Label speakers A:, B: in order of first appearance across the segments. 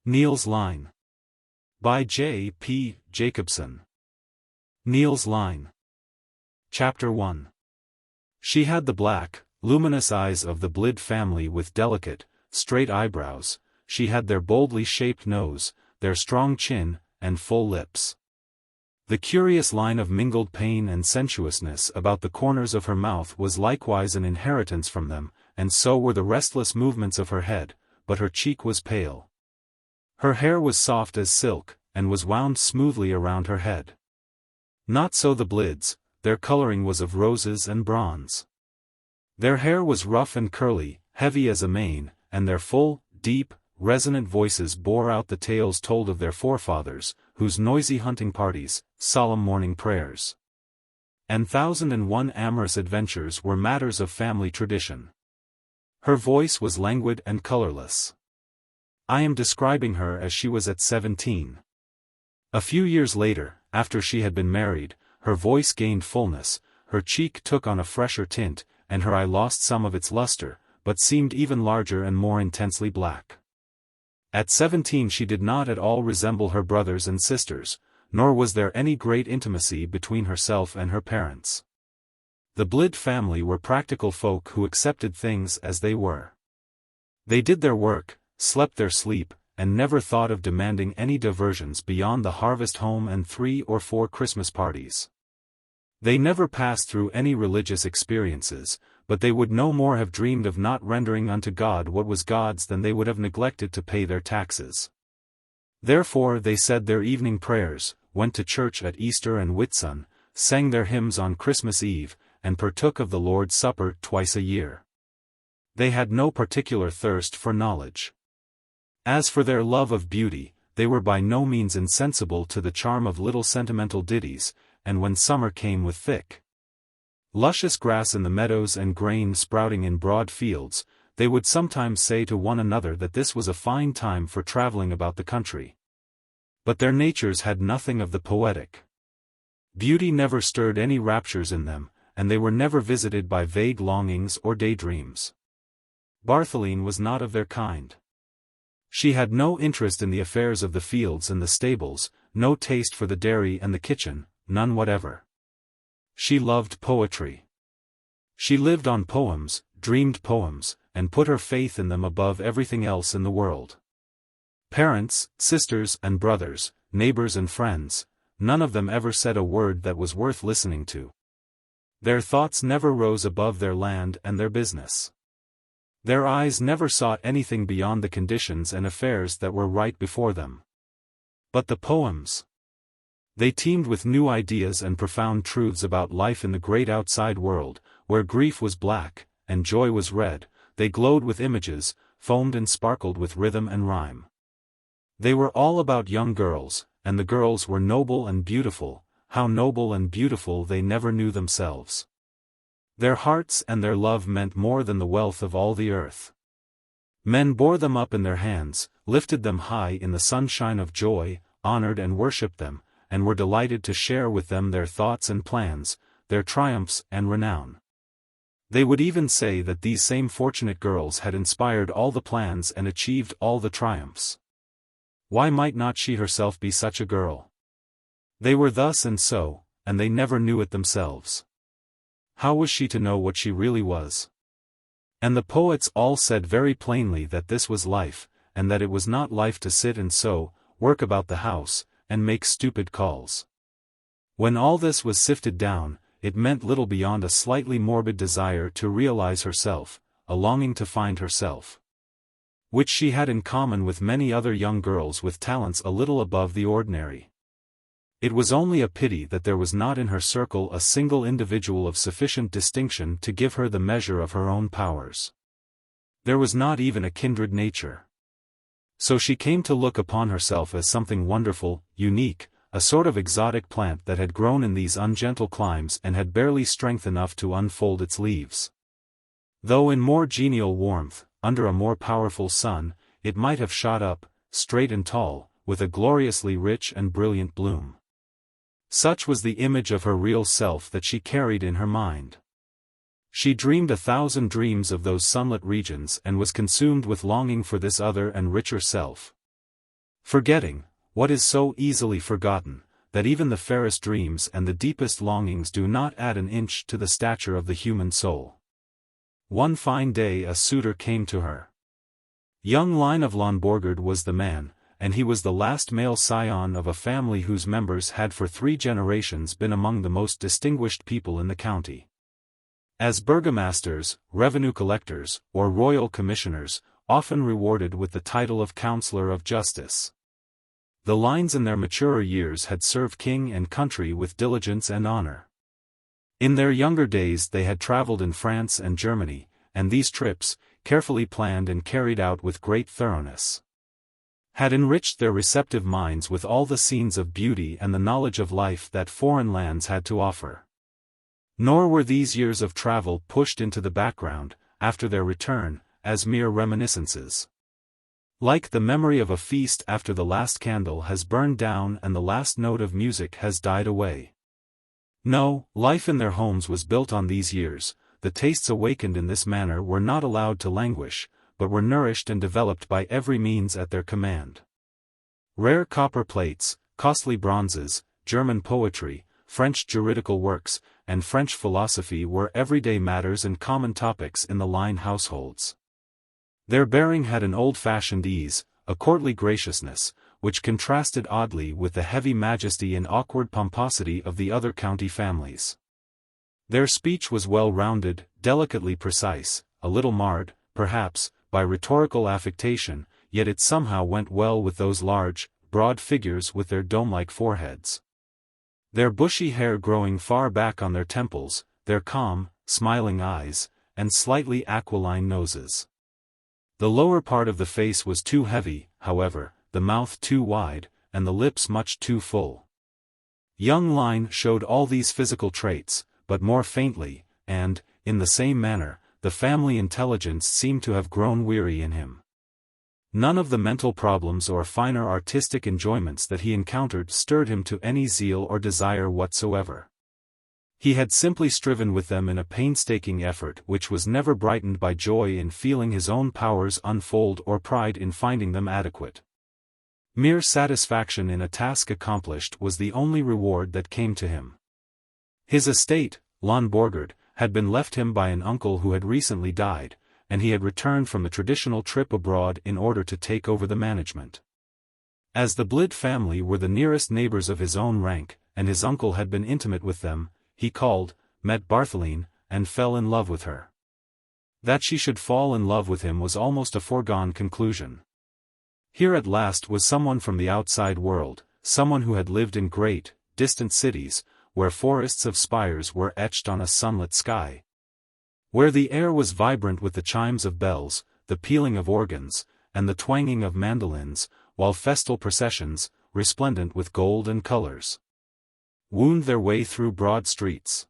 A: Niels Lyhne. By J. P. Jacobsen. Niels Lyhne. Chapter 1. She had the black, luminous eyes of the Blid family with delicate, straight eyebrows. She had their boldly shaped nose, their strong chin, and full lips. The curious line of mingled pain and sensuousness about the corners of her mouth was likewise an inheritance from them, and so were the restless movements of her head, but her cheek was pale. Her hair was soft as silk, and was wound smoothly around her head. Not so the Blids, their coloring was of roses and bronze. Their hair was rough and curly, heavy as a mane, and their full, deep, resonant voices bore out the tales told of their forefathers, whose noisy hunting parties, solemn morning prayers, and 1001 amorous adventures were matters of family tradition. Her voice was languid and colorless. I am describing her as she was at 17. A few years later, after she had been married, her voice gained fullness, her cheek took on a fresher tint, and her eye lost some of its luster, but seemed even larger and more intensely black. At 17 she did not at all resemble her brothers and sisters, nor was there any great intimacy between herself and her parents. The Blid family were practical folk who accepted things as they were. They did their work, slept their sleep, and never thought of demanding any diversions beyond the harvest home and 3 or 4 Christmas parties. They never passed through any religious experiences, but they would no more have dreamed of not rendering unto God what was God's than they would have neglected to pay their taxes. Therefore they said their evening prayers, went to church at Easter and Whitsun, sang their hymns on Christmas Eve, and partook of the Lord's Supper twice a year. They had no particular thirst for knowledge. As for their love of beauty, they were by no means insensible to the charm of little sentimental ditties, and when summer came with thick, luscious grass in the meadows and grain sprouting in broad fields, they would sometimes say to one another that this was a fine time for traveling about the country. But their natures had nothing of the poetic. Beauty never stirred any raptures in them, and they were never visited by vague longings or daydreams. Bartholine was not of their kind. She had no interest in the affairs of the fields and the stables, no taste for the dairy and the kitchen, none whatever. She loved poetry. She lived on poems, dreamed poems, and put her faith in them above everything else in the world. Parents, sisters and brothers, neighbors and friends, none of them ever said a word that was worth listening to. Their thoughts never rose above their land and their business. Their eyes never sought anything beyond the conditions and affairs that were right before them. But the poems, they teemed with new ideas and profound truths about life in the great outside world, where grief was black, and joy was red. They glowed with images, foamed and sparkled with rhythm and rhyme. They were all about young girls, and the girls were noble and beautiful, how noble and beautiful they never knew themselves. Their hearts and their love meant more than the wealth of all the earth. Men bore them up in their hands, lifted them high in the sunshine of joy, honored and worshipped them, and were delighted to share with them their thoughts and plans, their triumphs and renown. They would even say that these same fortunate girls had inspired all the plans and achieved all the triumphs. Why might not she herself be such a girl? They were thus and so, and they never knew it themselves. How was she to know what she really was? And the poets all said very plainly that this was life, and that it was not life to sit and sew, work about the house, and make stupid calls. When all this was sifted down, it meant little beyond a slightly morbid desire to realize herself, a longing to find herself, which she had in common with many other young girls with talents a little above the ordinary. It was only a pity that there was not in her circle a single individual of sufficient distinction to give her the measure of her own powers. There was not even a kindred nature. So she came to look upon herself as something wonderful, unique, a sort of exotic plant that had grown in these ungentle climes and had barely strength enough to unfold its leaves. Though in more genial warmth, under a more powerful sun, it might have shot up, straight and tall, with a gloriously rich and brilliant bloom. Such was the image of her real self that she carried in her mind. She dreamed 1,000 dreams of those sunlit regions and was consumed with longing for this other and richer self. Forgetting, what is so easily forgotten, that even the fairest dreams and the deepest longings do not add an inch to the stature of the human soul. One fine day a suitor came to her. Young Lyhne of Lonborgard was the man, and he was the last male scion of a family whose members had for 3 generations been among the most distinguished people in the county. As burgomasters, revenue collectors, or royal commissioners, often rewarded with the title of Councillor of Justice. The Lyhnes in their maturer years had served king and country with diligence and honor. In their younger days they had traveled in France and Germany, and these trips, carefully planned and carried out with great thoroughness, had enriched their receptive minds with all the scenes of beauty and the knowledge of life that foreign lands had to offer. Nor were these years of travel pushed into the background, after their return, as mere reminiscences. Like the memory of a feast after the last candle has burned down and the last note of music has died away. No, life in their homes was built on these years. The tastes awakened in this manner were not allowed to languish, but were nourished and developed by every means at their command. Rare copper plates, costly bronzes, German poetry, French juridical works, and French philosophy were everyday matters and common topics in the Lyhne households. Their bearing had an old-fashioned ease, a courtly graciousness, which contrasted oddly with the heavy majesty and awkward pomposity of the other county families. Their speech was well-rounded, delicately precise, a little marred, perhaps, by rhetorical affectation, yet it somehow went well with those large, broad figures with their dome-like foreheads. Their bushy hair growing far back on their temples, their calm, smiling eyes, and slightly aquiline noses. The lower part of the face was too heavy, however, the mouth too wide, and the lips much too full. Young Lyhne showed all these physical traits, but more faintly, and, in the same manner, the family intelligence seemed to have grown weary in him. None of the mental problems or finer artistic enjoyments that he encountered stirred him to any zeal or desire whatsoever. He had simply striven with them in a painstaking effort which was never brightened by joy in feeling his own powers unfold or pride in finding them adequate. Mere satisfaction in a task accomplished was the only reward that came to him. His estate, Lonborgard, had been left him by an uncle who had recently died, and he had returned from the traditional trip abroad in order to take over the management. As the Blid family were the nearest neighbors of his own rank, and his uncle had been intimate with them, he called, met Bartholine, and fell in love with her. That she should fall in love with him was almost a foregone conclusion. Here at last was someone from the outside world, someone who had lived in great, distant cities, where forests of spires were etched on a sunlit sky, where the air was vibrant with the chimes of bells, the pealing of organs, and the twanging of mandolins, while festal processions, resplendent with gold and colors, wound their way through broad streets.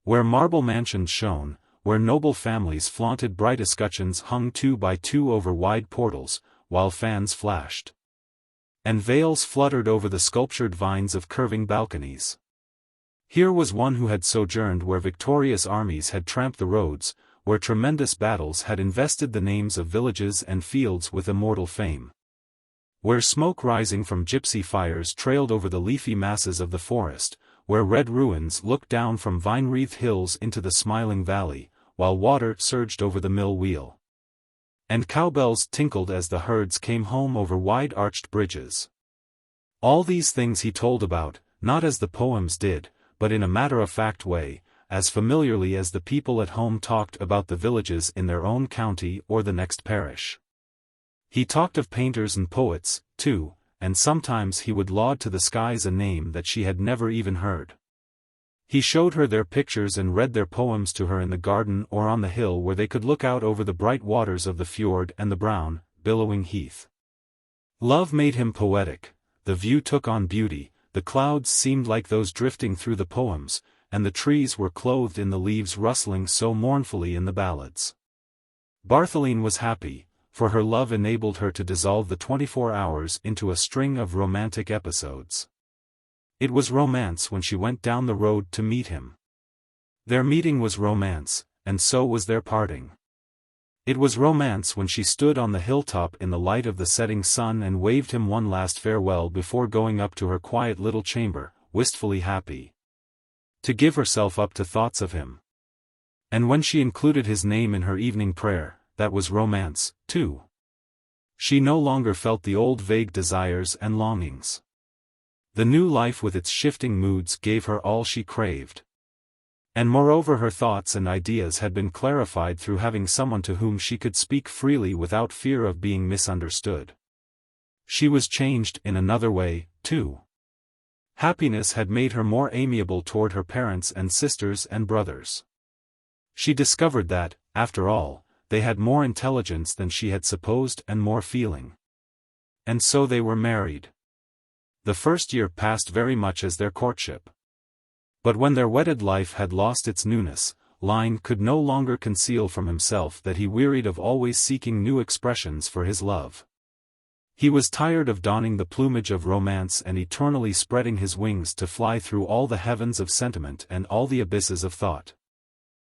A: Where marble mansions shone, where noble families flaunted bright escutcheons hung 2 by 2 over wide portals, while fans flashed, and veils fluttered over the sculptured vines of curving balconies. Here was one who had sojourned where victorious armies had tramped the roads, where tremendous battles had invested the names of villages and fields with immortal fame, where smoke rising from gypsy fires trailed over the leafy masses of the forest, where red ruins looked down from vine-wreathed hills into the smiling valley, while water surged over the mill wheel, and cowbells tinkled as the herds came home over wide-arched bridges. All these things he told about, not as the poems did, but in a matter-of-fact way, as familiarly as the people at home talked about the villages in their own county or the next parish. He talked of painters and poets, too, and sometimes he would laud to the skies a name that she had never even heard. He showed her their pictures and read their poems to her in the garden or on the hill where they could look out over the bright waters of the fjord and the brown, billowing heath. Love made him poetic, the view took on beauty, the clouds seemed like those drifting through the poems, and the trees were clothed in the leaves rustling so mournfully in the ballads. Bartholine was happy, for her love enabled her to dissolve the 24 hours into a string of romantic episodes. It was romance when she went down the road to meet him. Their meeting was romance, and so was their parting. It was romance when she stood on the hilltop in the light of the setting sun and waved him one last farewell before going up to her quiet little chamber, wistfully happy to give herself up to thoughts of him. And when she included his name in her evening prayer, that was romance, too. She no longer felt the old vague desires and longings. The new life with its shifting moods gave her all she craved. And moreover, her thoughts and ideas had been clarified through having someone to whom she could speak freely without fear of being misunderstood. She was changed in another way, too. Happiness had made her more amiable toward her parents and sisters and brothers. She discovered that, after all, they had more intelligence than she had supposed and more feeling. And so they were married. The first year passed very much as their courtship. But when their wedded life had lost its newness, Lyhne could no longer conceal from himself that he wearied of always seeking new expressions for his love. He was tired of donning the plumage of romance and eternally spreading his wings to fly through all the heavens of sentiment and all the abysses of thought.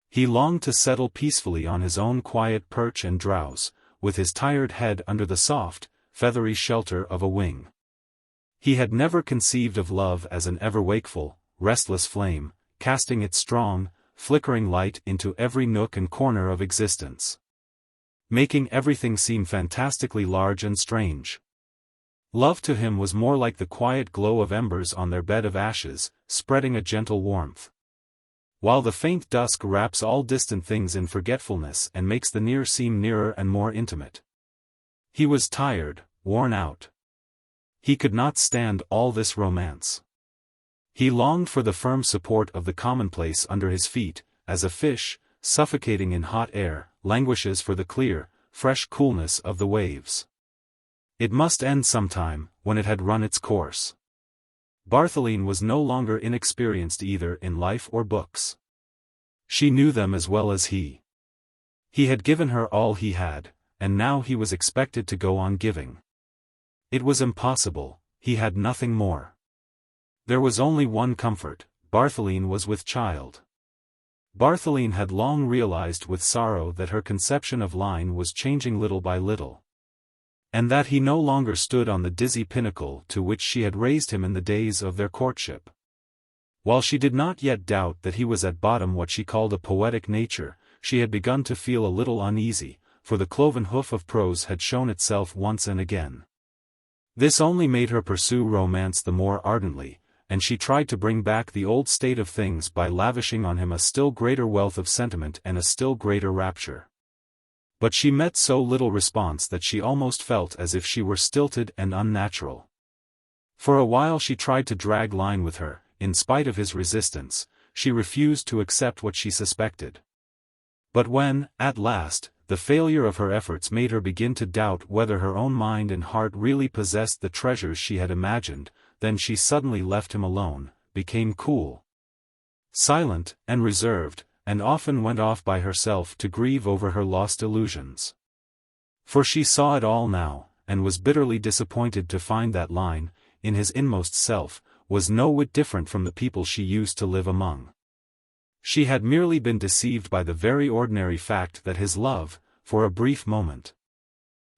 A: He longed to settle peacefully on his own quiet perch and drowse, with his tired head under the soft, feathery shelter of a wing. He had never conceived of love as an ever-wakeful, restless flame, casting its strong, flickering light into every nook and corner of existence, making everything seem fantastically large and strange. Love to him was more like the quiet glow of embers on their bed of ashes, spreading a gentle warmth. While the faint dusk wraps all distant things in forgetfulness and makes the near seem nearer and more intimate. He was tired, worn out. He could not stand all this romance. He longed for the firm support of the commonplace under his feet, as a fish, suffocating in hot air, languishes for the clear, fresh coolness of the waves. It must end sometime, when it had run its course. Bartholine was no longer inexperienced either in life or books. She knew them as well as he. He had given her all he had, and now he was expected to go on giving. It was impossible, he had nothing more. There was only one comfort: Bartholine was with child. Bartholine had long realized with sorrow that her conception of Lyhne was changing little by little. And that he no longer stood on the dizzy pinnacle to which she had raised him in the days of their courtship. While she did not yet doubt that he was at bottom what she called a poetic nature, she had begun to feel a little uneasy, for the cloven hoof of prose had shown itself once and again. This only made her pursue romance the more ardently, and she tried to bring back the old state of things by lavishing on him a still greater wealth of sentiment and a still greater rapture. But she met so little response that she almost felt as if she were stilted and unnatural. For a while she tried to drag Lyhne with her. In spite of his resistance, she refused to accept what she suspected. But when, at last, the failure of her efforts made her begin to doubt whether her own mind and heart really possessed the treasures she had imagined, then she suddenly left him alone, became cool, silent, and reserved, and often went off by herself to grieve over her lost illusions. For she saw it all now, and was bitterly disappointed to find that Lyhne, in his inmost self, was no whit different from the people she used to live among. She had merely been deceived by the very ordinary fact that his love, for a brief moment,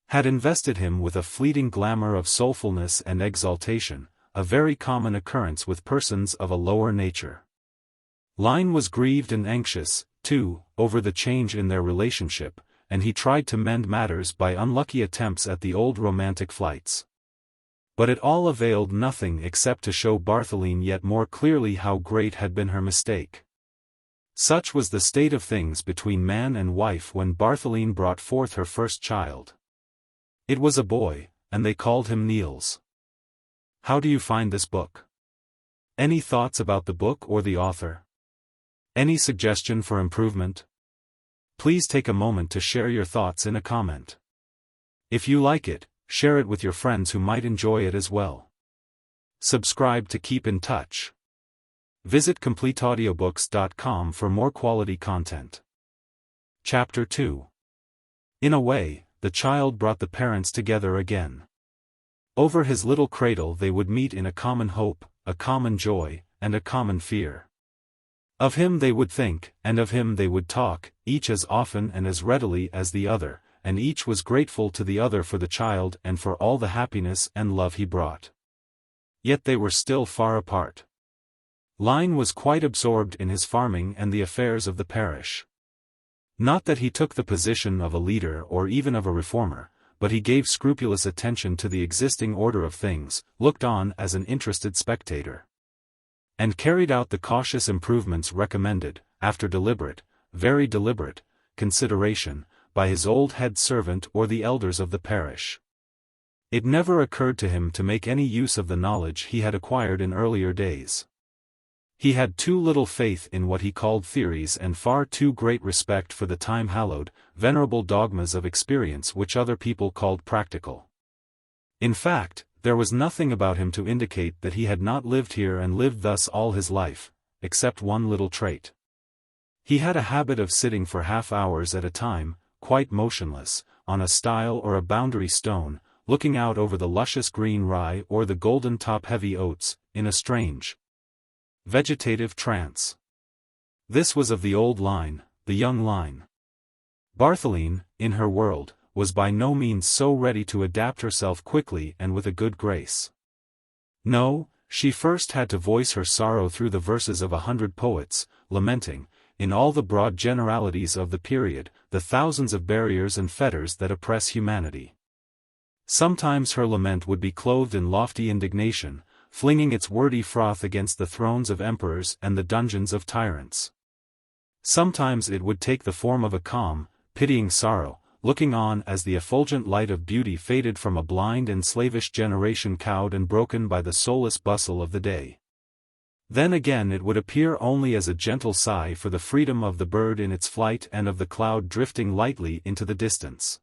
A: had invested him with a fleeting glamour of soulfulness and exaltation, a very common occurrence with persons of a lower nature. Lyhne was grieved and anxious, too, over the change in their relationship, and he tried to mend matters by unlucky attempts at the old romantic flights. But it all availed nothing except to show Bartholine yet more clearly how great had been her mistake. Such was the state of things between man and wife when Bartholine brought forth her first child. It was a boy, and they called him Niels. How do you find this book? Any thoughts about the book or the author? Any suggestion for improvement? Please take a moment to share your thoughts in a comment. If you like it, share it with your friends who might enjoy it as well. Subscribe to keep in touch. Visit CompleteAudiobooks.com for more quality content. Chapter 2. In a way, the child brought the parents together again. Over his little cradle they would meet in a common hope, a common joy, and a common fear. Of him they would think, and of him they would talk, each as often and as readily as the other, and each was grateful to the other for the child and for all the happiness and love he brought. Yet they were still far apart. Lyhne was quite absorbed in his farming and the affairs of the parish. Not that he took the position of a leader or even of a reformer, but he gave scrupulous attention to the existing order of things, looked on as an interested spectator, and carried out the cautious improvements recommended, after deliberate, very deliberate, consideration, by his old head servant or the elders of the parish. It never occurred to him to make any use of the knowledge he had acquired in earlier days. He had too little faith in what he called theories and far too great respect for the time-hallowed, venerable dogmas of experience which other people called practical. In fact, there was nothing about him to indicate that he had not lived here and lived thus all his life, except one little trait. He had a habit of sitting for half-hours at a time, quite motionless, on a stile or a boundary stone, looking out over the luscious green rye or the golden top-heavy oats, in a strange, vegetative trance. This was of the old line, the young line. Bartholine, in her world, was by no means so ready to adapt herself quickly and with a good grace. No, she first had to voice her sorrow through the verses of 100 poets, lamenting, in all the broad generalities of the period, the thousands of barriers and fetters that oppress humanity. Sometimes her lament would be clothed in lofty indignation, flinging its wordy froth against the thrones of emperors and the dungeons of tyrants. Sometimes it would take the form of a calm, pitying sorrow, looking on as the effulgent light of beauty faded from a blind and slavish generation cowed and broken by the soulless bustle of the day. Then again it would appear only as a gentle sigh for the freedom of the bird in its flight and of the cloud drifting lightly into the distance.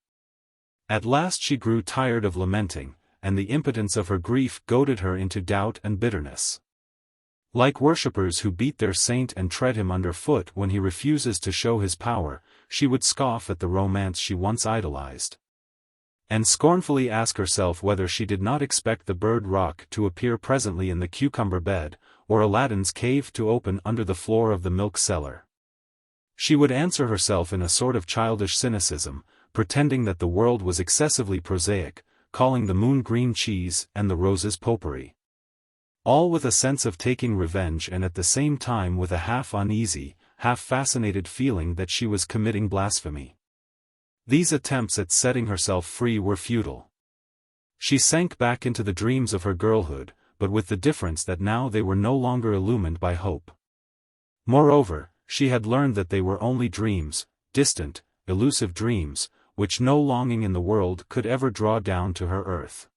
A: At last she grew tired of lamenting, and the impotence of her grief goaded her into doubt and bitterness. Like worshippers who beat their saint and tread him under foot when he refuses to show his power, she would scoff at the romance she once idolized, and scornfully ask herself whether she did not expect the bird rock to appear presently in the cucumber bed, or Aladdin's cave to open under the floor of the milk cellar. She would answer herself in a sort of childish cynicism, pretending that the world was excessively prosaic, calling the moon green cheese and the roses potpourri. All with a sense of taking revenge and at the same time with a half-uneasy, half-fascinated feeling that she was committing blasphemy. These attempts at setting herself free were futile. She sank back into the dreams of her girlhood, but with the difference that now they were no longer illumined by hope. Moreover, she had learned that they were only dreams, distant, elusive dreams, which no longing in the world could ever draw down to her earth.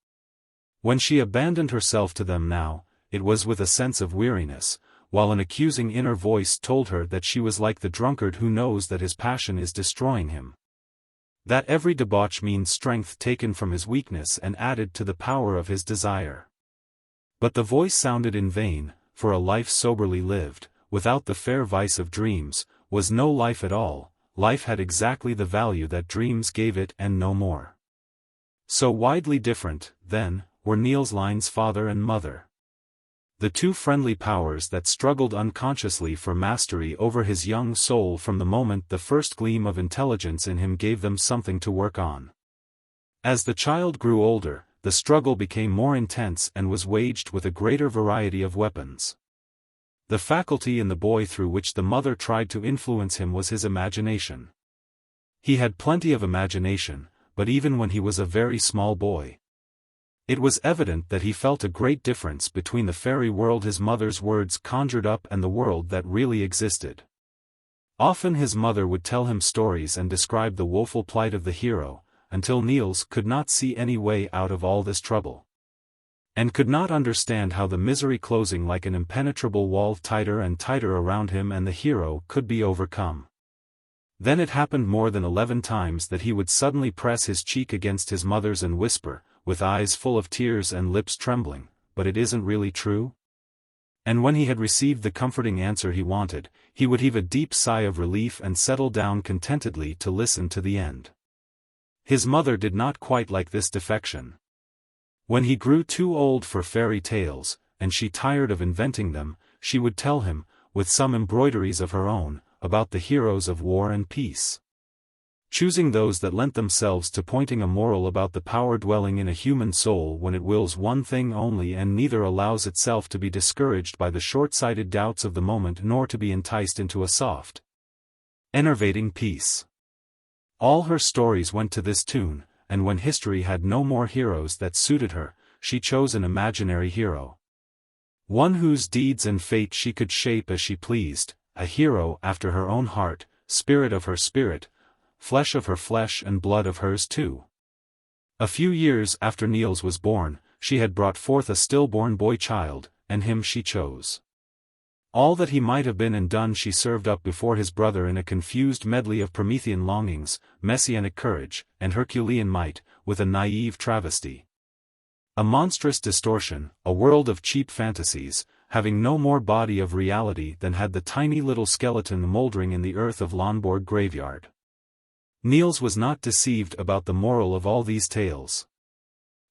A: When she abandoned herself to them now, it was with a sense of weariness, while an accusing inner voice told her that she was like the drunkard who knows that his passion is destroying him, that every debauch means strength taken from his weakness and added to the power of his desire. But the voice sounded in vain, for a life soberly lived, without the fair vice of dreams, was no life at all. Life had exactly the value that dreams gave it and no more. So widely different, then, were Niels Lyhne's father and mother. The two friendly powers that struggled unconsciously for mastery over his young soul from the moment the first gleam of intelligence in him gave them something to work on. As the child grew older, the struggle became more intense and was waged with a greater variety of weapons. The faculty in the boy through which the mother tried to influence him was his imagination. He had plenty of imagination, but even when he was a very small boy, it was evident that he felt a great difference between the fairy world his mother's words conjured up and the world that really existed. Often his mother would tell him stories and describe the woeful plight of the hero, until Niels could not see any way out of all this trouble, and could not understand how the misery closing like an impenetrable wall tighter and tighter around him and the hero could be overcome. Then it happened more than 11 times that he would suddenly press his cheek against his mother's and whisper, with eyes full of tears and lips trembling, "But it isn't really true?" And when he had received the comforting answer he wanted, he would heave a deep sigh of relief and settle down contentedly to listen to the end. His mother did not quite like this defection. When he grew too old for fairy tales, and she tired of inventing them, she would tell him, with some embroideries of her own, about the heroes of war and peace. Choosing those that lent themselves to pointing a moral about the power dwelling in a human soul when it wills one thing only and neither allows itself to be discouraged by the short-sighted doubts of the moment nor to be enticed into a soft, enervating peace. All her stories went to this tune, and when history had no more heroes that suited her, she chose an imaginary hero. One whose deeds and fate she could shape as she pleased, a hero after her own heart, spirit of her spirit, flesh of her flesh and blood of hers too. A few years after Niels was born, she had brought forth a stillborn boy child, and him she chose. All that he might have been and done she served up before his brother in a confused medley of Promethean longings, messianic courage, and Herculean might, with a naive travesty. A monstrous distortion, a world of cheap fantasies, having no more body of reality than had the tiny little skeleton mouldering in the earth of Lomborg graveyard. Niels was not deceived about the moral of all these tales.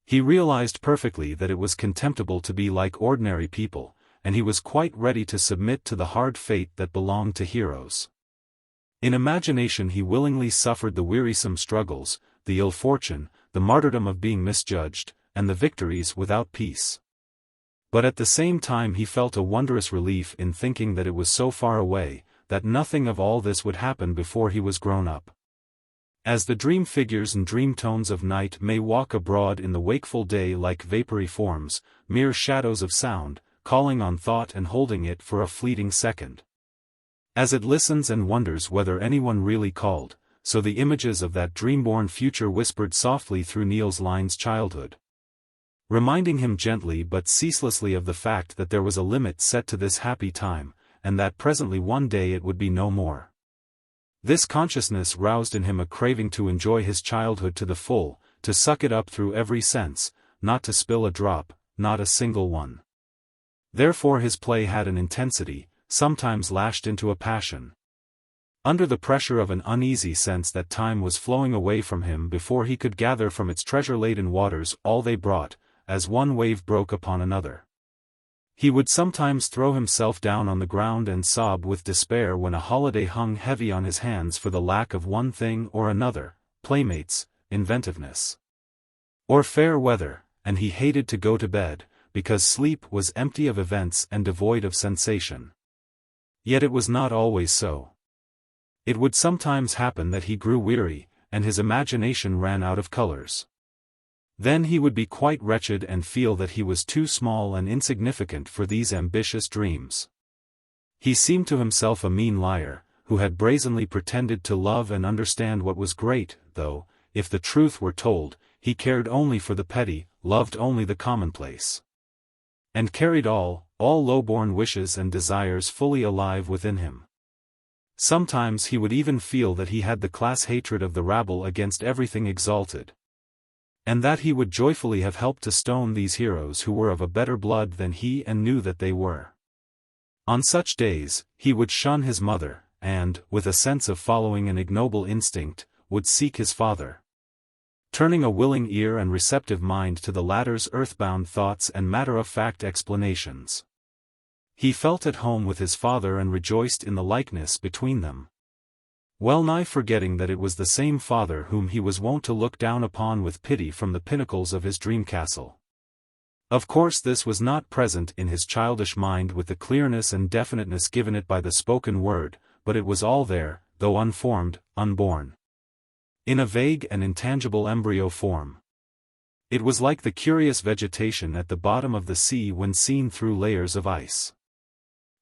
A: He realized perfectly that it was contemptible to be like ordinary people, and he was quite ready to submit to the hard fate that belonged to heroes. In imagination he willingly suffered the wearisome struggles, the ill fortune, the martyrdom of being misjudged, and the victories without peace. But at the same time he felt a wondrous relief in thinking that it was so far away, that nothing of all this would happen before he was grown up. As the dream figures and dream tones of night may walk abroad in the wakeful day like vapory forms, mere shadows of sound, calling on thought and holding it for a fleeting second. As it listens and wonders whether anyone really called, so the images of that dream-born future whispered softly through Niels Lyhne's childhood, reminding him gently but ceaselessly of the fact that there was a limit set to this happy time, and that presently one day it would be no more. This consciousness roused in him a craving to enjoy his childhood to the full, to suck it up through every sense, not to spill a drop, not a single one. Therefore his play had an intensity, sometimes lashed into a passion. Under the pressure of an uneasy sense that time was flowing away from him before he could gather from its treasure-laden waters all they brought, as one wave broke upon another. He would sometimes throw himself down on the ground and sob with despair when a holiday hung heavy on his hands for the lack of one thing or another, playmates, inventiveness, or fair weather, and he hated to go to bed, because sleep was empty of events and devoid of sensation. Yet it was not always so. It would sometimes happen that he grew weary, and his imagination ran out of colors. Then he would be quite wretched and feel that he was too small and insignificant for these ambitious dreams. He seemed to himself a mean liar, who had brazenly pretended to love and understand what was great, though, if the truth were told, he cared only for the petty, loved only the commonplace, and carried all low-born wishes and desires fully alive within him. Sometimes he would even feel that he had the class hatred of the rabble against everything exalted, and that he would joyfully have helped to stone these heroes who were of a better blood than he and knew that they were. On such days, he would shun his mother, and, with a sense of following an ignoble instinct, would seek his father, turning a willing ear and receptive mind to the latter's earthbound thoughts and matter-of-fact explanations. He felt at home with his father and rejoiced in the likeness between them, well-nigh forgetting that it was the same father whom he was wont to look down upon with pity from the pinnacles of his dream castle. Of course this was not present in his childish mind with the clearness and definiteness given it by the spoken word, but it was all there, though unformed, unborn, in a vague and intangible embryo form. It was like the curious vegetation at the bottom of the sea when seen through layers of ice.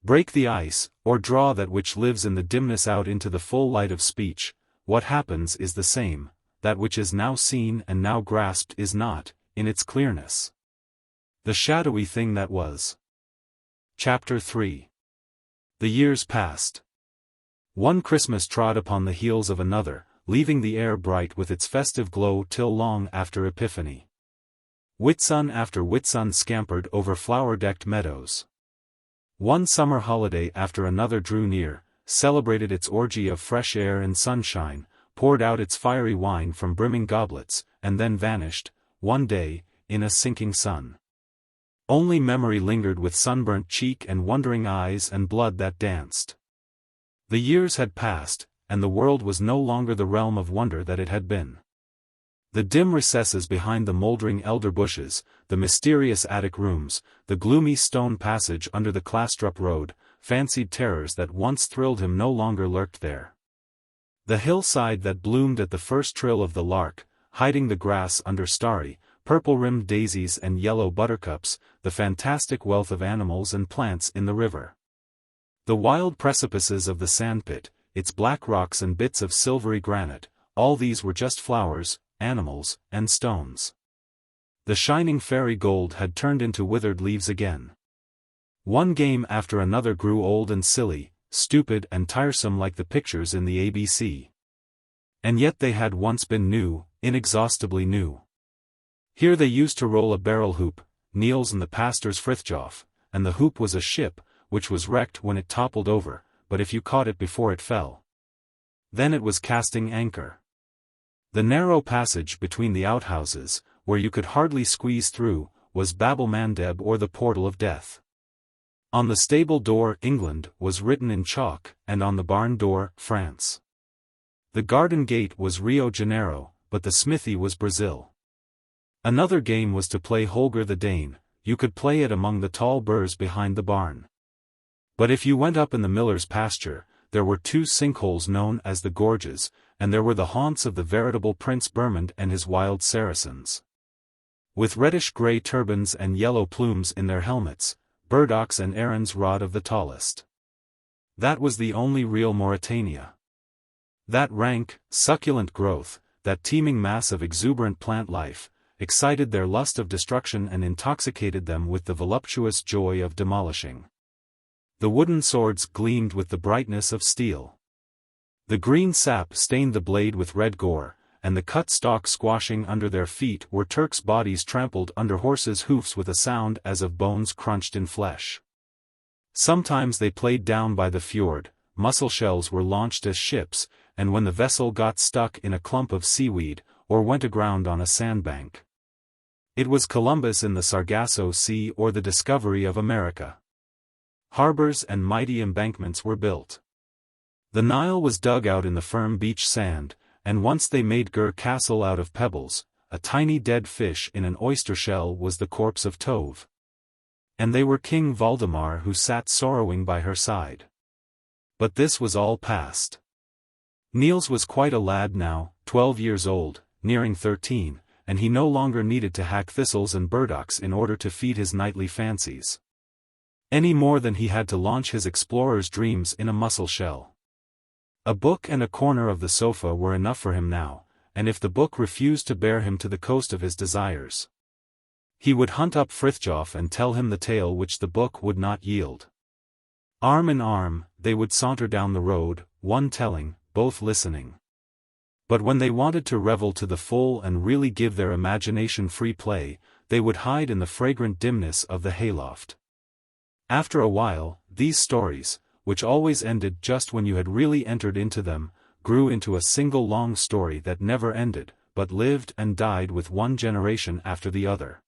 A: Break the ice, or draw that which lives in the dimness out into the full light of speech, what happens is the same, that which is now seen and now grasped is not, in its clearness, the shadowy thing that was. Chapter 3. The years passed. One Christmas trod upon the heels of another, leaving the air bright with its festive glow till long after Epiphany. Whitsun after Whitsun scampered over flower-decked meadows. One summer holiday after another drew near, celebrated its orgy of fresh air and sunshine, poured out its fiery wine from brimming goblets, and then vanished, one day, in a sinking sun. Only memory lingered with sunburnt cheek and wondering eyes and blood that danced. The years had passed, and the world was no longer the realm of wonder that it had been. The dim recesses behind the moldering elder bushes, the mysterious attic rooms, the gloomy stone passage under the Klastrup road, fancied terrors that once thrilled him no longer lurked there. The hillside that bloomed at the first trill of the lark, hiding the grass under starry, purple-rimmed daisies and yellow buttercups, the fantastic wealth of animals and plants in the river. The wild precipices of the sandpit, its black rocks and bits of silvery granite, all these were just flowers, animals, and stones. The shining fairy gold had turned into withered leaves again. One game after another grew old and silly, stupid and tiresome like the pictures in the ABC. And yet they had once been new, inexhaustibly new. Here they used to roll a barrel hoop, Niels and the pastor's Frithjof, and the hoop was a ship, which was wrecked when it toppled over, but if you caught it before it fell, then it was casting anchor. The narrow passage between the outhouses, where you could hardly squeeze through, was Babel Mandeb or the portal of death. On the stable door England was written in chalk, and on the barn door, France. The garden gate was Rio Janeiro, but the smithy was Brazil. Another game was to play Holger the Dane. You could play it among the tall burrs behind the barn. But if you went up in the miller's pasture, there were two sinkholes known as the gorges, and there were the haunts of the veritable Prince Bermond and his wild Saracens. With reddish-grey turbans and yellow plumes in their helmets, burdocks and Aaron's rod of the tallest. That was the only real Mauritania. That rank, succulent growth, that teeming mass of exuberant plant life, excited their lust of destruction and intoxicated them with the voluptuous joy of demolishing. The wooden swords gleamed with the brightness of steel. The green sap stained the blade with red gore, and the cut stalk squashing under their feet were Turks' bodies trampled under horses' hoofs with a sound as of bones crunched in flesh. Sometimes they played down by the fjord, mussel shells were launched as ships, and when the vessel got stuck in a clump of seaweed, or went aground on a sandbank, it was Columbus in the Sargasso Sea or the discovery of America. Harbors and mighty embankments were built. The Nile was dug out in the firm beach sand, and once they made Gur Castle out of pebbles. A tiny dead fish in an oyster shell was the corpse of Tove. And they were King Valdemar who sat sorrowing by her side. But this was all past. Niels was quite a lad now, 12 years old, nearing 13, and he no longer needed to hack thistles and burdocks in order to feed his nightly fancies. Any more than he had to launch his explorer's dreams in a mussel shell. A book and a corner of the sofa were enough for him now, and if the book refused to bear him to the coast of his desires, he would hunt up Frithjof and tell him the tale which the book would not yield. Arm in arm, they would saunter down the road, one telling, both listening. But when they wanted to revel to the full and really give their imagination free play, they would hide in the fragrant dimness of the hayloft. After a while, these stories, which always ended just when you had really entered into them, grew into a single long story that never ended, but lived and died with one generation after the other.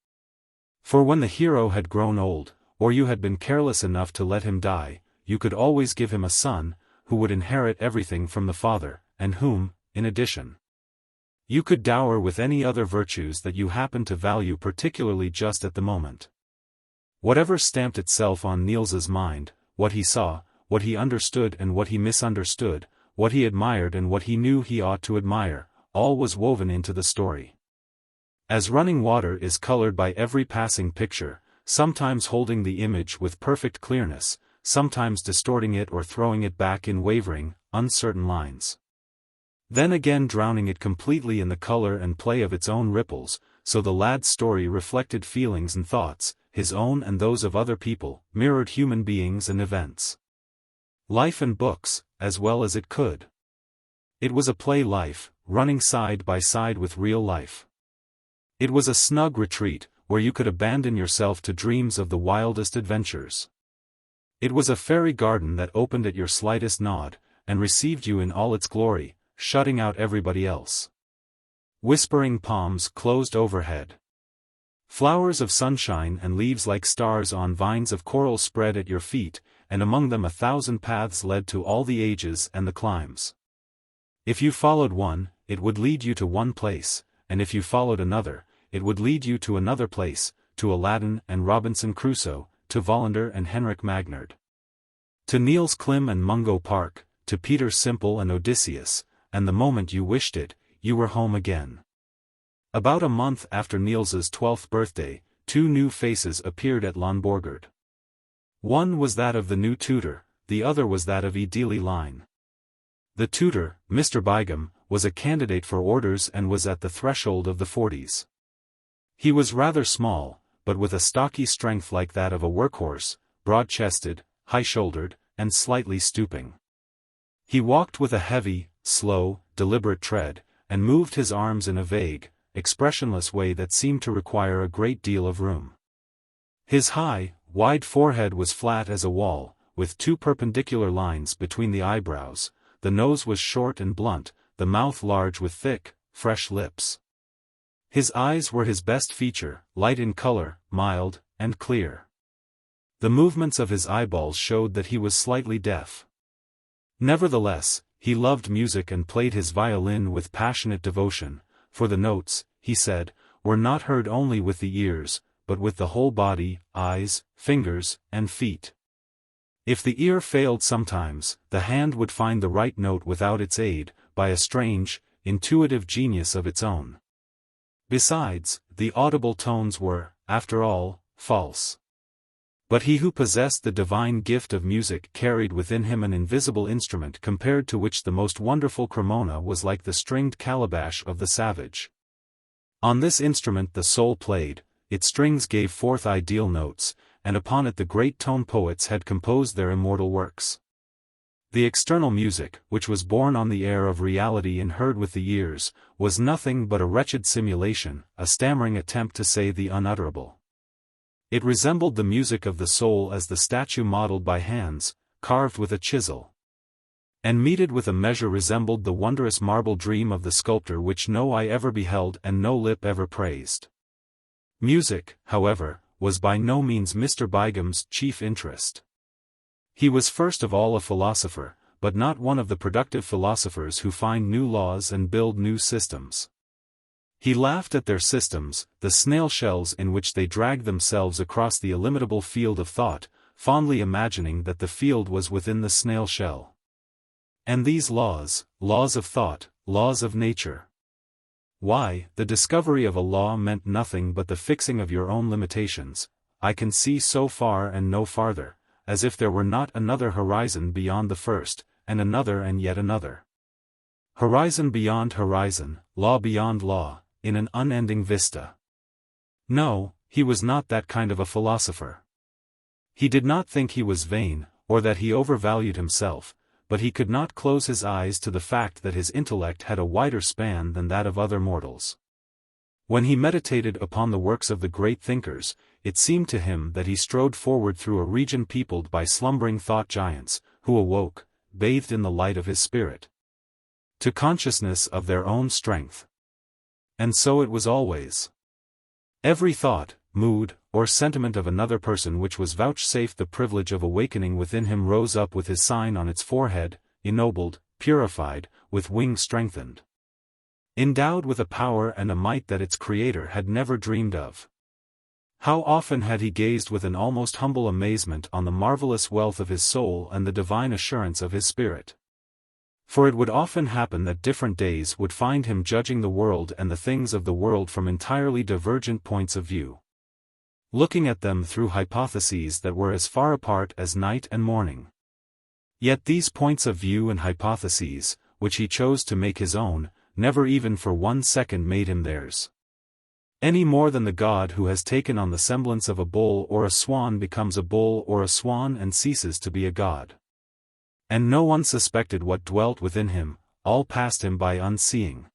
A: For when the hero had grown old, or you had been careless enough to let him die, you could always give him a son, who would inherit everything from the father, and whom, in addition, you could dower with any other virtues that you happened to value particularly just at the moment. Whatever stamped itself on Niels's mind, what he saw, what he understood and what he misunderstood, what he admired and what he knew he ought to admire, all was woven into the story. As running water is colored by every passing picture, sometimes holding the image with perfect clearness, sometimes distorting it or throwing it back in wavering, uncertain lines, then again drowning it completely in the color and play of its own ripples, so the lad's story reflected feelings and thoughts, his own and those of other people, mirrored human beings and events. Life and books, as well as it could. It was a play life, running side by side with real life. It was a snug retreat, where you could abandon yourself to dreams of the wildest adventures. It was a fairy garden that opened at your slightest nod, and received you in all its glory, shutting out everybody else. Whispering palms closed overhead. Flowers of sunshine and leaves like stars on vines of coral spread at your feet, and among them 1,000 paths led to all the ages and the climes. If you followed one, it would lead you to one place, and if you followed another, it would lead you to another place, to Aladdin and Robinson Crusoe, to Wallander and Henrik Magnard. To Niels Klim and Mungo Park, to Peter Simple and Odysseus, and the moment you wished it, you were home again. About a month after Niels's 12th birthday, 2 new faces appeared at Långborgard. One was that of the new tutor, the other was that of Niels Lyhne. The tutor, Mr. Bygum, was a candidate for orders and was at the threshold of the 40s. He was rather small, but with a stocky strength like that of a workhorse, broad-chested, high-shouldered, and slightly stooping. He walked with a heavy, slow, deliberate tread, and moved his arms in a vague, expressionless way that seemed to require a great deal of room. His high, wide forehead was flat as a wall, with 2 perpendicular lines between the eyebrows. The nose was short and blunt, the mouth large with thick, fresh lips. His eyes were his best feature, light in color, mild, and clear. The movements of his eyeballs showed that he was slightly deaf. Nevertheless, he loved music and played his violin with passionate devotion, for the notes, he said, were not heard only with the ears, but with the whole body, eyes, fingers, and feet. If the ear failed sometimes, the hand would find the right note without its aid, by a strange, intuitive genius of its own. Besides, the audible tones were, after all, false. But he who possessed the divine gift of music carried within him an invisible instrument compared to which the most wonderful Cremona was like the stringed calabash of the savage. On this instrument the soul played, its strings gave forth ideal notes, and upon it the great tone poets had composed their immortal works. The external music, which was born on the air of reality and heard with the ears, was nothing but a wretched simulation, a stammering attempt to say the unutterable. It resembled the music of the soul as the statue modeled by hands, carved with a chisel. And meted with a measure resembled the wondrous marble dream of the sculptor which no eye ever beheld and no lip ever praised. Music, however, was by no means Mr. Bygum's chief interest. He was first of all a philosopher, but not one of the productive philosophers who find new laws and build new systems. He laughed at their systems, the snail shells in which they dragged themselves across the illimitable field of thought, fondly imagining that the field was within the snail shell. And these laws, laws of thought, laws of nature. Why, the discovery of a law meant nothing but the fixing of your own limitations. I can see so far and no farther, as if there were not another horizon beyond the first, and another and yet another. Horizon beyond horizon, law beyond law, in an unending vista. No, he was not that kind of a philosopher. He did not think he was vain, or that he overvalued himself, but he could not close his eyes to the fact that his intellect had a wider span than that of other mortals. When he meditated upon the works of the great thinkers, it seemed to him that he strode forward through a region peopled by slumbering thought giants, who awoke, bathed in the light of his spirit, to consciousness of their own strength. And so it was always. Every thought, mood, or sentiment of another person which was vouchsafed the privilege of awakening within him rose up with his sign on its forehead, ennobled, purified, with wings strengthened, endowed with a power and a might that its creator had never dreamed of. How often had he gazed with an almost humble amazement on the marvelous wealth of his soul and the divine assurance of his spirit. For it would often happen that different days would find him judging the world and the things of the world from entirely divergent points of view, looking at them through hypotheses that were as far apart as night and morning. Yet these points of view and hypotheses, which he chose to make his own, never even for 1 second made him theirs. Any more than the god who has taken on the semblance of a bull or a swan becomes a bull or a swan and ceases to be a god. And no one suspected what dwelt within him, all passed him by unseeing.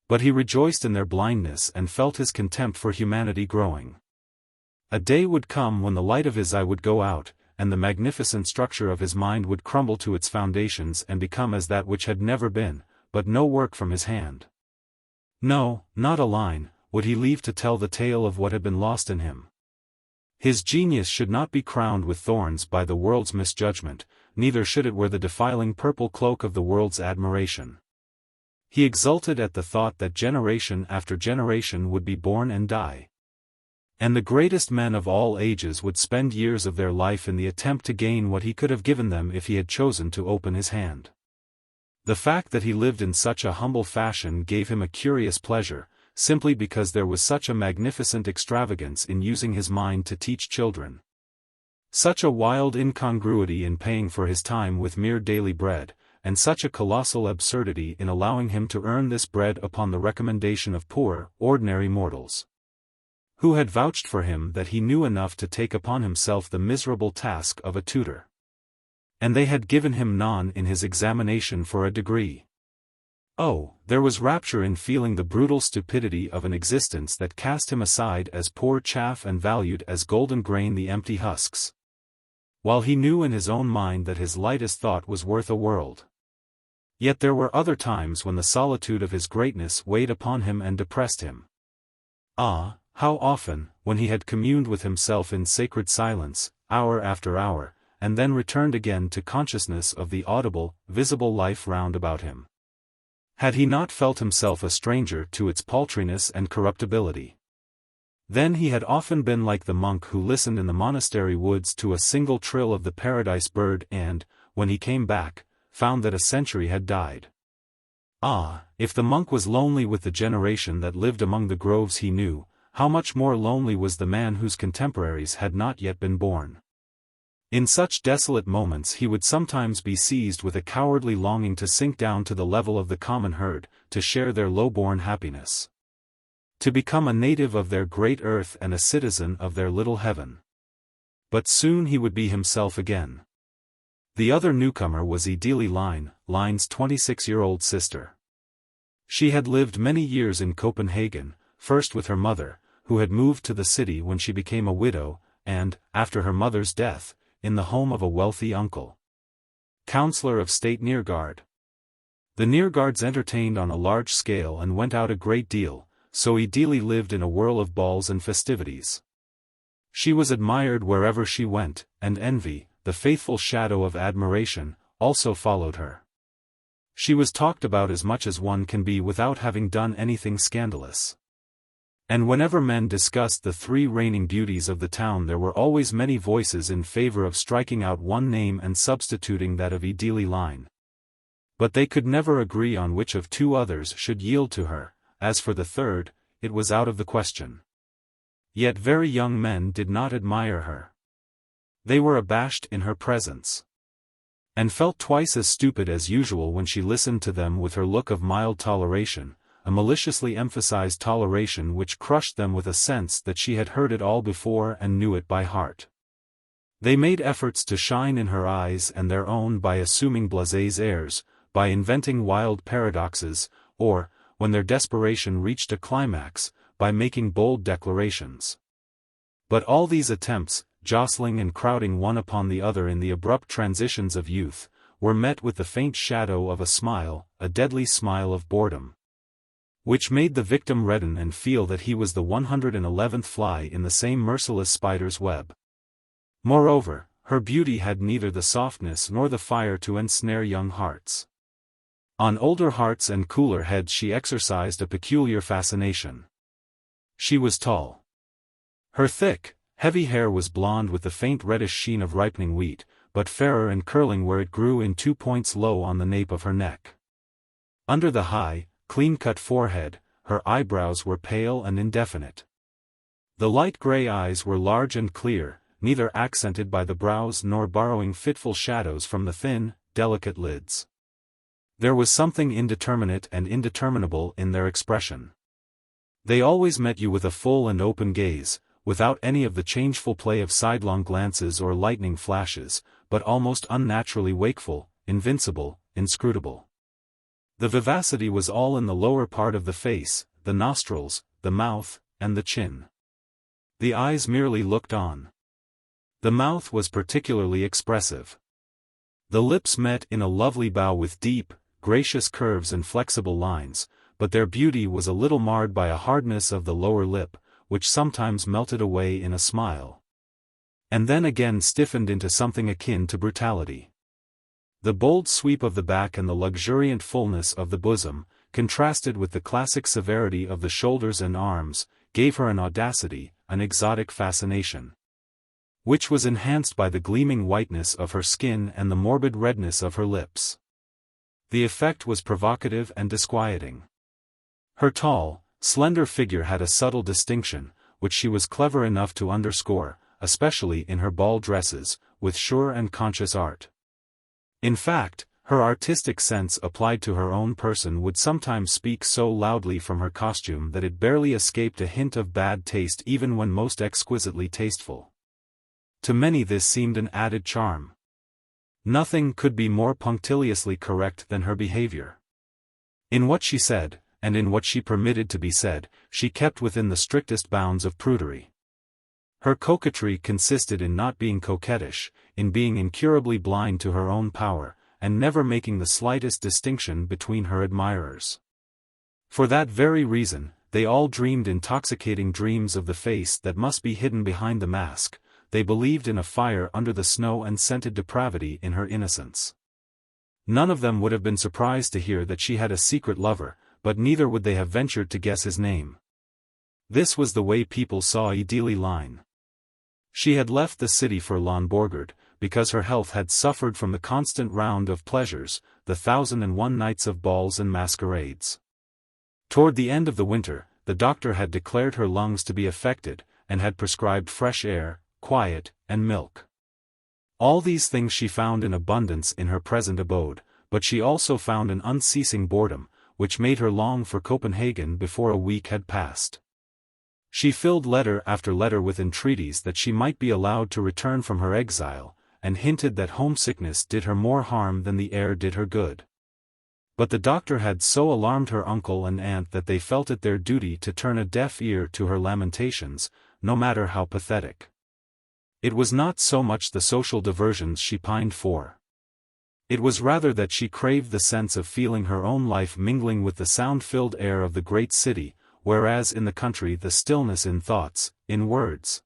A: But he rejoiced in their blindness and felt his contempt for humanity growing. A day would come when the light of his eye would go out, and the magnificent structure of his mind would crumble to its foundations and become as that which had never been, but no work from his hand. No, not a line, would he leave to tell the tale of what had been lost in him. His genius should not be crowned with thorns by the world's misjudgment, neither should it wear the defiling purple cloak of the world's admiration. He exulted at the thought that generation after generation would be born and die. And the greatest men of all ages would spend years of their life in the attempt to gain what he could have given them if he had chosen to open his hand. The fact that he lived in such a humble fashion gave him a curious pleasure, simply because there was such a magnificent extravagance in using his mind to teach children. Such a wild incongruity in paying for his time with mere daily bread, and such a colossal absurdity in allowing him to earn this bread upon the recommendation of poor, ordinary mortals, who had vouched for him that he knew enough to take upon himself the miserable task of a tutor. And they had given him none in his examination for a degree. Oh, there was rapture in feeling the brutal stupidity of an existence that cast him aside as poor chaff and valued as golden grain the empty husks, while he knew in his own mind that his lightest thought was worth a world. Yet there were other times when the solitude of his greatness weighed upon him and depressed him. Ah, how often, when he had communed with himself in sacred silence, hour after hour, and then returned again to consciousness of the audible, visible life round about him, had he not felt himself a stranger to its paltriness and corruptibility. Then he had often been like the monk who listened in the monastery woods to a single trill of the paradise bird and, when he came back, found that a century had died. Ah, if the monk was lonely with the generation that lived among the groves he knew, how much more lonely was the man whose contemporaries had not yet been born. In such desolate moments he would sometimes be seized with a cowardly longing to sink down to the level of the common herd, to share their low-born happiness, to become a native of their great earth and a citizen of their little heaven. But soon he would be himself again. The other newcomer was Niels Lyhne, Lyhne's 26-year-old sister. She had lived many years in Copenhagen, first with her mother, who had moved to the city when she became a widow, and, after her mother's death, in the home of a wealthy uncle, Councillor of State Neergaard. The Neergaards entertained on a large scale and went out a great deal, so Niels lived in a whirl of balls and festivities. She was admired wherever she went, and envy, the faithful shadow of admiration, also followed her. She was talked about as much as one can be without having done anything scandalous. And whenever men discussed the three reigning beauties of the town there were always many voices in favor of striking out one name and substituting that of Niels Lyhne. But they could never agree on which of two others should yield to her. As for the third, it was out of the question. Yet very young men did not admire her. They were abashed in her presence, and felt twice as stupid as usual when she listened to them with her look of mild toleration, a maliciously emphasized toleration which crushed them with a sense that she had heard it all before and knew it by heart. They made efforts to shine in her eyes and their own by assuming blasés airs, by inventing wild paradoxes, or, when their desperation reached a climax, by making bold declarations. But all these attempts, jostling and crowding one upon the other in the abrupt transitions of youth, were met with the faint shadow of a smile, a deadly smile of boredom, which made the victim redden and feel that he was the 111th fly in the same merciless spider's web. Moreover, her beauty had neither the softness nor the fire to ensnare young hearts. On older hearts and cooler heads she exercised a peculiar fascination. She was tall. Her thick, heavy hair was blonde with the faint reddish sheen of ripening wheat, but fairer and curling where it grew in 2 points low on the nape of her neck. Under the high, clean-cut forehead, her eyebrows were pale and indefinite. The light gray eyes were large and clear, neither accented by the brows nor borrowing fitful shadows from the thin, delicate lids. There was something indeterminate and indeterminable in their expression. They always met you with a full and open gaze, without any of the changeful play of sidelong glances or lightning flashes, but almost unnaturally wakeful, invincible, inscrutable. The vivacity was all in the lower part of the face, the nostrils, the mouth, and the chin. The eyes merely looked on. The mouth was particularly expressive. The lips met in a lovely bow with deep, gracious curves and flexible lines, but their beauty was a little marred by a hardness of the lower lip, which sometimes melted away in a smile, and then again stiffened into something akin to brutality. The bold sweep of the back and the luxuriant fullness of the bosom, contrasted with the classic severity of the shoulders and arms, gave her an audacity, an exotic fascination, which was enhanced by the gleaming whiteness of her skin and the morbid redness of her lips. The effect was provocative and disquieting. Her tall, slender figure had a subtle distinction, which she was clever enough to underscore, especially in her ball dresses, with sure and conscious art. In fact, her artistic sense applied to her own person would sometimes speak so loudly from her costume that it barely escaped a hint of bad taste even when most exquisitely tasteful. To many this seemed an added charm. Nothing could be more punctiliously correct than her behavior. In what she said, and in what she permitted to be said, she kept within the strictest bounds of prudery. Her coquetry consisted in not being coquettish, in being incurably blind to her own power, and never making the slightest distinction between her admirers. For that very reason, they all dreamed intoxicating dreams of the face that must be hidden behind the mask. They believed in a fire under the snow and scented depravity in her innocence. None of them would have been surprised to hear that she had a secret lover, but neither would they have ventured to guess his name. This was the way people saw Niels Lyhne. She had left the city for Långborgard, because her health had suffered from the constant round of pleasures, the 1,001 nights of balls and masquerades. Toward the end of the winter, the doctor had declared her lungs to be affected, and had prescribed fresh air, quiet, and milk. All these things she found in abundance in her present abode, but she also found an unceasing boredom, which made her long for Copenhagen before a week had passed. She filled letter after letter with entreaties that she might be allowed to return from her exile, and hinted that homesickness did her more harm than the air did her good. But the doctor had so alarmed her uncle and aunt that they felt it their duty to turn a deaf ear to her lamentations, no matter how pathetic. It was not so much the social diversions she pined for. It was rather that she craved the sense of feeling her own life mingling with the sound-filled air of the great city, whereas in the country the stillness in thoughts, in words,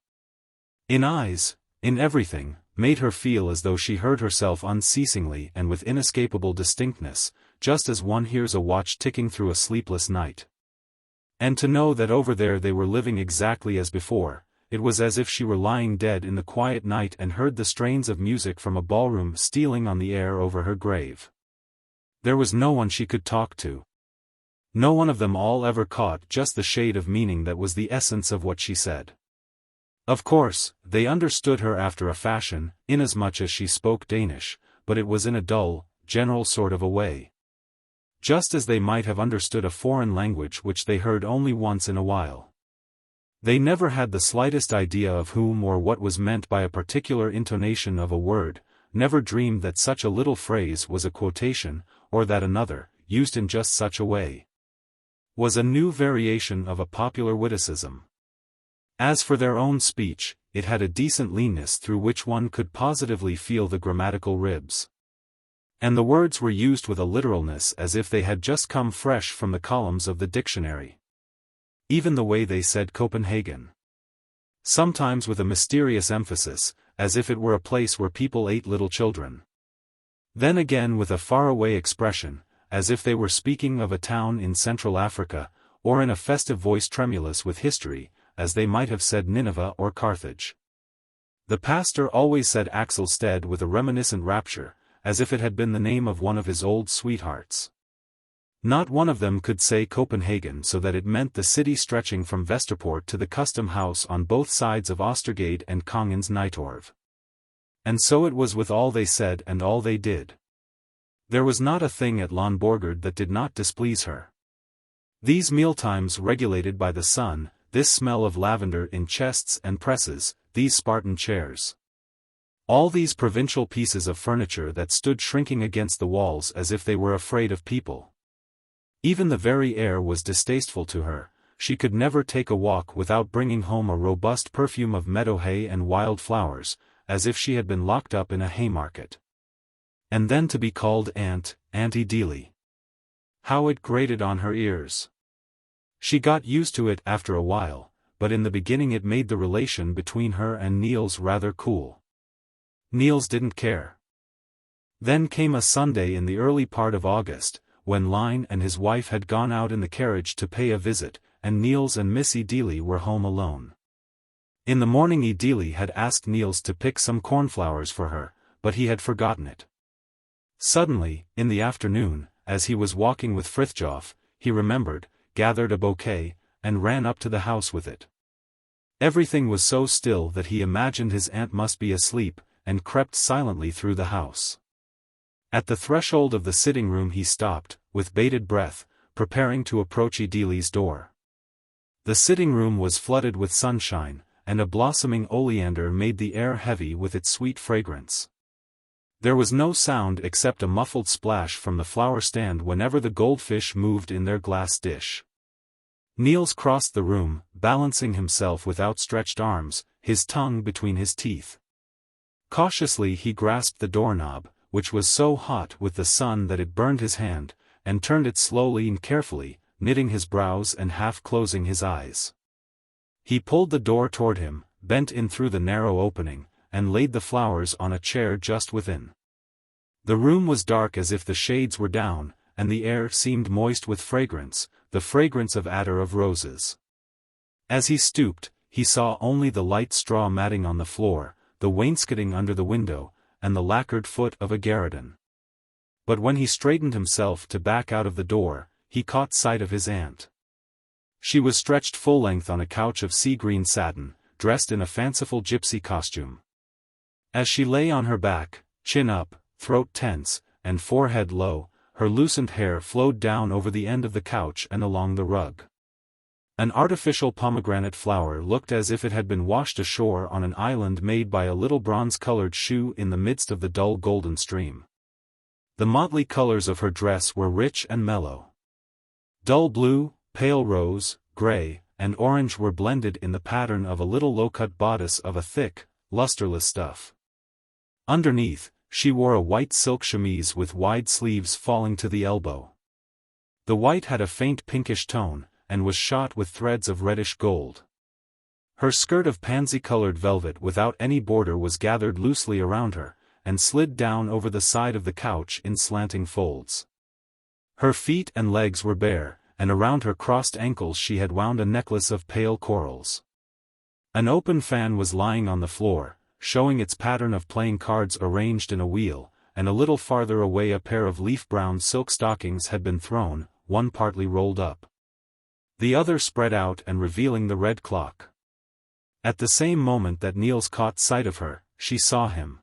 A: in eyes, in everything, made her feel as though she heard herself unceasingly and with inescapable distinctness, just as one hears a watch ticking through a sleepless night. And to know that over there they were living exactly as before, it was as if she were lying dead in the quiet night and heard the strains of music from a ballroom stealing on the air over her grave. There was no one she could talk to. No one of them all ever caught just the shade of meaning that was the essence of what she said. Of course, they understood her after a fashion, inasmuch as she spoke Danish, but it was in a dull, general sort of a way. Just as they might have understood a foreign language which they heard only once in a while. They never had the slightest idea of whom or what was meant by a particular intonation of a word, never dreamed that such a little phrase was a quotation, or that another, used in just such a way, was a new variation of a popular witticism. As for their own speech, it had a decent leanness through which one could positively feel the grammatical ribs. And the words were used with a literalness as if they had just come fresh from the columns of the dictionary. Even the way they said Copenhagen. Sometimes with a mysterious emphasis, as if it were a place where people ate little children. Then again with a faraway expression, as if they were speaking of a town in Central Africa, or in a festive voice tremulous with history, as they might have said Nineveh or Carthage. The pastor always said Axelstead with a reminiscent rapture, as if it had been the name of one of his old sweethearts. Not one of them could say Copenhagen so that it meant the city stretching from Vesterport to the custom house on both sides of Ostergade and Kongens Nytorv. And so it was with all they said and all they did. There was not a thing at Långborgard that did not displease her. These mealtimes regulated by the sun, this smell of lavender in chests and presses, these Spartan chairs. All these provincial pieces of furniture that stood shrinking against the walls as if they were afraid of people. Even the very air was distasteful to her. She could never take a walk without bringing home a robust perfume of meadow hay and wild flowers, as if she had been locked up in a haymarket. And then to be called Aunt Niels. How it grated on her ears. She got used to it after a while, but in the beginning it made the relation between her and Niels rather cool. Niels didn't care. Then came a Sunday in the early part of August, when Lyhne and his wife had gone out in the carriage to pay a visit, and Niels and Miss Idili were home alone. In the morning Idili had asked Niels to pick some cornflowers for her, but he had forgotten it. Suddenly, in the afternoon, as he was walking with Frithjof, he remembered, gathered a bouquet, and ran up to the house with it. Everything was so still that he imagined his aunt must be asleep, and crept silently through the house. At the threshold of the sitting room he stopped, with bated breath, preparing to approach Idili's door. The sitting room was flooded with sunshine, and a blossoming oleander made the air heavy with its sweet fragrance. There was no sound except a muffled splash from the flower stand whenever the goldfish moved in their glass dish. Niels crossed the room, balancing himself with outstretched arms, his tongue between his teeth. Cautiously he grasped the doorknob, which was so hot with the sun that it burned his hand, and turned it slowly and carefully, knitting his brows and half-closing his eyes. He pulled the door toward him, bent in through the narrow opening, and laid the flowers on a chair just within. The room was dark as if the shades were down, and the air seemed moist with fragrance, the fragrance of attar of roses. As he stooped, he saw only the light straw matting on the floor, the wainscoting under the window, and the lacquered foot of a garridon. But when he straightened himself to back out of the door, he caught sight of his aunt. She was stretched full length on a couch of sea-green satin, dressed in a fanciful gypsy costume. As she lay on her back, chin up, throat tense, and forehead low, her loosened hair flowed down over the end of the couch and along the rug. An artificial pomegranate flower looked as if it had been washed ashore on an island made by a little bronze-colored shoe in the midst of the dull golden stream. The motley colors of her dress were rich and mellow. Dull blue, pale rose, gray, and orange were blended in the pattern of a little low-cut bodice of a thick, lusterless stuff. Underneath, she wore a white silk chemise with wide sleeves falling to the elbow. The white had a faint pinkish tone, and was shot with threads of reddish gold. Her skirt of pansy-colored velvet without any border was gathered loosely around her, and slid down over the side of the couch in slanting folds. Her feet and legs were bare, and around her crossed ankles she had wound a necklace of pale corals. An open fan was lying on the floor, showing its pattern of playing cards arranged in a wheel, and a little farther away a pair of leaf-brown silk stockings had been thrown, one partly rolled up, the other spread out and revealing the red clock. At the same moment that Niels caught sight of her, she saw him.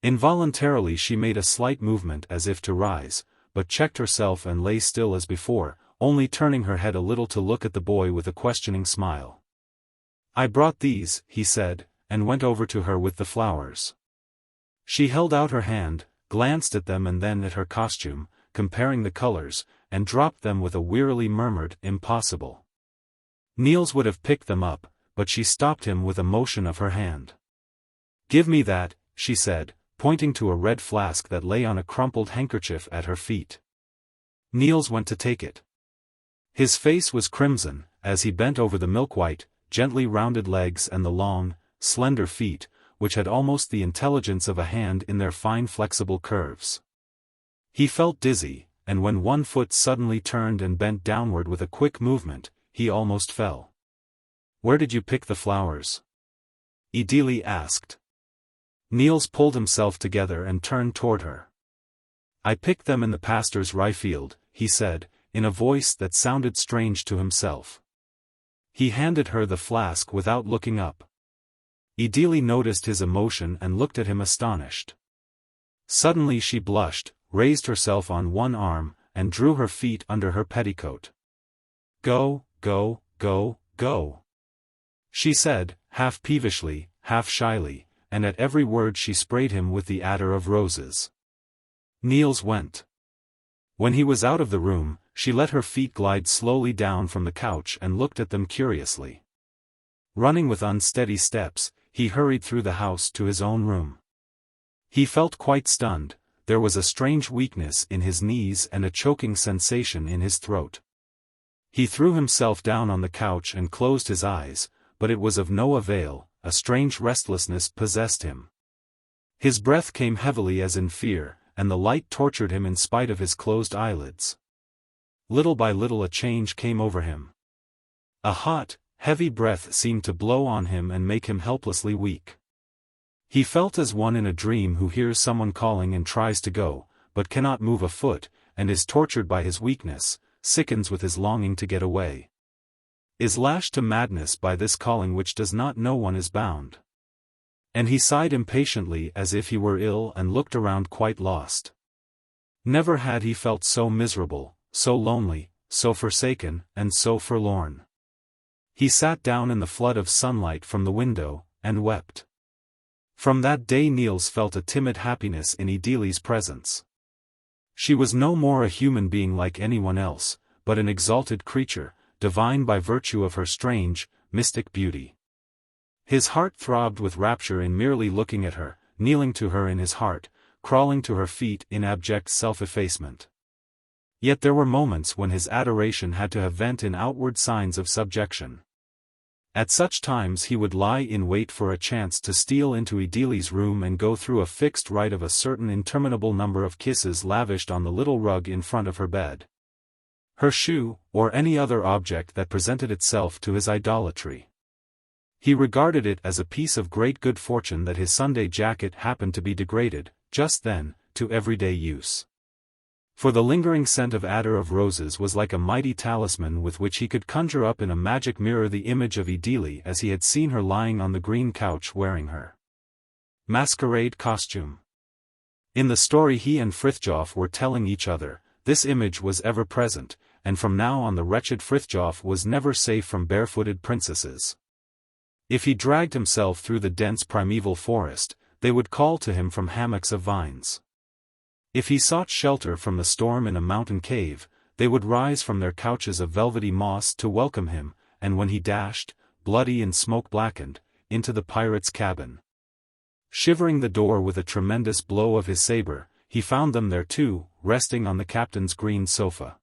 A: Involuntarily she made a slight movement as if to rise, but checked herself and lay still as before, only turning her head a little to look at the boy with a questioning smile. "I brought these," he said, and went over to her with the flowers. She held out her hand, glanced at them and then at her costume, comparing the colors, and dropped them with a wearily murmured, "Impossible." Niels would have picked them up, but she stopped him with a motion of her hand. "Give me that," she said, pointing to a red flask that lay on a crumpled handkerchief at her feet. Niels went to take it. His face was crimson, as he bent over the milk-white, gently rounded legs and the long, slender feet, which had almost the intelligence of a hand in their fine flexible curves. He felt dizzy, and when one foot suddenly turned and bent downward with a quick movement, he almost fell. "Where did you pick the flowers?" Idili asked. Niels pulled himself together and turned toward her. "I picked them in the pastor's rye field," he said, in a voice that sounded strange to himself. He handed her the flask without looking up. Idili noticed his emotion and looked at him astonished. Suddenly she blushed, raised herself on one arm, and drew her feet under her petticoat. "Go, go, go, go," she said, half peevishly, half shyly, and at every word she sprayed him with the attar of roses. Niels went. When he was out of the room, she let her feet glide slowly down from the couch and looked at them curiously. Running with unsteady steps, he hurried through the house to his own room. He felt quite stunned, there was a strange weakness in his knees and a choking sensation in his throat. He threw himself down on the couch and closed his eyes, but it was of no avail, a strange restlessness possessed him. His breath came heavily as in fear, and the light tortured him in spite of his closed eyelids. Little by little a change came over him. A hot, heavy breath seemed to blow on him and make him helplessly weak. He felt as one in a dream who hears someone calling and tries to go, but cannot move a foot, and is tortured by his weakness, sickens with his longing to get away. Is lashed to madness by this calling which does not know one is bound. And he sighed impatiently as if he were ill and looked around quite lost. Never had he felt so miserable, so lonely, so forsaken, and so forlorn. He sat down in the flood of sunlight from the window, and wept. From that day Niels felt a timid happiness in Ideli's presence. She was no more a human being like anyone else, but an exalted creature, divine by virtue of her strange, mystic beauty. His heart throbbed with rapture in merely looking at her, kneeling to her in his heart, crawling to her feet in abject self-effacement. Yet there were moments when his adoration had to have vent in outward signs of subjection. At such times he would lie in wait for a chance to steal into Ideli's room and go through a fixed rite of a certain interminable number of kisses lavished on the little rug in front of her bed. Her shoe, or any other object that presented itself to his idolatry. He regarded it as a piece of great good fortune that his Sunday jacket happened to be degraded, just then, to everyday use. For the lingering scent of attar of roses was like a mighty talisman with which he could conjure up in a magic mirror the image of Ideli as he had seen her lying on the green couch wearing her masquerade costume. In the story he and Frithjof were telling each other, this image was ever present, and from now on the wretched Frithjof was never safe from barefooted princesses. If he dragged himself through the dense primeval forest, they would call to him from hammocks of vines. If he sought shelter from the storm in a mountain cave, they would rise from their couches of velvety moss to welcome him, and when he dashed, bloody and smoke-blackened, into the pirate's cabin, shivering the door with a tremendous blow of his saber, he found them there too, resting on the captain's green sofa.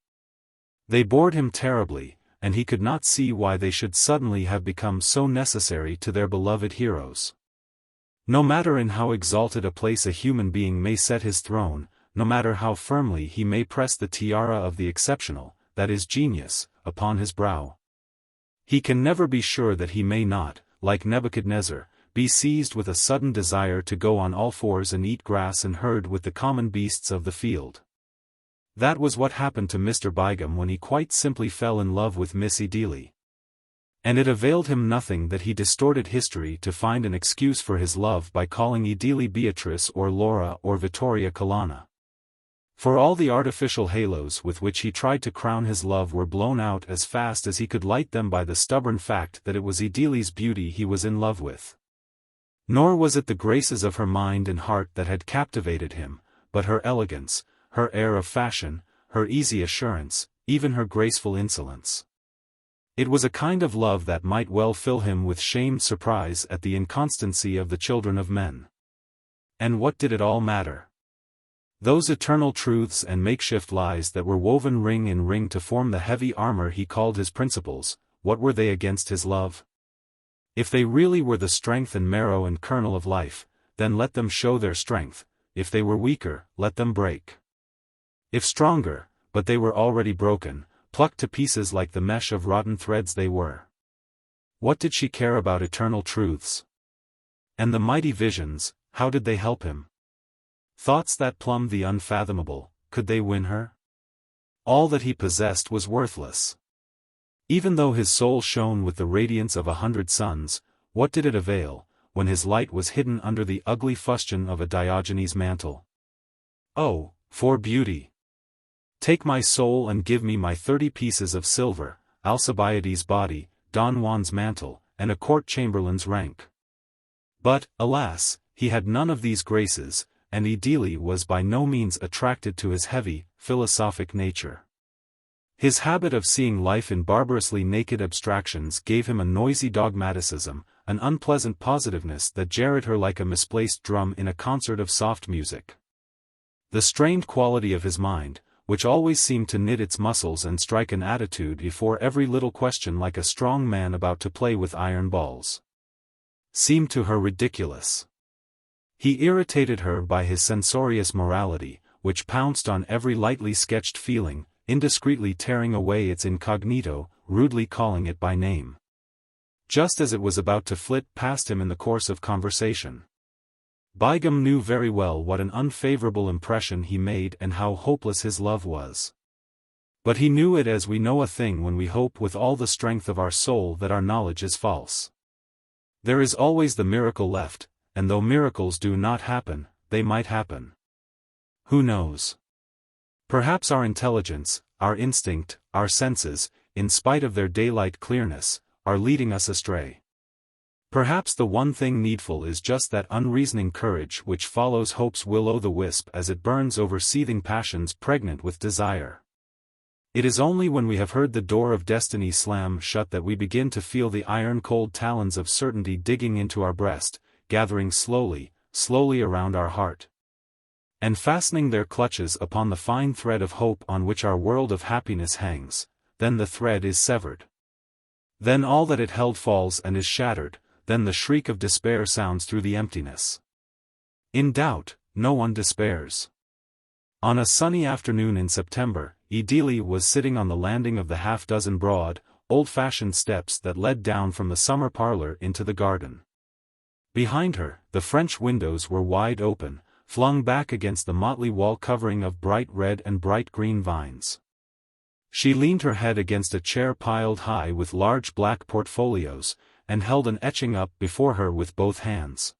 A: They bored him terribly, and he could not see why they should suddenly have become so necessary to their beloved heroes. No matter in how exalted a place a human being may set his throne, no matter how firmly he may press the tiara of the exceptional, that is genius, upon his brow, he can never be sure that he may not, like Nebuchadnezzar, be seized with a sudden desire to go on all fours and eat grass and herd with the common beasts of the field. That was what happened to Mr. Bygum when he quite simply fell in love with Miss Ideli. And it availed him nothing that he distorted history to find an excuse for his love by calling Ideli Beatrice or Laura or Vittoria Colonna. For all the artificial halos with which he tried to crown his love were blown out as fast as he could light them by the stubborn fact that it was Ideli's beauty he was in love with. Nor was it the graces of her mind and heart that had captivated him, but her elegance, her air of fashion, her easy assurance, even her graceful insolence. It was a kind of love that might well fill him with shamed surprise at the inconstancy of the children of men. And what did it all matter? Those eternal truths and makeshift lies that were woven ring in ring to form the heavy armor he called his principles, what were they against his love? If they really were the strength and marrow and kernel of life, then let them show their strength; if they were weaker, let them break. If stronger, but they were already broken, plucked to pieces like the mesh of rotten threads they were. What did she care about eternal truths? And the mighty visions, how did they help him? Thoughts that plumbed the unfathomable, could they win her? All that he possessed was worthless. Even though his soul shone with the radiance of 100 suns, what did it avail, when his light was hidden under the ugly fustian of a Diogenes mantle? Oh, for beauty! Take my soul and give me my 30 pieces of silver, Alcibiades' body, Don Juan's mantle, and a court chamberlain's rank. But, alas, he had none of these graces, and Ideli was by no means attracted to his heavy, philosophic nature. His habit of seeing life in barbarously naked abstractions gave him a noisy dogmaticism, an unpleasant positiveness that jarred her like a misplaced drum in a concert of soft music. The strained quality of his mind, which always seemed to knit its muscles and strike an attitude before every little question like a strong man about to play with iron balls, seemed to her ridiculous. He irritated her by his censorious morality, which pounced on every lightly sketched feeling, indiscreetly tearing away its incognito, rudely calling it by name, just as it was about to flit past him in the course of conversation. Bygum knew very well what an unfavorable impression he made and how hopeless his love was. But he knew it as we know a thing when we hope with all the strength of our soul that our knowledge is false. There is always the miracle left, and though miracles do not happen, they might happen. Who knows? Perhaps our intelligence, our instinct, our senses, in spite of their daylight clearness, are leading us astray. Perhaps the one thing needful is just that unreasoning courage which follows hope's will-o'-the-wisp as it burns over seething passions pregnant with desire. It is only when we have heard the door of destiny slam shut that we begin to feel the iron-cold talons of certainty digging into our breast, gathering slowly, slowly around our heart, and fastening their clutches upon the fine thread of hope on which our world of happiness hangs. Then the thread is severed. Then all that it held falls and is shattered. Then the shriek of despair sounds through the emptiness. In doubt, no one despairs. On a sunny afternoon in September, Idili was sitting on the landing of the half-dozen broad, old-fashioned steps that led down from the summer parlor into the garden. Behind her, the French windows were wide open, flung back against the motley wall covering of bright red and bright green vines. She leaned her head against a chair piled high with large black portfolios, and held an etching up before her with both hands.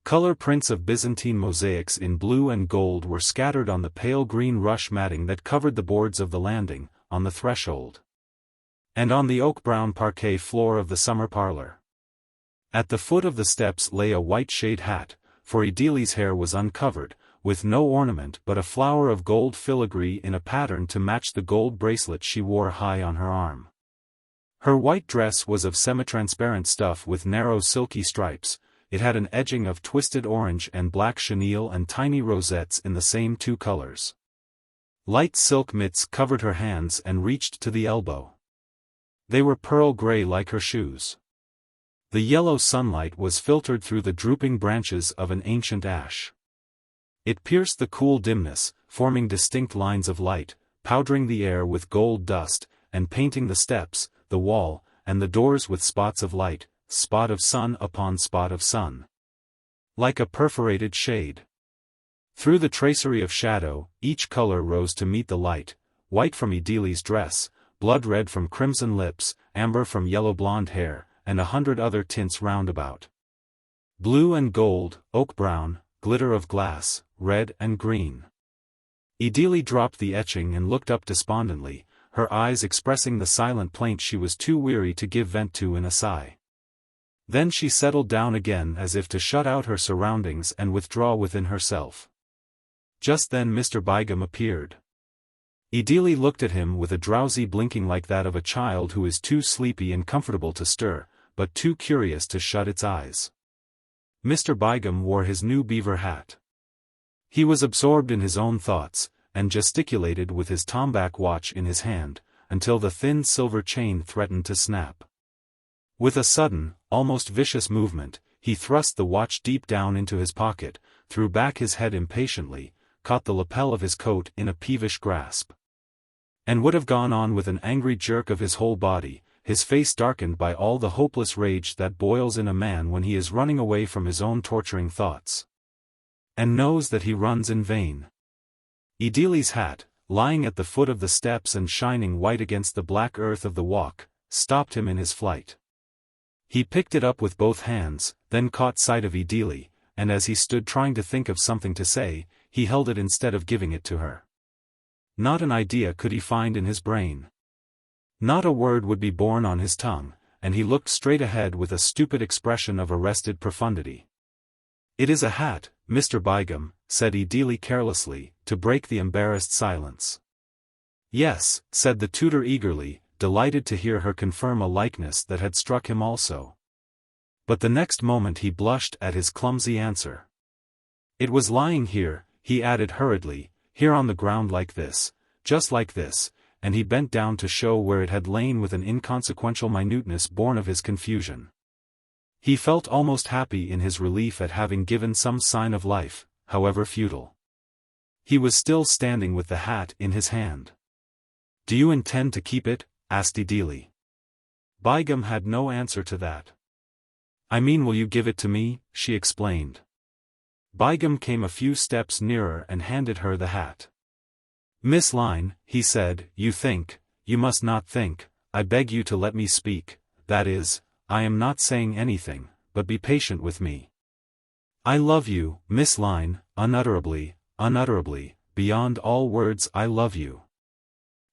A: Color prints of Byzantine mosaics in blue and gold were scattered on the pale green rush matting that covered the boards of the landing, on the threshold, and on the oak-brown parquet floor of the summer parlor. At the foot of the steps lay a white shade hat, for Idili's hair was uncovered, with no ornament but a flower of gold filigree in a pattern to match the gold bracelet she wore high on her arm. Her white dress was of semi-transparent stuff with narrow silky stripes. It had an edging of twisted orange and black chenille and tiny rosettes in the same two colors. Light silk mitts covered her hands and reached to the elbow. They were pearl gray like her shoes. The yellow sunlight was filtered through the drooping branches of an ancient ash. It pierced the cool dimness, forming distinct lines of light, powdering the air with gold dust, and painting the steps, the wall, and the doors with spots of light, spot of sun upon spot of sun, like a perforated shade. Through the tracery of shadow, each color rose to meet the light, white from Idili's dress, blood red from crimson lips, amber from yellow blonde hair, and 100 other tints roundabout. Blue and gold, oak brown, glitter of glass, red and green. Idili dropped the etching and looked up despondently, her eyes expressing the silent plaint she was too weary to give vent to in a sigh. Then she settled down again as if to shut out her surroundings and withdraw within herself. Just then Mr. Bygum appeared. Idili looked at him with a drowsy blinking like that of a child who is too sleepy and comfortable to stir, but too curious to shut its eyes. Mr. Bygum wore his new beaver hat. He was absorbed in his own thoughts, and gesticulated with his tomback watch in his hand, until the thin silver chain threatened to snap. With a sudden, almost vicious movement, he thrust the watch deep down into his pocket, threw back his head impatiently, caught the lapel of his coat in a peevish grasp, and would have gone on with an angry jerk of his whole body, his face darkened by all the hopeless rage that boils in a man when he is running away from his own torturing thoughts, and knows that he runs in vain. Idili's hat, lying at the foot of the steps and shining white against the black earth of the walk, stopped him in his flight. He picked it up with both hands, then caught sight of Idili, and as he stood trying to think of something to say, he held it instead of giving it to her. Not an idea could he find in his brain. Not a word would be born on his tongue, and he looked straight ahead with a stupid expression of arrested profundity. "It is a hat, Mr. Bygum," said Idili carelessly, to break the embarrassed silence. "Yes," said the tutor eagerly, delighted to hear her confirm a likeness that had struck him also. But the next moment he blushed at his clumsy answer. "It was lying here," he added hurriedly, here on the ground like this, just like this, and he bent down to show where it had lain with an inconsequential minuteness born of his confusion. He felt almost happy in his relief at having given some sign of life, however futile. He was still standing with the hat in his hand. "Do you intend to keep it?" asked Idili. Begum had no answer to that. "I mean, will you give it to me?" she explained. Begum came a few steps nearer and handed her the hat. "Miss Lyhne," he said, you must not think, I beg you to let me speak, that is, I am not saying anything, but be patient with me. I love you, Miss Lyhne, unutterably, beyond all words I love you.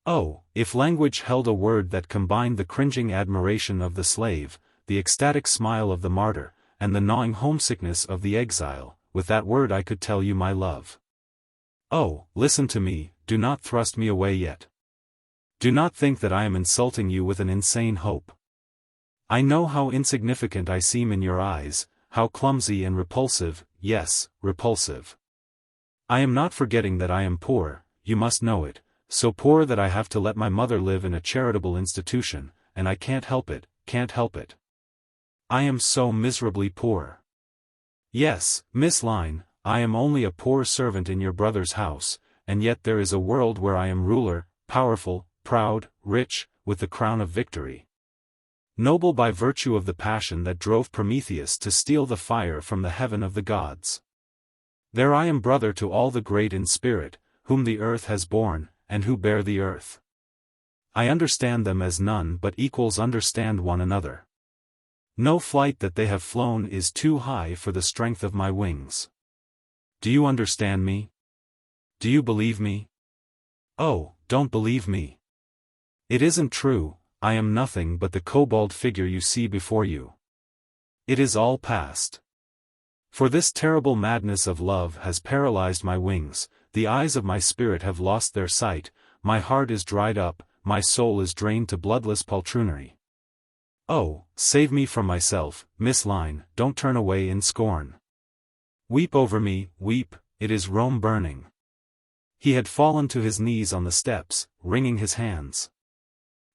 A: Oh, if language held a word that combined the cringing admiration of the slave, the ecstatic smile of the martyr, and the gnawing homesickness of the exile, with that word I could tell you my love. Oh, listen to me, do not thrust me away yet. Do not think that I am insulting you with an insane hope. I know how insignificant I seem in your eyes, how clumsy and repulsive, yes, repulsive. I am not forgetting that I am poor, you must know it, so poor that I have to let my mother live in a charitable institution, and I can't help it. I am so miserably poor. Yes, Miss Lyhne, I am only a poor servant in your brother's house, and yet there is a world where I am ruler, powerful, proud, rich, with the crown of victory. Noble by virtue of the passion that drove Prometheus to steal the fire from the heaven of the gods. There I am brother to all the great in spirit, whom the earth has borne, and who bear the earth. I understand them as none but equals understand one another. No flight that they have flown is too high for the strength of my wings. Do you understand me? Do you believe me? Oh, don't believe me. It isn't true, I am nothing but the kobold figure you see before you. It is all past. For this terrible madness of love has paralyzed my wings, the eyes of my spirit have lost their sight, my heart is dried up, my soul is drained to bloodless poltroonery. Oh, save me from myself, Miss Lyhne, don't turn away in scorn. Weep over me, weep, it is Rome burning. He had fallen to his knees on the steps, wringing his hands.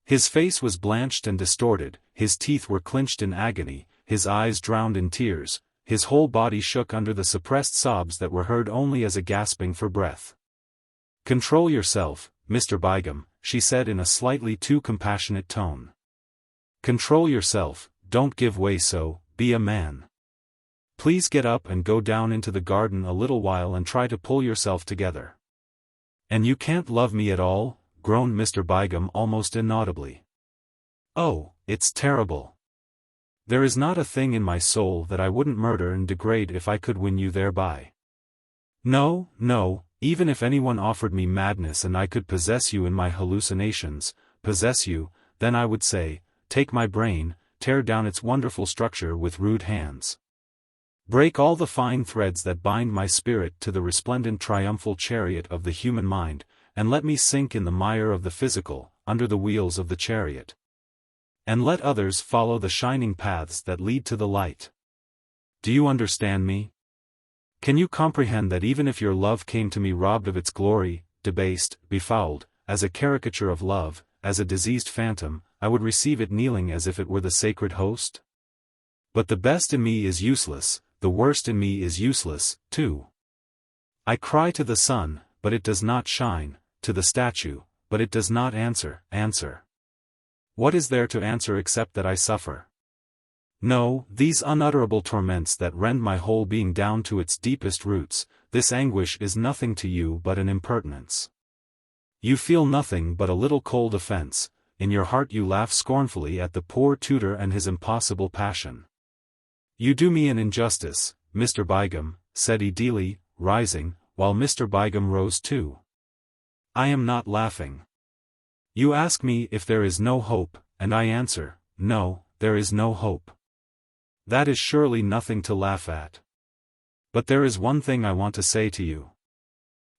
A: His face was blanched and distorted, his teeth were clenched in agony, his eyes drowned in tears, his whole body shook under the suppressed sobs that were heard only as a gasping for breath. Control yourself, Mr. Begum, she said in a slightly too compassionate tone. Control yourself, don't give way so, be a man. Please get up and go down into the garden a little while and try to pull yourself together. And you can't love me at all? Groaned Mr. Begum almost inaudibly. Oh, it's terrible. There is not a thing in my soul that I wouldn't murder and degrade if I could win you thereby. No, even if anyone offered me madness and I could possess you in my hallucinations, possess you, then I would say, take my brain, tear down its wonderful structure with rude hands. Break all the fine threads that bind my spirit to the resplendent triumphal chariot of the human mind, and let me sink in the mire of the physical, under the wheels of the chariot. And let others follow the shining paths that lead to the light. Do you understand me? Can you comprehend that even if your love came to me robbed of its glory, debased, befouled, as a caricature of love, as a diseased phantom, I would receive it kneeling as if it were the sacred host? But the best in me is useless, the worst in me is useless, too. I cry to the sun, but it does not shine, to the statue, but it does not answer. What is there to answer except that I suffer? No, these unutterable torments that rend my whole being down to its deepest roots, this anguish is nothing to you but an impertinence. You feel nothing but a little cold offense, in your heart you laugh scornfully at the poor tutor and his impossible passion. You do me an injustice, Mr. Begum, said Idili, rising, while Mr. Begum rose too. I am not laughing. You ask me if there is no hope, and I answer, no, there is no hope. That is surely nothing to laugh at. But there is one thing I want to say to you.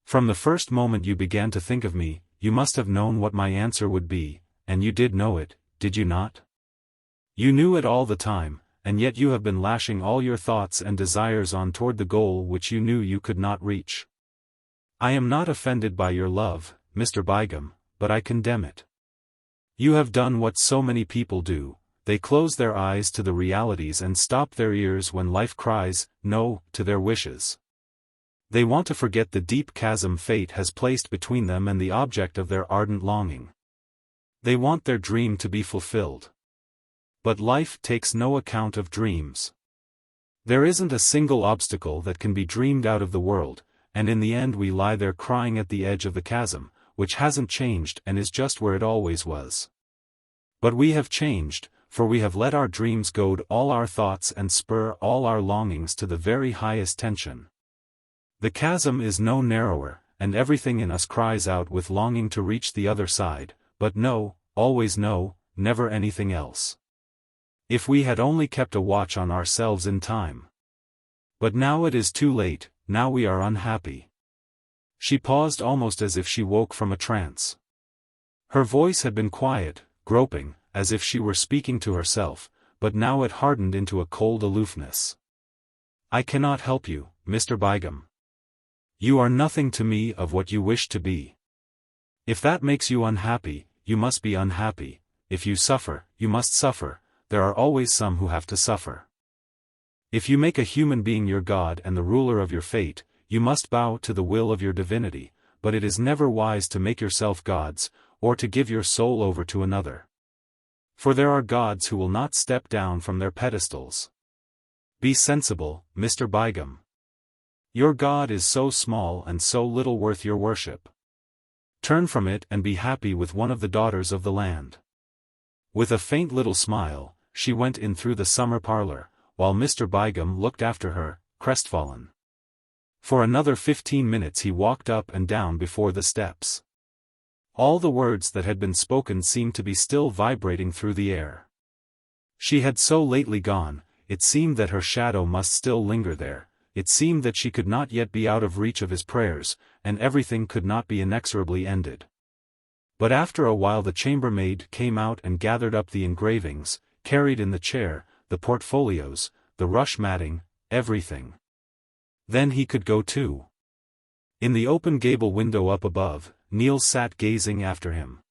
A: From the first moment you began to think of me, you must have known what my answer would be, and you did know it, did you not? You knew it all the time, and yet you have been lashing all your thoughts and desires on toward the goal which you knew you could not reach. I am not offended by your love, Mr. Bygum, but I condemn it. You have done what so many people do, they close their eyes to the realities and stop their ears when life cries, no, to their wishes. They want to forget the deep chasm fate has placed between them and the object of their ardent longing. They want their dream to be fulfilled. But life takes no account of dreams. There isn't a single obstacle that can be dreamed out of the world, and in the end we lie there crying at the edge of the chasm, which hasn't changed and is just where it always was. But we have changed, for we have let our dreams goad all our thoughts and spur all our longings to the very highest tension. The chasm is no narrower, and everything in us cries out with longing to reach the other side, but no, always no, never anything else. If we had only kept a watch on ourselves in time. But now it is too late, now we are unhappy. She paused almost as if she woke from a trance. Her voice had been quiet, groping, as if she were speaking to herself, but now it hardened into a cold aloofness. I cannot help you, Mr. Bygum. You are nothing to me of what you wish to be. If that makes you unhappy, you must be unhappy. If you suffer, you must suffer. There are always some who have to suffer. If you make a human being your God and the ruler of your fate, you must bow to the will of your divinity, but it is never wise to make yourself gods, or to give your soul over to another. For there are gods who will not step down from their pedestals. Be sensible, Mr. Bygum. Your God is so small and so little worth your worship. Turn from it and be happy with one of the daughters of the land. With a faint little smile, she went in through the summer parlor, while Mr. Bygum looked after her, crestfallen. For another 15 minutes he walked up and down before the steps. All the words that had been spoken seemed to be still vibrating through the air. She had so lately gone, it seemed that her shadow must still linger there, it seemed that she could not yet be out of reach of his prayers, and everything could not be inexorably ended. But after a while the chambermaid came out and gathered up the engravings, carried in the chair, the portfolios, the rush matting, everything. Then he could go too. In the open gable window up above, Niels sat gazing after him.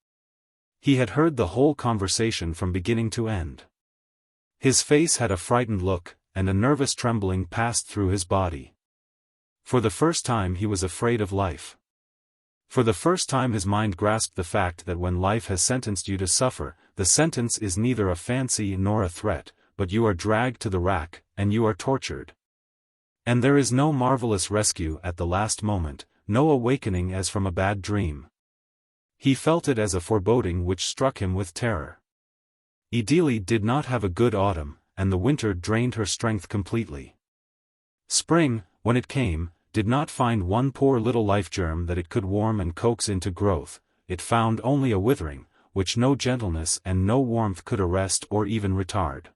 A: He had heard the whole conversation from beginning to end. His face had a frightened look, and a nervous trembling passed through his body. For the first time he was afraid of life. For the first time his mind grasped the fact that when life has sentenced you to suffer, the sentence is neither a fancy nor a threat, but you are dragged to the rack, and you are tortured. And there is no marvelous rescue at the last moment, no awakening as from a bad dream. He felt it as a foreboding which struck him with terror. Idili did not have a good autumn, and the winter drained her strength completely. Spring, when it came, did not find one poor little life germ that it could warm and coax into growth, it found only a withering, which no gentleness and no warmth could arrest or even retard.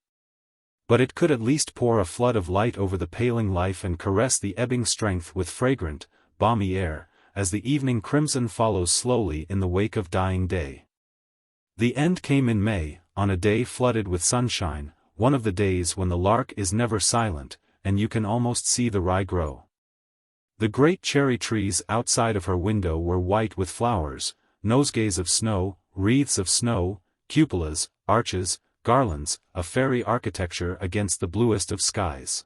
A: But it could at least pour a flood of light over the paling life and caress the ebbing strength with fragrant, balmy air, as the evening crimson follows slowly in the wake of dying day. The end came in May, on a day flooded with sunshine, one of the days when the lark is never silent, and you can almost see the rye grow. The great cherry trees outside of her window were white with flowers, nosegays of snow, wreaths of snow, cupolas, arches, garlands, a fairy architecture against the bluest of skies.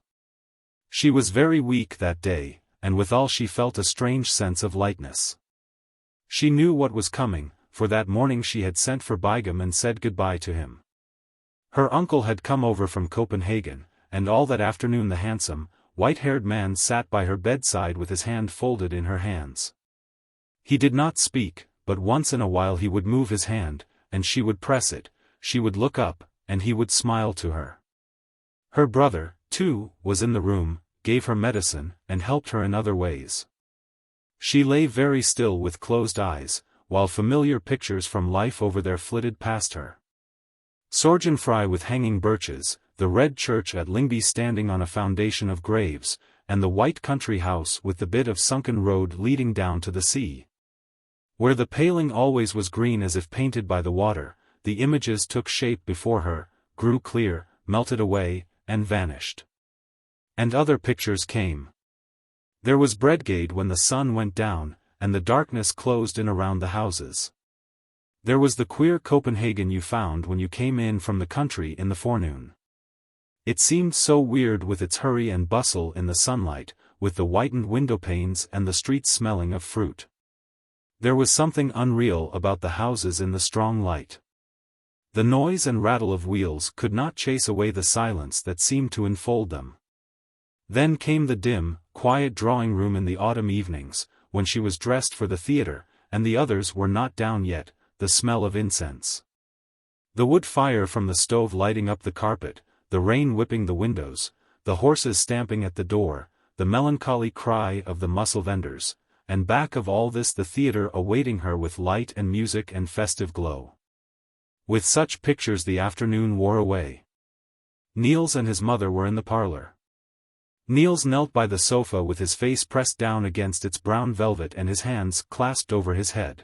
A: She was very weak that day, and withal she felt a strange sense of lightness. She knew what was coming, for that morning she had sent for Bygum and said goodbye to him. Her uncle had come over from Copenhagen, and all that afternoon the handsome, white-haired man sat by her bedside with his hand folded in her hands. He did not speak, but once in a while he would move his hand, and she would press it, she would look up, and he would smile to her. Her brother, too, was in the room, gave her medicine, and helped her in other ways. She lay very still with closed eyes, while familiar pictures from life over there flitted past her. Sorgenfrei with hanging birches, the red church at Lyngby standing on a foundation of graves, and the white country house with the bit of sunken road leading down to the sea. Where the paling always was green as if painted by the water, the images took shape before her, grew clear, melted away, and vanished. And other pictures came. There was Bredgade when the sun went down, and the darkness closed in around the houses. There was the queer Copenhagen you found when you came in from the country in the forenoon. It seemed so weird with its hurry and bustle in the sunlight, with the whitened windowpanes and the streets smelling of fruit. There was something unreal about the houses in the strong light. The noise and rattle of wheels could not chase away the silence that seemed to enfold them. Then came the dim, quiet drawing room in the autumn evenings, when she was dressed for the theatre, and the others were not down yet, the smell of incense. The wood fire from the stove lighting up the carpet, the rain whipping the windows, the horses stamping at the door, the melancholy cry of the mussel vendors, and back of all this the theatre awaiting her with light and music and festive glow. With such pictures the afternoon wore away. Niels and his mother were in the parlor. Niels knelt by the sofa with his face pressed down against its brown velvet and his hands clasped over his head.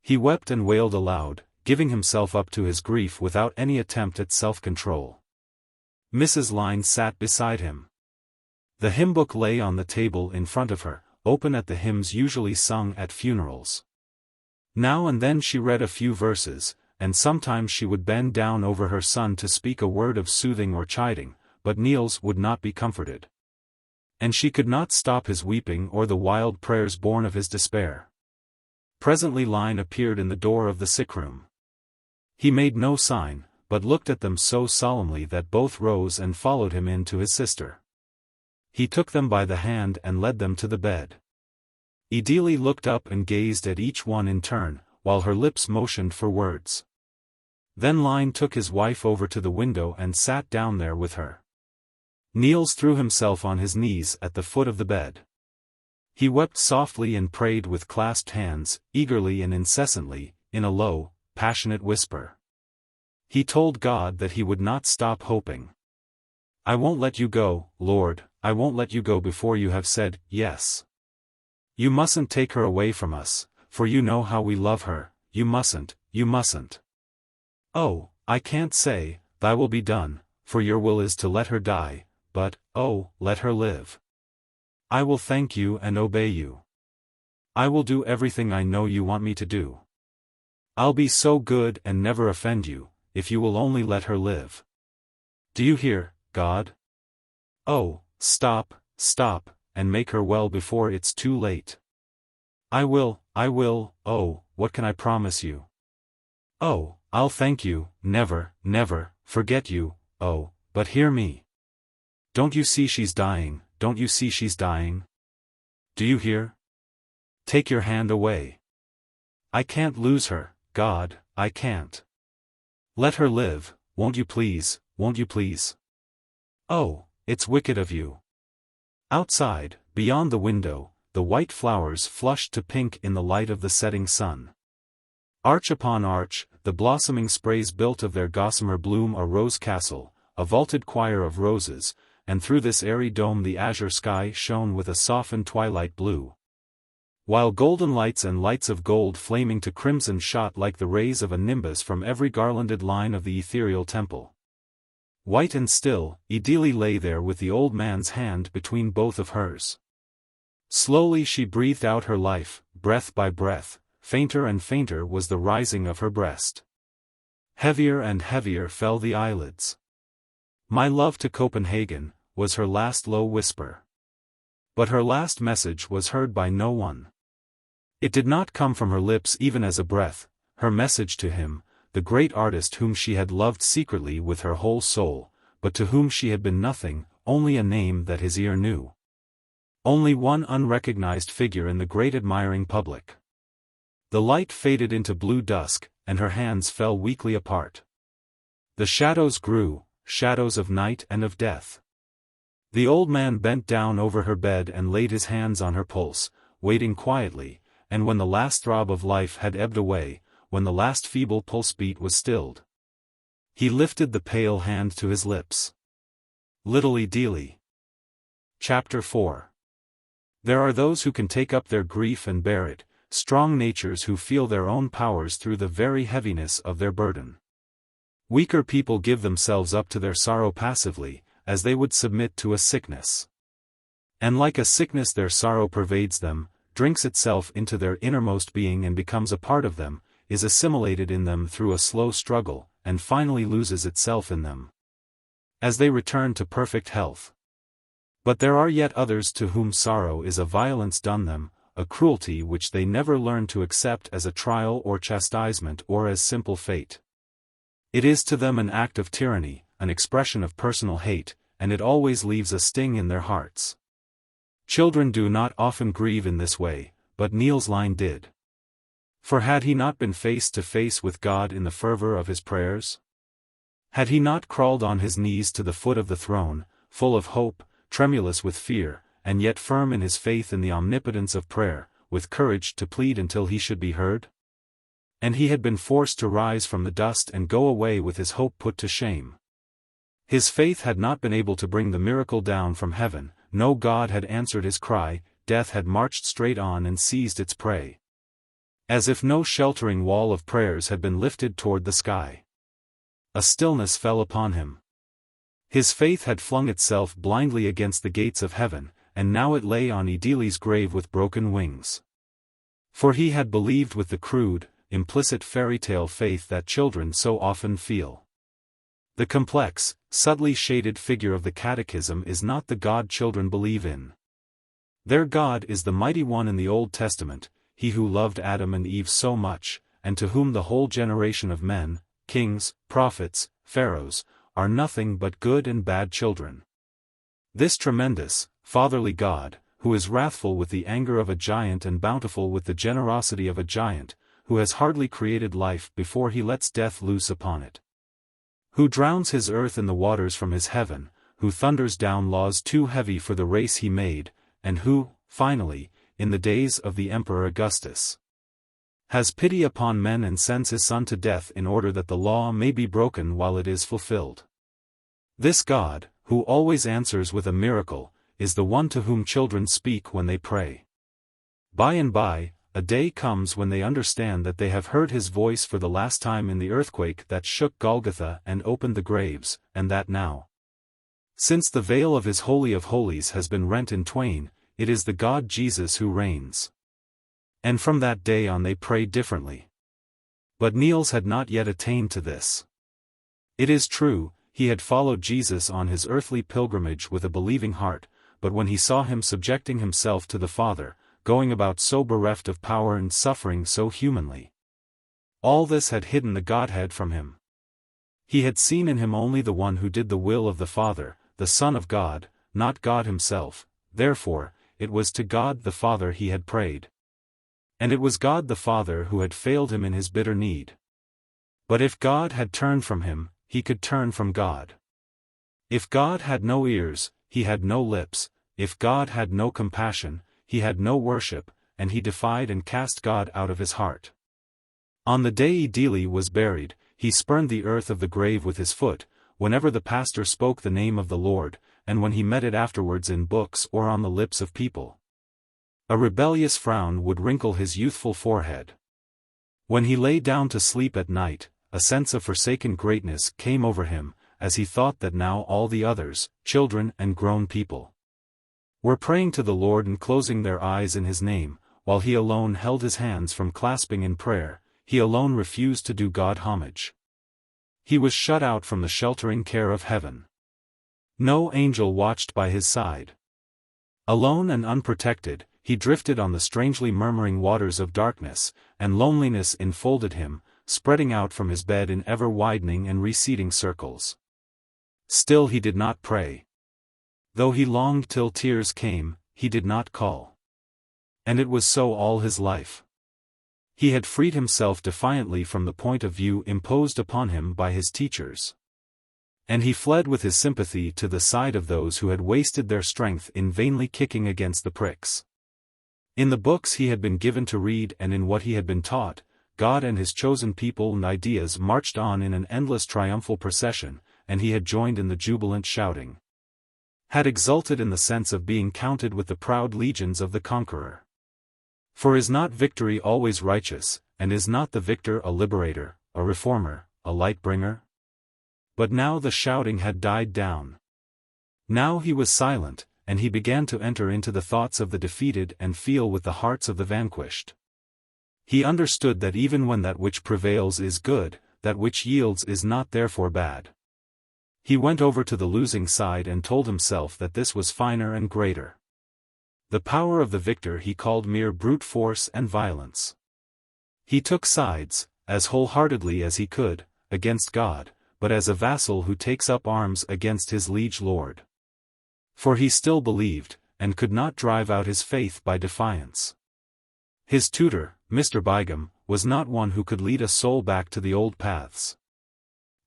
A: He wept and wailed aloud, giving himself up to his grief without any attempt at self-control. Mrs. Lyhne sat beside him. The hymn book lay on the table in front of her, open at the hymns usually sung at funerals. Now and then she read a few verses, and sometimes she would bend down over her son to speak a word of soothing or chiding, but Niels would not be comforted. And she could not stop his weeping or the wild prayers born of his despair. Presently Lyhne appeared in the door of the sick-room. He made no sign, but looked at them so solemnly that both rose and followed him in to his sister. He took them by the hand and led them to the bed. Idélie looked up and gazed at each one in turn, while her lips motioned for words. Then Lyhne took his wife over to the window and sat down there with her. Niels threw himself on his knees at the foot of the bed. He wept softly and prayed with clasped hands, eagerly and incessantly, in a low, passionate whisper. He told God that he would not stop hoping. "I won't let you go, Lord, I won't let you go before you have said, yes. You mustn't take her away from us, for you know how we love her, you mustn't, you mustn't. Oh, I can't say, thy will be done, for your will is to let her die, but, oh, let her live. I will thank you and obey you. I will do everything I know you want me to do. I'll be so good and never offend you, if you will only let her live. Do you hear, God? Oh, stop, and make her well before it's too late. I will, oh, what can I promise you? Oh, I'll thank you, never, forget you, oh, but hear me. Don't you see she's dying, don't you see she's dying? Do you hear? Take your hand away. I can't lose her, God, I can't. Let her live, won't you please, won't you please? Oh, it's wicked of you. Outside, beyond the window, the white flowers flushed to pink in the light of the setting sun. Arch upon arch, the blossoming sprays built of their gossamer bloom a rose castle, a vaulted choir of roses, and through this airy dome the azure sky shone with a softened twilight blue. While golden lights and lights of gold flaming to crimson shot like the rays of a nimbus from every garlanded line of the ethereal temple. White and still, Idélie lay there with the old man's hand between both of hers. Slowly she breathed out her life, breath by breath, fainter and fainter was the rising of her breast. Heavier and heavier fell the eyelids. My love to Copenhagen, was her last low whisper. But her last message was heard by no one. It did not come from her lips even as a breath, her message to him, the great artist whom she had loved secretly with her whole soul, but to whom she had been nothing, only a name that his ear knew. Only one unrecognized figure in the great admiring public. The light faded into blue dusk, and her hands fell weakly apart. The shadows grew, shadows of night and of death. The old man bent down over her bed and laid his hands on her pulse, waiting quietly, and when the last throb of life had ebbed away, when the last feeble pulse beat was stilled, he lifted the pale hand to his lips. Little Idélie. Chapter 4. There are those who can take up their grief and bear it, strong natures who feel their own powers through the very heaviness of their burden. Weaker people give themselves up to their sorrow passively, as they would submit to a sickness. And like a sickness their sorrow pervades them, drinks itself into their innermost being and becomes a part of them, is assimilated in them through a slow struggle, and finally loses itself in them, as they return to perfect health. But there are yet others to whom sorrow is a violence done them, a cruelty which they never learn to accept as a trial or chastisement or as simple fate. It is to them an act of tyranny, an expression of personal hate, and it always leaves a sting in their hearts. Children do not often grieve in this way, but Niels Lyhne did. For had he not been face to face with God in the fervor of his prayers? Had he not crawled on his knees to the foot of the throne, full of hope, tremulous with fear, and yet firm in his faith in the omnipotence of prayer, with courage to plead until he should be heard? And he had been forced to rise from the dust and go away with his hope put to shame. His faith had not been able to bring the miracle down from heaven, no God had answered his cry, death had marched straight on and seized its prey. As if no sheltering wall of prayers had been lifted toward the sky. A stillness fell upon him. His faith had flung itself blindly against the gates of heaven, and now it lay on Idili's grave with broken wings. For he had believed with the crude, implicit fairy tale faith that children so often feel. The complex, subtly shaded figure of the Catechism is not the God children believe in. Their God is the mighty one in the Old Testament, he who loved Adam and Eve so much, and to whom the whole generation of men, kings, prophets, pharaohs, are nothing but good and bad children. This tremendous, fatherly God, who is wrathful with the anger of a giant and bountiful with the generosity of a giant, who has hardly created life before he lets death loose upon it. Who drowns his earth in the waters from his heaven, who thunders down laws too heavy for the race he made, and who, finally, in the days of the Emperor Augustus, has pity upon men and sends his Son to death in order that the law may be broken while it is fulfilled. This God, who always answers with a miracle, is the one to whom children speak when they pray. By and by, a day comes when they understand that they have heard his voice for the last time in the earthquake that shook Golgotha and opened the graves, and that now, since the veil of his Holy of Holies has been rent in twain, it is the God Jesus who reigns. And from that day on they pray differently. But Niels had not yet attained to this. It is true, he had followed Jesus on his earthly pilgrimage with a believing heart, but when he saw him subjecting himself to the Father, going about so bereft of power and suffering so humanly, all this had hidden the Godhead from him. He had seen in him only the one who did the will of the Father, the Son of God, not God himself, therefore, it was to God the Father he had prayed. And it was God the Father who had failed him in his bitter need. But if God had turned from him, he could turn from God. If God had no ears, he had no lips, if God had no compassion, he had no worship, and he defied and cast God out of his heart. On the day Idili was buried, he spurned the earth of the grave with his foot, whenever the pastor spoke the name of the Lord, and when he met it afterwards in books or on the lips of people. A rebellious frown would wrinkle his youthful forehead. When he lay down to sleep at night, a sense of forsaken greatness came over him, as he thought that now all the others, children and grown people, were praying to the Lord and closing their eyes in his name, while he alone held his hands from clasping in prayer, he alone refused to do God homage. He was shut out from the sheltering care of heaven. No angel watched by his side. Alone and unprotected, he drifted on the strangely murmuring waters of darkness, and loneliness enfolded him, spreading out from his bed in ever-widening and receding circles. Still he did not pray. Though he longed till tears came, he did not call. And it was so all his life. He had freed himself defiantly from the point of view imposed upon him by his teachers. And he fled with his sympathy to the side of those who had wasted their strength in vainly kicking against the pricks. In the books he had been given to read and in what he had been taught, God and his chosen people and ideas marched on in an endless triumphal procession, and he had joined in the jubilant shouting. Had exulted in the sense of being counted with the proud legions of the conqueror. For is not victory always righteous, and is not the victor a liberator, a reformer, a light-bringer? But now the shouting had died down. Now he was silent, and he began to enter into the thoughts of the defeated and feel with the hearts of the vanquished. He understood that even when that which prevails is good, that which yields is not therefore bad. He went over to the losing side and told himself that this was finer and greater. The power of the victor he called mere brute force and violence. He took sides, as wholeheartedly as he could, against God, but as a vassal who takes up arms against his liege lord. For he still believed, and could not drive out his faith by defiance. His tutor, Mr. Bygum, was not one who could lead a soul back to the old paths.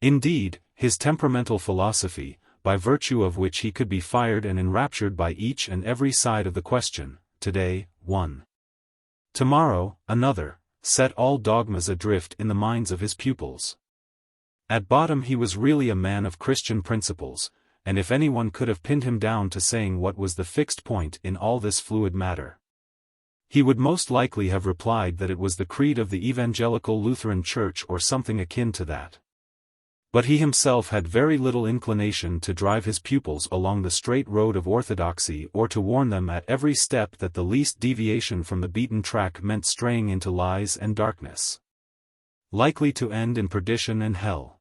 A: Indeed, his temperamental philosophy, by virtue of which he could be fired and enraptured by each and every side of the question, today, one. Tomorrow, another, set all dogmas adrift in the minds of his pupils. At bottom he was really a man of Christian principles, and if anyone could have pinned him down to saying what was the fixed point in all this fluid matter, he would most likely have replied that it was the creed of the Evangelical Lutheran Church or something akin to that. But he himself had very little inclination to drive his pupils along the straight road of orthodoxy or to warn them at every step that the least deviation from the beaten track meant straying into lies and darkness, likely to end in perdition and hell.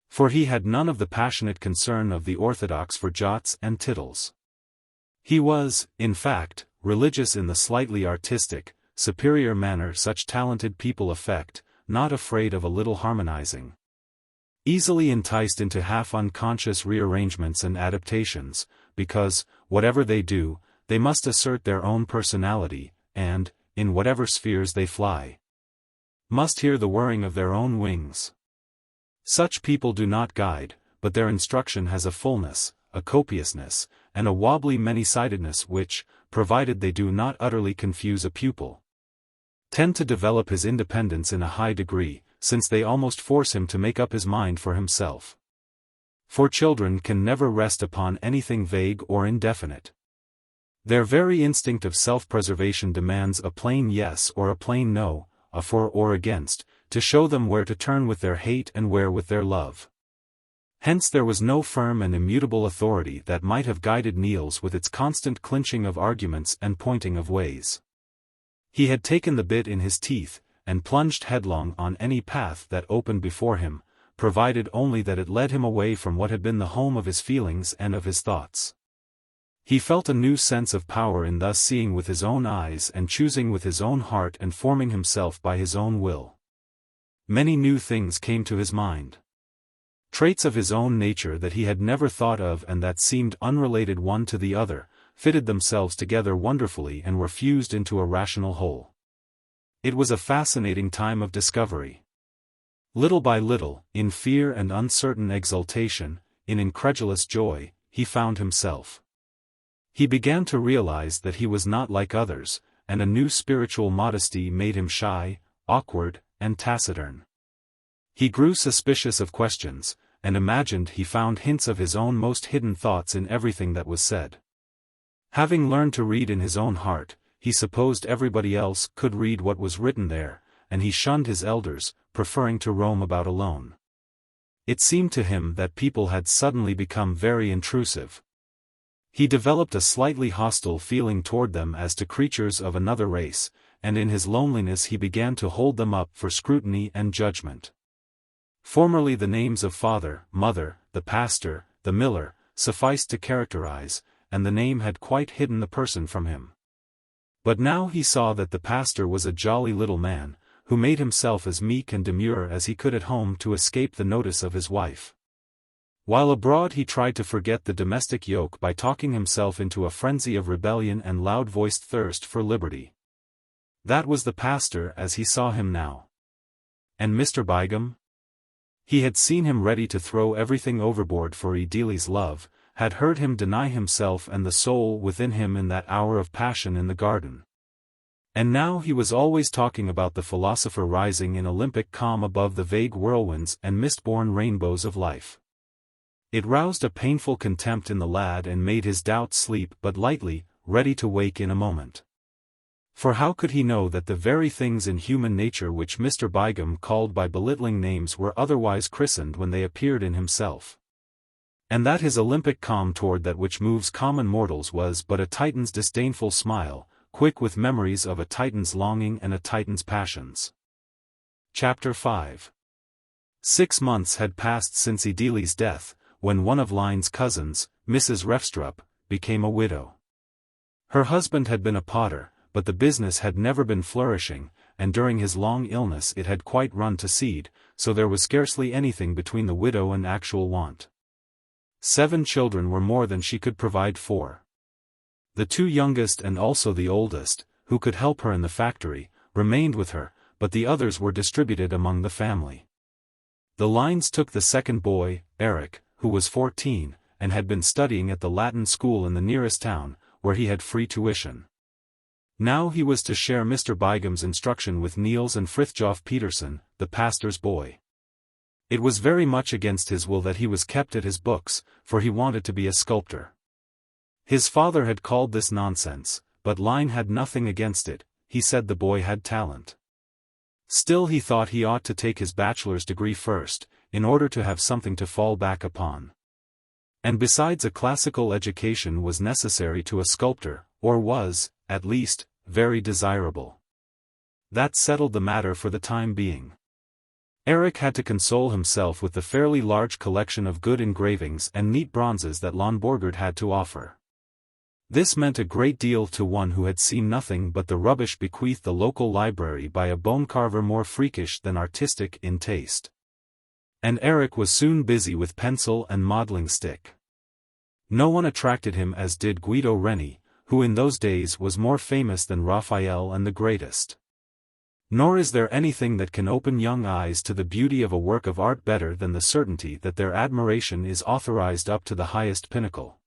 A: For he had none of the passionate concern of the orthodox for jots and tittles. He was, in fact, religious in the slightly artistic, superior manner such talented people affect, not afraid of a little harmonizing. Easily enticed into half-unconscious rearrangements and adaptations, because, whatever they do, they must assert their own personality, and, in whatever spheres they fly, must hear the whirring of their own wings. Such people do not guide, but their instruction has a fullness, a copiousness, and a wobbly many-sidedness which, provided they do not utterly confuse a pupil, tend to develop his independence in a high degree, since they almost force him to make up his mind for himself. For children can never rest upon anything vague or indefinite. Their very instinct of self-preservation demands a plain yes or a plain no, a for or against, to show them where to turn with their hate and where with their love. Hence there was no firm and immutable authority that might have guided Niels with its constant clinching of arguments and pointing of ways. He had taken the bit in his teeth, and plunged headlong on any path that opened before him, provided only that it led him away from what had been the home of his feelings and of his thoughts. He felt a new sense of power in thus seeing with his own eyes and choosing with his own heart and forming himself by his own will. Many new things came to his mind. Traits of his own nature that he had never thought of and that seemed unrelated one to the other, fitted themselves together wonderfully and were fused into a rational whole. It was a fascinating time of discovery. Little by little, in fear and uncertain exultation, in incredulous joy, he found himself. He began to realize that he was not like others, and a new spiritual modesty made him shy, awkward, and taciturn. He grew suspicious of questions, and imagined he found hints of his own most hidden thoughts in everything that was said. Having learned to read in his own heart, he supposed everybody else could read what was written there, and he shunned his elders, preferring to roam about alone. It seemed to him that people had suddenly become very intrusive. He developed a slightly hostile feeling toward them as to creatures of another race, and in his loneliness he began to hold them up for scrutiny and judgment. Formerly the names of father, mother, the pastor, the miller, sufficed to characterize, and the name had quite hidden the person from him. But now he saw that the pastor was a jolly little man, who made himself as meek and demure as he could at home to escape the notice of his wife. While abroad he tried to forget the domestic yoke by talking himself into a frenzy of rebellion and loud-voiced thirst for liberty. That was the pastor as he saw him now. And Mr. Bygum? He had seen him ready to throw everything overboard for Ideli's love, had heard him deny himself and the soul within him in that hour of passion in the garden. And now he was always talking about the philosopher rising in Olympic calm above the vague whirlwinds and mist-born rainbows of life. It roused a painful contempt in the lad and made his doubts sleep but lightly, ready to wake in a moment. For how could he know that the very things in human nature which Mr. Bygum called by belittling names were otherwise christened when they appeared in himself? And that his Olympic calm toward that which moves common mortals was but a Titan's disdainful smile, quick with memories of a Titan's longing and a Titan's passions. Chapter 5. 6 months had passed since Edeli's death, when one of Lyhne's cousins, Mrs. Refstrup, became a widow. Her husband had been a potter, but the business had never been flourishing, and during his long illness it had quite run to seed, so there was scarcely anything between the widow and actual want. 7 children were more than she could provide for. The 2 youngest and also the oldest, who could help her in the factory, remained with her, but the others were distributed among the family. The Lyhnes took the second boy, Eric, who was 14, and had been studying at the Latin school in the nearest town, where he had free tuition. Now he was to share Mr. Bygham's instruction with Niels and Frithjof Petersen, the pastor's boy. It was very much against his will that he was kept at his books, for he wanted to be a sculptor. His father had called this nonsense, but Lyhne had nothing against it. He said the boy had talent. Still he thought he ought to take his bachelor's degree first, in order to have something to fall back upon. And besides, a classical education was necessary to a sculptor, or was, at least, very desirable. That settled the matter for the time being. Eric had to console himself with the fairly large collection of good engravings and neat bronzes that Lomborgard had to offer. This meant a great deal to one who had seen nothing but the rubbish bequeathed the local library by a bone-carver more freakish than artistic in taste. And Eric was soon busy with pencil and modeling stick. No one attracted him as did Guido Reni, who in those days was more famous than Raphael and the greatest. Nor is there anything that can open young eyes to the beauty of a work of art better than the certainty that their admiration is authorized up to the highest pinnacle.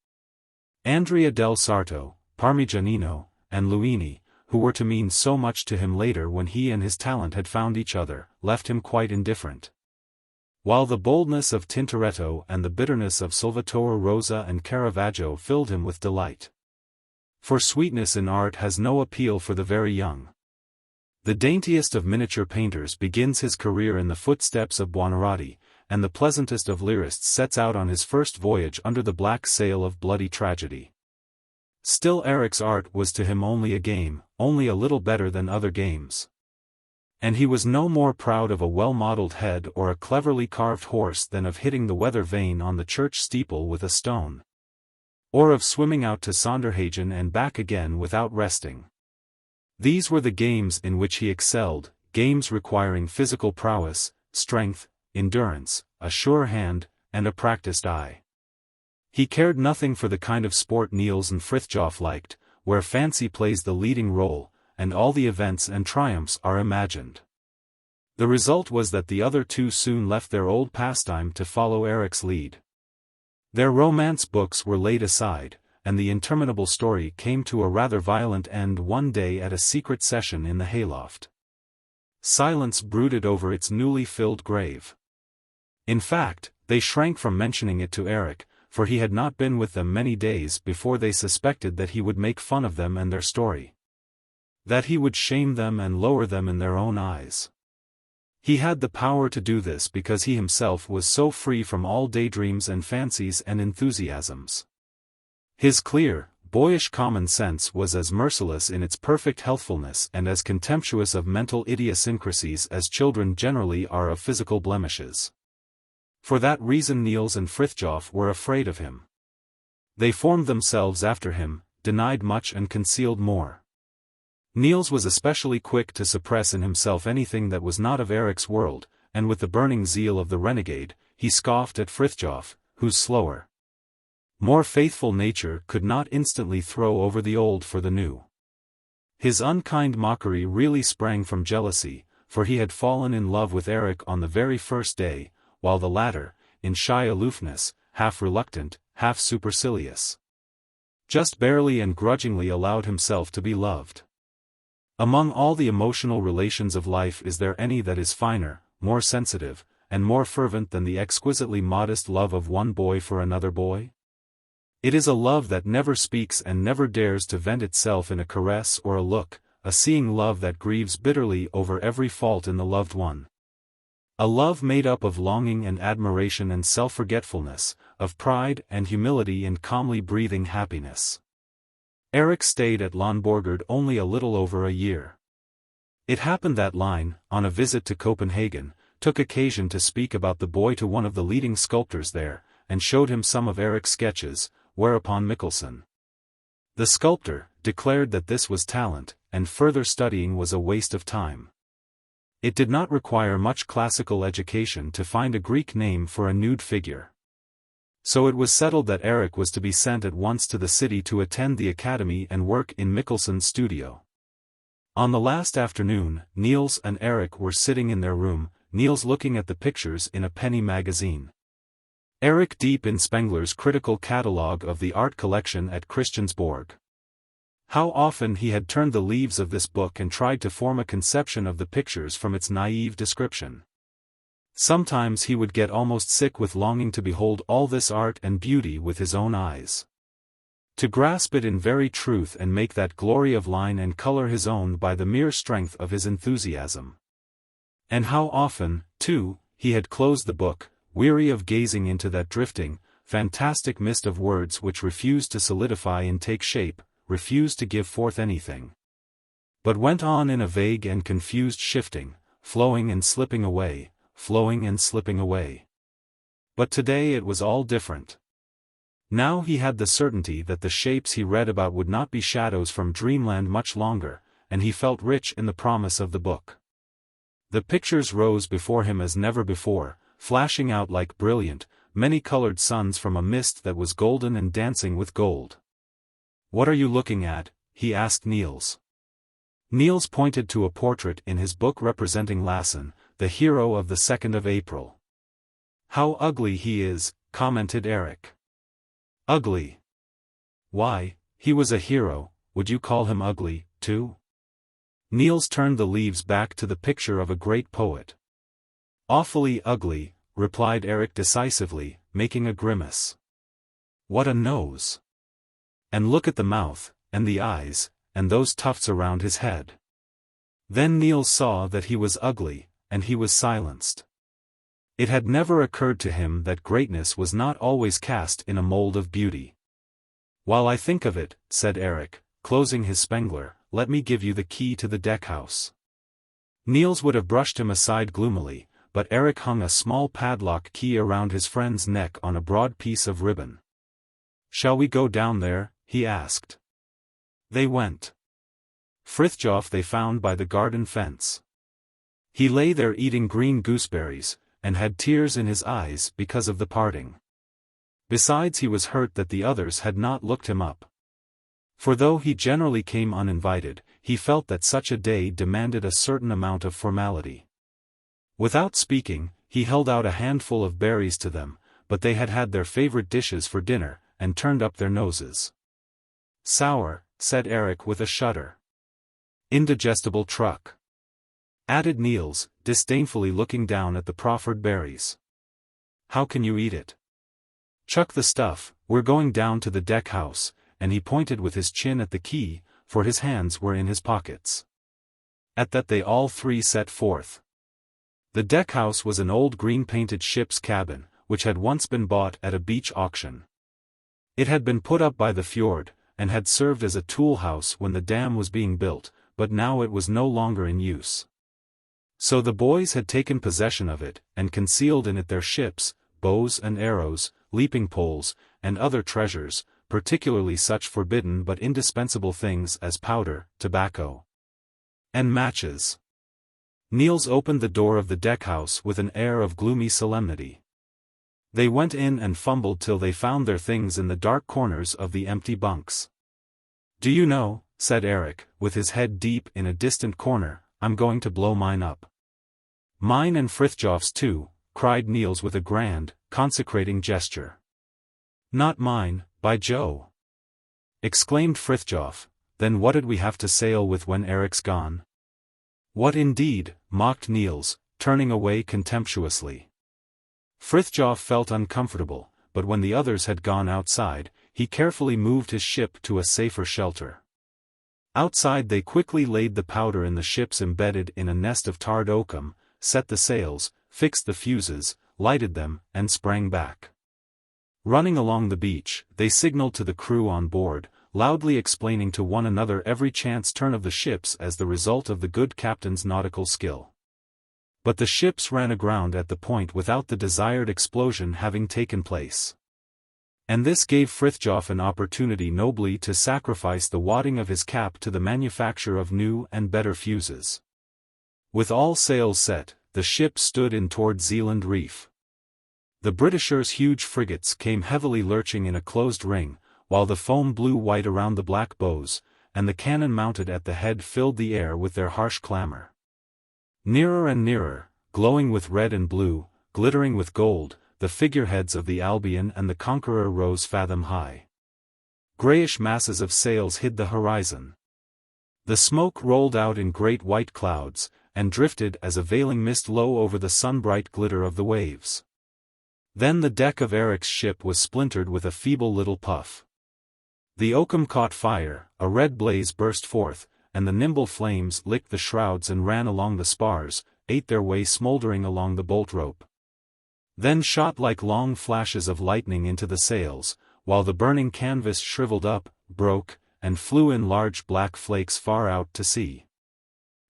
A: Andrea del Sarto, Parmigianino, and Luini, who were to mean so much to him later when he and his talent had found each other, left him quite indifferent. While the boldness of Tintoretto and the bitterness of Salvatore Rosa and Caravaggio filled him with delight. For sweetness in art has no appeal for the very young. The daintiest of miniature painters begins his career in the footsteps of Buonarroti, and the pleasantest of lyrists sets out on his first voyage under the black sail of bloody tragedy. Still Eric's art was to him only a game, only a little better than other games. And he was no more proud of a well-modeled head or a cleverly carved horse than of hitting the weather vane on the church steeple with a stone. Or of swimming out to Sonderhagen and back again without resting. These were the games in which he excelled, games requiring physical prowess, strength, endurance, a sure hand, and a practiced eye. He cared nothing for the kind of sport Niels and Frithjof liked, where fancy plays the leading role, and all the events and triumphs are imagined. The result was that the other 2 soon left their old pastime to follow Eric's lead. Their romance books were laid aside, and the interminable story came to a rather violent end one day at a secret session in the hayloft. Silence brooded over its newly filled grave. In fact, they shrank from mentioning it to Eric, for he had not been with them many days before they suspected that he would make fun of them and their story. That he would shame them and lower them in their own eyes. He had the power to do this because he himself was so free from all daydreams and fancies and enthusiasms. His clear, boyish common sense was as merciless in its perfect healthfulness and as contemptuous of mental idiosyncrasies as children generally are of physical blemishes. For that reason Niels and Frithjof were afraid of him. They formed themselves after him, denied much and concealed more. Niels was especially quick to suppress in himself anything that was not of Eric's world, and with the burning zeal of the renegade, he scoffed at Frithjof, whose slower, more faithful nature could not instantly throw over the old for the new. His unkind mockery really sprang from jealousy, for he had fallen in love with Eric on the very first day, while the latter, in shy aloofness, half reluctant, half supercilious, just barely and grudgingly allowed himself to be loved. Among all the emotional relations of life, is there any that is finer, more sensitive, and more fervent than the exquisitely modest love of one boy for another boy? It is a love that never speaks and never dares to vent itself in a caress or a look, a seeing love that grieves bitterly over every fault in the loved one. A love made up of longing and admiration and self-forgetfulness, of pride and humility and calmly breathing happiness. Erik stayed at Långborgard only a little over a year. It happened that Lyhne, on a visit to Copenhagen, took occasion to speak about the boy to one of the leading sculptors there, and showed him some of Erik's sketches, whereupon Mikkelsen, the sculptor, declared that this was talent, and further studying was a waste of time. It did not require much classical education to find a Greek name for a nude figure. So it was settled that Erik was to be sent at once to the city to attend the academy and work in Mikkelsen's studio. On the last afternoon, Niels and Erik were sitting in their room, Niels looking at the pictures in a penny magazine. Erik deep in Spengler's critical catalogue of the art collection at Christiansborg. How often he had turned the leaves of this book and tried to form a conception of the pictures from its naive description. Sometimes he would get almost sick with longing to behold all this art and beauty with his own eyes. To grasp it in very truth and make that glory of line and color his own by the mere strength of his enthusiasm. And how often, too, he had closed the book, weary of gazing into that drifting, fantastic mist of words which refused to solidify and take shape, refused to give forth anything, but went on in a vague and confused shifting, flowing and slipping away, flowing and slipping away. But today it was all different. Now he had the certainty that the shapes he read about would not be shadows from dreamland much longer, and he felt rich in the promise of the book. The pictures rose before him as never before, flashing out like brilliant, many-colored suns from a mist that was golden and dancing with gold. "What are you looking at?" he asked Niels. Niels pointed to a portrait in his book representing Lassen, the hero of the 2nd of April. "How ugly he is," commented Erik. "Ugly? Why, he was a hero, would you call him ugly, too?" Niels turned the leaves back to the picture of a great poet. "Awfully ugly," replied Erik decisively, making a grimace. "What a nose! And look at the mouth, and the eyes, and those tufts around his head." Then Niels saw that he was ugly, and he was silenced. It had never occurred to him that greatness was not always cast in a mold of beauty. "While I think of it," said Erik, closing his Spengler, "let me give you the key to the deck-house." Niels would have brushed him aside gloomily, but Erik hung a small padlock key around his friend's neck on a broad piece of ribbon. "Shall we go down there?" he asked. They went. Frithjof they found by the garden fence. He lay there eating green gooseberries, and had tears in his eyes because of the parting. Besides, he was hurt that the others had not looked him up. For though he generally came uninvited, he felt that such a day demanded a certain amount of formality. Without speaking, he held out a handful of berries to them, but they had had their favorite dishes for dinner, and turned up their noses. "Sour," said Erik with a shudder. "Indigestible truck," added Niels, disdainfully looking down at the proffered berries. "How can you eat it?" "Chuck the stuff, we're going down to the deck-house," and he pointed with his chin at the key, for his hands were in his pockets. At that they all three set forth. The deck-house was an old green-painted ship's cabin, which had once been bought at a beach auction. It had been put up by the fjord, and had served as a tool-house when the dam was being built, but now it was no longer in use. So the boys had taken possession of it, and concealed in it their ships, bows and arrows, leaping poles, and other treasures, particularly such forbidden but indispensable things as powder, tobacco, and matches. Niels opened the door of the deck-house with an air of gloomy solemnity. They went in and fumbled till they found their things in the dark corners of the empty bunks. "Do you know," said Erik, with his head deep in a distant corner, "I'm going to blow mine up." "Mine and Frithjof's too," cried Niels with a grand, consecrating gesture. "Not mine, by Joe!" exclaimed Frithjof. "Then what did we have to sail with when Erik's gone?" "What indeed?" mocked Niels, turning away contemptuously. Frithjof felt uncomfortable, but when the others had gone outside, he carefully moved his ship to a safer shelter. Outside they quickly laid the powder in the ships embedded in a nest of tarred oakum, set the sails, fixed the fuses, lighted them, and sprang back. Running along the beach, they signaled to the crew on board, loudly explaining to one another every chance turn of the ships as the result of the good captain's nautical skill. But the ships ran aground at the point without the desired explosion having taken place. And this gave Frithjof an opportunity nobly to sacrifice the wadding of his cap to the manufacture of new and better fuses. With all sails set, the ship stood in toward Zealand Reef. The Britishers' huge frigates came heavily lurching in a closed ring, while the foam blew white around the black bows, and the cannon mounted at the head filled the air with their harsh clamor. Nearer and nearer, glowing with red and blue, glittering with gold, the figureheads of the Albion and the Conqueror rose fathom high. Grayish masses of sails hid the horizon. The smoke rolled out in great white clouds, and drifted as a veiling mist low over the sun-bright glitter of the waves. Then the deck of Eric's ship was splintered with a feeble little puff. The oakum caught fire, a red blaze burst forth, and the nimble flames licked the shrouds and ran along the spars, ate their way smoldering along the bolt rope. Then shot like long flashes of lightning into the sails, while the burning canvas shriveled up, broke, and flew in large black flakes far out to sea.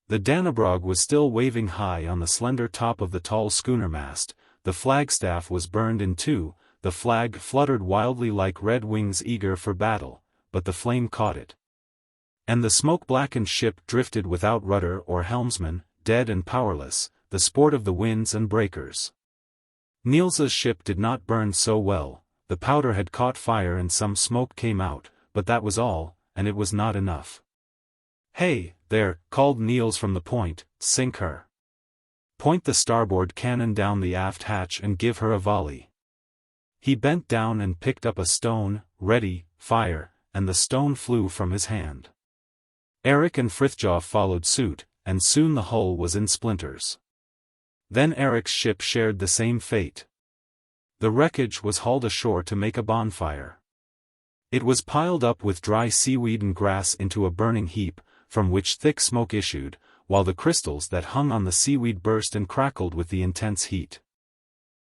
A: The Dannebrog was still waving high on the slender top of the tall schooner mast, the flagstaff was burned in two, the flag fluttered wildly like red wings eager for battle, but the flame caught it. And the smoke-blackened ship drifted without rudder or helmsman, dead and powerless, the sport of the winds and breakers. Niels's ship did not burn so well, the powder had caught fire and some smoke came out, but that was all, and it was not enough. "Hey, there," called Niels from the point, "sink her. Point the starboard cannon down the aft hatch and give her a volley." He bent down and picked up a stone, ready, fire, and the stone flew from his hand. Eric and Frithjof followed suit, and soon the hull was in splinters. Then Eric's ship shared the same fate. The wreckage was hauled ashore to make a bonfire. It was piled up with dry seaweed and grass into a burning heap, from which thick smoke issued, while the crystals that hung on the seaweed burst and crackled with the intense heat.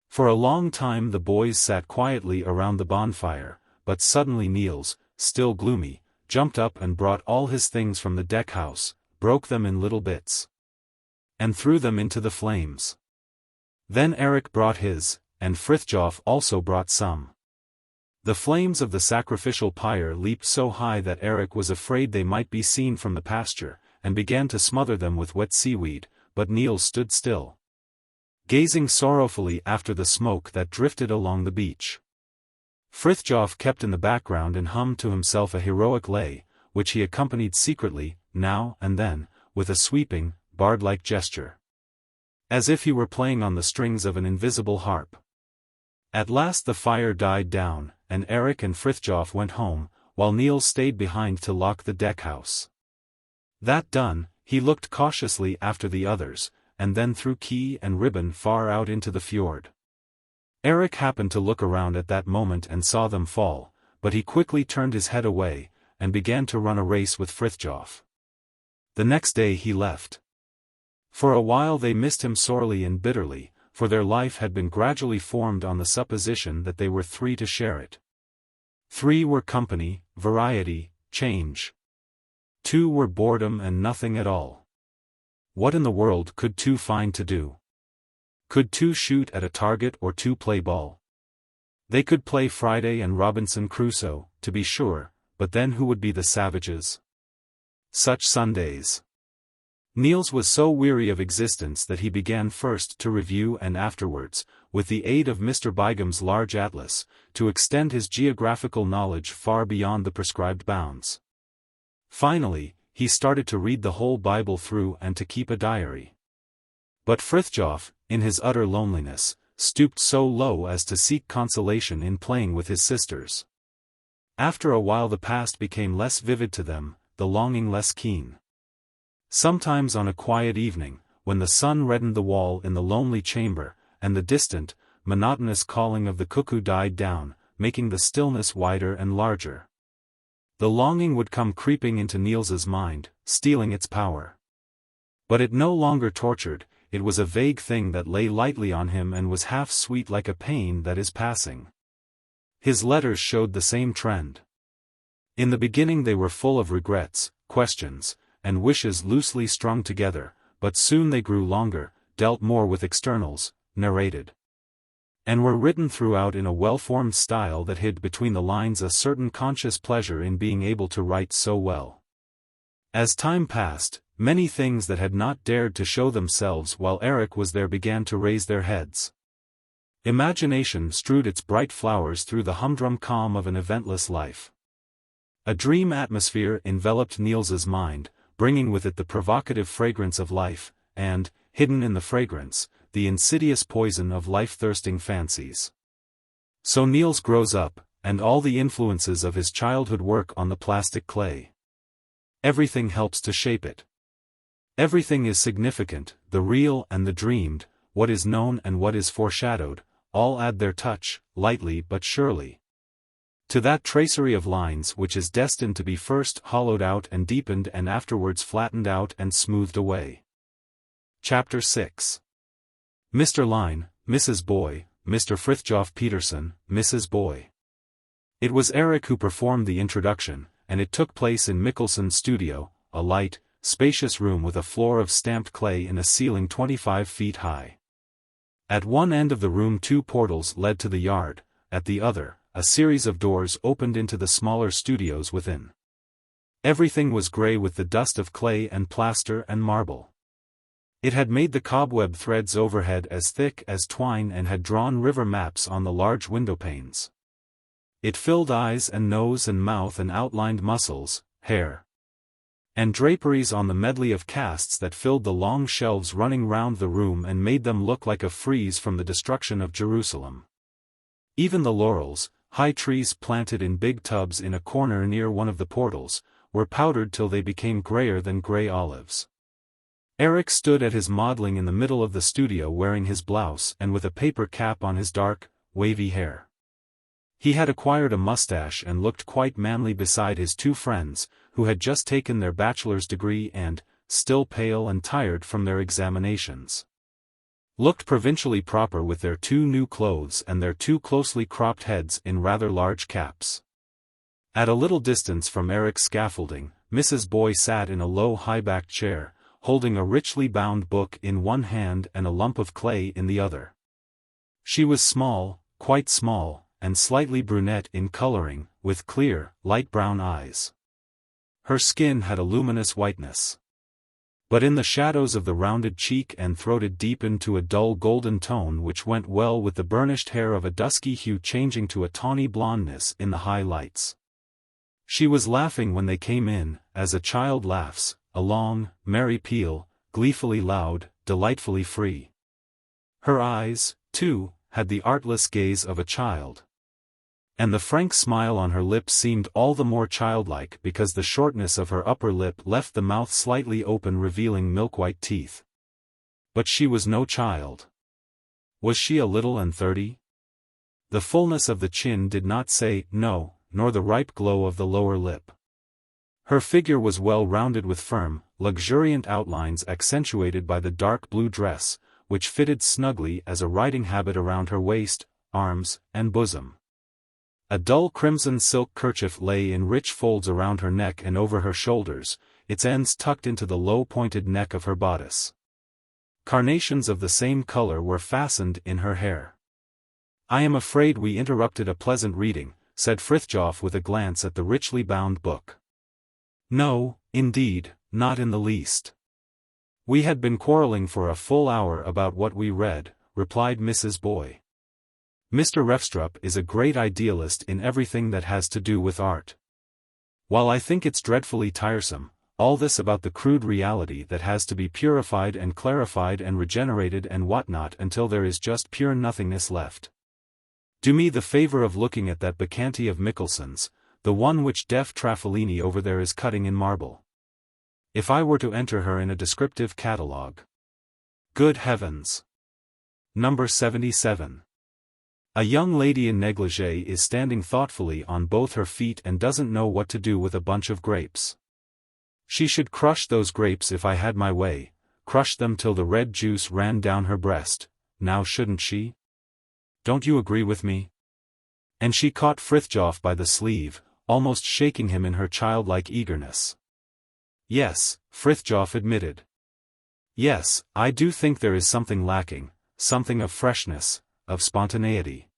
A: For a long time the boys sat quietly around the bonfire, but suddenly Niels, still gloomy, jumped up and brought all his things from the deck house, broke them in little bits, and threw them into the flames. Then Eric brought his, and Frithjof also brought some. The flames of the sacrificial pyre leaped so high that Eric was afraid they might be seen from the pasture, and began to smother them with wet seaweed, but Niels stood still, gazing sorrowfully after the smoke that drifted along the beach. Frithjof kept in the background and hummed to himself a heroic lay, which he accompanied secretly, now and then, with a sweeping, bard-like gesture, as if he were playing on the strings of an invisible harp. At last the fire died down, and Eric and Frithjof went home, while Niels stayed behind to lock the deck house. That done, he looked cautiously after the others, and then threw key and ribbon far out into the fjord. Eric happened to look around at that moment and saw them fall, but he quickly turned his head away, and began to run a race with Frithjof. The next day he left. For a while they missed him sorely and bitterly, for their life had been gradually formed on the supposition that they were three to share it. Three were company, variety, change. Two were boredom and nothing at all. What in the world could two find to do? Could two shoot at a target or two play ball? They could play Friday and Robinson Crusoe, to be sure, but then who would be the savages? Such Sundays. Niels was so weary of existence that he began first to review and afterwards, with the aid of Mr. Bygham's large atlas, to extend his geographical knowledge far beyond the prescribed bounds. Finally, he started to read the whole Bible through and to keep a diary. But Frithjof, in his utter loneliness, stooped so low as to seek consolation in playing with his sisters. After a while the past became less vivid to them, the longing less keen. Sometimes on a quiet evening, when the sun reddened the wall in the lonely chamber, and the distant, monotonous calling of the cuckoo died down, making the stillness wider and larger, the longing would come creeping into Niels's mind, stealing its power. But it no longer tortured, it was a vague thing that lay lightly on him and was half sweet like a pain that is passing. His letters showed the same trend. In the beginning they were full of regrets, questions, and wishes loosely strung together, but soon they grew longer, dealt more with externals, narrated, and were written throughout in a well-formed style that hid between the lines a certain conscious pleasure in being able to write so well. As time passed, many things that had not dared to show themselves while Erik was there began to raise their heads. Imagination strewed its bright flowers through the humdrum calm of an eventless life. A dream atmosphere enveloped Niels's mind, bringing with it the provocative fragrance of life, and, hidden in the fragrance, the insidious poison of life-thirsting fancies. So Niels grows up, and all the influences of his childhood work on the plastic clay. Everything helps to shape it. Everything is significant, the real and the dreamed, what is known and what is foreshadowed, all add their touch, lightly but surely, to that tracery of lines which is destined to be first hollowed out and deepened and afterwards flattened out and smoothed away. Chapter 6. Mr. Lyhne, Mrs. Boy, Mr. Fridtjof Peterson, Mrs. Boy. It was Erik who performed the introduction, and it took place in Mikkelson's studio, a light, spacious room with a floor of stamped clay and a ceiling 25 feet high. At one end of the room 2 portals led to the yard, at the other, a series of doors opened into the smaller studios within. Everything was grey with the dust of clay and plaster and marble. It had made the cobweb threads overhead as thick as twine and had drawn river maps on the large windowpanes. It filled eyes and nose and mouth and outlined muscles, hair, and draperies on the medley of casts that filled the long shelves running round the room and made them look like a frieze from the destruction of Jerusalem. Even the laurels, high trees planted in big tubs in a corner near one of the portals, were powdered till they became grayer than grey olives. Erik stood at his modelling in the middle of the studio wearing his blouse and with a paper cap on his dark, wavy hair. He had acquired a mustache and looked quite manly beside his 2 friends, who had just taken their bachelor's degree and, still pale and tired from their examinations, looked provincially proper with their 2 new clothes and their 2 closely cropped heads in rather large caps. At a little distance from Erik's scaffolding, Mrs. Boy sat in a low high-backed chair, holding a richly bound book in one hand and a lump of clay in the other. She was small, quite small, and slightly brunette in coloring, with clear, light brown eyes. Her skin had a luminous whiteness, but in the shadows of the rounded cheek and throat it deepened to a dull golden tone which went well with the burnished hair of a dusky hue changing to a tawny blondness in the high lights. She was laughing when they came in, as a child laughs, a long, merry peal, gleefully loud, delightfully free. Her eyes, too, had the artless gaze of a child, and the frank smile on her lips seemed all the more childlike because the shortness of her upper lip left the mouth slightly open revealing milk-white teeth. But she was no child. Was she a little and 30? The fullness of the chin did not say no, nor the ripe glow of the lower lip. Her figure was well rounded with firm, luxuriant outlines accentuated by the dark blue dress, which fitted snugly as a riding habit around her waist, arms, and bosom. A dull crimson silk kerchief lay in rich folds around her neck and over her shoulders, its ends tucked into the low-pointed neck of her bodice. Carnations of the same color were fastened in her hair. "I am afraid we interrupted a pleasant reading," said Fridtjof with a glance at the richly bound book. "No, indeed, not in the least. We had been quarreling for a full hour about what we read," replied Mrs. Boy. "Mr. Refstrup is a great idealist in everything that has to do with art. While I think it's dreadfully tiresome, all this about the crude reality that has to be purified and clarified and regenerated and whatnot until there is just pure nothingness left. Do me the favor of looking at that Bacchante of Mikkelson's, the one which deaf Trafelini over there is cutting in marble. If I were to enter her in a descriptive catalogue. Good heavens! Number 77. A young lady in negligee is standing thoughtfully on both her feet and doesn't know what to do with a bunch of grapes. She should crush those grapes if I had my way, crushed them till the red juice ran down her breast. Now shouldn't she? Don't you agree with me? And she caught Frithjof by the sleeve, almost shaking him in her childlike eagerness. Yes, Frithjof admitted. Yes, I do think there is something lacking, something of freshness, of spontaneity.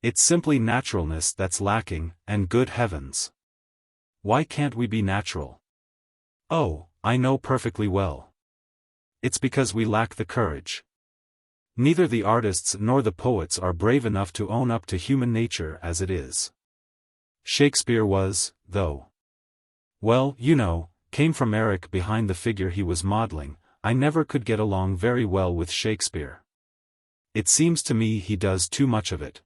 A: It's simply naturalness that's lacking, and good heavens. Why can't we be natural? Oh, I know perfectly well. It's because we lack the courage. Neither the artists nor the poets are brave enough to own up to human nature as it is. Shakespeare was, though. Well, you know, came from Eric behind the figure he was modeling. I never could get along very well with Shakespeare. It seems to me he does too much of it.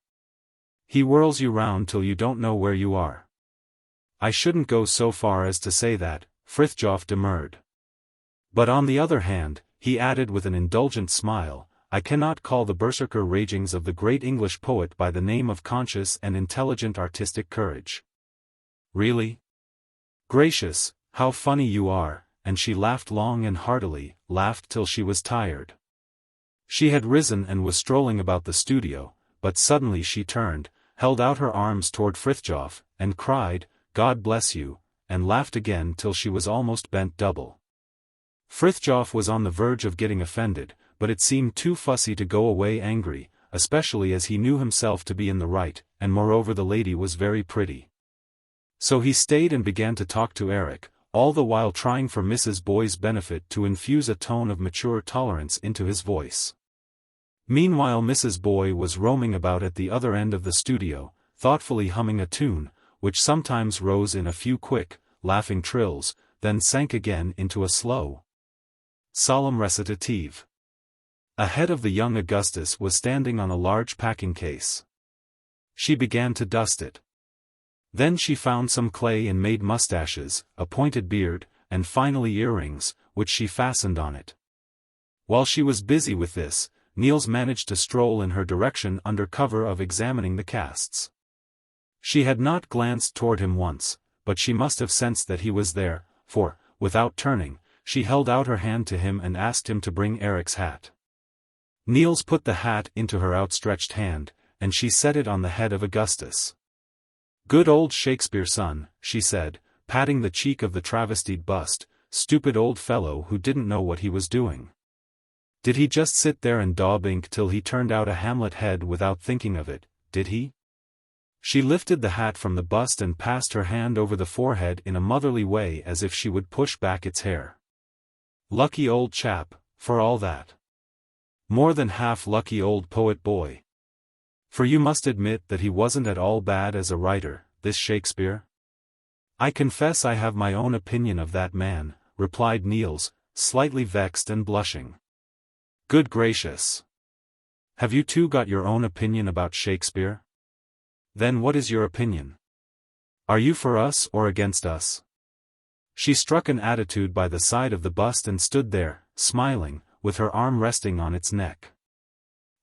A: He whirls you round till you don't know where you are. I shouldn't go so far as to say that, Frithjof demurred. But on the other hand, he added with an indulgent smile, I cannot call the berserker ragings of the great English poet by the name of conscious and intelligent artistic courage. Really? Gracious, how funny you are, and she laughed long and heartily, laughed till she was tired. She had risen and was strolling about the studio, but suddenly she turned, held out her arms toward Frithjof, and cried, God bless you, and laughed again till she was almost bent double. Frithjof was on the verge of getting offended, but it seemed too fussy to go away angry, especially as he knew himself to be in the right, and moreover the lady was very pretty. So he stayed and began to talk to Eric, all the while trying for Mrs. Boy's benefit to infuse a tone of mature tolerance into his voice. Meanwhile Mrs. Boy was roaming about at the other end of the studio, thoughtfully humming a tune, which sometimes rose in a few quick, laughing trills, then sank again into a slow, solemn recitative. Ahead of the young Augustus was standing on a large packing case. She began to dust it. Then she found some clay and made mustaches, a pointed beard, and finally earrings, which she fastened on it. While she was busy with this, Niels managed to stroll in her direction under cover of examining the casts. She had not glanced toward him once, but she must have sensed that he was there, for, without turning, she held out her hand to him and asked him to bring Eric's hat. Niels put the hat into her outstretched hand, and she set it on the head of Augustus. Good old Shakespeare, son, she said, patting the cheek of the travestied bust, stupid old fellow who didn't know what he was doing. Did he just sit there and daub ink till he turned out a Hamlet head without thinking of it, did he? She lifted the hat from the bust and passed her hand over the forehead in a motherly way as if she would push back its hair. Lucky old chap, for all that. More than half lucky old poet boy. For you must admit that he wasn't at all bad as a writer, this Shakespeare. I confess I have my own opinion of that man, replied Niels, slightly vexed and blushing. Good gracious. Have you too got your own opinion about Shakespeare? Then what is your opinion? Are you for us or against us? She struck an attitude by the side of the bust and stood there, smiling, with her arm resting on its neck.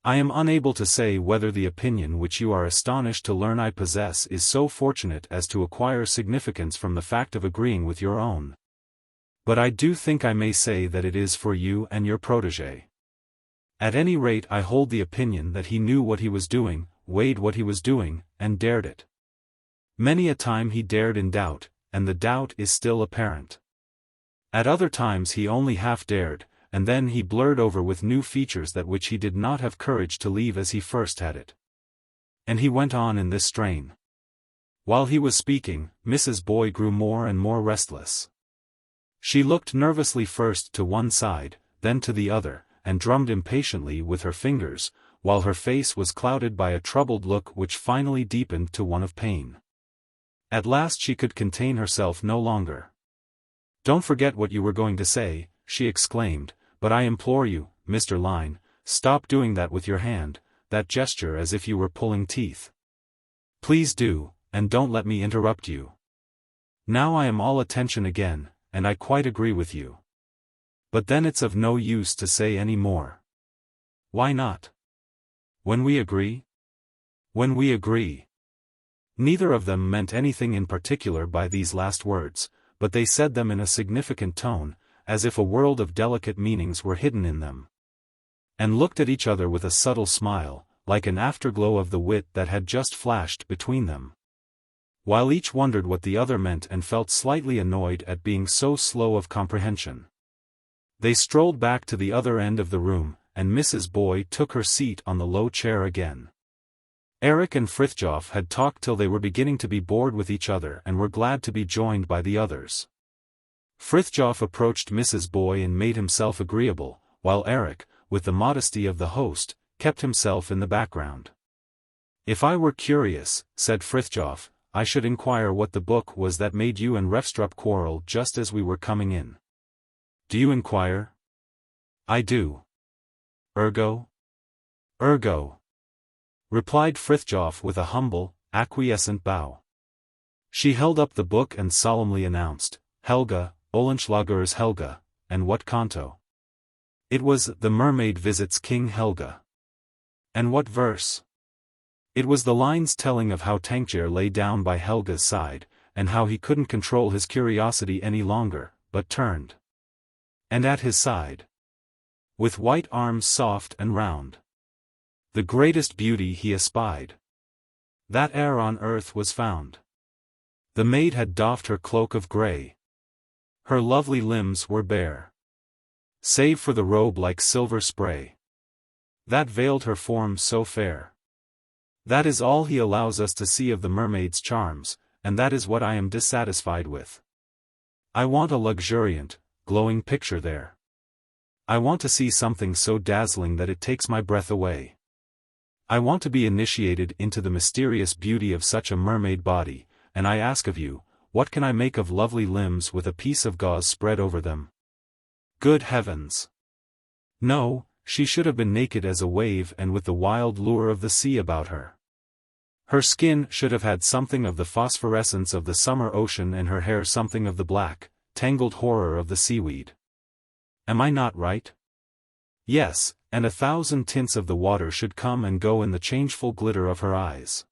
A: I am unable to say whether the opinion which you are astonished to learn I possess is so fortunate as to acquire significance from the fact of agreeing with your own. But I do think I may say that it is for you and your protégé. At any rate I hold the opinion that he knew what he was doing, weighed what he was doing, and dared it. Many a time he dared in doubt, and the doubt is still apparent. At other times he only half dared, and then he blurred over with new features that which he did not have courage to leave as he first had it. And he went on in this strain. While he was speaking, Mrs. Boy grew more and more restless. She looked nervously first to one side, then to the other, and drummed impatiently with her fingers, while her face was clouded by a troubled look which finally deepened to one of pain. At last she could contain herself no longer. Don't forget what you were going to say, she exclaimed, but I implore you, Mr. Lyhne, stop doing that with your hand, that gesture as if you were pulling teeth. Please do, and don't let me interrupt you. Now I am all attention again, and I quite agree with you. But then it's of no use to say any more. Why not? When we agree? When we agree. Neither of them meant anything in particular by these last words, but they said them in a significant tone, as if a world of delicate meanings were hidden in them. And looked at each other with a subtle smile, like an afterglow of the wit that had just flashed between them. While each wondered what the other meant and felt slightly annoyed at being so slow of comprehension. They strolled back to the other end of the room, and Mrs. Boy took her seat on the low chair again. Erik and Frithjof had talked till they were beginning to be bored with each other and were glad to be joined by the others. Frithjof approached Mrs. Boy and made himself agreeable, while Erik, with the modesty of the host, kept himself in the background. "If I were curious," said Frithjof, "I should inquire what the book was that made you and Refstrup quarrel just as we were coming in." "Do you inquire?" "I do." "Ergo?" "Ergo," replied Frithjof with a humble, acquiescent bow. She held up the book and solemnly announced, "Helga, Olenschlager's Helga, and what canto?" It was "The Mermaid Visits King Helga." "And what verse?" It was the lines telling of how Tankjær lay down by Helga's side, and how he couldn't control his curiosity any longer, but turned. And at his side, with white arms soft and round, the greatest beauty he espied, that e'er on earth was found. The maid had doffed her cloak of grey. Her lovely limbs were bare, save for the robe like silver spray, that veiled her form so fair. That is all he allows us to see of the mermaid's charms, and that is what I am dissatisfied with. I want a luxuriant, glowing picture there. I want to see something so dazzling that it takes my breath away. I want to be initiated into the mysterious beauty of such a mermaid body, and I ask of you, what can I make of lovely limbs with a piece of gauze spread over them? Good heavens! No, she should have been naked as a wave and with the wild lure of the sea about her. Her skin should have had something of the phosphorescence of the summer ocean and her hair something of the black, tangled horror of the seaweed. Am I not right? Yes, and 1,000 tints of the water should come and go in the changeful glitter of her eyes.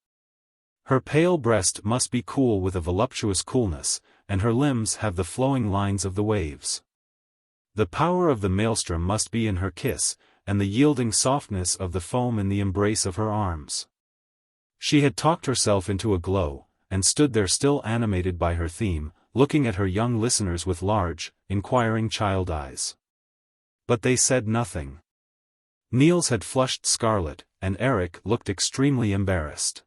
A: Her pale breast must be cool with a voluptuous coolness, and her limbs have the flowing lines of the waves. The power of the maelstrom must be in her kiss, and the yielding softness of the foam in the embrace of her arms. She had talked herself into a glow, and stood there still animated by her theme, looking at her young listeners with large, inquiring child eyes. But they said nothing. Niels had flushed scarlet, and Erik looked extremely embarrassed.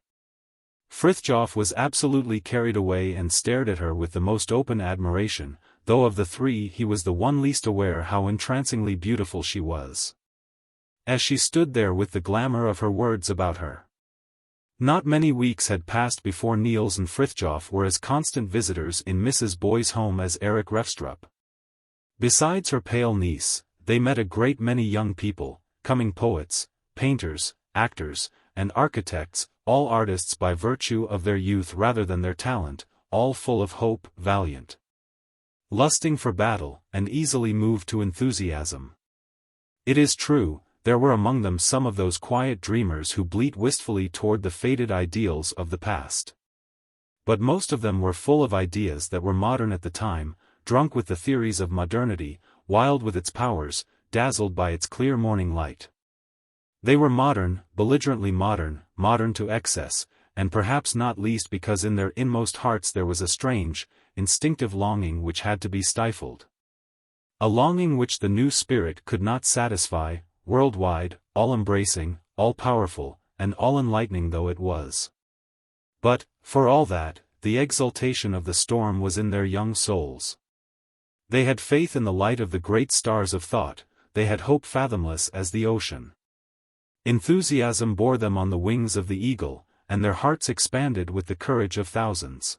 A: Frithjof was absolutely carried away and stared at her with the most open admiration, though of the three he was the one least aware how entrancingly beautiful she was. As she stood there with the glamour of her words about her. Not many weeks had passed before Niels and Frithjof were as constant visitors in Mrs. Boy's home as Erik Refstrup. Besides her pale niece, they met a great many young people, coming poets, painters, actors, and architects, all artists by virtue of their youth rather than their talent, all full of hope, valiant, lusting for battle, and easily moved to enthusiasm. It is true, there were among them some of those quiet dreamers who bleat wistfully toward the faded ideals of the past. But most of them were full of ideas that were modern at the time, drunk with the theories of modernity, wild with its powers, dazzled by its clear morning light. They were modern, belligerently modern, modern to excess, and perhaps not least because in their inmost hearts there was a strange, instinctive longing which had to be stifled. A longing which the new spirit could not satisfy, worldwide, all-embracing, all-powerful, and all-enlightening though it was. But, for all that, the exultation of the storm was in their young souls. They had faith in the light of the great stars of thought, they had hope fathomless as the ocean. Enthusiasm bore them on the wings of the eagle, and their hearts expanded with the courage of thousands.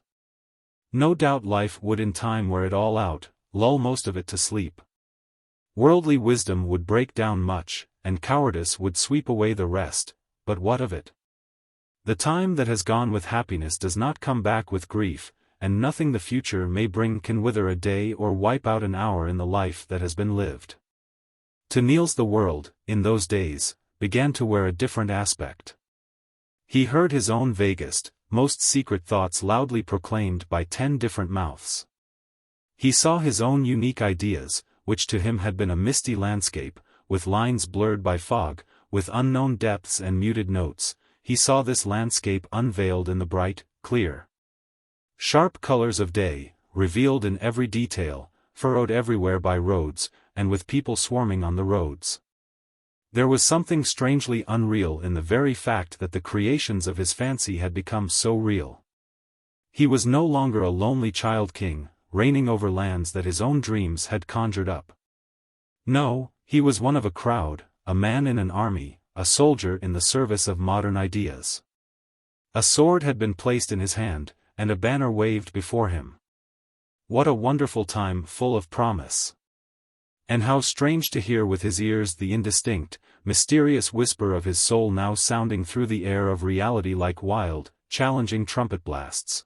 A: No doubt life would in time wear it all out, lull most of it to sleep. Worldly wisdom would break down much, and cowardice would sweep away the rest, but what of it? The time that has gone with happiness does not come back with grief, and nothing the future may bring can wither a day or wipe out an hour in the life that has been lived. To Niels the world, in those days, began to wear a different aspect. He heard his own vaguest, most secret thoughts loudly proclaimed by 10 different mouths. He saw his own unique ideas, which to him had been a misty landscape, with lines blurred by fog, with unknown depths and muted notes, he saw this landscape unveiled in the bright, clear, sharp colors of day, revealed in every detail, furrowed everywhere by roads, and with people swarming on the roads. There was something strangely unreal in the very fact that the creations of his fancy had become so real. He was no longer a lonely child king, reigning over lands that his own dreams had conjured up. No, he was one of a crowd, a man in an army, a soldier in the service of modern ideas. A sword had been placed in his hand, and a banner waved before him. What a wonderful time, full of promise! And how strange to hear with his ears the indistinct, mysterious whisper of his soul now sounding through the air of reality like wild, challenging trumpet blasts.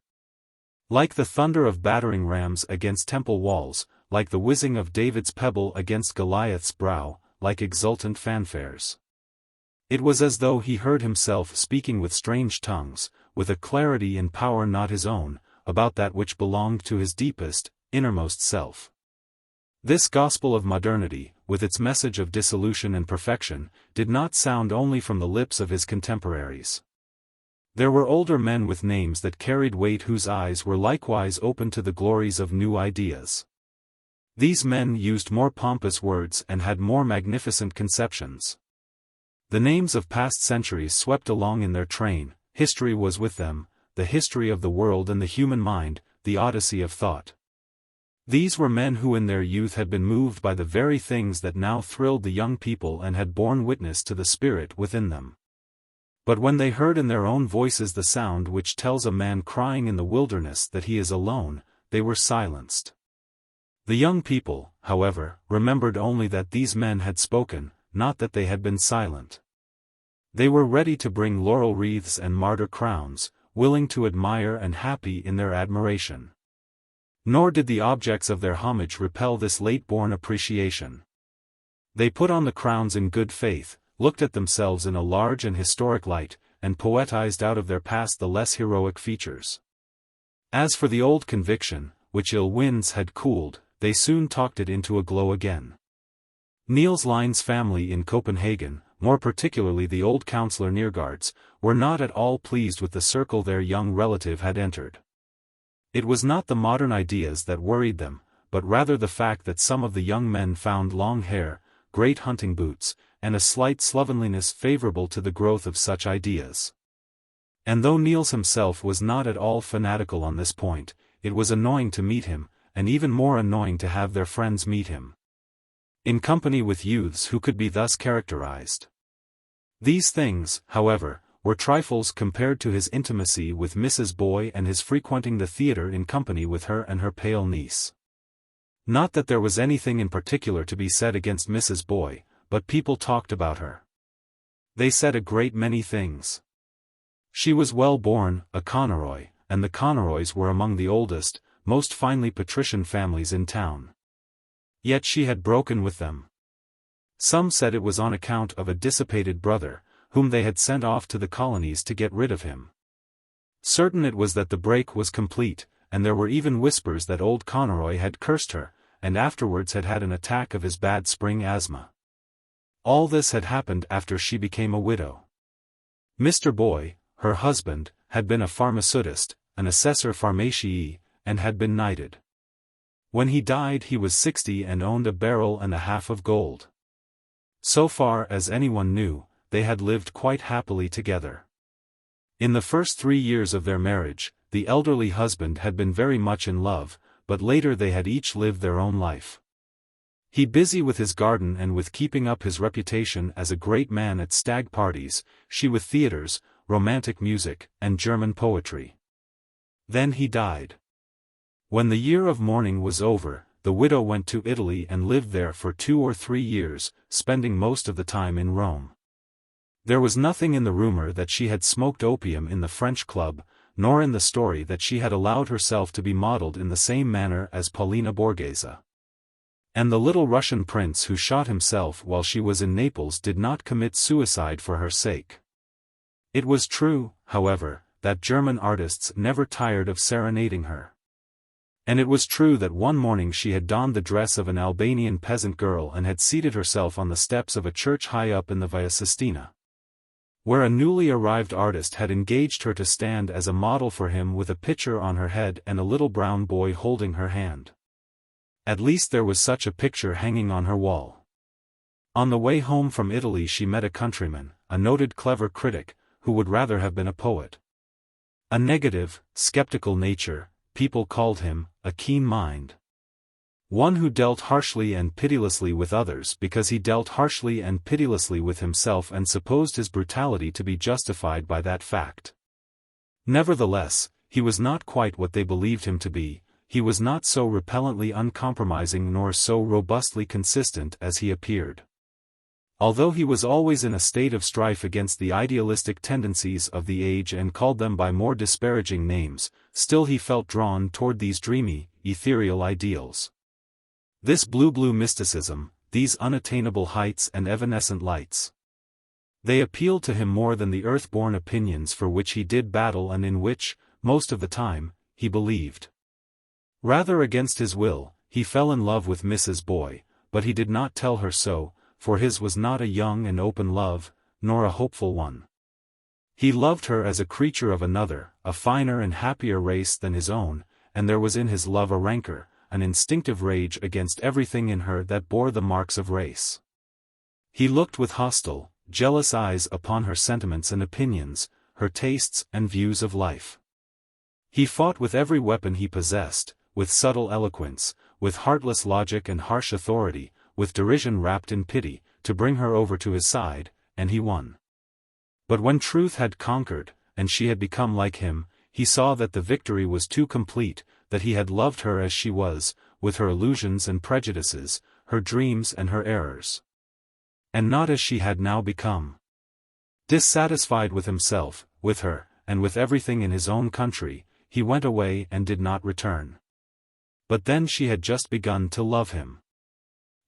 A: Like the thunder of battering rams against temple walls, like the whizzing of David's pebble against Goliath's brow, like exultant fanfares. It was as though he heard himself speaking with strange tongues, with a clarity and power not his own, about that which belonged to his deepest, innermost self. This gospel of modernity, with its message of dissolution and perfection, did not sound only from the lips of his contemporaries. There were older men with names that carried weight whose eyes were likewise open to the glories of new ideas. These men used more pompous words and had more magnificent conceptions. The names of past centuries swept along in their train, history was with them, the history of the world and the human mind, the odyssey of thought. These were men who in their youth had been moved by the very things that now thrilled the young people and had borne witness to the spirit within them. But when they heard in their own voices the sound which tells a man crying in the wilderness that he is alone, they were silenced. The young people, however, remembered only that these men had spoken, not that they had been silent. They were ready to bring laurel wreaths and martyr crowns, willing to admire and happy in their admiration. Nor did the objects of their homage repel this late-born appreciation. They put on the crowns in good faith, looked at themselves in a large and historic light, and poetized out of their past the less heroic features. As for the old conviction, which ill winds had cooled, they soon talked it into a glow again. Niels Lyhne's family in Copenhagen, more particularly the old councillor Neergaard's, were not at all pleased with the circle their young relative had entered. It was not the modern ideas that worried them, but rather the fact that some of the young men found long hair, great hunting boots, and a slight slovenliness favorable to the growth of such ideas. And though Niels himself was not at all fanatical on this point, it was annoying to meet him, and even more annoying to have their friends meet him in company with youths who could be thus characterized. These things, however, were trifles compared to his intimacy with Mrs. Boy and his frequenting the theatre in company with her and her pale niece. Not that there was anything in particular to be said against Mrs. Boy, but people talked about her. They said a great many things. She was well born, a Conroy, and the Conroys were among the oldest, most finely patrician families in town. Yet she had broken with them. Some said it was on account of a dissipated brother, whom they had sent off to the colonies to get rid of him. Certain it was that the break was complete, and there were even whispers that old Conroy had cursed her, and afterwards had had an attack of his bad spring asthma. All this had happened after she became a widow. Mr. Boy, her husband, had been a pharmaceutist, an assessor pharmaciae, and had been knighted. When he died he was 60 and owned a barrel and a half of gold. So far as anyone knew, they had lived quite happily together. In the first 3 years of their marriage, the elderly husband had been very much in love, but later they had each lived their own life. He busy with his garden and with keeping up his reputation as a great man at stag parties, she with theatres, romantic music, and German poetry. Then he died. When the year of mourning was over, the widow went to Italy and lived there for 2 or 3 years, spending most of the time in Rome. There was nothing in the rumor that she had smoked opium in the French club, nor in the story that she had allowed herself to be modeled in the same manner as Paulina Borghese. And the little Russian prince who shot himself while she was in Naples did not commit suicide for her sake. It was true, however, that German artists never tired of serenading her. And it was true that one morning she had donned the dress of an Albanian peasant girl and had seated herself on the steps of a church high up in the VIII, where a newly arrived artist had engaged her to stand as a model for him with a pitcher on her head and a little brown boy holding her hand. At least there was such a picture hanging on her wall. On the way home from Italy she met a countryman, a noted clever critic, who would rather have been a poet. A negative, skeptical nature, people called him, a keen mind. One who dealt harshly and pitilessly with others because he dealt harshly and pitilessly with himself and supposed his brutality to be justified by that fact. Nevertheless, he was not quite what they believed him to be. He was not so repellently uncompromising nor so robustly consistent as he appeared. Although he was always in a state of strife against the idealistic tendencies of the age and called them by more disparaging names, still he felt drawn toward these dreamy, ethereal ideals. This blue mysticism, these unattainable heights and evanescent lights. They appealed to him more than the earth-born opinions for which he did battle and in which, most of the time, he believed. Rather against his will, he fell in love with Mrs. Boy, but he did not tell her so, for his was not a young and open love, nor a hopeful one. He loved her as a creature of another, a finer and happier race than his own, and there was in his love a rancor, an instinctive rage against everything in her that bore the marks of race. He looked with hostile, jealous eyes upon her sentiments and opinions, her tastes and views of life. He fought with every weapon he possessed, with subtle eloquence, with heartless logic and harsh authority, with derision wrapped in pity, to bring her over to his side, and he won. But when truth had conquered, and she had become like him, he saw that the victory was too complete, that he had loved her as she was, with her illusions and prejudices, her dreams and her errors. And not as she had now become. Dissatisfied with himself, with her, and with everything in his own country, he went away and did not return. But then she had just begun to love him.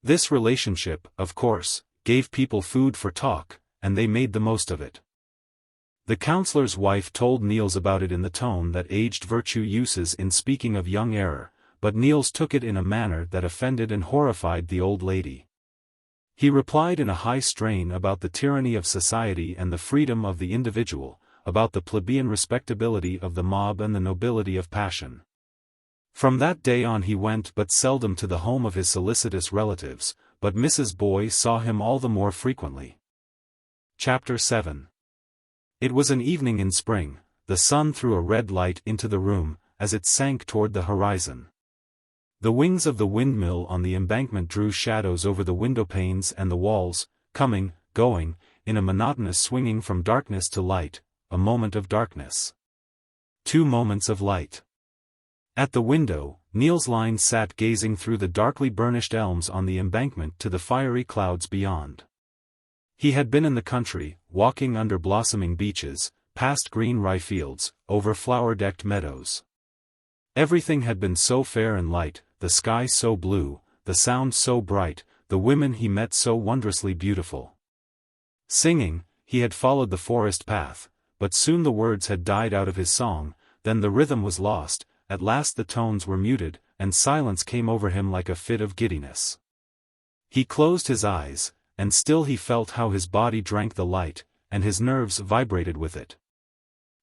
A: This relationship, of course, gave people food for talk, and they made the most of it. The counselor's wife told Niels about it in the tone that aged virtue uses in speaking of young error, but Niels took it in a manner that offended and horrified the old lady. He replied in a high strain about the tyranny of society and the freedom of the individual, about the plebeian respectability of the mob and the nobility of passion. From that day on he went but seldom to the home of his solicitous relatives, but Mrs. Boy saw him all the more frequently. Chapter 7. It was an evening in spring. The sun threw a red light into the room, as it sank toward the horizon. The wings of the windmill on the embankment drew shadows over the window panes and the walls, coming, going, in a monotonous swinging from darkness to light, a moment of darkness. 2 moments of light. At the window, Niels Lyhne sat gazing through the darkly burnished elms on the embankment to the fiery clouds beyond. He had been in the country, walking under blossoming beeches, past green rye fields, over flower-decked meadows. Everything had been so fair and light, the sky so blue, the sound so bright, the women he met so wondrously beautiful. Singing, he had followed the forest path, but soon the words had died out of his song, then the rhythm was lost, at last the tones were muted, and silence came over him like a fit of giddiness. He closed his eyes, and still he felt how his body drank the light, and his nerves vibrated with it.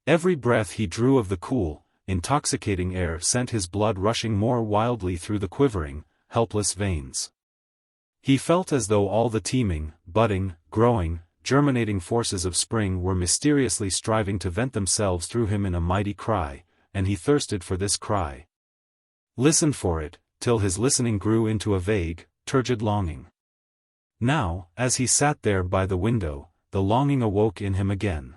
A: Every breath he drew of the cool, intoxicating air sent his blood rushing more wildly through the quivering, helpless veins. He felt as though all the teeming, budding, growing, germinating forces of spring were mysteriously striving to vent themselves through him in a mighty cry, and he thirsted for this cry. Listened for it, till his listening grew into a vague, turgid longing. Now, as he sat there by the window, the longing awoke in him again.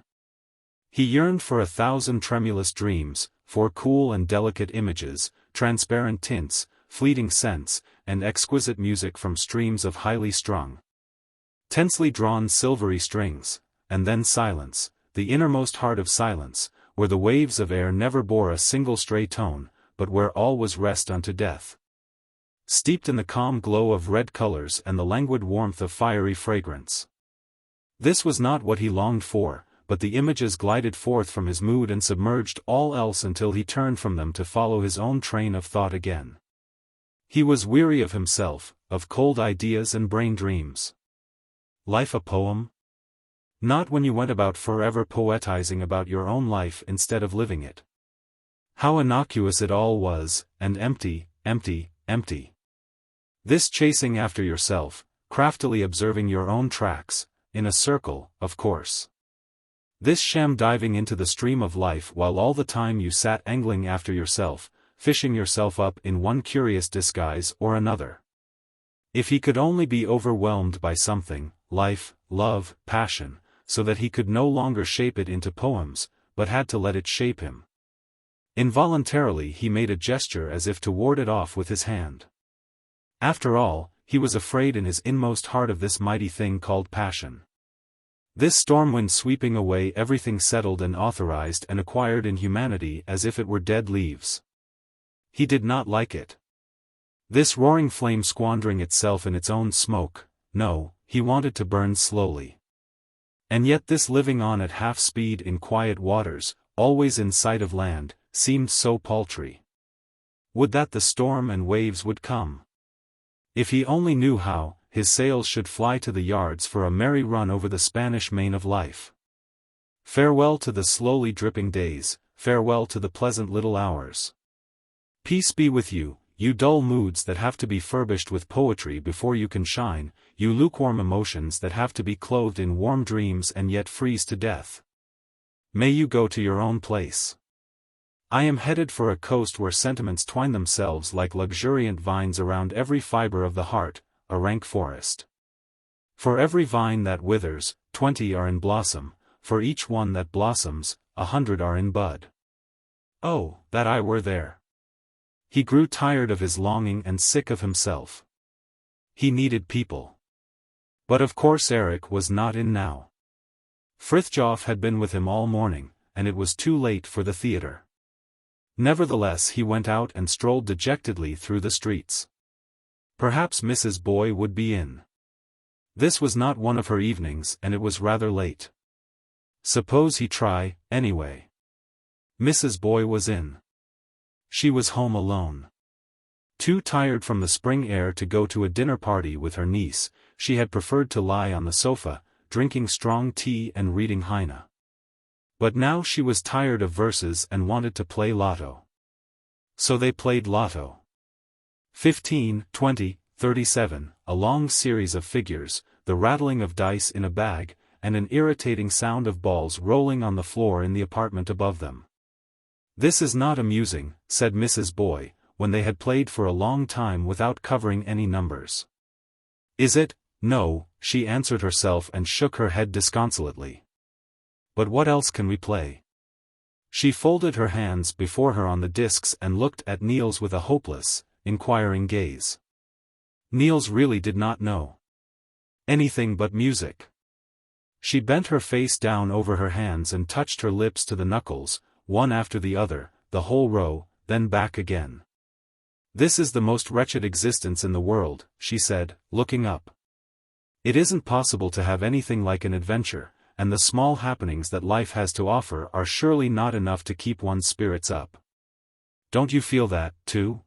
A: He yearned for 1,000 tremulous dreams, for cool and delicate images, transparent tints, fleeting scents, and exquisite music from streams of highly strung, tensely drawn silvery strings, and then silence, the innermost heart of silence, where the waves of air never bore a single stray tone, but where all was rest unto death. Steeped in the calm glow of red colors and the languid warmth of fiery fragrance. This was not what he longed for, but the images glided forth from his mood and submerged all else until he turned from them to follow his own train of thought again. He was weary of himself, of cold ideas and brain dreams. Life a poem? Not when you went about forever poetizing about your own life instead of living it. How innocuous it all was, and empty, empty, empty. This chasing after yourself, craftily observing your own tracks, in a circle, of course. This sham diving into the stream of life while all the time you sat angling after yourself, fishing yourself up in one curious disguise or another. If he could only be overwhelmed by something, life, love, passion, so that he could no longer shape it into poems, but had to let it shape him. Involuntarily he made a gesture as if to ward it off with his hand. After all, he was afraid in his inmost heart of this mighty thing called passion. This storm wind sweeping away everything settled and authorized and acquired in humanity as if it were dead leaves. He did not like it. This roaring flame squandering itself in its own smoke, no, he wanted to burn slowly. And yet this living on at half speed in quiet waters, always in sight of land, seemed so paltry. Would that the storm and waves would come. If he only knew how, his sails should fly to the yards for a merry run over the Spanish Main of life. Farewell to the slowly dripping days, farewell to the pleasant little hours. Peace be with you, you dull moods that have to be furbished with poetry before you can shine, you lukewarm emotions that have to be clothed in warm dreams and yet freeze to death. May you go to your own place. I am headed for a coast where sentiments twine themselves like luxuriant vines around every fiber of the heart, a rank forest. For every vine that withers, 20 are in blossom, for each one that blossoms, 100 are in bud. Oh, that I were there! He grew tired of his longing and sick of himself. He needed people. But of course Eric was not in now. Frithjof had been with him all morning, and it was too late for the theatre. Nevertheless he went out and strolled dejectedly through the streets. Perhaps Mrs. Boy would be in. This was not one of her evenings and it was rather late. Suppose he try, anyway. Mrs. Boy was in. She was home alone. Too tired from the spring air to go to a dinner party with her niece, she had preferred to lie on the sofa, drinking strong tea and reading Heine. But now she was tired of verses and wanted to play lotto. So they played lotto. 15, 20, 37, a long series of figures, the rattling of dice in a bag, and an irritating sound of balls rolling on the floor in the apartment above them. This is not amusing, said Mrs. Boy, when they had played for a long time without covering any numbers. Is it? No, she answered herself and shook her head disconsolately. But what else can we play? She folded her hands before her on the discs and looked at Niels with a hopeless, inquiring gaze. Niels really did not know anything but music. She bent her face down over her hands and touched her lips to the knuckles, one after the other, the whole row, then back again. This is the most wretched existence in the world, she said, looking up. It isn't possible to have anything like an adventure, and the small happenings that life has to offer are surely not enough to keep one's spirits up. Don't you feel that, too?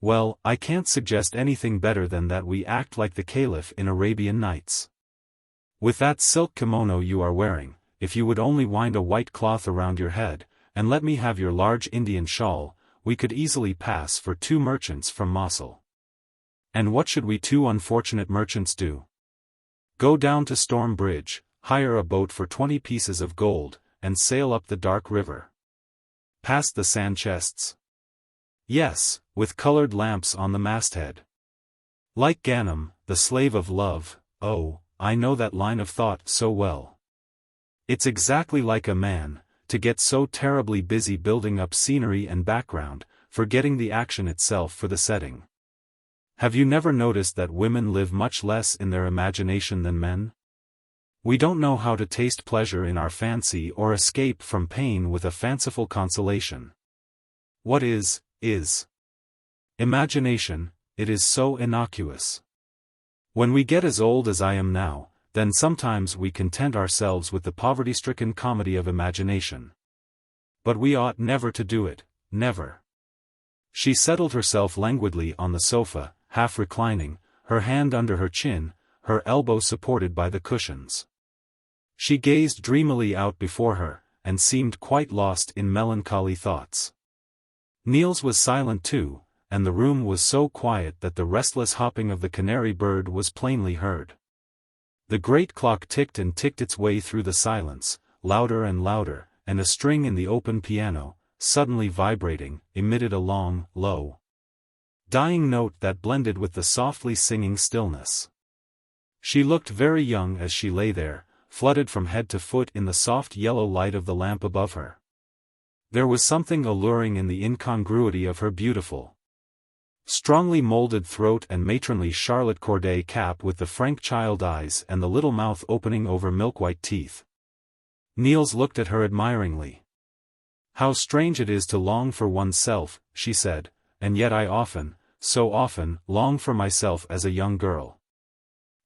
A: Well, I can't suggest anything better than that we act like the Caliph in Arabian Nights. With that silk kimono you are wearing, if you would only wind a white cloth around your head, and let me have your large Indian shawl, we could easily pass for two merchants from Mosul. And what should we two unfortunate merchants do? Go down to Storm Bridge, hire a boat for 20 pieces of gold, and sail up the dark river. Past the sand chests? Yes, with colored lamps on the masthead. Like Ganem, the slave of love, oh, I know that line of thought so well. It's exactly like a man, to get so terribly busy building up scenery and background, forgetting the action itself for the setting. Have you never noticed that women live much less in their imagination than men? We don't know how to taste pleasure in our fancy or escape from pain with a fanciful consolation. What is. Imagination, it is so innocuous. When we get as old as I am now, then sometimes we content ourselves with the poverty-stricken comedy of imagination. But we ought never to do it, never. She settled herself languidly on the sofa, half reclining, her hand under her chin, her elbow supported by the cushions. She gazed dreamily out before her, and seemed quite lost in melancholy thoughts. Niels was silent too, and the room was so quiet that the restless hopping of the canary bird was plainly heard. The great clock ticked and ticked its way through the silence, louder and louder, and a string in the open piano, suddenly vibrating, emitted a long, low, dying note that blended with the softly singing stillness. She looked very young as she lay there, flooded from head to foot in the soft yellow light of the lamp above her. There was something alluring in the incongruity of her beautiful, strongly molded throat and matronly Charlotte Corday cap with the frank child eyes and the little mouth opening over milk-white teeth. Niels looked at her admiringly. "How strange it is to long for oneself," she said, "and yet I often, so often, long for myself as a young girl.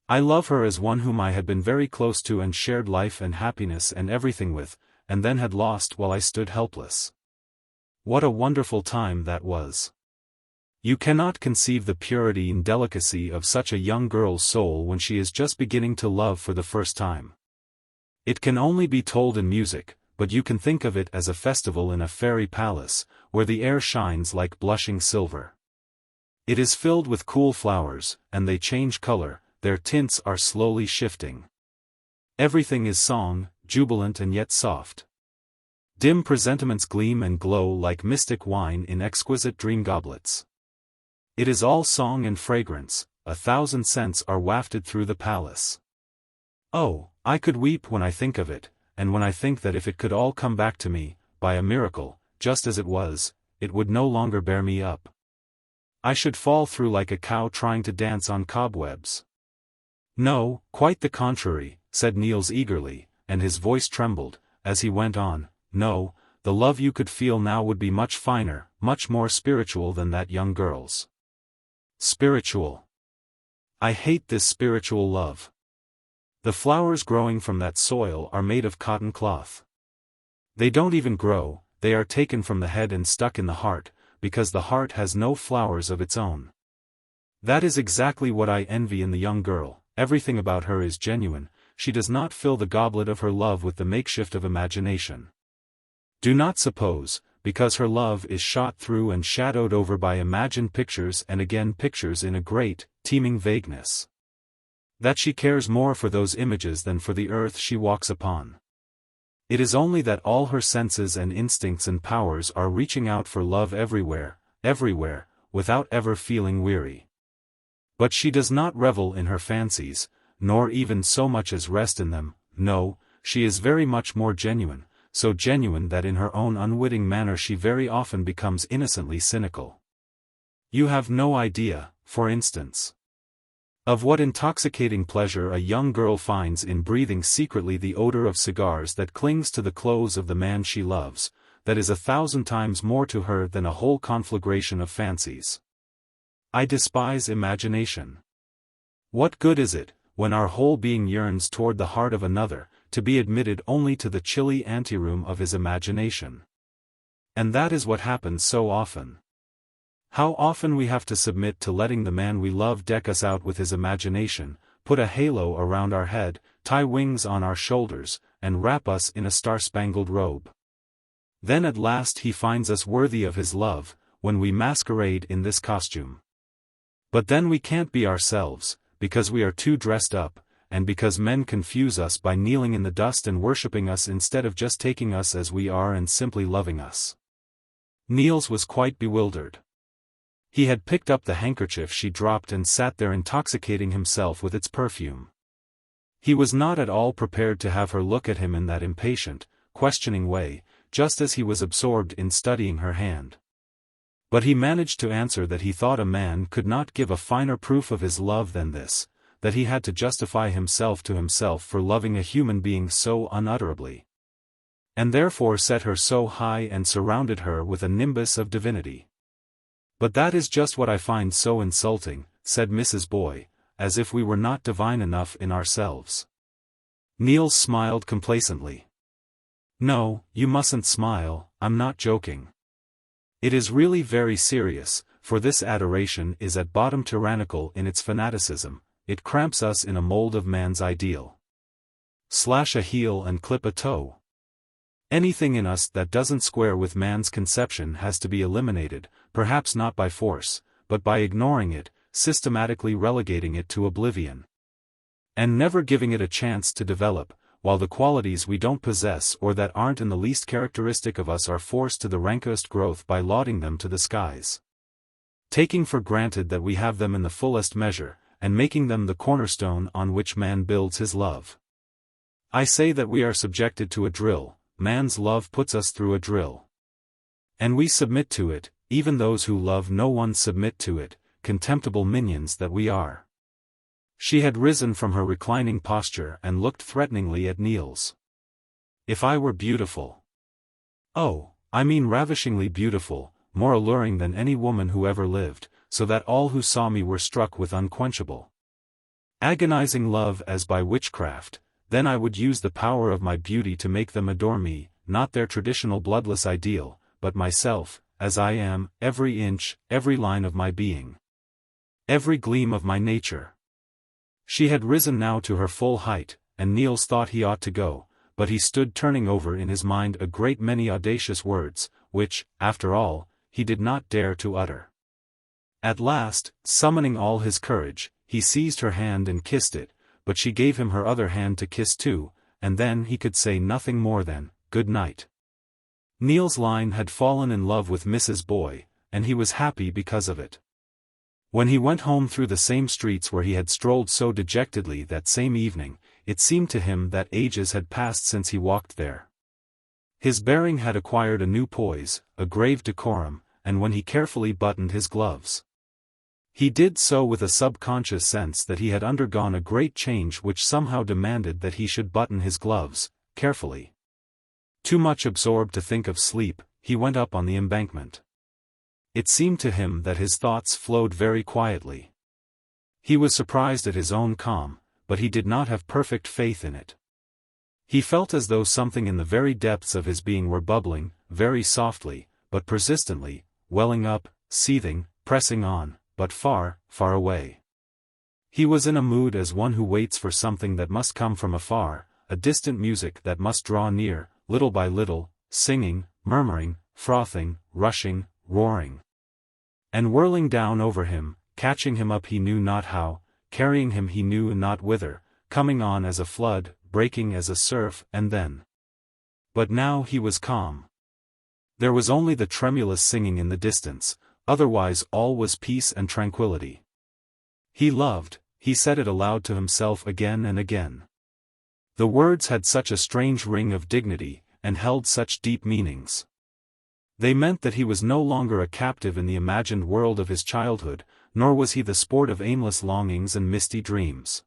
A: I love her as one whom I had been very close to and shared life and happiness and everything with, and then had lost while I stood helpless. What a wonderful time that was! You cannot conceive the purity and delicacy of such a young girl's soul when she is just beginning to love for the first time. It can only be told in music, but you can think of it as a festival in a fairy palace, where the air shines like blushing silver. It is filled with cool flowers, and they change color, their tints are slowly shifting. Everything is song, jubilant and yet soft. Dim presentiments gleam and glow like mystic wine in exquisite dream goblets. It is all song and fragrance, 1,000 scents are wafted through the palace. Oh, I could weep when I think of it, and when I think that if it could all come back to me, by a miracle, just as it was, it would no longer bear me up. I should fall through like a cow trying to dance on cobwebs." "No, quite the contrary," said Niels eagerly, and his voice trembled, as he went on, "No, the love you could feel now would be much finer, much more spiritual than that young girl's." "Spiritual? I hate this spiritual love. The flowers growing from that soil are made of cotton cloth. They don't even grow, they are taken from the head and stuck in the heart, because the heart has no flowers of its own. That is exactly what I envy in the young girl. Everything about her is genuine, she does not fill the goblet of her love with the makeshift of imagination. Do not suppose, because her love is shot through and shadowed over by imagined pictures and again pictures in a great, teeming vagueness, that she cares more for those images than for the earth she walks upon. It is only that all her senses and instincts and powers are reaching out for love everywhere, everywhere, without ever feeling weary. But she does not revel in her fancies, nor even so much as rest in them. No, she is very much more genuine, so genuine that in her own unwitting manner she very often becomes innocently cynical. You have no idea, for instance, of what intoxicating pleasure a young girl finds in breathing secretly the odor of cigars that clings to the clothes of the man she loves, that is 1,000 times more to her than a whole conflagration of fancies. I despise imagination. What good is it, when our whole being yearns toward the heart of another, to be admitted only to the chilly anteroom of his imagination? And that is what happens so often. How often we have to submit to letting the man we love deck us out with his imagination, put a halo around our head, tie wings on our shoulders, and wrap us in a star-spangled robe. Then at last he finds us worthy of his love, when we masquerade in this costume. But then we can't be ourselves, because we are too dressed up, and because men confuse us by kneeling in the dust and worshipping us instead of just taking us as we are and simply loving us." Niels was quite bewildered. He had picked up the handkerchief she dropped and sat there intoxicating himself with its perfume. He was not at all prepared to have her look at him in that impatient, questioning way, just as he was absorbed in studying her hand. But he managed to answer that he thought a man could not give a finer proof of his love than this, that he had to justify himself to himself for loving a human being so unutterably, and therefore set her so high and surrounded her with a nimbus of divinity. "But that is just what I find so insulting," said Mrs. Boy, "as if we were not divine enough in ourselves. Niels smiled complacently. No, you mustn't smile, I'm not joking. It is really very serious, for this adoration is at bottom tyrannical in its fanaticism, it cramps us in a mold of man's ideal. Slash a heel and clip a toe. Anything in us that doesn't square with man's conception has to be eliminated, perhaps not by force, but by ignoring it, systematically relegating it to oblivion. And never giving it a chance to develop, while the qualities we don't possess or that aren't in the least characteristic of us are forced to the rankest growth by lauding them to the skies. Taking for granted that we have them in the fullest measure, and making them the cornerstone on which man builds his love. I say that we are subjected to a drill, man's love puts us through a drill. And we submit to it, even those who love no one submit to it, contemptible minions that we are. She had risen from her reclining posture and looked threateningly at Niels. If I were beautiful. Oh, I mean ravishingly beautiful, more alluring than any woman who ever lived, so that all who saw me were struck with unquenchable, agonizing love as by witchcraft, then I would use the power of my beauty to make them adore me, not their traditional bloodless ideal, but myself, as I am, every inch, every line of my being. Every gleam of my nature. She had risen now to her full height, and Niels thought he ought to go, but he stood turning over in his mind a great many audacious words, which, after all, he did not dare to utter. At last, summoning all his courage, he seized her hand and kissed it, but she gave him her other hand to kiss too, and then he could say nothing more than, "Good night." Niels Lyhne had fallen in love with Mrs. Boy, and he was happy because of it. When he went home through the same streets where he had strolled so dejectedly that same evening, it seemed to him that ages had passed since he walked there. His bearing had acquired a new poise, a grave decorum, and when he carefully buttoned his gloves, he did so with a subconscious sense that he had undergone a great change which somehow demanded that he should button his gloves, carefully. Too much absorbed to think of sleep, he went up on the embankment. It seemed to him that his thoughts flowed very quietly. He was surprised at his own calm, but he did not have perfect faith in it. He felt as though something in the very depths of his being were bubbling, very softly, but persistently, welling up, seething, pressing on, but far, far away. He was in a mood as one who waits for something that must come from afar, a distant music that must draw near, little by little, singing, murmuring, frothing, rushing, roaring, and whirling down over him, catching him up he knew not how, carrying him he knew not whither, coming on as a flood, breaking as a surf, and then. But now he was calm. There was only the tremulous singing in the distance, otherwise all was peace and tranquility. He loved, he said it aloud to himself again and again. The words had such a strange ring of dignity, and held such deep meanings. They meant that he was no longer a captive in the imagined world of his childhood, nor was he the sport of aimless longings and misty dreams.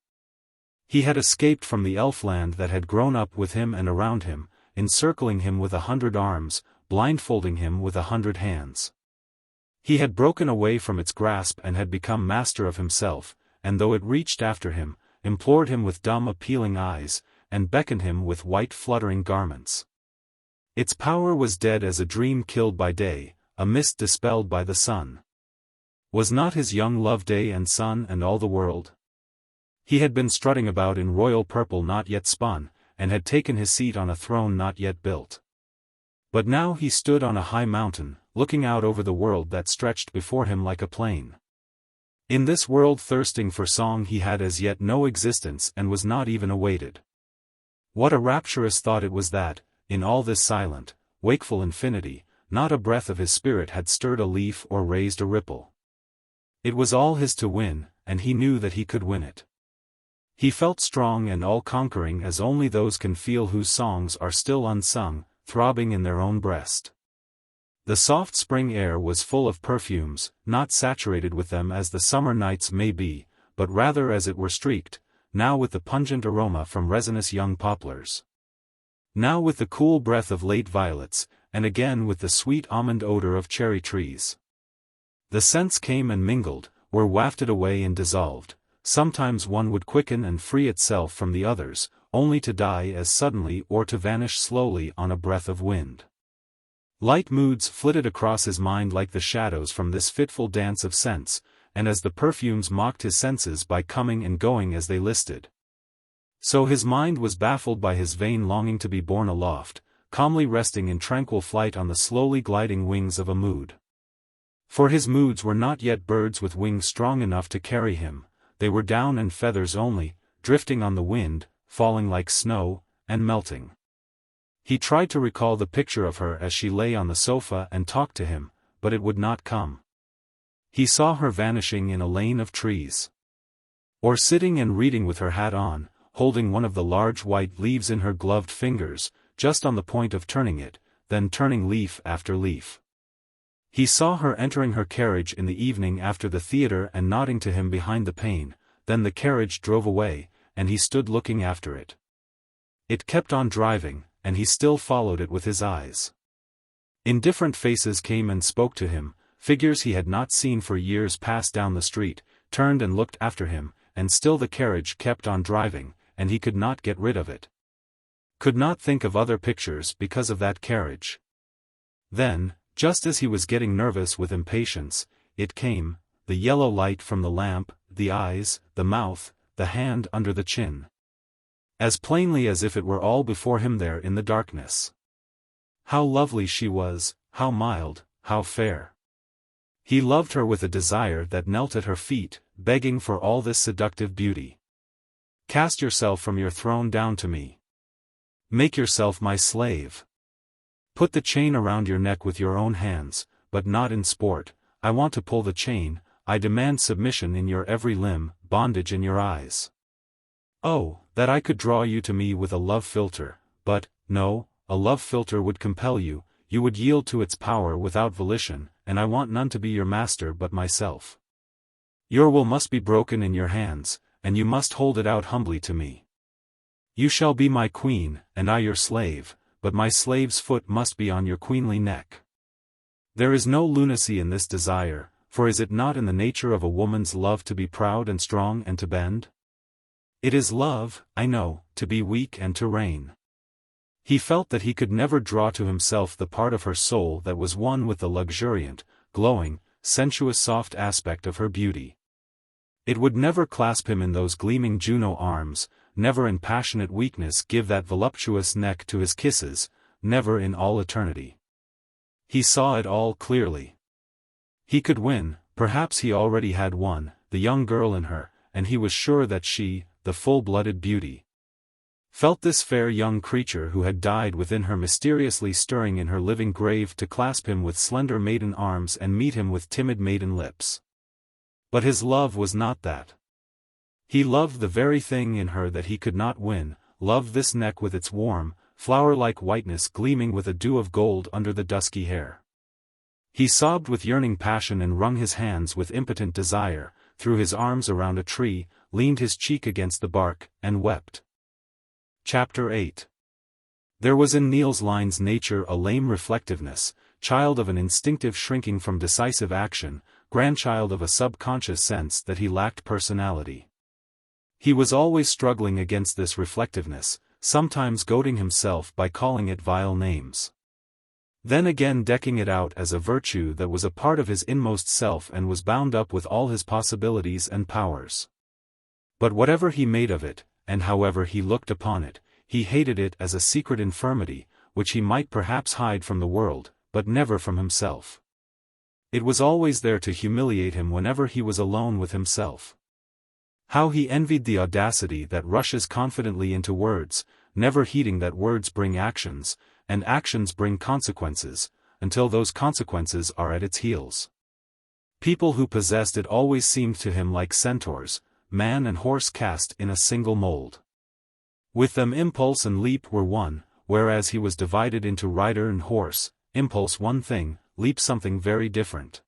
A: He had escaped from the elfland that had grown up with him and around him, encircling him with 100 arms, blindfolding him with 100 hands. He had broken away from its grasp and had become master of himself, and though it reached after him, implored him with dumb appealing eyes, and beckoned him with white fluttering garments. Its power was dead as a dream killed by day, a mist dispelled by the sun. Was not his young love day and sun and all the world? He had been strutting about in royal purple not yet spun, and had taken his seat on a throne not yet built. But now he stood on a high mountain, looking out over the world that stretched before him like a plain. In this world thirsting for song he had as yet no existence and was not even awaited. What a rapturous thought it was that, in all this silent, wakeful infinity, not a breath of his spirit had stirred a leaf or raised a ripple. It was all his to win, and he knew that he could win it. He felt strong and all-conquering as only those can feel whose songs are still unsung, throbbing in their own breast. The soft spring air was full of perfumes, not saturated with them as the summer nights may be, but rather as it were streaked, now with the pungent aroma from resinous young poplars, now with the cool breath of late violets, and again with the sweet almond odor of cherry trees. The scents came and mingled, were wafted away and dissolved, sometimes one would quicken and free itself from the others, only to die as suddenly or to vanish slowly on a breath of wind. Light moods flitted across his mind like the shadows from this fitful dance of sense, and as the perfumes mocked his senses by coming and going as they listed. So his mind was baffled by his vain longing to be borne aloft, calmly resting in tranquil flight on the slowly gliding wings of a mood. For his moods were not yet birds with wings strong enough to carry him, they were down and feathers only, drifting on the wind, falling like snow, and melting. He tried to recall the picture of her as she lay on the sofa and talked to him, but it would not come. He saw her vanishing in a lane of trees. Or sitting and reading with her hat on, holding one of the large white leaves in her gloved fingers, just on the point of turning it, then turning leaf after leaf. He saw her entering her carriage in the evening after the theater and nodding to him behind the pane, then the carriage drove away, and he stood looking after it. It kept on driving, and he still followed it with his eyes. Indifferent faces came and spoke to him, figures he had not seen for years passed down the street, turned and looked after him, and still the carriage kept on driving, and he could not get rid of it. Could not think of other pictures because of that carriage. Then, just as he was getting nervous with impatience, it came, the yellow light from the lamp, the eyes, the mouth, the hand under the chin. As plainly as if it were all before him there in the darkness. How lovely she was, how mild, how fair. He loved her with a desire that knelt at her feet, begging for all this seductive beauty. Cast yourself from your throne down to me. Make yourself my slave. Put the chain around your neck with your own hands, but not in sport. I want to pull the chain, I demand submission in your every limb, bondage in your eyes. Oh, that I could draw you to me with a love philter, but, no, a love philter would compel you, you would yield to its power without volition, and I want none to be your master but myself. Your will must be broken in your hands, and you must hold it out humbly to me. You shall be my queen, and I your slave, but my slave's foot must be on your queenly neck. There is no lunacy in this desire, for is it not in the nature of a woman's love to be proud and strong and to bend? It is love, I know, to be weak and to reign. He felt that he could never draw to himself the part of her soul that was one with the luxuriant, glowing, sensuous soft aspect of her beauty. It would never clasp him in those gleaming Juno arms, never in passionate weakness give that voluptuous neck to his kisses, never in all eternity. He saw it all clearly. He could win, perhaps he already had won, the young girl in her, and he was sure that she, the full-blooded beauty, felt this fair young creature who had died within her mysteriously stirring in her living grave to clasp him with slender maiden arms and meet him with timid maiden lips. But his love was not that. He loved the very thing in her that he could not win, loved this neck with its warm, flower-like whiteness gleaming with a dew of gold under the dusky hair. He sobbed with yearning passion and wrung his hands with impotent desire, threw his arms around a tree, leaned his cheek against the bark, and wept. Chapter 8. There was in Niels Lyhne's nature a lame reflectiveness, child of an instinctive shrinking from decisive action, grandchild of a subconscious sense that he lacked personality. He was always struggling against this reflectiveness, sometimes goading himself by calling it vile names. Then again decking it out as a virtue that was a part of his inmost self and was bound up with all his possibilities and powers. But whatever he made of it, and however he looked upon it, he hated it as a secret infirmity, which he might perhaps hide from the world, but never from himself. It was always there to humiliate him whenever he was alone with himself. How he envied the audacity that rushes confidently into words, never heeding that words bring actions, and actions bring consequences, until those consequences are at its heels. People who possessed it always seemed to him like centaurs, man and horse cast in a single mold. With them impulse and leap were one, whereas he was divided into rider and horse, impulse one thing, leap something very different.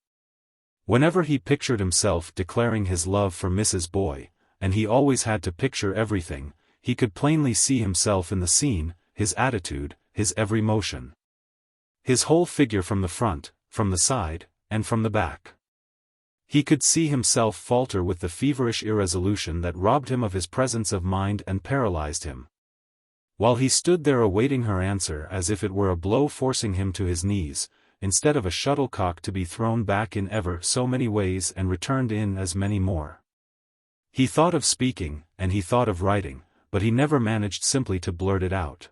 A: Whenever he pictured himself declaring his love for Mrs. Boy, and he always had to picture everything, he could plainly see himself in the scene, his attitude, his every motion. His whole figure from the front, from the side, and from the back. He could see himself falter with the feverish irresolution that robbed him of his presence of mind and paralyzed him. While he stood there awaiting her answer as if it were a blow forcing him to his knees, instead of a shuttlecock to be thrown back in ever so many ways and returned in as many more. He thought of speaking, and he thought of writing, but he never managed simply to blurt it out.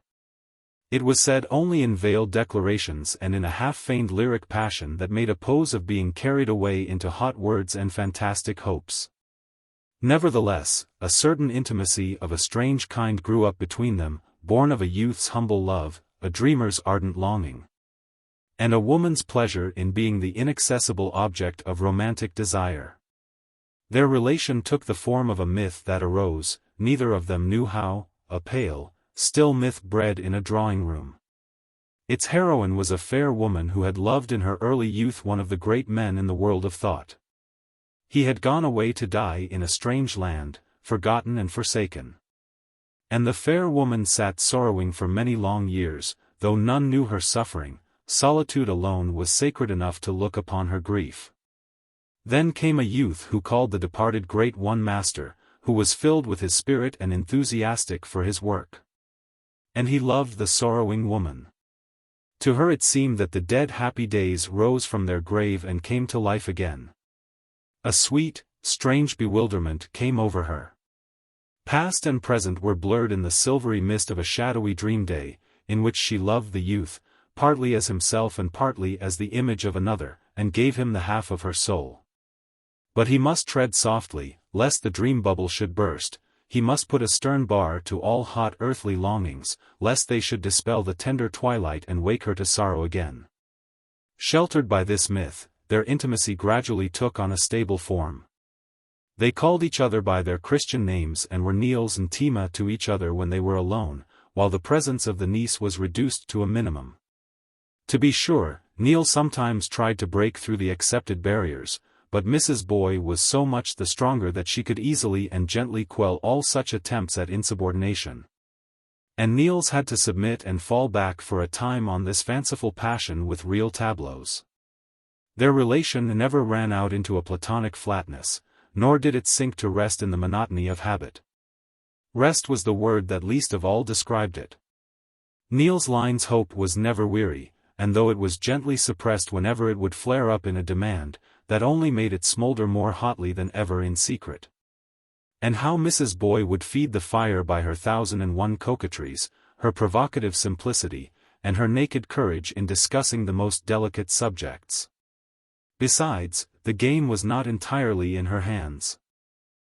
A: It was said only in veiled declarations and in a half-feigned lyric passion that made a pose of being carried away into hot words and fantastic hopes. Nevertheless, a certain intimacy of a strange kind grew up between them, born of a youth's humble love, a dreamer's ardent longing, and a woman's pleasure in being the inaccessible object of romantic desire. Their relation took the form of a myth that arose, neither of them knew how, a pale, still myth bred in a drawing-room. Its heroine was a fair woman who had loved in her early youth one of the great men in the world of thought. He had gone away to die in a strange land, forgotten and forsaken. And the fair woman sat sorrowing for many long years, though none knew her suffering. Solitude alone was sacred enough to look upon her grief. Then came a youth who called the departed great one master, who was filled with his spirit and enthusiastic for his work. And he loved the sorrowing woman. To her it seemed that the dead happy days rose from their grave and came to life again. A sweet, strange bewilderment came over her. Past and present were blurred in the silvery mist of a shadowy dream day, in which she loved the youth, partly as himself and partly as the image of another, and gave him the half of her soul. But he must tread softly, lest the dream bubble should burst. He must put a stern bar to all hot earthly longings, lest they should dispel the tender twilight and wake her to sorrow again. Sheltered by this myth, their intimacy gradually took on a stable form. They called each other by their Christian names and were Niels and Tima to each other when they were alone, while the presence of the niece was reduced to a minimum. To be sure, Niels sometimes tried to break through the accepted barriers, but Mrs. Boy was so much the stronger that she could easily and gently quell all such attempts at insubordination. And Niels had to submit and fall back for a time on this fanciful passion with real tableaus. Their relation never ran out into a platonic flatness, nor did it sink to rest in the monotony of habit. Rest was the word that least of all described it. Niels Lyhne's hope was never weary, and though it was gently suppressed whenever it would flare up in a demand, that only made it smolder more hotly than ever in secret. And how Mrs. Boy would feed the fire by her 1001 coquetries, her provocative simplicity, and her naked courage in discussing the most delicate subjects. Besides, the game was not entirely in her hands.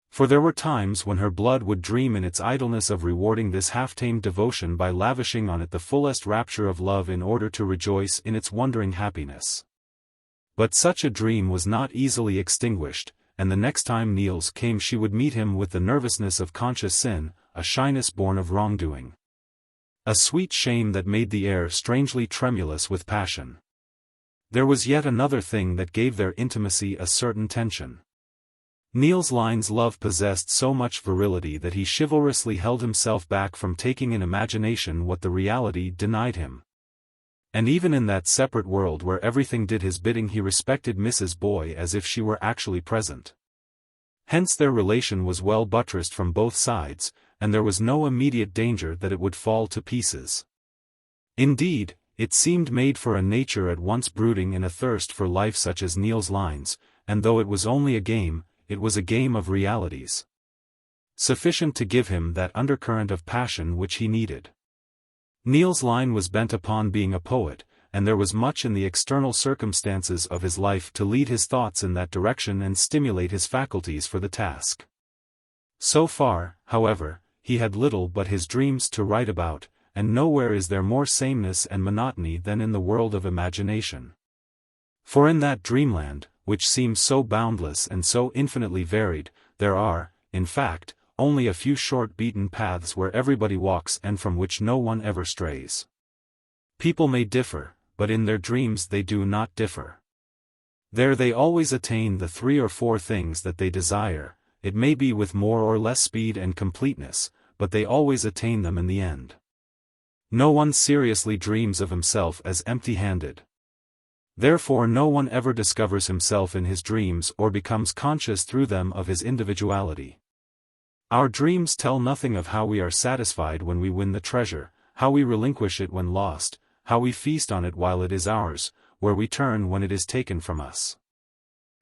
A: For there were times when her blood would dream in its idleness of rewarding this half-tamed devotion by lavishing on it the fullest rapture of love in order to rejoice in its wondering happiness. But such a dream was not easily extinguished, and the next time Niels came she would meet him with the nervousness of conscious sin, a shyness born of wrongdoing. A sweet shame that made the air strangely tremulous with passion. There was yet another thing that gave their intimacy a certain tension. Niels Lyhne's love possessed so much virility that he chivalrously held himself back from taking in imagination what the reality denied him. And even in that separate world where everything did his bidding he respected Mrs. Boy as if she were actually present. Hence their relation was well buttressed from both sides, and there was no immediate danger that it would fall to pieces. Indeed, it seemed made for a nature at once brooding in a thirst for life such as Niels Lyhne's, and though it was only a game, it was a game of realities. Sufficient to give him that undercurrent of passion which he needed. Niels Lyhne was bent upon being a poet, and there was much in the external circumstances of his life to lead his thoughts in that direction and stimulate his faculties for the task. So far, however, he had little but his dreams to write about, and nowhere is there more sameness and monotony than in the world of imagination. For in that dreamland, which seems so boundless and so infinitely varied, there are, in fact, only a few short beaten paths where everybody walks and from which no one ever strays. People may differ, but in their dreams they do not differ. There they always attain the 3 or 4 things that they desire, it may be with more or less speed and completeness, but they always attain them in the end. No one seriously dreams of himself as empty-handed. Therefore no one ever discovers himself in his dreams or becomes conscious through them of his individuality. Our dreams tell nothing of how we are satisfied when we win the treasure, how we relinquish it when lost, how we feast on it while it is ours, where we turn when it is taken from us.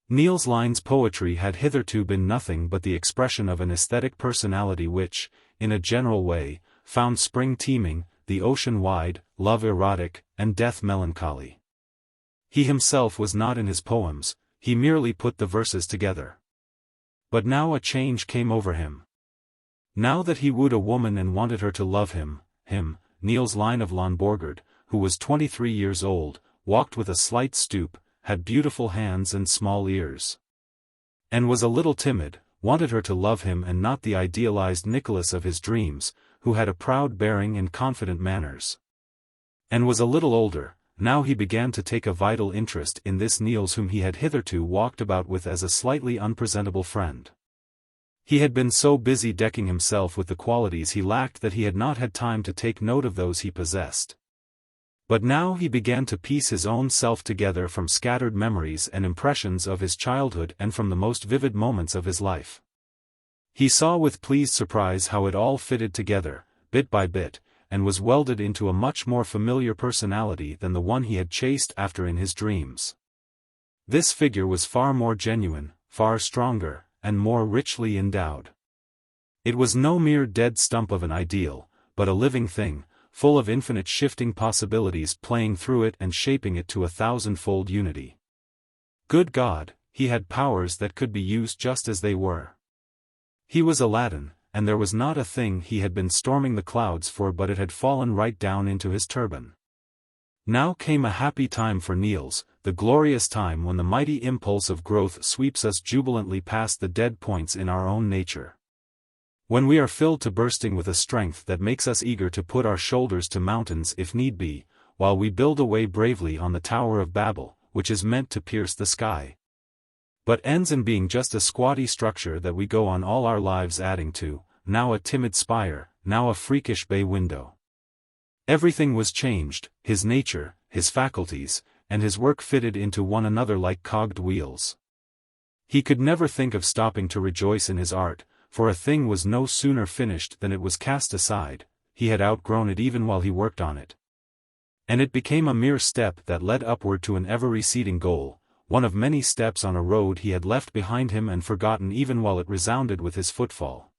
A: Niels Lyhne's poetry had hitherto been nothing but the expression of an aesthetic personality which, in a general way, found spring teeming, the ocean wide, love erotic, and death melancholy. He himself was not in his poems, he merely put the verses together. But now a change came over him. Now that he wooed a woman and wanted her to love him, Niels Lyhne of Långborgard, who was 23 years old, walked with a slight stoop, had beautiful hands and small ears, and was a little timid, wanted her to love him and not the idealized Nicholas of his dreams, who had a proud bearing and confident manners, and was a little older. Now he began to take a vital interest in this Niels whom he had hitherto walked about with as a slightly unpresentable friend. He had been so busy decking himself with the qualities he lacked that he had not had time to take note of those he possessed. But now he began to piece his own self together from scattered memories and impressions of his childhood and from the most vivid moments of his life. He saw with pleased surprise how it all fitted together, bit by bit, and was welded into a much more familiar personality than the one he had chased after in his dreams. This figure was far more genuine, far stronger, and more richly endowed. It was no mere dead stump of an ideal, but a living thing, full of infinite shifting possibilities playing through it and shaping it to a thousandfold unity. Good God, he had powers that could be used just as they were. He was Aladdin, and there was not a thing he had been storming the clouds for but it had fallen right down into his turban. Now came a happy time for Niels, the glorious time when the mighty impulse of growth sweeps us jubilantly past the dead points in our own nature. When we are filled to bursting with a strength that makes us eager to put our shoulders to mountains if need be, while we build away bravely on the Tower of Babel, which is meant to pierce the sky, but ends in being just a squatty structure that we go on all our lives adding to, now a timid spire, now a freakish bay window. Everything was changed, his nature, his faculties, and his work fitted into one another like cogged wheels. He could never think of stopping to rejoice in his art, for a thing was no sooner finished than it was cast aside, he had outgrown it even while he worked on it. And it became a mere step that led upward to an ever-receding goal, one of many steps on a road he had left behind him and forgotten even while it resounded with his footfall.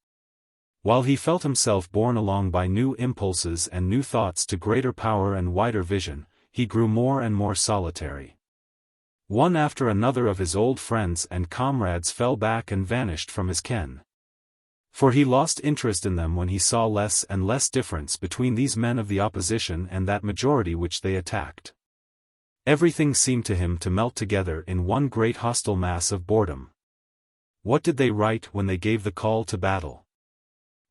A: While he felt himself borne along by new impulses and new thoughts to greater power and wider vision, he grew more and more solitary. One after another of his old friends and comrades fell back and vanished from his ken. For he lost interest in them when he saw less and less difference between these men of the opposition and that majority which they attacked. Everything seemed to him to melt together in one great hostile mass of boredom. What did they write when they gave the call to battle?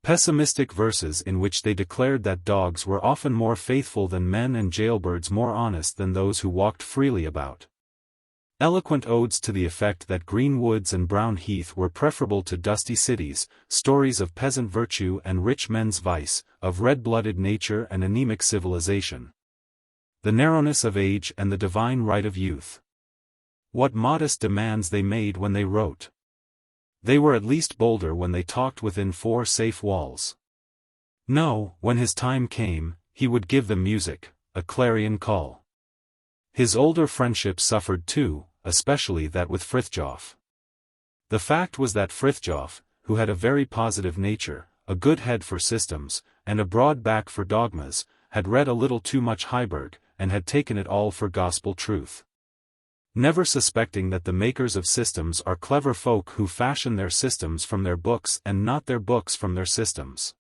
A: Pessimistic verses in which they declared that dogs were often more faithful than men and jailbirds more honest than those who walked freely about. Eloquent odes to the effect that green woods and brown heath were preferable to dusty cities, stories of peasant virtue and rich men's vice, of red-blooded nature and anemic civilization. The narrowness of age and the divine right of youth. What modest demands they made when they wrote. They were at least bolder when they talked within four safe walls. No, when his time came, he would give them music, a clarion call. His older friendships suffered too, especially that with Frithjof. The fact was that Frithjof, who had a very positive nature, a good head for systems, and a broad back for dogmas, had read a little too much Heiberg, and had taken it all for gospel truth. Never suspecting that the makers of systems are clever folk who fashion their systems from their books and not their books from their systems.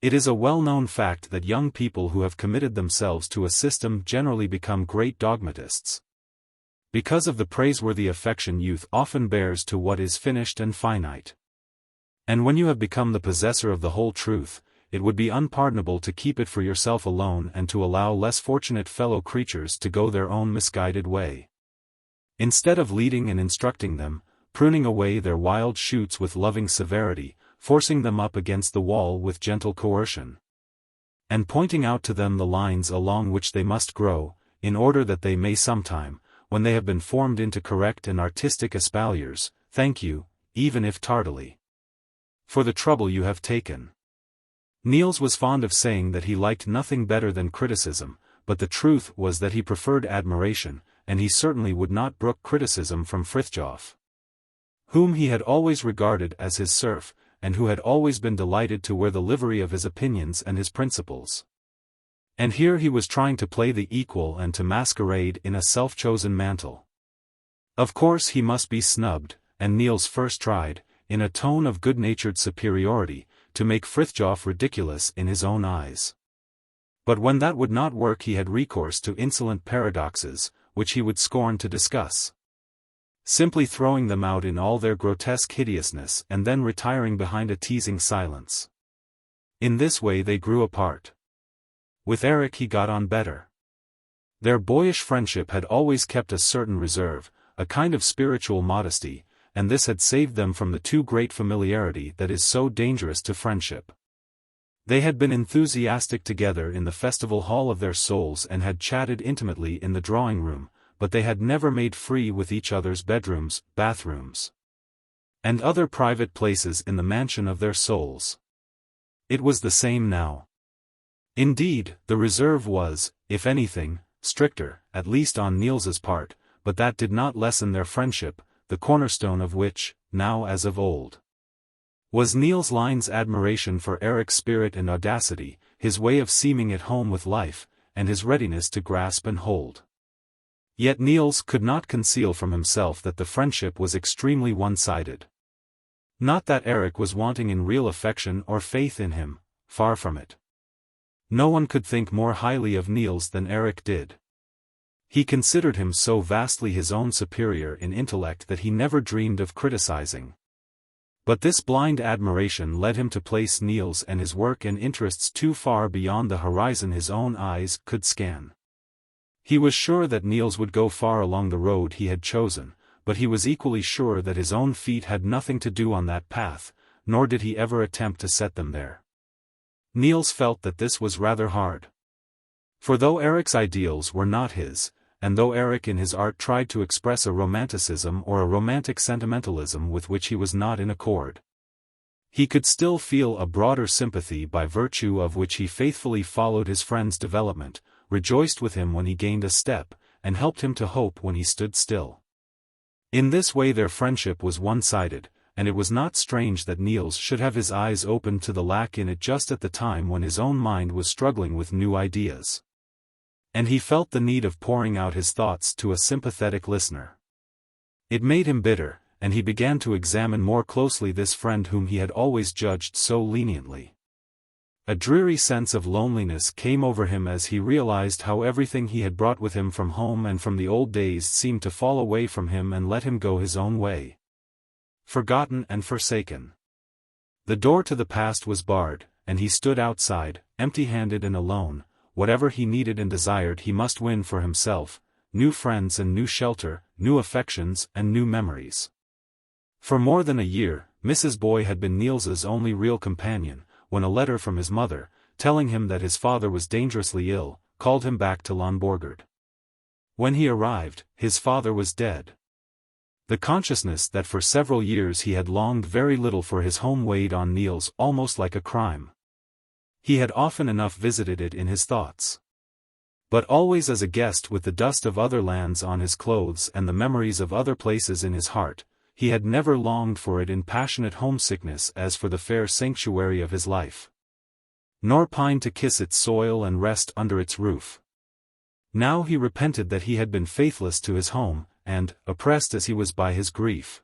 A: It is a well-known fact that young people who have committed themselves to a system generally become great dogmatists. Because of the praiseworthy affection youth often bears to what is finished and finite. And when you have become the possessor of the whole truth, it would be unpardonable to keep it for yourself alone and to allow less fortunate fellow creatures to go their own misguided way. Instead of leading and instructing them, pruning away their wild shoots with loving severity, forcing them up against the wall with gentle coercion, and pointing out to them the lines along which they must grow, in order that they may sometime, when they have been formed into correct and artistic espaliers, thank you, even if tardily. for the trouble you have taken." Niels was fond of saying that he liked nothing better than criticism, but the truth was that he preferred admiration, and he certainly would not brook criticism from Frithjof, whom he had always regarded as his serf, and who had always been delighted to wear the livery of his opinions and his principles. And here he was trying to play the equal and to masquerade in a self-chosen mantle. Of course he must be snubbed, and Niels first tried, in a tone of good-natured superiority, to make Frithjof ridiculous in his own eyes. But when that would not work he had recourse to insolent paradoxes, which he would scorn to discuss, simply throwing them out in all their grotesque hideousness and then retiring behind a teasing silence. In this way they grew apart. With Erik he got on better. Their boyish friendship had always kept a certain reserve, a kind of spiritual modesty, and this had saved them from the too great familiarity that is so dangerous to friendship. They had been enthusiastic together in the festival hall of their souls and had chatted intimately in the drawing-room, but they had never made free with each other's bedrooms, bathrooms, and other private places in the mansion of their souls. It was the same now. Indeed, the reserve was, if anything, stricter, at least on Niels's part, but that did not lessen their friendship, the cornerstone of which, now as of old, was Niels Lyhne's admiration for Erik's spirit and audacity, his way of seeming at home with life, and his readiness to grasp and hold. Yet Niels could not conceal from himself that the friendship was extremely one-sided. Not that Erik was wanting in real affection or faith in him, far from it. No one could think more highly of Niels than Erik did. He considered him so vastly his own superior in intellect that he never dreamed of criticizing. But this blind admiration led him to place Niels and his work and interests too far beyond the horizon his own eyes could scan. He was sure that Niels would go far along the road he had chosen, but he was equally sure that his own feet had nothing to do on that path, nor did he ever attempt to set them there. Niels felt that this was rather hard. For though Erik's ideals were not his, and though Erik in his art tried to express a romanticism or a romantic sentimentalism with which he was not in accord, he could still feel a broader sympathy by virtue of which he faithfully followed his friend's development, rejoiced with him when he gained a step, and helped him to hope when he stood still. In this way their friendship was one-sided, and it was not strange that Niels should have his eyes opened to the lack in it just at the time when his own mind was struggling with new ideas. And he felt the need of pouring out his thoughts to a sympathetic listener. It made him bitter, and he began to examine more closely this friend whom he had always judged so leniently. A dreary sense of loneliness came over him as he realized how everything he had brought with him from home and from the old days seemed to fall away from him and let him go his own way. Forgotten and forsaken. The door to the past was barred, and he stood outside, empty-handed and alone. Whatever he needed and desired he must win for himself, new friends and new shelter, new affections and new memories. For more than a year, Mrs. Boy had been Niels's only real companion, when a letter from his mother, telling him that his father was dangerously ill, called him back to Lonborgard. When he arrived, his father was dead. The consciousness that for several years he had longed very little for his home weighed on Niels almost like a crime. He had often enough visited it in his thoughts, but always as a guest with the dust of other lands on his clothes and the memories of other places in his heart. He had never longed for it in passionate homesickness as for the fair sanctuary of his life, nor pined to kiss its soil and rest under its roof. Now he repented that he had been faithless to his home, and, oppressed as he was by his grief,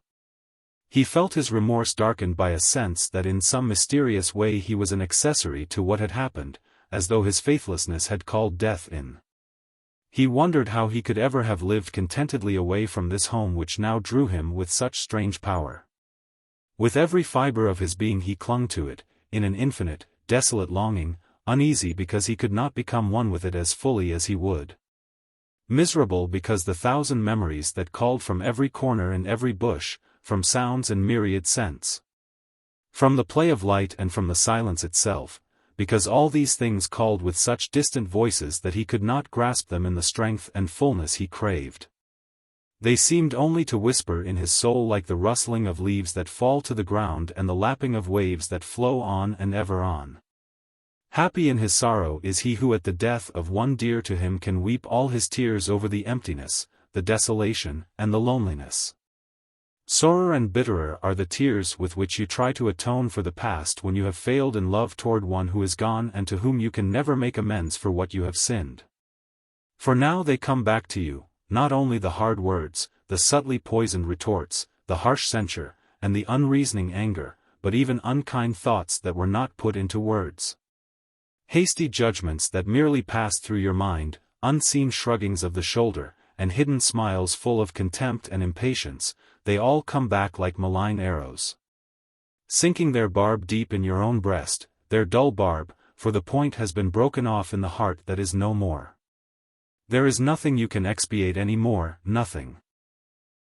A: he felt his remorse darkened by a sense that in some mysterious way he was an accessory to what had happened, as though his faithlessness had called death in. He wondered how he could ever have lived contentedly away from this home which now drew him with such strange power. With every fiber of his being he clung to it, in an infinite, desolate longing, uneasy because he could not become one with it as fully as he would. Miserable because the thousand memories that called from every corner and every bush, from sounds and myriad scents, from the play of light and from the silence itself, because all these things called with such distant voices that he could not grasp them in the strength and fullness he craved. They seemed only to whisper in his soul like the rustling of leaves that fall to the ground and the lapping of waves that flow on and ever on. Happy in his sorrow is he who at the death of one dear to him can weep all his tears over the emptiness, the desolation, and the loneliness. Sorer and bitterer are the tears with which you try to atone for the past when you have failed in love toward one who is gone and to whom you can never make amends for what you have sinned. For now they come back to you, not only the hard words, the subtly poisoned retorts, the harsh censure, and the unreasoning anger, but even unkind thoughts that were not put into words. Hasty judgments that merely passed through your mind, unseen shruggings of the shoulder, and hidden smiles full of contempt and impatience, they all come back like malign arrows, sinking their barb deep in your own breast, their dull barb, for the point has been broken off in the heart that is no more. There is nothing you can expiate any more, nothing.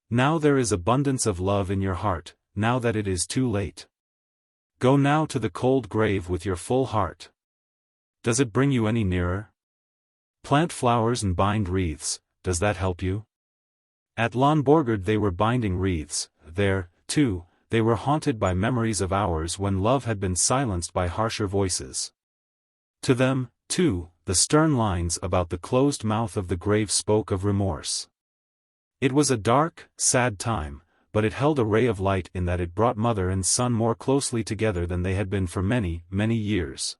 A: Now there is abundance of love in your heart, now that it is too late. Go now to the cold grave with your full heart. Does it bring you any nearer? Plant flowers and bind wreaths, does that help you? At Lonborgard they were binding wreaths, there, too, they were haunted by memories of hours when love had been silenced by harsher voices. To them, too, the stern lines about the closed mouth of the grave spoke of remorse. It was a dark, sad time, but it held a ray of light in that it brought mother and son more closely together than they had been for many, many years.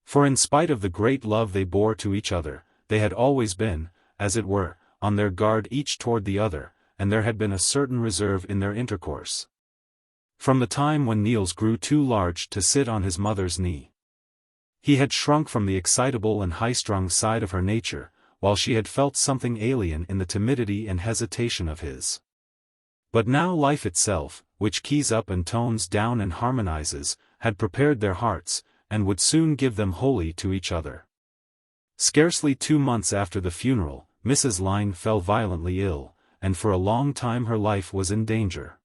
A: For in spite of the great love they bore to each other, they had always been, as it were, on their guard each toward the other, and there had been a certain reserve in their intercourse. From the time when Niels grew too large to sit on his mother's knee, he had shrunk from the excitable and high-strung side of her nature, while she had felt something alien in the timidity and hesitation of his. But now life itself, which keys up and tones down and harmonizes, had prepared their hearts, and would soon give them wholly to each other. Scarcely 2 months after the funeral, Mrs. Lyhne fell violently ill, and for a long time her life was in danger.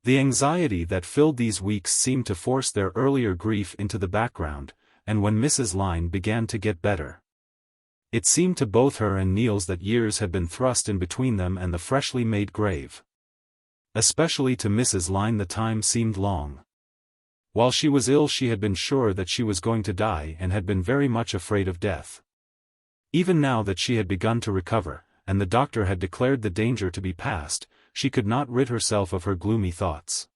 A: The anxiety that filled these weeks seemed to force their earlier grief into the background, and when Mrs. Lyhne began to get better, it seemed to both her and Niels that years had been thrust in between them and the freshly made grave. Especially to Mrs. Lyhne the time seemed long. While she was ill she had been sure that she was going to die and had been very much afraid of death. Even now that she had begun to recover, and the doctor had declared the danger to be past, she could not rid herself of her gloomy thoughts.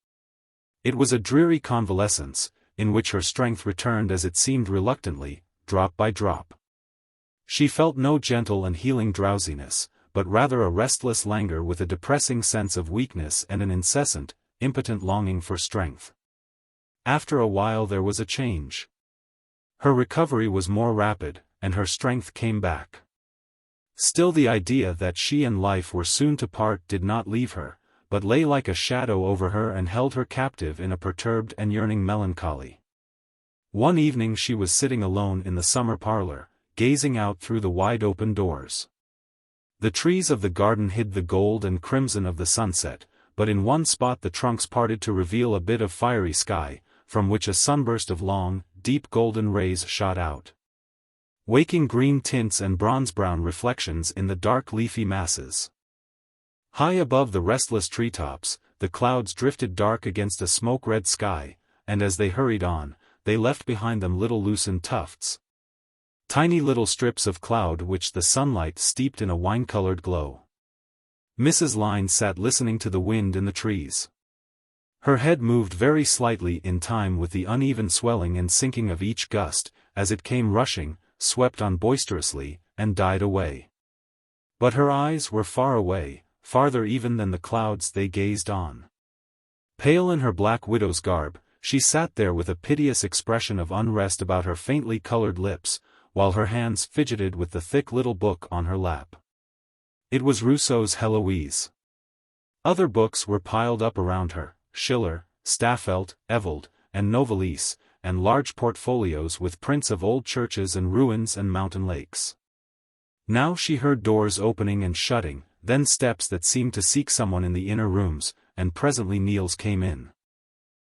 A: It was a dreary convalescence, in which her strength returned as it seemed reluctantly, drop by drop. She felt no gentle and healing drowsiness, but rather a restless languor with a depressing sense of weakness and an incessant, impotent longing for strength. After a while there was a change. Her recovery was more rapid, and her strength came back. Still the idea that she and life were soon to part did not leave her, but lay like a shadow over her and held her captive in a perturbed and yearning melancholy. One evening she was sitting alone in the summer parlor, gazing out through the wide open doors. The trees of the garden hid the gold and crimson of the sunset, but in one spot the trunks parted to reveal a bit of fiery sky, from which a sunburst of long, deep golden rays shot out, waking green tints and bronze-brown reflections in the dark leafy masses. High above the restless treetops, the clouds drifted dark against a smoke-red sky, and as they hurried on, they left behind them little loosened tufts, tiny little strips of cloud which the sunlight steeped in a wine-colored glow. Mrs. Lyhne sat listening to the wind in the trees. Her head moved very slightly in time with the uneven swelling and sinking of each gust, as it came rushing, swept on boisterously, and died away. But her eyes were far away, farther even than the clouds they gazed on. Pale in her black widow's garb, she sat there with a piteous expression of unrest about her faintly colored lips, while her hands fidgeted with the thick little book on her lap. It was Rousseau's Heloise. Other books were piled up around her, Schiller, Staffelt, Ewald, and Novalis, and large portfolios with prints of old churches and ruins and mountain lakes. Now she heard doors opening and shutting, then steps that seemed to seek someone in the inner rooms, and presently Niels came in.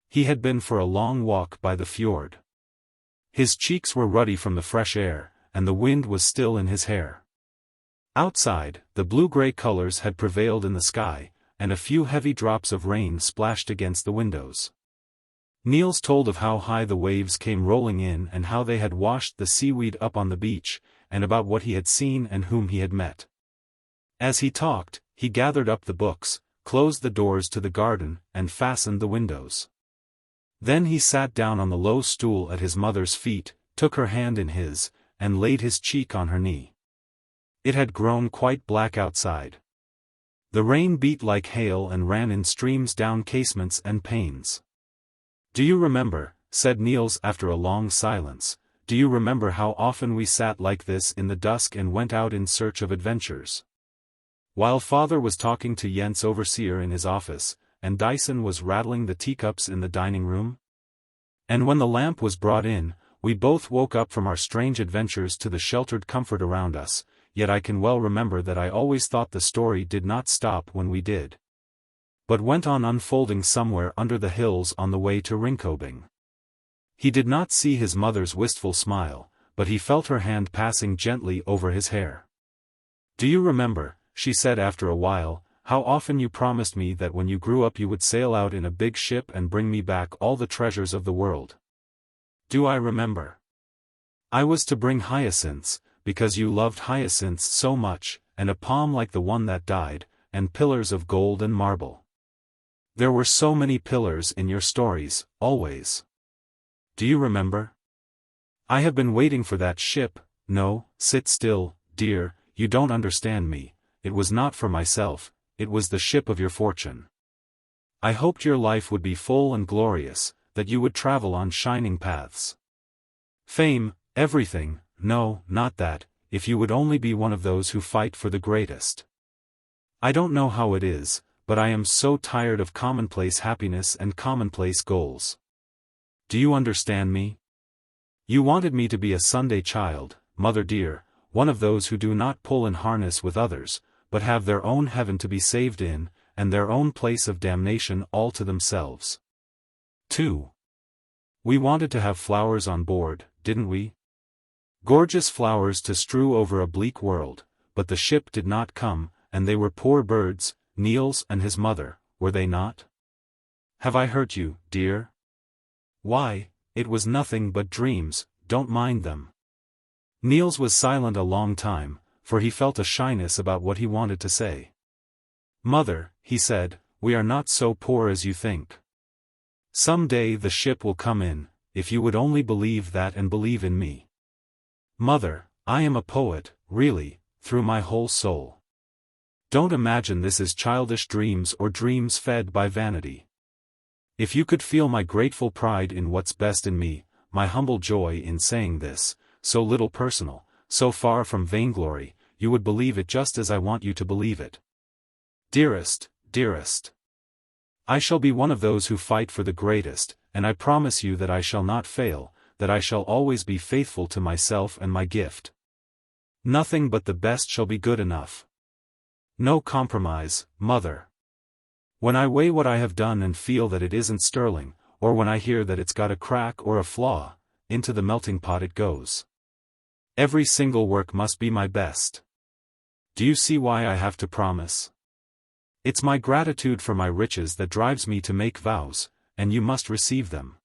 A: He had been for a long walk by the fjord. His cheeks were ruddy from the fresh air, and the wind was still in his hair. Outside, the blue-gray colors had prevailed in the sky, and a few heavy drops of rain splashed against the windows. Niels told of how high the waves came rolling in and how they had washed the seaweed up on the beach, and about what he had seen and whom he had met. As he talked, he gathered up the books, closed the doors to the garden, and fastened the windows. Then he sat down on the low stool at his mother's feet, took her hand in his, and laid his cheek on her knee. It had grown quite black outside. The rain beat like hail and ran in streams down casements and panes. "Do you remember," said Niels after a long silence, "do you remember how often we sat like this in the dusk and went out in search of adventures? While father was talking to Jens overseer in his office, and Dyson was rattling the teacups in the dining room? And when the lamp was brought in, we both woke up from our strange adventures to the sheltered comfort around us, yet I can well remember that I always thought the story did not stop when we did, but went on unfolding somewhere under the hills on the way to Rinkobing." He did not see his mother's wistful smile, but he felt her hand passing gently over his hair. "Do you remember," she said after a while, "how often you promised me that when you grew up you would sail out in a big ship and bring me back all the treasures of the world?" "Do I remember? I was to bring hyacinths, because you loved hyacinths so much, and a palm like the one that died, and pillars of gold and marble. There were so many pillars in your stories, always. Do you remember? I have been waiting for that ship. No, sit still, dear, you don't understand me. It was not for myself, it was the ship of your fortune. I hoped your life would be full and glorious, that you would travel on shining paths. Fame, everything, no, not that, if you would only be one of those who fight for the greatest. I don't know how it is, but I am so tired of commonplace happiness and commonplace goals. Do you understand me? You wanted me to be a Sunday child, mother dear, one of those who do not pull in harness with others, but have their own heaven to be saved in, and their own place of damnation all to themselves. 2. We wanted to have flowers on board, didn't we? Gorgeous flowers to strew over a bleak world, but the ship did not come, and they were poor birds, Niels and his mother, were they not? Have I hurt you, dear? Why, it was nothing but dreams, don't mind them." Niels was silent a long time, for he felt a shyness about what he wanted to say. "Mother," he said, "we are not so poor as you think. Some day the ship will come in, if you would only believe that and believe in me. Mother, I am a poet, really, through my whole soul. Don't imagine this is childish dreams or dreams fed by vanity. If you could feel my grateful pride in what's best in me, my humble joy in saying this, so little personal, so far from vainglory, you would believe it just as I want you to believe it. Dearest, dearest. I shall be one of those who fight for the greatest, and I promise you that I shall not fail, that I shall always be faithful to myself and my gift. Nothing but the best shall be good enough. No compromise, mother. When I weigh what I have done and feel that it isn't sterling, or when I hear that it's got a crack or a flaw, into the melting pot it goes. Every single work must be my best. Do you see why I have to promise? It's my gratitude for my riches that drives me to make vows, and you must receive them.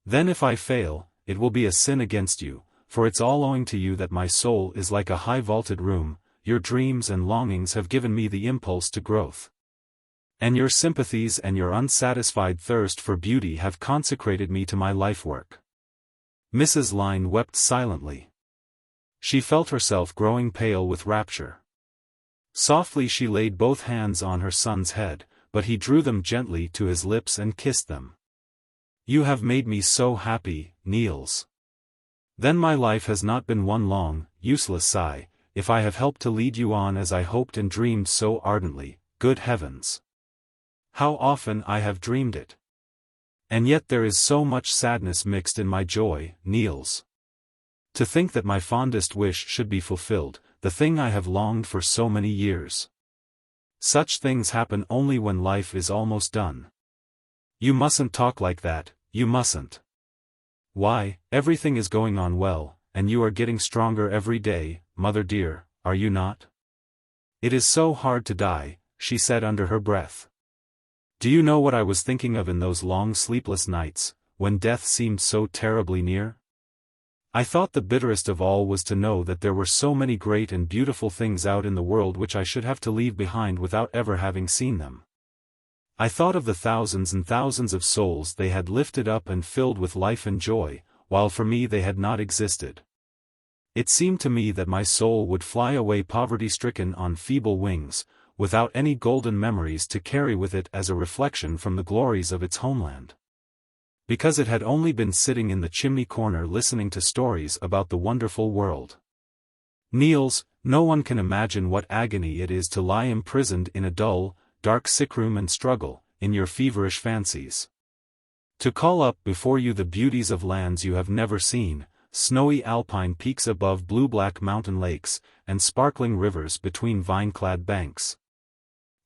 A: Then if I fail, it will be a sin against you, for it's all owing to you that my soul is like a high-vaulted room, your dreams and longings have given me the impulse to growth. And your sympathies and your unsatisfied thirst for beauty have consecrated me to my life work." Mrs. Lyhne wept silently. She felt herself growing pale with rapture. Softly she laid both hands on her son's head, but he drew them gently to his lips and kissed them. "You have made me so happy, Niels. Then my life has not been one long, useless sigh, if I have helped to lead you on as I hoped and dreamed so ardently, good heavens! How often I have dreamed it! And yet there is so much sadness mixed in my joy, Niels. To think that my fondest wish should be fulfilled, the thing I have longed for so many years. Such things happen only when life is almost done. You mustn't talk like that, you mustn't. Why, everything is going on well, and you are getting stronger every day, mother dear, are you not? "It is so hard to die," she said under her breath. "Do you know what I was thinking of in those long sleepless nights, when death seemed so terribly near? I thought the bitterest of all was to know that there were so many great and beautiful things out in the world which I should have to leave behind without ever having seen them. I thought of the thousands and thousands of souls they had lifted up and filled with life and joy, while for me they had not existed. It seemed to me that my soul would fly away poverty-stricken on feeble wings, without any golden memories to carry with it as a reflection from the glories of its homeland. Because it had only been sitting in the chimney corner listening to stories about the wonderful world. Niels, no one can imagine what agony it is to lie imprisoned in a dull, dark sickroom and struggle, in your feverish fancies. To call up before you the beauties of lands you have never seen, snowy alpine peaks above blue-black mountain lakes, and sparkling rivers between vine-clad banks.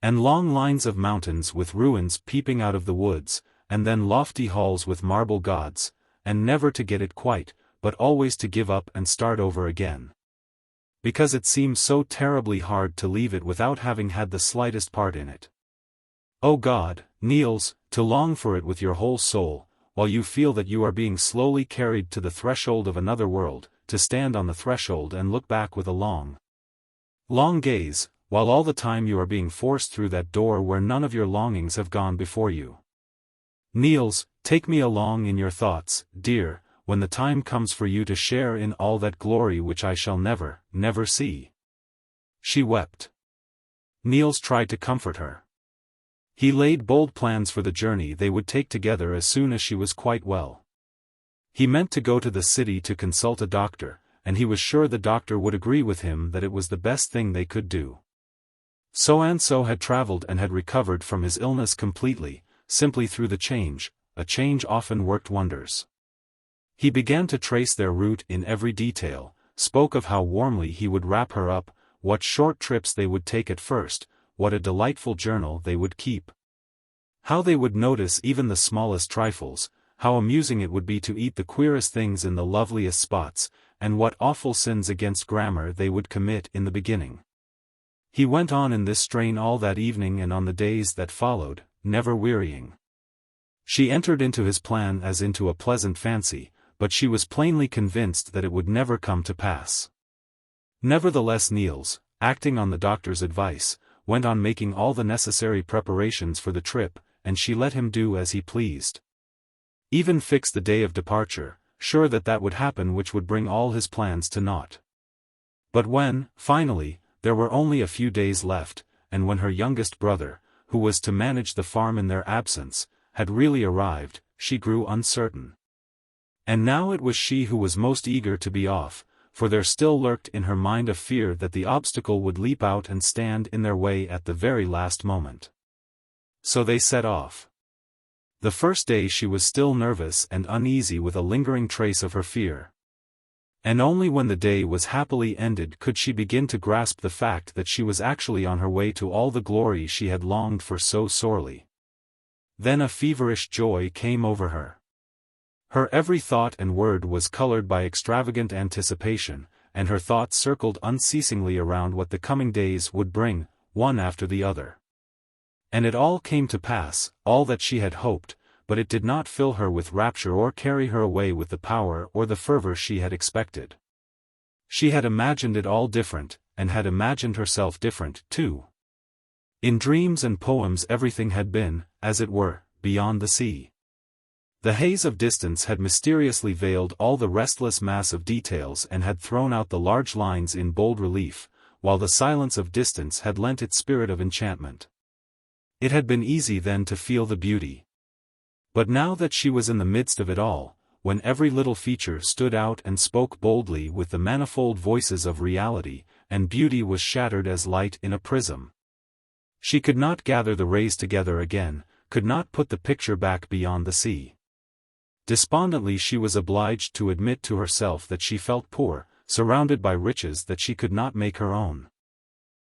A: And long lines of mountains with ruins peeping out of the woods, and then lofty halls with marble gods, and never to get it quite, but always to give up and start over again. Because it seems so terribly hard to leave it without having had the slightest part in it. Oh God, Niels, to long for it with your whole soul, while you feel that you are being slowly carried to the threshold of another world, to stand on the threshold and look back with a long gaze, while all the time you are being forced through that door where none of your longings have gone before you. Niels, take me along in your thoughts, dear, when the time comes for you to share in all that glory which I shall never, never see." She wept. Niels tried to comfort her. He laid bold plans for the journey they would take together as soon as she was quite well. He meant to go to the city to consult a doctor, and he was sure the doctor would agree with him that it was the best thing they could do. So-and-so had traveled and had recovered from his illness completely, simply through the change. A change often worked wonders. He began to trace their route in every detail, spoke of how warmly he would wrap her up, what short trips they would take at first, what a delightful journal they would keep. How they would notice even the smallest trifles, how amusing it would be to eat the queerest things in the loveliest spots, and what awful sins against grammar they would commit in the beginning. He went on in this strain all that evening and on the days that followed, never wearying. She entered into his plan as into a pleasant fancy, but she was plainly convinced that it would never come to pass. Nevertheless Niels, acting on the doctor's advice, went on making all the necessary preparations for the trip, and she let him do as he pleased. Even fixed the day of departure, sure that that would happen which would bring all his plans to naught. But when, finally, there were only a few days left, and when her youngest brother, who was to manage the farm in their absence, had really arrived, she grew uncertain. And now it was she who was most eager to be off, for there still lurked in her mind a fear that the obstacle would leap out and stand in their way at the very last moment. So they set off. The first day she was still nervous and uneasy with a lingering trace of her fear. And only when the day was happily ended could she begin to grasp the fact that she was actually on her way to all the glory she had longed for so sorely. Then a feverish joy came over her. Her every thought and word was colored by extravagant anticipation, and her thoughts circled unceasingly around what the coming days would bring, one after the other. And it all came to pass, all that she had hoped, but it did not fill her with rapture or carry her away with the power or the fervor she had expected. She had imagined it all different, and had imagined herself different, too. In dreams and poems everything had been, as it were, beyond the sea. The haze of distance had mysteriously veiled all the restless mass of details and had thrown out the large lines in bold relief, while the silence of distance had lent its spirit of enchantment. It had been easy then to feel the beauty. But now that she was in the midst of it all, when every little feature stood out and spoke boldly with the manifold voices of reality, and beauty was shattered as light in a prism, she could not gather the rays together again, could not put the picture back beyond the sea. Despondently she was obliged to admit to herself that she felt poor, surrounded by riches that she could not make her own.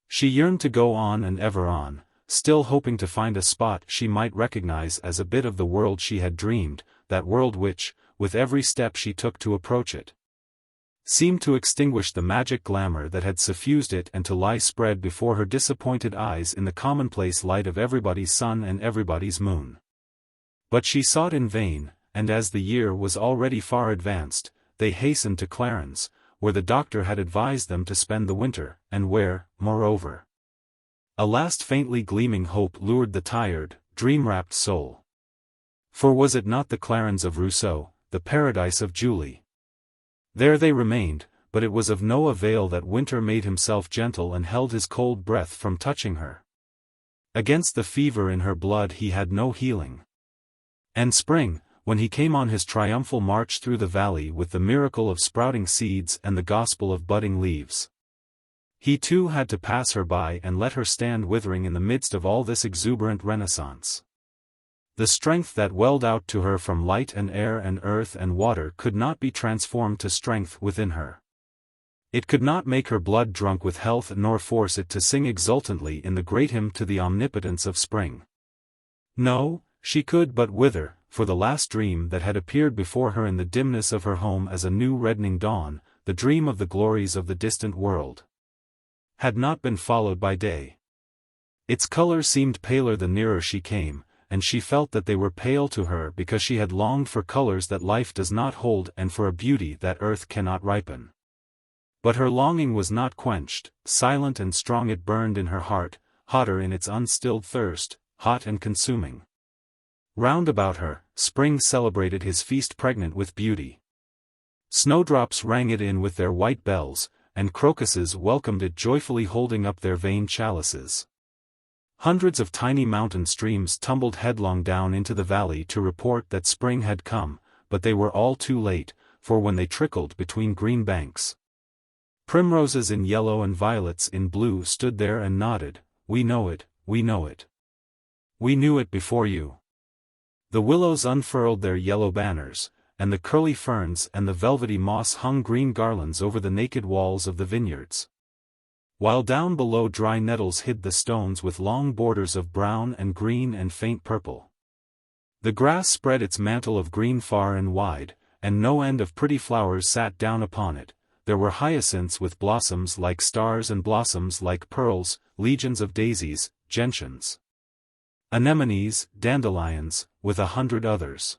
A: She yearned to go on and ever on, still hoping to find a spot she might recognize as a bit of the world she had dreamed, that world which, with every step she took to approach it, seemed to extinguish the magic glamour that had suffused it and to lie spread before her disappointed eyes in the commonplace light of everybody's sun and everybody's moon. But she sought in vain, and as the year was already far advanced, they hastened to Clarens, where the doctor had advised them to spend the winter, and where, moreover, a last faintly gleaming hope lured the tired, dream-wrapped soul. For was it not the Clarens of Rousseau, the paradise of Julie? There they remained, but it was of no avail that winter made himself gentle and held his cold breath from touching her. Against the fever in her blood he had no healing. And spring, when he came on his triumphal march through the valley with the miracle of sprouting seeds and the gospel of budding leaves, he too had to pass her by and let her stand withering in the midst of all this exuberant renaissance. The strength that welled out to her from light and air and earth and water could not be transformed to strength within her. It could not make her blood drunk with health nor force it to sing exultantly in the great hymn to the omnipotence of spring. No, she could but wither, for the last dream that had appeared before her in the dimness of her home as a new reddening dawn, the dream of the glories of the distant world, had not been followed by day. Its color seemed paler the nearer she came, and she felt that they were pale to her because she had longed for colors that life does not hold and for a beauty that earth cannot ripen. But her longing was not quenched, silent and strong it burned in her heart, hotter in its unstilled thirst, hot and consuming. Round about her, spring celebrated his feast pregnant with beauty. Snowdrops rang it in with their white bells, and crocuses welcomed it joyfully holding up their veined chalices. Hundreds of tiny mountain streams tumbled headlong down into the valley to report that spring had come, but they were all too late, for when they trickled between green banks, primroses in yellow and violets in blue stood there and nodded, "We know it, we know it. We knew it before you." The willows unfurled their yellow banners, and the curly ferns and the velvety moss hung green garlands over the naked walls of the vineyards, while down below dry nettles hid the stones with long borders of brown and green and faint purple. The grass spread its mantle of green far and wide, and no end of pretty flowers sat down upon it. There were hyacinths with blossoms like stars and blossoms like pearls, legions of daisies, gentians, anemones, dandelions, with 100 others.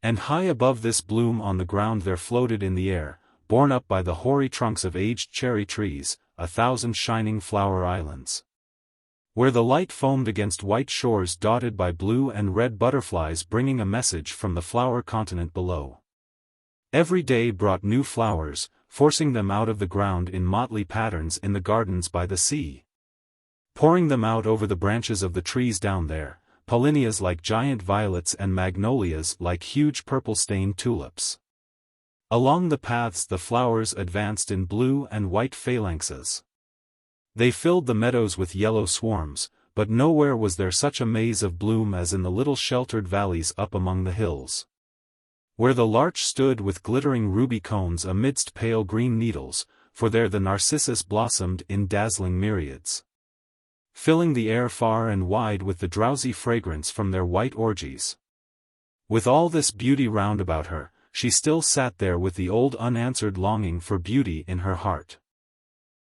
A: And high above this bloom on the ground there floated in the air, borne up by the hoary trunks of aged cherry trees, 1,000 shining flower islands, where the light foamed against white shores dotted by blue and red butterflies bringing a message from the flower continent below. Every day brought new flowers, forcing them out of the ground in motley patterns in the gardens by the sea, pouring them out over the branches of the trees down there, paulinias like giant violets and magnolias like huge purple-stained tulips. Along the paths the flowers advanced in blue and white phalanxes. They filled the meadows with yellow swarms, but nowhere was there such a maze of bloom as in the little sheltered valleys up among the hills, where the larch stood with glittering ruby cones amidst pale green needles, for there the narcissus blossomed in dazzling myriads, filling the air far and wide with the drowsy fragrance from their white orgies. With all this beauty round about her, she still sat there with the old unanswered longing for beauty in her heart.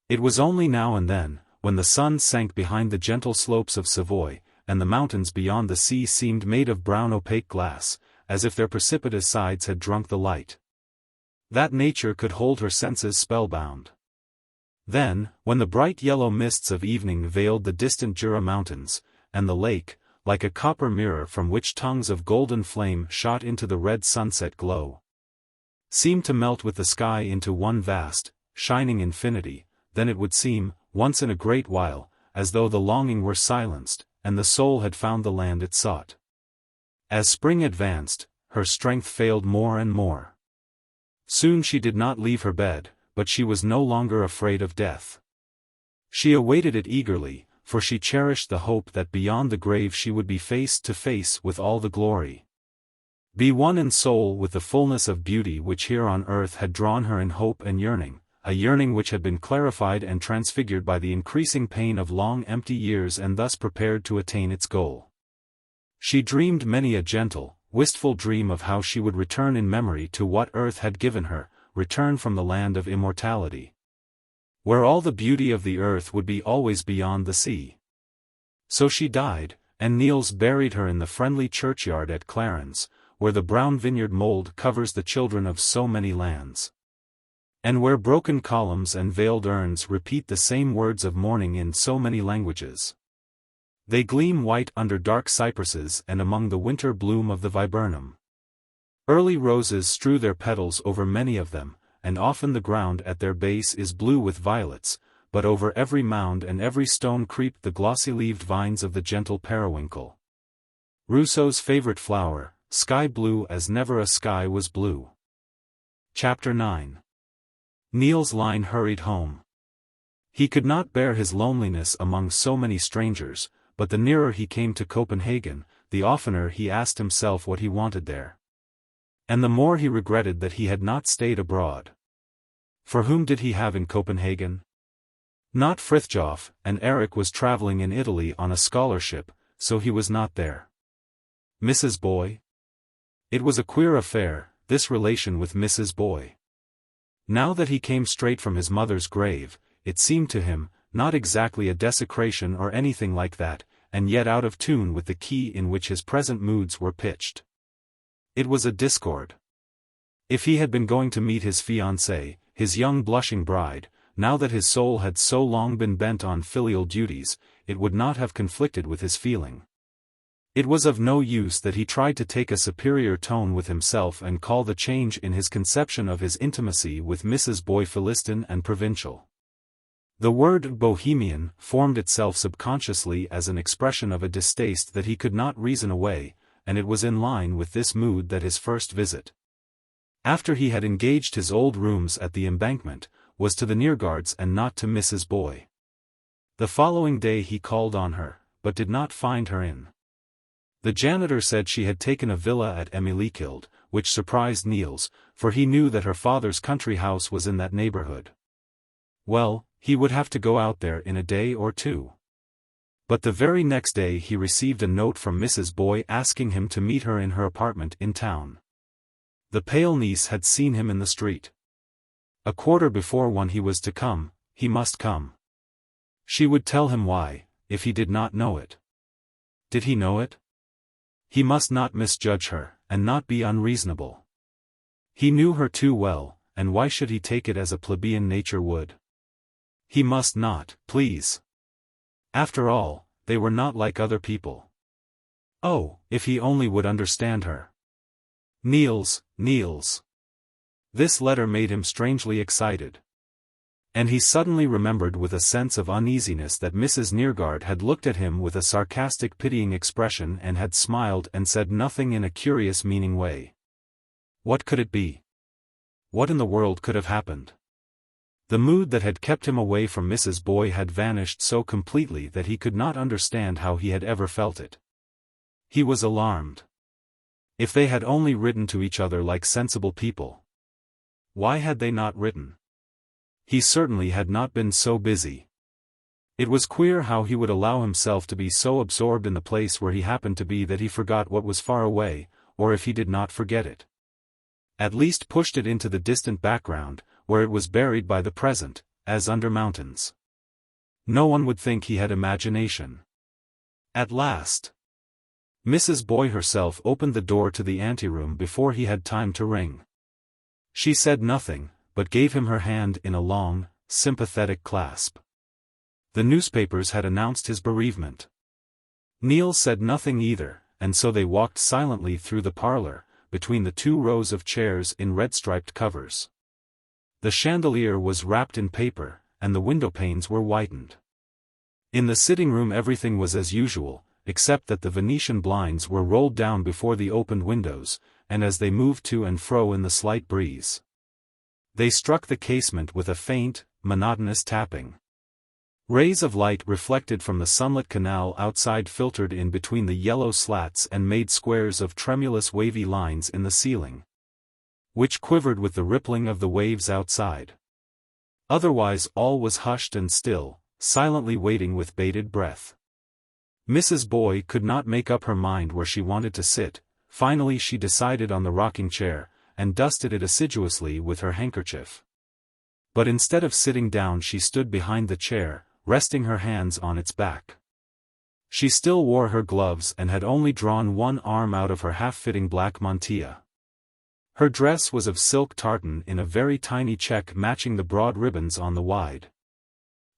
A: It was only now and then, when the sun sank behind the gentle slopes of Savoy, and the mountains beyond the sea seemed made of brown opaque glass, as if their precipitous sides had drunk the light, that nature could hold her senses spellbound. Then, when the bright yellow mists of evening veiled the distant Jura mountains, and the lake, like a copper mirror from which tongues of golden flame shot into the red sunset glow, seemed to melt with the sky into one vast, shining infinity, then it would seem, once in a great while, as though the longing were silenced, and the soul had found the land it sought. As spring advanced, her strength failed more and more. Soon she did not leave her bed, but she was no longer afraid of death. She awaited it eagerly, for she cherished the hope that beyond the grave she would be face to face with all the glory, be one in soul with the fullness of beauty which here on earth had drawn her in hope and yearning, a yearning which had been clarified and transfigured by the increasing pain of long empty years and thus prepared to attain its goal. She dreamed many a gentle, wistful dream of how she would return in memory to what earth had given her, return from the land of immortality, where all the beauty of the earth would be always beyond the sea. So she died, and Niels buried her in the friendly churchyard at Clarens, where the brown vineyard mold covers the children of so many lands, and where broken columns and veiled urns repeat the same words of mourning in so many languages. They gleam white under dark cypresses and among the winter bloom of the viburnum. Early roses strew their petals over many of them, and often the ground at their base is blue with violets, but over every mound and every stone creep the glossy-leaved vines of the gentle periwinkle. Rousseau's favorite flower, sky blue as never a sky was blue. Chapter 9. Niels Lyhne hurried home. He could not bear his loneliness among so many strangers, but the nearer he came to Copenhagen, the oftener he asked himself what he wanted there. And the more he regretted that he had not stayed abroad. For whom did he have in Copenhagen? Not Frithjof, and Eric was traveling in Italy on a scholarship, so he was not there. Mrs. Boy? It was a queer affair, this relation with Mrs. Boy. Now that he came straight from his mother's grave, it seemed to him, not exactly a desecration or anything like that, and yet out of tune with the key in which his present moods were pitched. It was a discord. If he had been going to meet his fiancée, his young blushing bride, now that his soul had so long been bent on filial duties, it would not have conflicted with his feeling. It was of no use that he tried to take a superior tone with himself and call the change in his conception of his intimacy with Mrs. Boy Philistine and provincial. The word bohemian formed itself subconsciously as an expression of a distaste that he could not reason away, and it was in line with this mood that his first visit, after he had engaged his old rooms at the Embankment, was to the Neergaards and not to Mrs. Boy. The following day he called on her, but did not find her in. The janitor said she had taken a villa at Emilykild, which surprised Niels, for he knew that her father's country house was in that neighborhood. Well, he would have to go out there in a day or two. But the very next day he received a note from Mrs. Boy asking him to meet her in her apartment in town. The pale niece had seen him in the street. A quarter before 1 he was to come, he must come. She would tell him why, if he did not know it. Did he know it? He must not misjudge her, and not be unreasonable. He knew her too well, and why should he take it as a plebeian nature would? He must not, please. After all, they were not like other people. Oh, if he only would understand her. Niels. This letter made him strangely excited. And he suddenly remembered with a sense of uneasiness that Mrs. Neergaard had looked at him with a sarcastic pitying expression and had smiled and said nothing in a curious meaning way. What could it be? What in the world could have happened? The mood that had kept him away from Mrs. Boy had vanished so completely that he could not understand how he had ever felt it. He was alarmed. If they had only written to each other like sensible people. Why had they not written? He certainly had not been so busy. It was queer how he would allow himself to be so absorbed in the place where he happened to be that he forgot what was far away, or if he did not forget it, at least pushed it into the distant background, where it was buried by the present, as under mountains. No one would think he had imagination. At last, Mrs. Boy herself opened the door to the anteroom before he had time to ring. She said nothing, but gave him her hand in a long, sympathetic clasp. The newspapers had announced his bereavement. Niels said nothing either, and so they walked silently through the parlor, between the 2 rows of chairs in red-striped covers. The chandelier was wrapped in paper, and the window panes were whitened. In the sitting room everything was as usual, except that the Venetian blinds were rolled down before the opened windows, and as they moved to and fro in the slight breeze, they struck the casement with a faint, monotonous tapping. Rays of light reflected from the sunlit canal outside filtered in between the yellow slats and made squares of tremulous wavy lines in the ceiling, which quivered with the rippling of the waves outside. Otherwise all was hushed and still, silently waiting with bated breath. Mrs. Boy could not make up her mind where she wanted to sit. Finally she decided on the rocking chair, and dusted it assiduously with her handkerchief. But instead of sitting down she stood behind the chair, resting her hands on its back. She still wore her gloves and had only drawn one arm out of her half-fitting black mantilla. Her dress was of silk tartan in a very tiny check matching the broad ribbons on the wide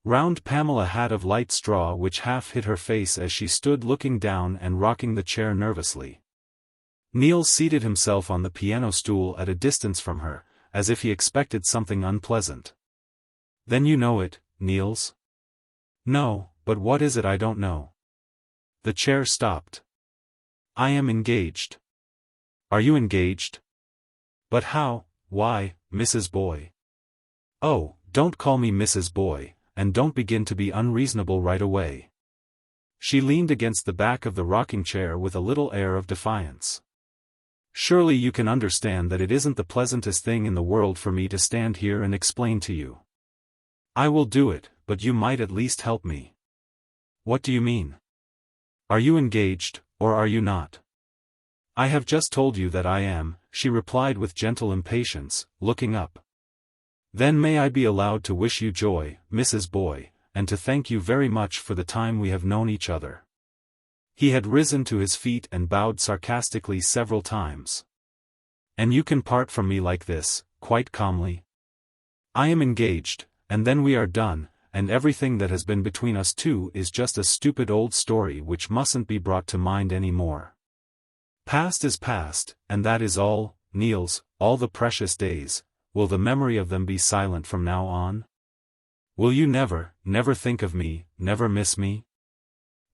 A: round Pamela hat of light straw which half hid her face as she stood looking down and rocking the chair nervously. Niels seated himself on the piano stool at a distance from her, as if he expected something unpleasant. "Then you know it, Niels?" "No, but what is it I don't know?" The chair stopped. "I am engaged." "Are you engaged? But how? Why, Mrs. Boy?" "Oh, don't call me Mrs. Boy, and don't begin to be unreasonable right away." She leaned against the back of the rocking chair with a little air of defiance. "Surely you can understand that it isn't the pleasantest thing in the world for me to stand here and explain to you." "I will do it, but you might at least help me." "What do you mean? Are you engaged, or are you not?" "I have just told you that I am," she replied with gentle impatience, looking up. "Then may I be allowed to wish you joy, Mrs. Boy, and to thank you very much for the time we have known each other." He had risen to his feet and bowed sarcastically several times. "And you can part from me like this, quite calmly? I am engaged, and then we are done, and everything that has been between us two is just a stupid old story which mustn't be brought to mind any more. Past is past, and that is all, Niels, all the precious days. Will the memory of them be silent from now on? Will you never, never think of me, never miss me?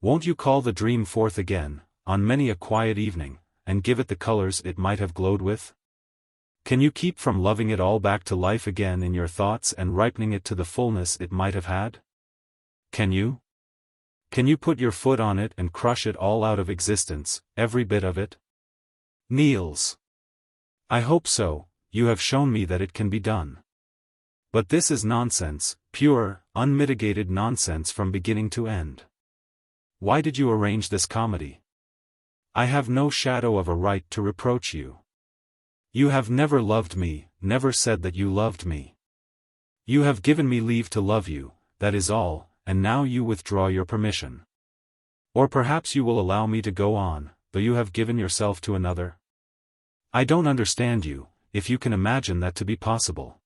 A: Won't you call the dream forth again, on many a quiet evening, and give it the colors it might have glowed with? Can you keep from loving it all back to life again in your thoughts and ripening it to the fullness it might have had? Can you? Can you put your foot on it and crush it all out of existence, every bit of it? Niels. I hope so. You have shown me that it can be done. But this is nonsense, pure, unmitigated nonsense from beginning to end. Why did you arrange this comedy? I have no shadow of a right to reproach you. You have never loved me, never said that you loved me. You have given me leave to love you, that is all, and now you withdraw your permission. Or perhaps you will allow me to go on, though you have given yourself to another? I don't understand you, if you can imagine that to be possible.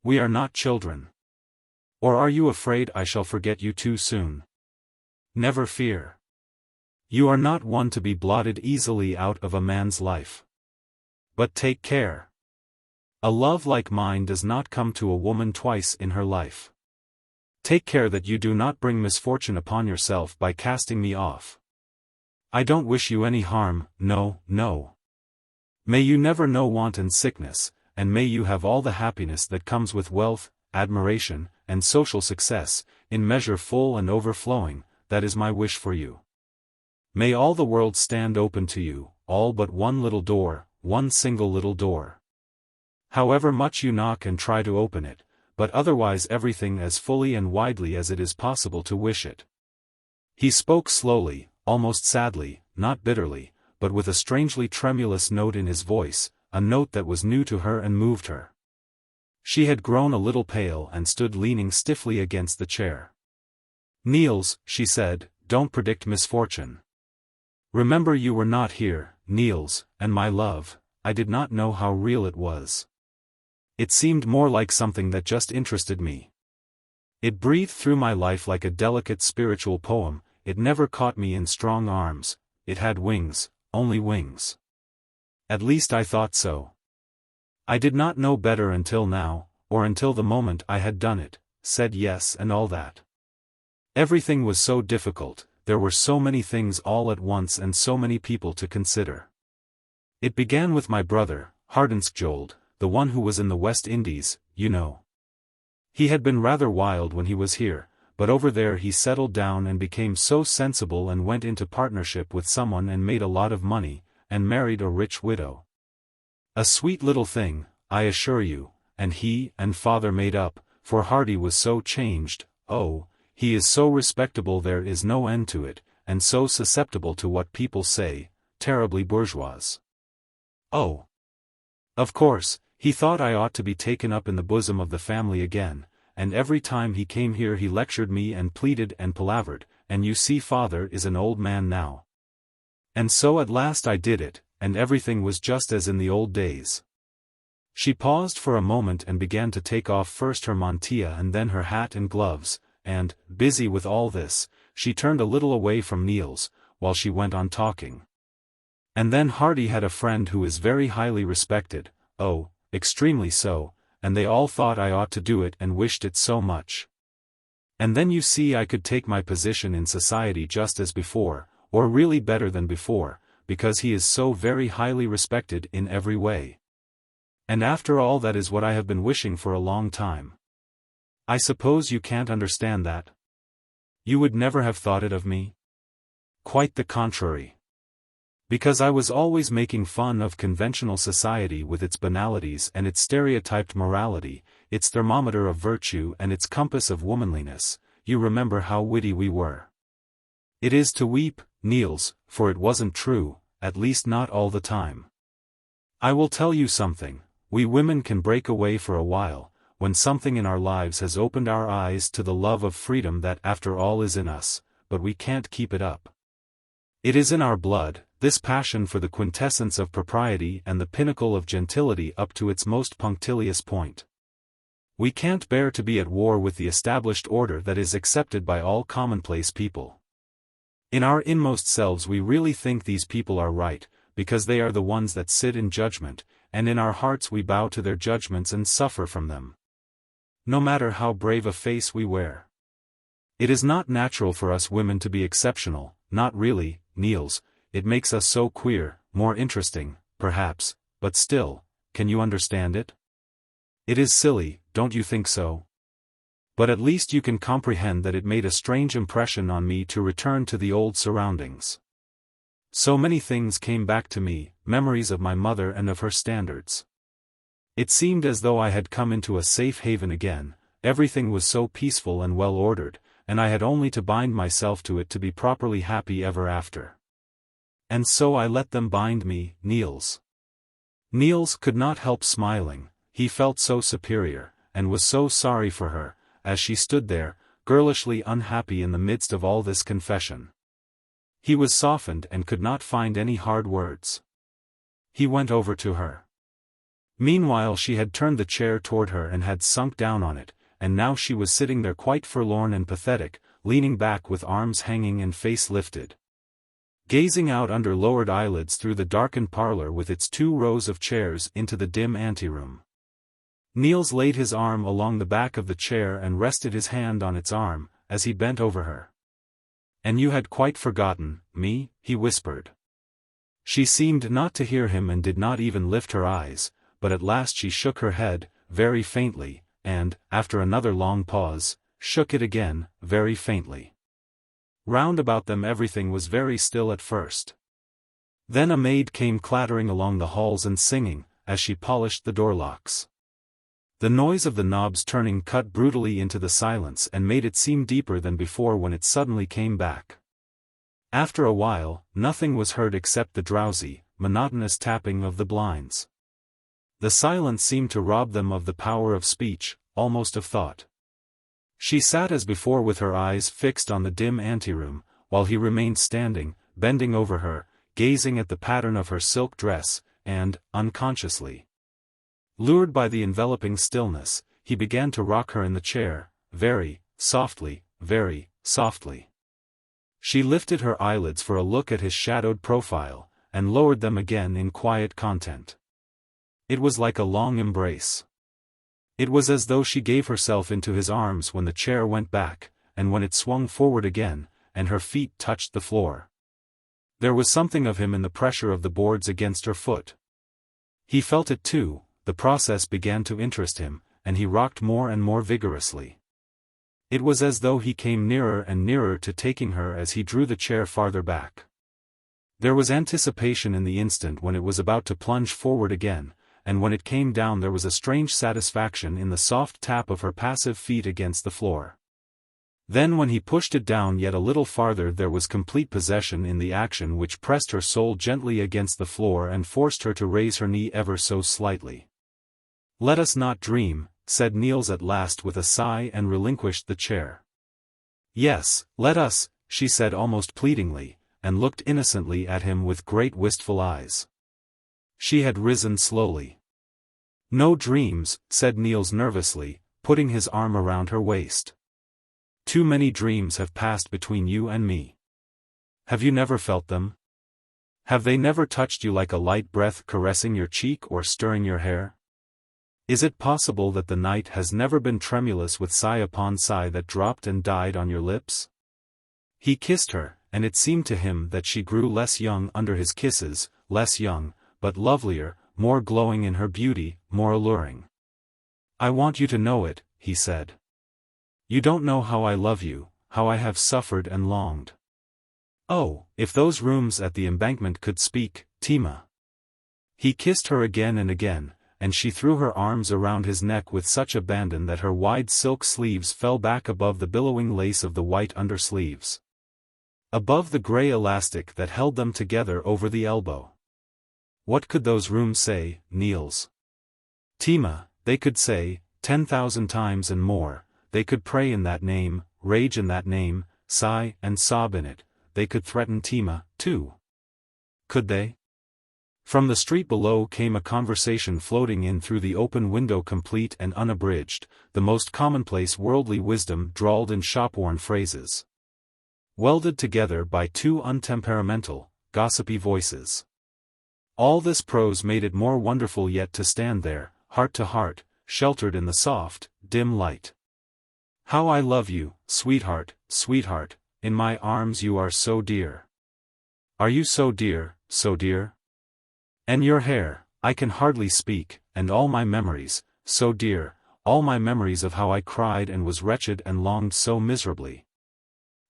A: We are not children. Or are you afraid I shall forget you too soon? Never fear. You are not one to be blotted easily out of a man's life. But take care. A love like mine does not come to a woman twice in her life. Take care that you do not bring misfortune upon yourself by casting me off. I don't wish you any harm, no, no. May you never know want and sickness, and may you have all the happiness that comes with wealth, admiration, and social success, in measure full and overflowing. That is my wish for you. May all the world stand open to you, all but one little door, one single little door. However much you knock and try to open it, but otherwise everything as fully and widely as it is possible to wish it. He spoke slowly, almost sadly, not bitterly, but with a strangely tremulous note in his voice, a note that was new to her and moved her. She had grown a little pale and stood leaning stiffly against the chair. Niels, she said, don't predict misfortune. Remember you were not here, Niels, and my love, I did not know how real it was. It seemed more like something that just interested me. It breathed through my life like a delicate spiritual poem, it never caught me in strong arms, it had wings, only wings. At least I thought so. I did not know better until now, or until the moment I had done it, said yes and all that. Everything was so difficult, there were so many things all at once and so many people to consider. It began with my brother, Hardenskjold, the one who was in the West Indies, you know. He had been rather wild when he was here, but over there he settled down and became so sensible and went into partnership with someone and made a lot of money, and married a rich widow. A sweet little thing, I assure you, and he and father made up, for Hardy was so changed, oh, he is so respectable there is no end to it, and so susceptible to what people say, terribly bourgeois. Oh! Of course, he thought I ought to be taken up in the bosom of the family again, and every time he came here he lectured me and pleaded and palavered, and you see father is an old man now. And so at last I did it, and everything was just as in the old days." She paused for a moment and began to take off first her mantilla and then her hat and gloves, and, busy with all this, she turned a little away from Niels, while she went on talking. "And then Hardy had a friend who is very highly respected, oh, extremely so, and they all thought I ought to do it and wished it so much. And then you see I could take my position in society just as before, or really better than before, because he is so very highly respected in every way. And after all that is what I have been wishing for a long time. I suppose you can't understand that? You would never have thought it of me? Quite the contrary. Because I was always making fun of conventional society with its banalities and its stereotyped morality, its thermometer of virtue and its compass of womanliness. You remember how witty we were. It is to weep, Niels, for it wasn't true, at least not all the time. I will tell you something, we women can break away for a while, when something in our lives has opened our eyes to the love of freedom that after all is in us, but we can't keep it up. It is in our blood, this passion for the quintessence of propriety and the pinnacle of gentility up to its most punctilious point. We can't bear to be at war with the established order that is accepted by all commonplace people. In our inmost selves we really think these people are right, because they are the ones that sit in judgment, and in our hearts we bow to their judgments and suffer from them. No matter how brave a face we wear. It is not natural for us women to be exceptional, not really, Niels, it makes us so queer, more interesting, perhaps, but still, can you understand it? It is silly, don't you think so? But at least you can comprehend that it made a strange impression on me to return to the old surroundings. So many things came back to me, memories of my mother and of her standards. It seemed as though I had come into a safe haven again, everything was so peaceful and well ordered, and I had only to bind myself to it to be properly happy ever after. And so I let them bind me, Niels. Niels could not help smiling, he felt so superior, and was so sorry for her, as she stood there, girlishly unhappy in the midst of all this confession. He was softened and could not find any hard words. He went over to her. Meanwhile she had turned the chair toward her and had sunk down on it, and now she was sitting there quite forlorn and pathetic, leaning back with arms hanging and face lifted. Gazing out under lowered eyelids through the darkened parlor with its 2 rows of chairs into the dim anteroom. Niels laid his arm along the back of the chair and rested his hand on its arm, as he bent over her. "And you had quite forgotten me?" he whispered. She seemed not to hear him and did not even lift her eyes, but at last she shook her head, very faintly, and, after another long pause, shook it again, very faintly. Round about them everything was very still at first. Then a maid came clattering along the halls and singing, as she polished the door locks. The noise of the knobs turning cut brutally into the silence and made it seem deeper than before when it suddenly came back. After a while, nothing was heard except the drowsy, monotonous tapping of the blinds. The silence seemed to rob them of the power of speech, almost of thought. She sat as before with her eyes fixed on the dim anteroom, while he remained standing, bending over her, gazing at the pattern of her silk dress, and, unconsciously lured by the enveloping stillness, he began to rock her in the chair, very softly, very softly. She lifted her eyelids for a look at his shadowed profile, and lowered them again in quiet content. It was like a long embrace. It was as though she gave herself into his arms when the chair went back, and when it swung forward again, and her feet touched the floor. There was something of him in the pressure of the boards against her foot. He felt it too, the process began to interest him, and he rocked more and more vigorously. It was as though he came nearer and nearer to taking her as he drew the chair farther back. There was anticipation in the instant when it was about to plunge forward again, and when it came down there was a strange satisfaction in the soft tap of her passive feet against the floor. Then when he pushed it down yet a little farther there was complete possession in the action which pressed her soul gently against the floor and forced her to raise her knee ever so slightly. "Let us not dream," said Niels at last with a sigh and relinquished the chair. "Yes, let us," she said almost pleadingly, and looked innocently at him with great wistful eyes. She had risen slowly. "No dreams," said Niels nervously, putting his arm around her waist. "Too many dreams have passed between you and me. Have you never felt them? Have they never touched you like a light breath caressing your cheek or stirring your hair? Is it possible that the night has never been tremulous with sigh upon sigh that dropped and died on your lips?" He kissed her, and it seemed to him that she grew less young under his kisses, less young, but lovelier, more glowing in her beauty, more alluring. "I want you to know it," he said. "You don't know how I love you, how I have suffered and longed. Oh, if those rooms at the embankment could speak, Tima." He kissed her again and again, and she threw her arms around his neck with such abandon that her wide silk sleeves fell back above the billowing lace of the white undersleeves, above the grey elastic that held them together over the elbow. What could those rooms say, Niels? Tima, they could say, 10,000 times and more. They could pray in that name, rage in that name, sigh and sob in it. They could threaten Tima, too. Could they? From the street below came a conversation floating in through the open window complete and unabridged, the most commonplace worldly wisdom drawled in shop-worn phrases, welded together by two untemperamental, gossipy voices. All this prose made it more wonderful yet to stand there, heart to heart, sheltered in the soft, dim light. "How I love you, sweetheart, sweetheart, in my arms you are so dear. Are you so dear, so dear? And your hair, I can hardly speak, and all my memories, so dear, all my memories of how I cried and was wretched and longed so miserably.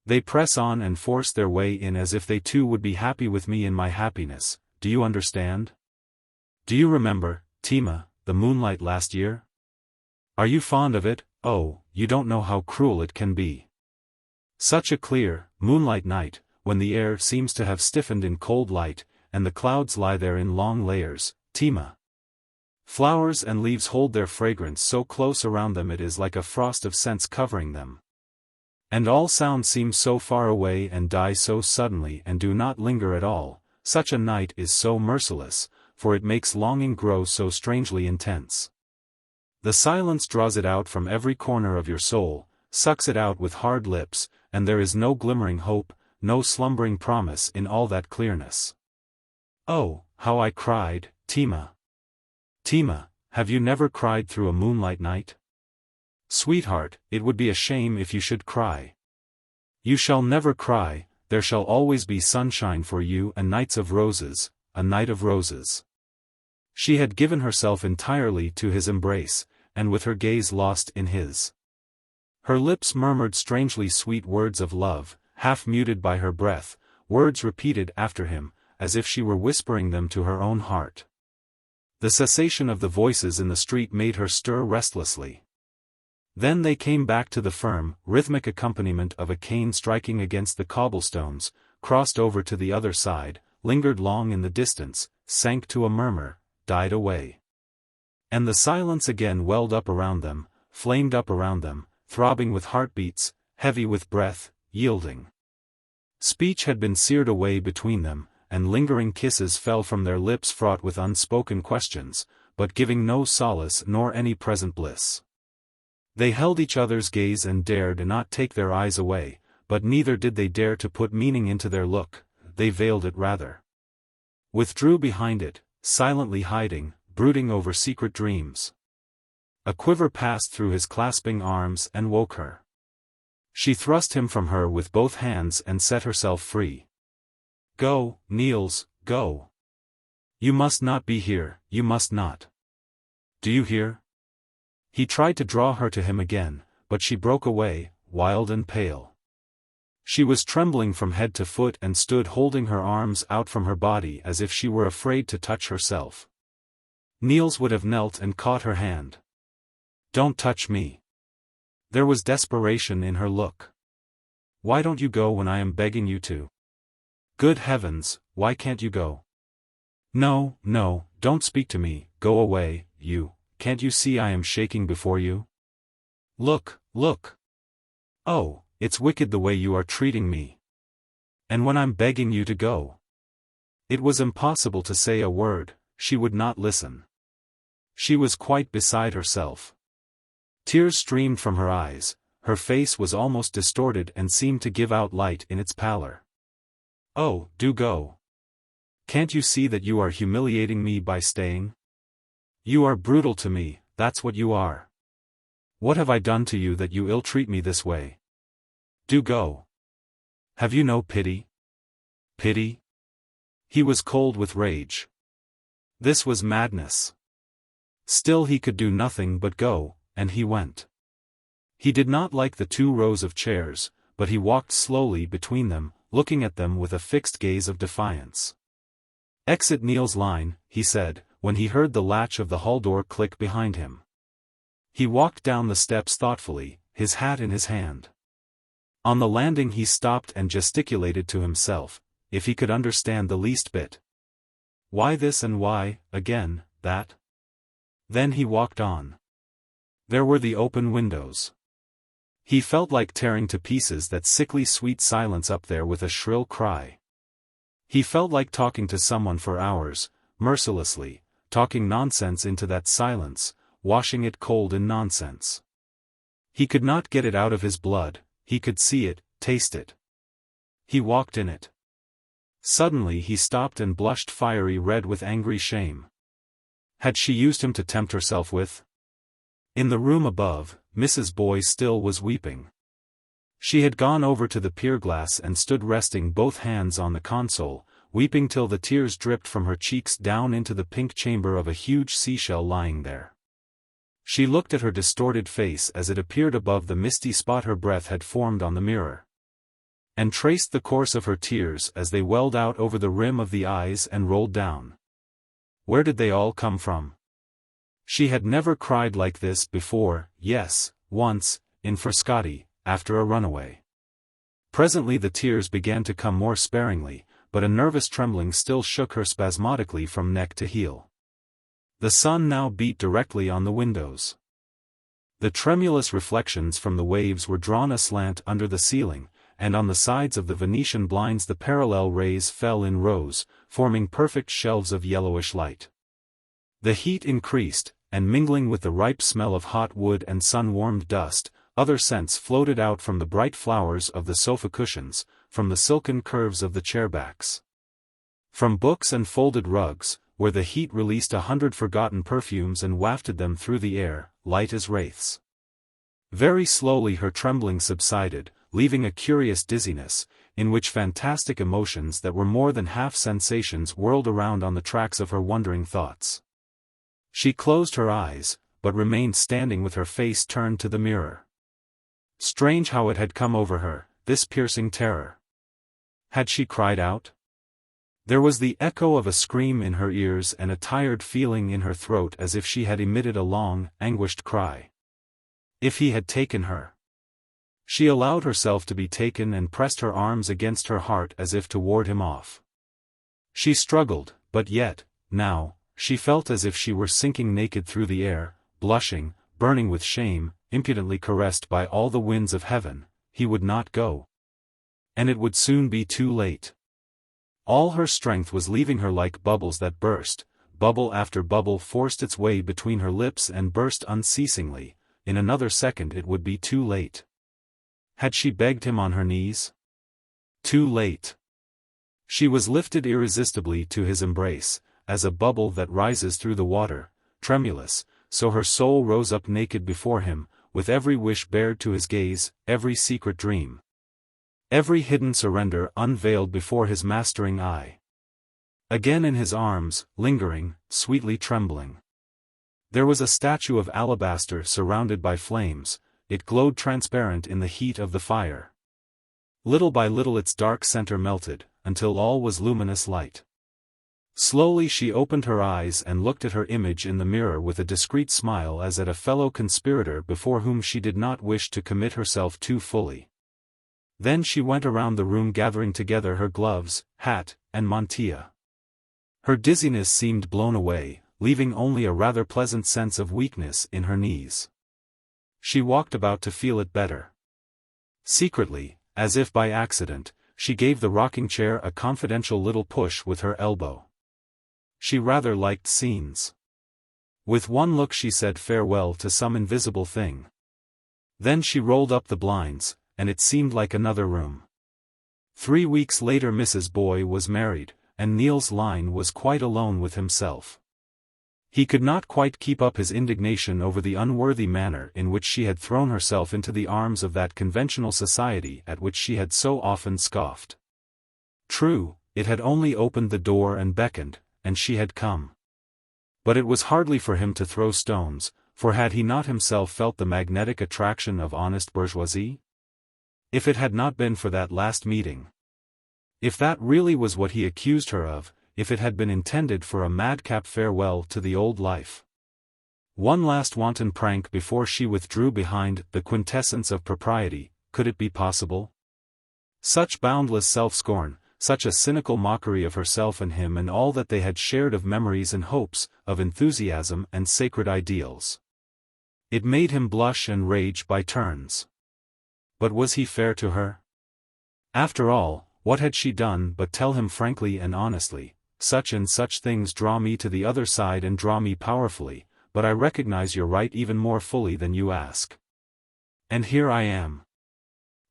A: They press on and force their way in as if they too would be happy with me in my happiness. Do you understand? Do you remember, Tima, the moonlight last year? Are you fond of it? Oh, you don't know how cruel it can be. Such a clear, moonlight night, when the air seems to have stiffened in cold light, and the clouds lie there in long layers, Tima. Flowers and leaves hold their fragrance so close around them it is like a frost of scents covering them. And all sounds seem so far away and die so suddenly and do not linger at all. Such a night is so merciless, for it makes longing grow so strangely intense. The silence draws it out from every corner of your soul, sucks it out with hard lips, and there is no glimmering hope, no slumbering promise in all that clearness. Oh, how I cried, Tima. Tima, have you never cried through a moonlight night? Sweetheart, it would be a shame if you should cry. You shall never cry, there shall always be sunshine for you and nights of roses, a night of roses. She had given herself entirely to his embrace, and with her gaze lost in his. Her lips murmured strangely sweet words of love, half muted by her breath, words repeated after him, as if she were whispering them to her own heart. The cessation of the voices in the street made her stir restlessly. Then they came back to the firm, rhythmic accompaniment of a cane striking against the cobblestones, crossed over to the other side, lingered long in the distance, sank to a murmur, died away. And the silence again welled up around them, flamed up around them, throbbing with heartbeats, heavy with breath, yielding. Speech had been seared away between them, and lingering kisses fell from their lips fraught with unspoken questions, but giving no solace nor any present bliss. They held each other's gaze and dared not take their eyes away, but neither did they dare to put meaning into their look, they veiled it rather. Withdrew behind it, silently hiding, brooding over secret dreams. A quiver passed through his clasping arms and woke her. She thrust him from her with both hands and set herself free. Go, Niels, go. You must not be here, you must not. Do you hear? He tried to draw her to him again, but she broke away, wild and pale. She was trembling from head to foot and stood holding her arms out from her body as if she were afraid to touch herself. Niels would have knelt and caught her hand. Don't touch me. There was desperation in her look. Why don't you go when I am begging you to? Good heavens, why can't you go? No, no, don't speak to me, go away, can't you see I am shaking before you? Look, look. Oh, it's wicked the way you are treating me. And when I'm begging you to go. It was impossible to say a word, she would not listen. She was quite beside herself. Tears streamed from her eyes, her face was almost distorted and seemed to give out light in its pallor. Oh, do go. Can't you see that you are humiliating me by staying? You are brutal to me, that's what you are. What have I done to you that you ill-treat me this way? Do go. Have you no pity? Pity? He was cold with rage. This was madness. Still he could do nothing but go, and he went. He did not like the 2 rows of chairs, but he walked slowly between them, looking at them with a fixed gaze of defiance. Exit Niels Lyhne, he said, when he heard the latch of the hall door click behind him. He walked down the steps thoughtfully, his hat in his hand. On the landing he stopped and gesticulated to himself, if he could understand the least bit. Why this and why, again, that? Then he walked on. There were the open windows. He felt like tearing to pieces that sickly sweet silence up there with a shrill cry. He felt like talking to someone for hours, mercilessly, talking nonsense into that silence, washing it cold in nonsense. He could not get it out of his blood, he could see it, taste it. He walked in it. Suddenly he stopped and blushed fiery red with angry shame. Had she used him to tempt herself with? In the room above, Mrs. Boy still was weeping. She had gone over to the pier glass and stood resting both hands on the console, weeping till the tears dripped from her cheeks down into the pink chamber of a huge seashell lying there. She looked at her distorted face as it appeared above the misty spot her breath had formed on the mirror, and traced the course of her tears as they welled out over the rim of the eyes and rolled down. Where did they all come from? She had never cried like this before, yes, once, in Frascati, after a runaway. Presently the tears began to come more sparingly, but a nervous trembling still shook her spasmodically from neck to heel. The sun now beat directly on the windows. The tremulous reflections from the waves were drawn aslant under the ceiling, and on the sides of the Venetian blinds the parallel rays fell in rows, forming perfect shelves of yellowish light. The heat increased, and mingling with the ripe smell of hot wood and sun-warmed dust, other scents floated out from the bright flowers of the sofa cushions, from the silken curves of the chairbacks, from books and folded rugs, where the heat released 100 forgotten perfumes and wafted them through the air, light as wraiths. Very slowly her trembling subsided, leaving a curious dizziness, in which fantastic emotions that were more than half sensations whirled around on the tracks of her wandering thoughts. She closed her eyes, but remained standing with her face turned to the mirror. Strange how it had come over her, this piercing terror. Had she cried out? There was the echo of a scream in her ears and a tired feeling in her throat as if she had emitted a long, anguished cry. If he had taken her. She allowed herself to be taken and pressed her arms against her heart as if to ward him off. She struggled, but yet, now, she felt as if she were sinking naked through the air, blushing, burning with shame, impudently caressed by all the winds of heaven. He would not go. And it would soon be too late. All her strength was leaving her like bubbles that burst, bubble after bubble forced its way between her lips and burst unceasingly. In another second it would be too late. Had she begged him on her knees? Too late. She was lifted irresistibly to his embrace, as a bubble that rises through the water, tremulous, so her soul rose up naked before him, with every wish bared to his gaze, every secret dream, every hidden surrender unveiled before his mastering eye. Again in his arms, lingering, sweetly trembling. There was a statue of alabaster surrounded by flames, it glowed transparent in the heat of the fire. Little by little its dark center melted, until all was luminous light. Slowly she opened her eyes and looked at her image in the mirror with a discreet smile as at a fellow conspirator before whom she did not wish to commit herself too fully. Then she went around the room gathering together her gloves, hat, and mantilla. Her dizziness seemed blown away, leaving only a rather pleasant sense of weakness in her knees. She walked about to feel it better. Secretly, as if by accident, she gave the rocking chair a confidential little push with her elbow. She rather liked scenes. With one look she said farewell to some invisible thing. Then she rolled up the blinds, and it seemed like another room. 3 weeks later Mrs. Boy was married, and Niels Lyhne was quite alone with himself. He could not quite keep up his indignation over the unworthy manner in which she had thrown herself into the arms of that conventional society at which she had so often scoffed. True, it had only opened the door and beckoned, and she had come. But it was hardly for him to throw stones, for had he not himself felt the magnetic attraction of honest bourgeoisie? If it had not been for that last meeting. If that really was what he accused her of, if it had been intended for a madcap farewell to the old life. One last wanton prank before she withdrew behind the quintessence of propriety, could it be possible? Such boundless self-scorn, such a cynical mockery of herself and him and all that they had shared of memories and hopes, of enthusiasm and sacred ideals. It made him blush and rage by turns. But was he fair to her? After all, what had she done but tell him frankly and honestly, such and such things draw me to the other side and draw me powerfully, but I recognize your right even more fully than you ask. And here I am.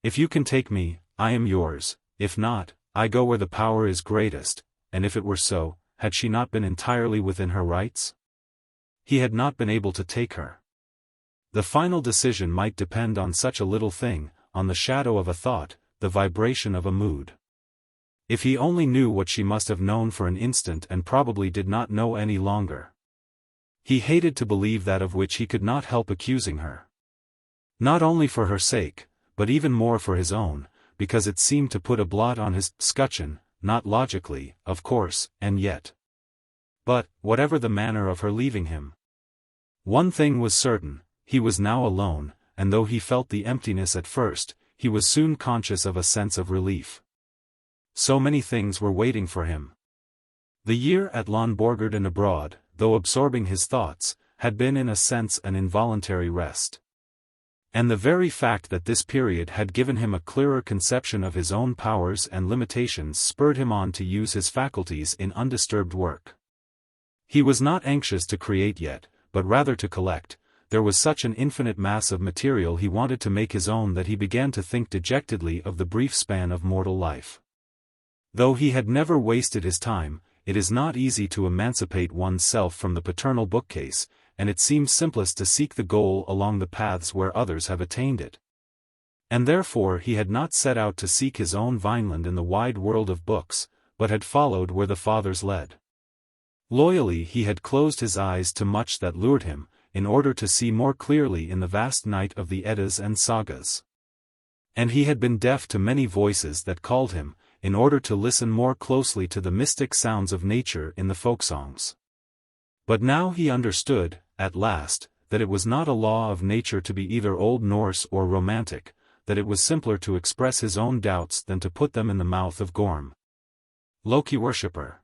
A: If you can take me, I am yours, if not, I go where the power is greatest, and if it were so, had she not been entirely within her rights? He had not been able to take her. The final decision might depend on such a little thing, on the shadow of a thought, the vibration of a mood. If he only knew what she must have known for an instant and probably did not know any longer. He hated to believe that of which he could not help accusing her. Not only for her sake, but even more for his own, because it seemed to put a blot on his scutcheon, not logically, of course, and yet. But, whatever the manner of her leaving him. One thing was certain, he was now alone, and though he felt the emptiness at first, he was soon conscious of a sense of relief. So many things were waiting for him. The year at Lönneborgard and abroad, though absorbing his thoughts, had been in a sense an involuntary rest. And the very fact that this period had given him a clearer conception of his own powers and limitations spurred him on to use his faculties in undisturbed work. He was not anxious to create yet, but rather to collect. There was such an infinite mass of material he wanted to make his own that he began to think dejectedly of the brief span of mortal life. Though he had never wasted his time, it is not easy to emancipate one's self from the paternal bookcase, and it seems simplest to seek the goal along the paths where others have attained it. And therefore he had not set out to seek his own Vineland in the wide world of books, but had followed where the fathers led. Loyally he had closed his eyes to much that lured him, in order to see more clearly in the vast night of the Eddas and Sagas. And he had been deaf to many voices that called him, in order to listen more closely to the mystic sounds of nature in the folksongs. But now he understood, at last, that it was not a law of nature to be either Old Norse or romantic, that it was simpler to express his own doubts than to put them in the mouth of Gorm, Loki worshipper.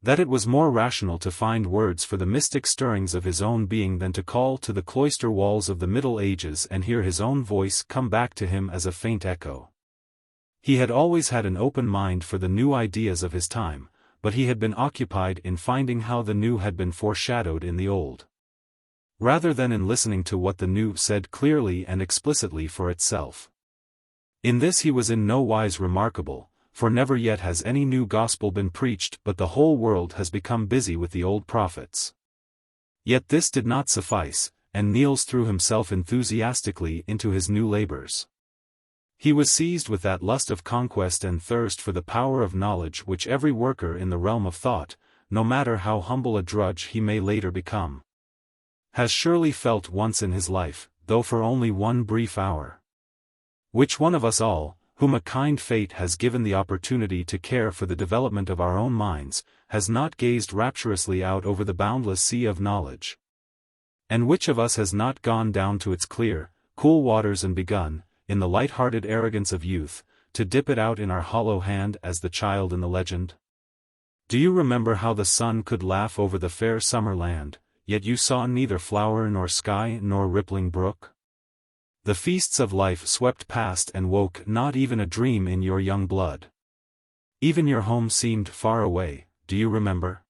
A: That it was more rational to find words for the mystic stirrings of his own being than to call to the cloister walls of the Middle Ages and hear his own voice come back to him as a faint echo. He had always had an open mind for the new ideas of his time, but he had been occupied in finding how the new had been foreshadowed in the old, rather than in listening to what the new said clearly and explicitly for itself. In this he was in no wise remarkable, for never yet has any new gospel been preached but the whole world has become busy with the old prophets. Yet this did not suffice, and Niels threw himself enthusiastically into his new labors. He was seized with that lust of conquest and thirst for the power of knowledge which every worker in the realm of thought, no matter how humble a drudge he may later become, has surely felt once in his life, though for only one brief hour. Which one of us all, whom a kind fate has given the opportunity to care for the development of our own minds, has not gazed rapturously out over the boundless sea of knowledge? And which of us has not gone down to its clear, cool waters and begun, in the light-hearted arrogance of youth, to dip it out in our hollow hand as the child in the legend? Do you remember how the sun could laugh over the fair summer land, yet you saw neither flower nor sky nor rippling brook? The feasts of life swept past and woke not even a dream in your young blood. Even your home seemed far away, do you remember?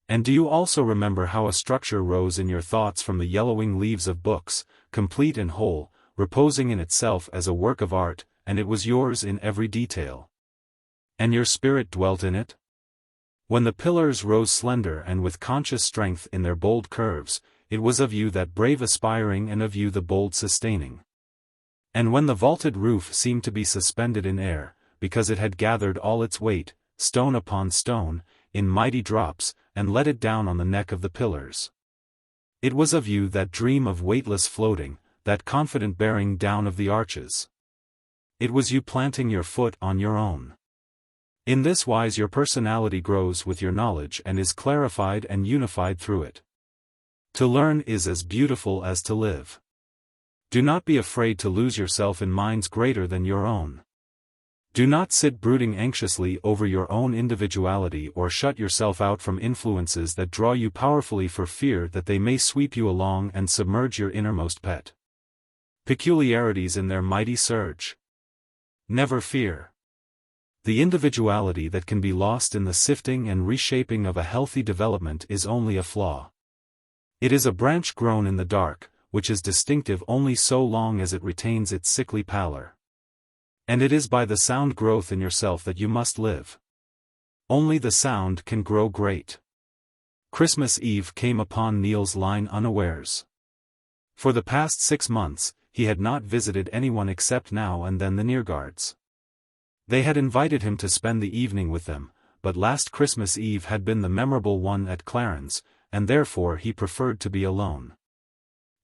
A: And do you also remember how a structure rose in your thoughts from the yellowing leaves of books, complete and whole, reposing in itself as a work of art, and it was yours in every detail? And your spirit dwelt in it? When the pillars rose slender and with conscious strength in their bold curves, it was of you that brave aspiring and of you the bold sustaining. And when the vaulted roof seemed to be suspended in air, because it had gathered all its weight, stone upon stone, in mighty drops, and let it down on the neck of the pillars. It was of you that dream of weightless floating, that confident bearing down of the arches. It was you planting your foot on your own. In this wise your personality grows with your knowledge and is clarified and unified through it. To learn is as beautiful as to live. Do not be afraid to lose yourself in minds greater than your own. Do not sit brooding anxiously over your own individuality or shut yourself out from influences that draw you powerfully for fear that they may sweep you along and submerge your innermost pet peculiarities in their mighty surge. Never fear. The individuality that can be lost in the sifting and reshaping of a healthy development is only a flaw. It is a branch grown in the dark, which is distinctive only so long as it retains its sickly pallor. And it is by the sound growth in yourself that you must live. Only the sound can grow great. Christmas Eve came upon Niels Lyhne unawares. For the past 6 months, he had not visited anyone except now and then the Neergaards. They had invited him to spend the evening with them, but last Christmas Eve had been the memorable one at Clarens, and therefore he preferred to be alone.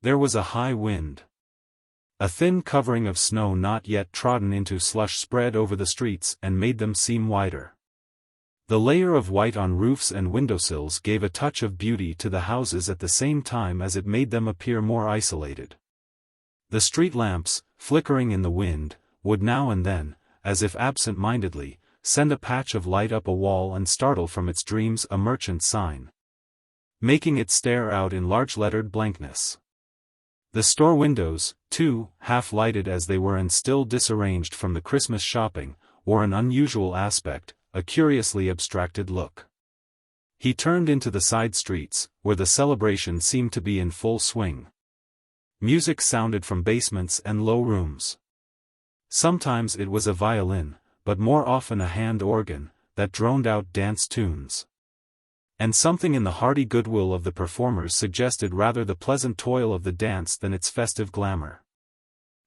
A: There was a high wind. A thin covering of snow not yet trodden into slush spread over the streets and made them seem wider. The layer of white on roofs and windowsills gave a touch of beauty to the houses at the same time as it made them appear more isolated. The street lamps, flickering in the wind, would now and then, as if absent-mindedly, send a patch of light up a wall and startle from its dreams a merchant's sign, making it stare out in large-lettered blankness. The store windows, too, half-lighted as they were and still disarranged from the Christmas shopping, wore an unusual aspect, a curiously abstracted look. He turned into the side streets, where the celebration seemed to be in full swing. Music sounded from basements and low rooms. Sometimes it was a violin, but more often a hand organ, that droned out dance tunes. And something in the hearty goodwill of the performers suggested rather the pleasant toil of the dance than its festive glamour.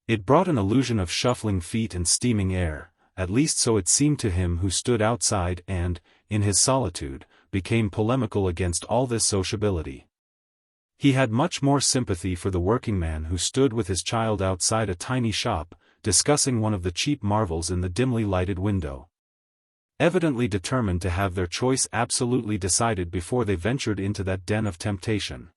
A: It brought an illusion of shuffling feet and steaming air, at least so it seemed to him who stood outside and, in his solitude, became polemical against all this sociability. He had much more sympathy for the working man who stood with his child outside a tiny shop, discussing one of the cheap marvels in the dimly lighted window, evidently determined to have their choice absolutely decided before they ventured into that den of temptation.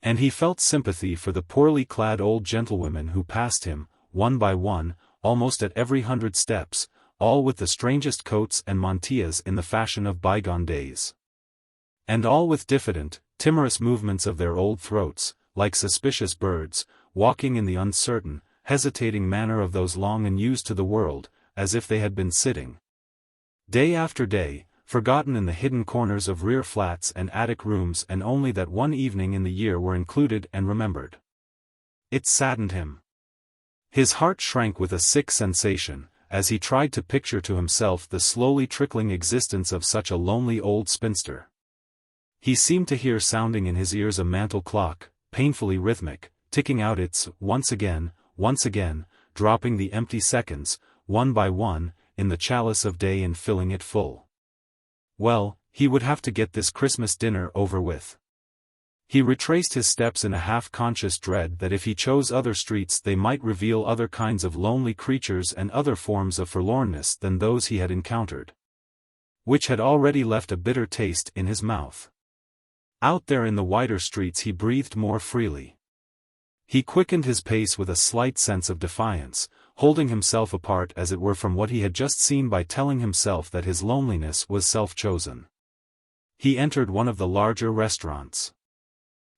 A: And he felt sympathy for the poorly clad old gentlewomen who passed him, one by one, almost at every 100 steps, all with the strangest coats and mantillas in the fashion of bygone days. And all with diffident, timorous movements of their old throats, like suspicious birds, walking in the uncertain, hesitating manner of those long unused to the world, as if they had been sitting day after day, forgotten in the hidden corners of rear flats and attic rooms and only that one evening in the year were included and remembered. It saddened him. His heart shrank with a sick sensation, as he tried to picture to himself the slowly trickling existence of such a lonely old spinster. He seemed to hear sounding in his ears a mantel clock, painfully rhythmic, ticking out its once again, dropping the empty seconds, one by one, in the chalice of day and filling it full. Well, he would have to get this Christmas dinner over with. He retraced his steps in a half-conscious dread that if he chose other streets they might reveal other kinds of lonely creatures and other forms of forlornness than those he had encountered, which had already left a bitter taste in his mouth. Out there in the wider streets he breathed more freely. He quickened his pace with a slight sense of defiance, holding himself apart as it were from what he had just seen by telling himself that his loneliness was self-chosen. He entered one of the larger restaurants.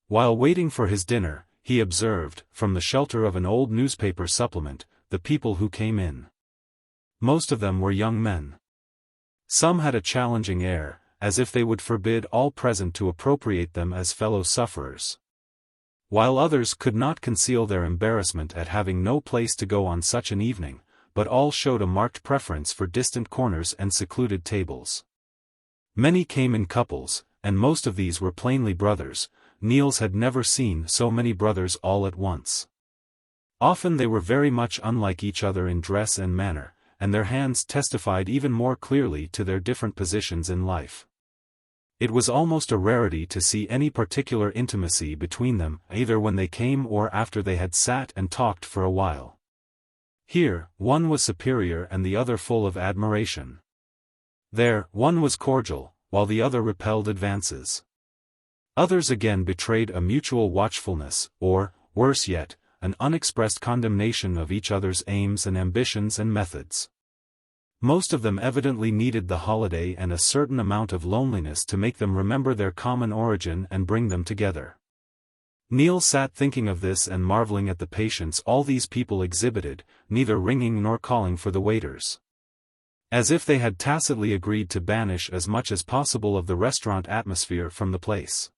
A: While waiting for his dinner, he observed, from the shelter of an old newspaper supplement, the people who came in. Most of them were young men. Some had a challenging air, as if they would forbid all present to appropriate them as fellow sufferers. While others could not conceal their embarrassment at having no place to go on such an evening, but all showed a marked preference for distant corners and secluded tables. Many came in couples, and most of these were plainly brothers. Niels had never seen so many brothers all at once. Often they were very much unlike each other in dress and manner, and their hands testified even more clearly to their different positions in life. It was almost a rarity to see any particular intimacy between them, either when they came or after they had sat and talked for a while. Here, one was superior and the other full of admiration. There, one was cordial, while the other repelled advances. Others again betrayed a mutual watchfulness, or, worse yet, an unexpressed condemnation of each other's aims and ambitions and methods. Most of them evidently needed the holiday and a certain amount of loneliness to make them remember their common origin and bring them together. Niels sat thinking of this and marveling at the patience all these people exhibited, neither ringing nor calling for the waiters. As if they had tacitly agreed to banish as much as possible of the restaurant atmosphere from the place.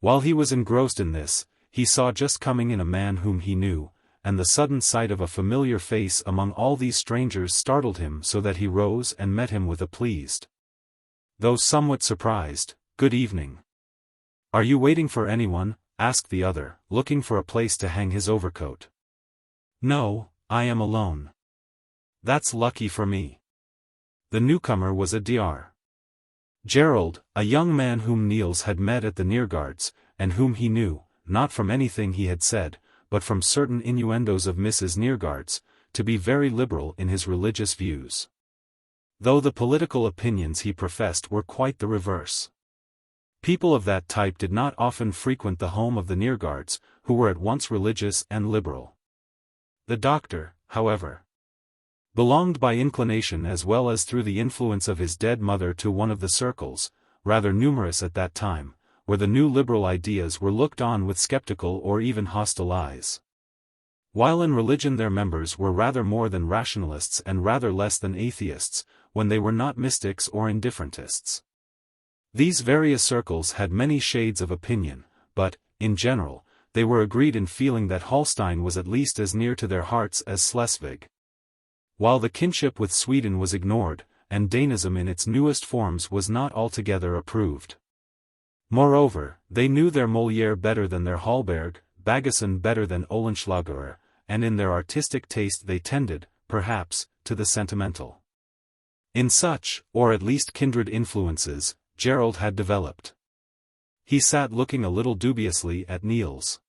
A: While he was engrossed in this, he saw just coming in a man whom he knew, and the sudden sight of a familiar face among all these strangers startled him so that he rose and met him with a pleased, though somewhat surprised, "Good evening. Are you waiting for anyone?" asked the other, looking for a place to hang his overcoat. "No, I am alone." "That's lucky for me." The newcomer was adhere. Gerald, a young man whom Niels had met at the Neergaards, and whom he knew, not from anything he had said, but from certain innuendos of Mrs. Neergaard's, to be very liberal in his religious views. Though the political opinions he professed were quite the reverse. People of that type did not often frequent the home of the Neergaards, who were at once religious and liberal. The doctor, however, belonged by inclination as well as through the influence of his dead mother to one of the circles, rather numerous at that time, where the new liberal ideas were looked on with skeptical or even hostile eyes. While in religion their members were rather more than rationalists and rather less than atheists, when they were not mystics or indifferentists. These various circles had many shades of opinion, but, in general, they were agreed in feeling that Holstein was at least as near to their hearts as Schleswig. While the kinship with Sweden was ignored, and Danism in its newest forms was not altogether approved. Moreover, they knew their Molière better than their Hallberg, Baggesen better than Oehlenschläger, and in their artistic taste they tended, perhaps, to the sentimental. In such, or at least kindred influences, Gerald had developed. He sat looking a little dubiously at Niels.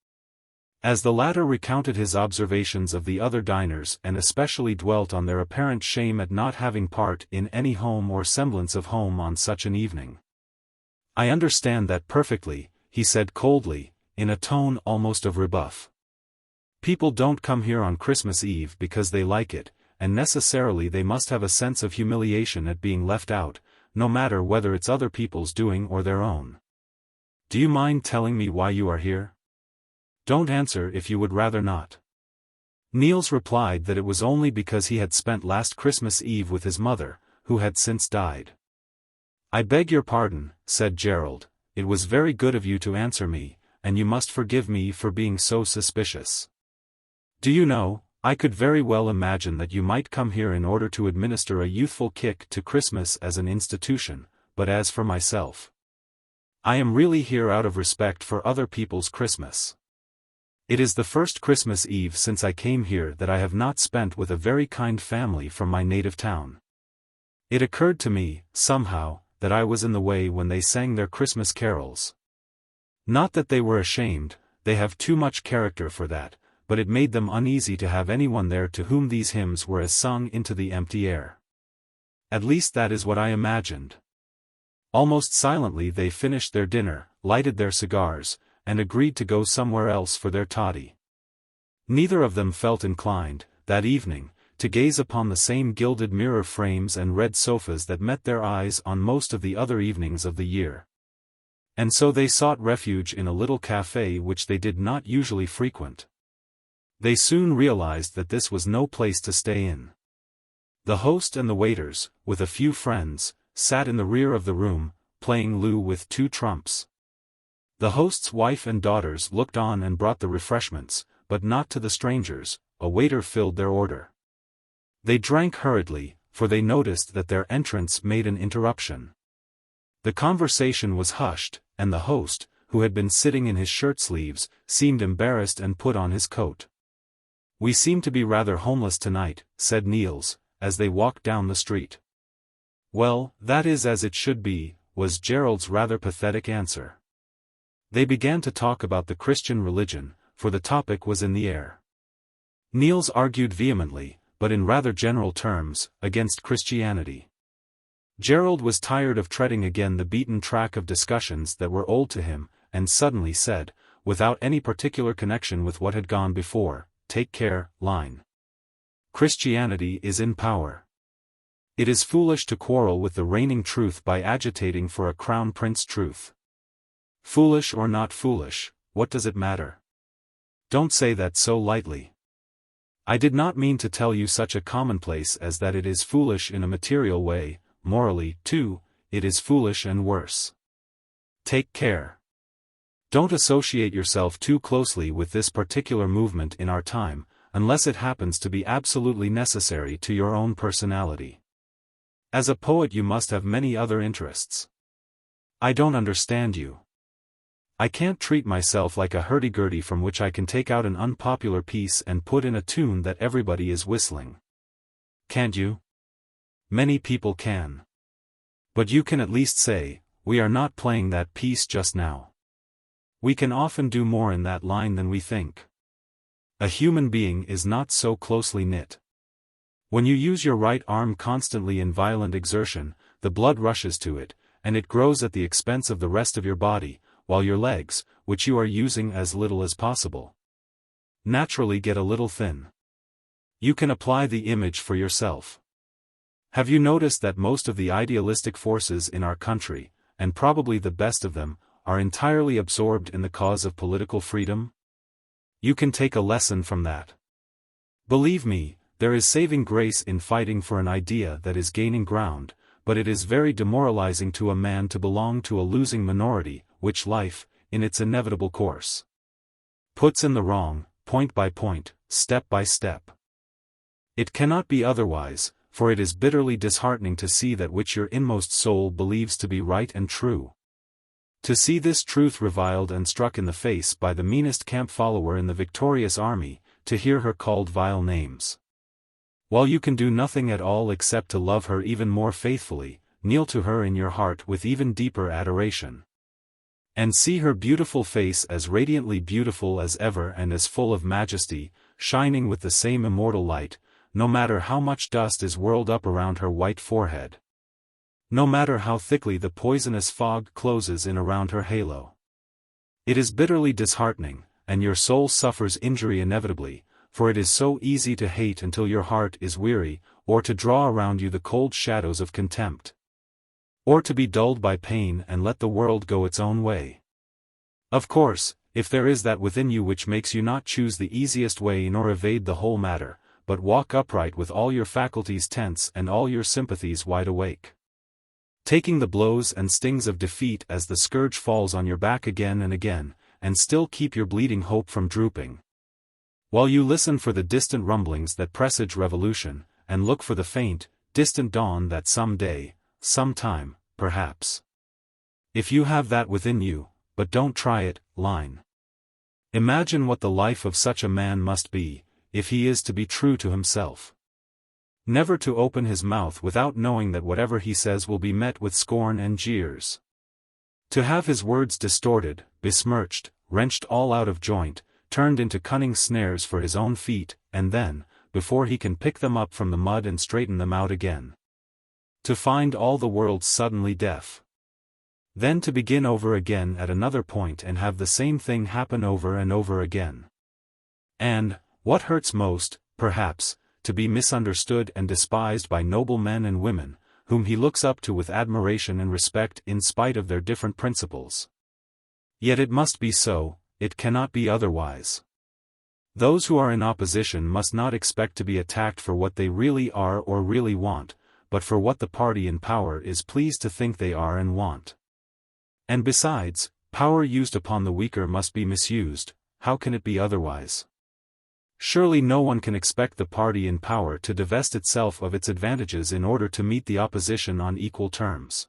A: As the latter recounted his observations of the other diners and especially dwelt on their apparent shame at not having part in any home or semblance of home on such an evening. "I understand that perfectly," he said coldly, in a tone almost of rebuff. "People don't come here on Christmas Eve because they like it, and necessarily they must have a sense of humiliation at being left out, no matter whether it's other people's doing or their own. Do you mind telling me why you are here? Don't answer if you would rather not." Niels replied that it was only because he had spent last Christmas Eve with his mother, who had since died. "I beg your pardon," said Gerald, "it was very good of you to answer me, and you must forgive me for being so suspicious. Do you know, I could very well imagine that you might come here in order to administer a youthful kick to Christmas as an institution, but as for myself, I am really here out of respect for other people's Christmas. It is the first Christmas Eve since I came here that I have not spent with a very kind family from my native town. It occurred to me, somehow, that I was in the way when they sang their Christmas carols. Not that they were ashamed, they have too much character for that, but it made them uneasy to have anyone there to whom these hymns were as sung into the empty air. At least that is what I imagined." Almost silently they finished their dinner, lighted their cigars, and agreed to go somewhere else for their toddy. Neither of them felt inclined, that evening, to gaze upon the same gilded mirror frames and red sofas that met their eyes on most of the other evenings of the year. And so they sought refuge in a little café which they did not usually frequent. They soon realized that this was no place to stay in. The host and the waiters, with a few friends, sat in the rear of the room, playing loo with 2 trumps. The host's wife and daughters looked on and brought the refreshments, but not to the strangers. A waiter filled their order. They drank hurriedly, for they noticed that their entrance made an interruption. The conversation was hushed, and the host, who had been sitting in his shirt sleeves, seemed embarrassed and put on his coat. "We seem to be rather homeless tonight," said Niels, as they walked down the street. "Well, that is as it should be," was Gerald's rather pathetic answer. They began to talk about the Christian religion, for the topic was in the air. Niels argued vehemently, but in rather general terms, against Christianity. Gerald was tired of treading again the beaten track of discussions that were old to him, and suddenly said, without any particular connection with what had gone before, "Take care, Lyhne. Christianity is in power. It is foolish to quarrel with the reigning truth by agitating for a crown prince truth. Foolish or not foolish, what does it matter? Don't say that so lightly. I did not mean to tell you such a commonplace as that it is foolish in a material way, morally, too, it is foolish and worse. Take care. Don't associate yourself too closely with this particular movement in our time, unless it happens to be absolutely necessary to your own personality. As a poet you must have many other interests. I don't understand you. I can't treat myself like a hurdy-gurdy from which I can take out an unpopular piece and put in a tune that everybody is whistling. Can't you? Many people can. But you can at least say, we are not playing that piece just now. We can often do more in that line than we think. A human being is not so closely knit. When you use your right arm constantly in violent exertion, the blood rushes to it, and it grows at the expense of the rest of your body, while your legs, which you are using as little as possible, naturally get a little thin. You can apply the image for yourself. Have you noticed that most of the idealistic forces in our country, and probably the best of them, are entirely absorbed in the cause of political freedom? You can take a lesson from that. Believe me, there is saving grace in fighting for an idea that is gaining ground, but it is very demoralizing to a man to belong to a losing minority, which life, in its inevitable course, puts in the wrong, point by point, step by step. It cannot be otherwise, for it is bitterly disheartening to see that which your inmost soul believes to be right and true. To see this truth reviled and struck in the face by the meanest camp follower in the victorious army, to hear her called vile names. While you can do nothing at all except to love her even more faithfully, kneel to her in your heart with even deeper adoration. And see her beautiful face as radiantly beautiful as ever and as full of majesty, shining with the same immortal light, no matter how much dust is whirled up around her white forehead. No matter how thickly the poisonous fog closes in around her halo. It is bitterly disheartening, and your soul suffers injury inevitably, for it is so easy to hate until your heart is weary, or to draw around you the cold shadows of contempt. Or to be dulled by pain and let the world go its own way. Of course, if there is that within you which makes you not choose the easiest way nor evade the whole matter, but walk upright with all your faculties tense and all your sympathies wide awake, taking the blows and stings of defeat as the scourge falls on your back again and again, and still keep your bleeding hope from drooping, while you listen for the distant rumblings that presage revolution, and look for the faint, distant dawn that some day, some time, perhaps. If you have that within you, but don't try it, Lyhne. Imagine what the life of such a man must be, if he is to be true to himself. Never to open his mouth without knowing that whatever he says will be met with scorn and jeers. To have his words distorted, besmirched, wrenched all out of joint, turned into cunning snares for his own feet, and then, before he can pick them up from the mud and straighten them out again, to find all the world suddenly deaf. Then to begin over again at another point and have the same thing happen over and over again. And, what hurts most, perhaps, to be misunderstood and despised by noble men and women, whom he looks up to with admiration and respect in spite of their different principles. Yet it must be so, it cannot be otherwise. Those who are in opposition must not expect to be attacked for what they really are or really want, but for what the party in power is pleased to think they are and want. And besides, power used upon the weaker must be misused. How can it be otherwise? Surely no one can expect the party in power to divest itself of its advantages in order to meet the opposition on equal terms.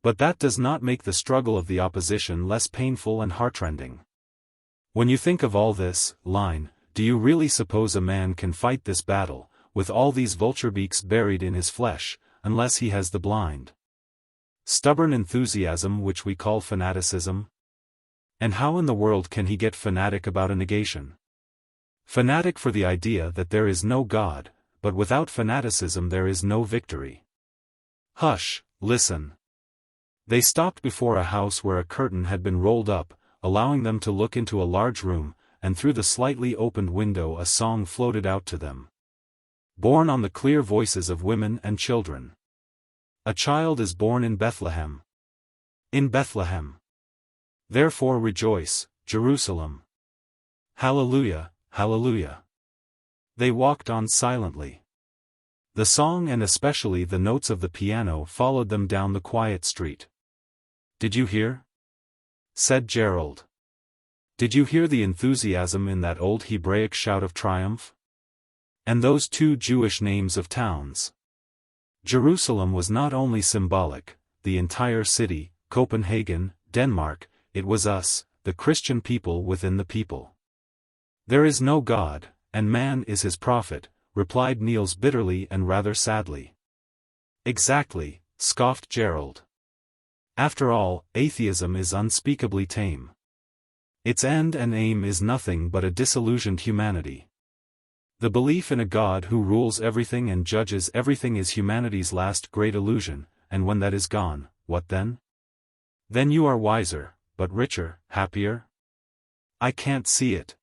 A: But that does not make the struggle of the opposition less painful and heartrending. When you think of all this, Lyhne, do you really suppose a man can fight this battle, with all these vulture beaks buried in his flesh, unless he has the blind, stubborn enthusiasm which we call fanaticism? And how in the world can he get fanatic about a negation? Fanatic for the idea that there is no God, but without fanaticism there is no victory. Hush, listen. They stopped before a house where a curtain had been rolled up, allowing them to look into a large room, and through the slightly opened window a song floated out to them, borne on the clear voices of women and children. A child is born in Bethlehem. In Bethlehem. Therefore rejoice, Jerusalem. Hallelujah, hallelujah. They walked on silently. The song and especially the notes of the piano followed them down the quiet street. Did you hear? Said Gerald. Did you hear the enthusiasm in that old Hebraic shout of triumph? And those two Jewish names of towns. Jerusalem was not only symbolic, the entire city, Copenhagen, Denmark, it was us, the Christian people within the people. There is no God, and man is his prophet, replied Niels bitterly and rather sadly. Exactly, scoffed Gerald. After all, atheism is unspeakably tame. Its end and aim is nothing but a disillusioned humanity. The belief in a God who rules everything and judges everything is humanity's last great illusion, and when that is gone, what then? Then you are wiser, but richer, happier? I can't see it.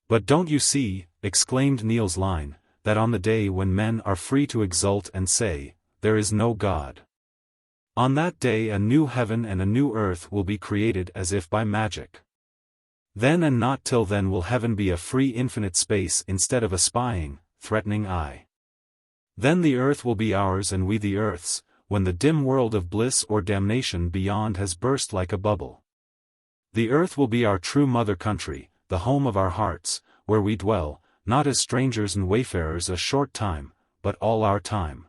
A: But don't you see, exclaimed Niels Lyhne, that on the day when men are free to exult and say, there is no God, on that day a new heaven and a new earth will be created as if by magic. Then and not till then will heaven be a free infinite space instead of a spying, threatening eye. Then the earth will be ours and we the earth's, when the dim world of bliss or damnation beyond has burst like a bubble. The earth will be our true mother country, the home of our hearts, where we dwell, not as strangers and wayfarers a short time, but all our time.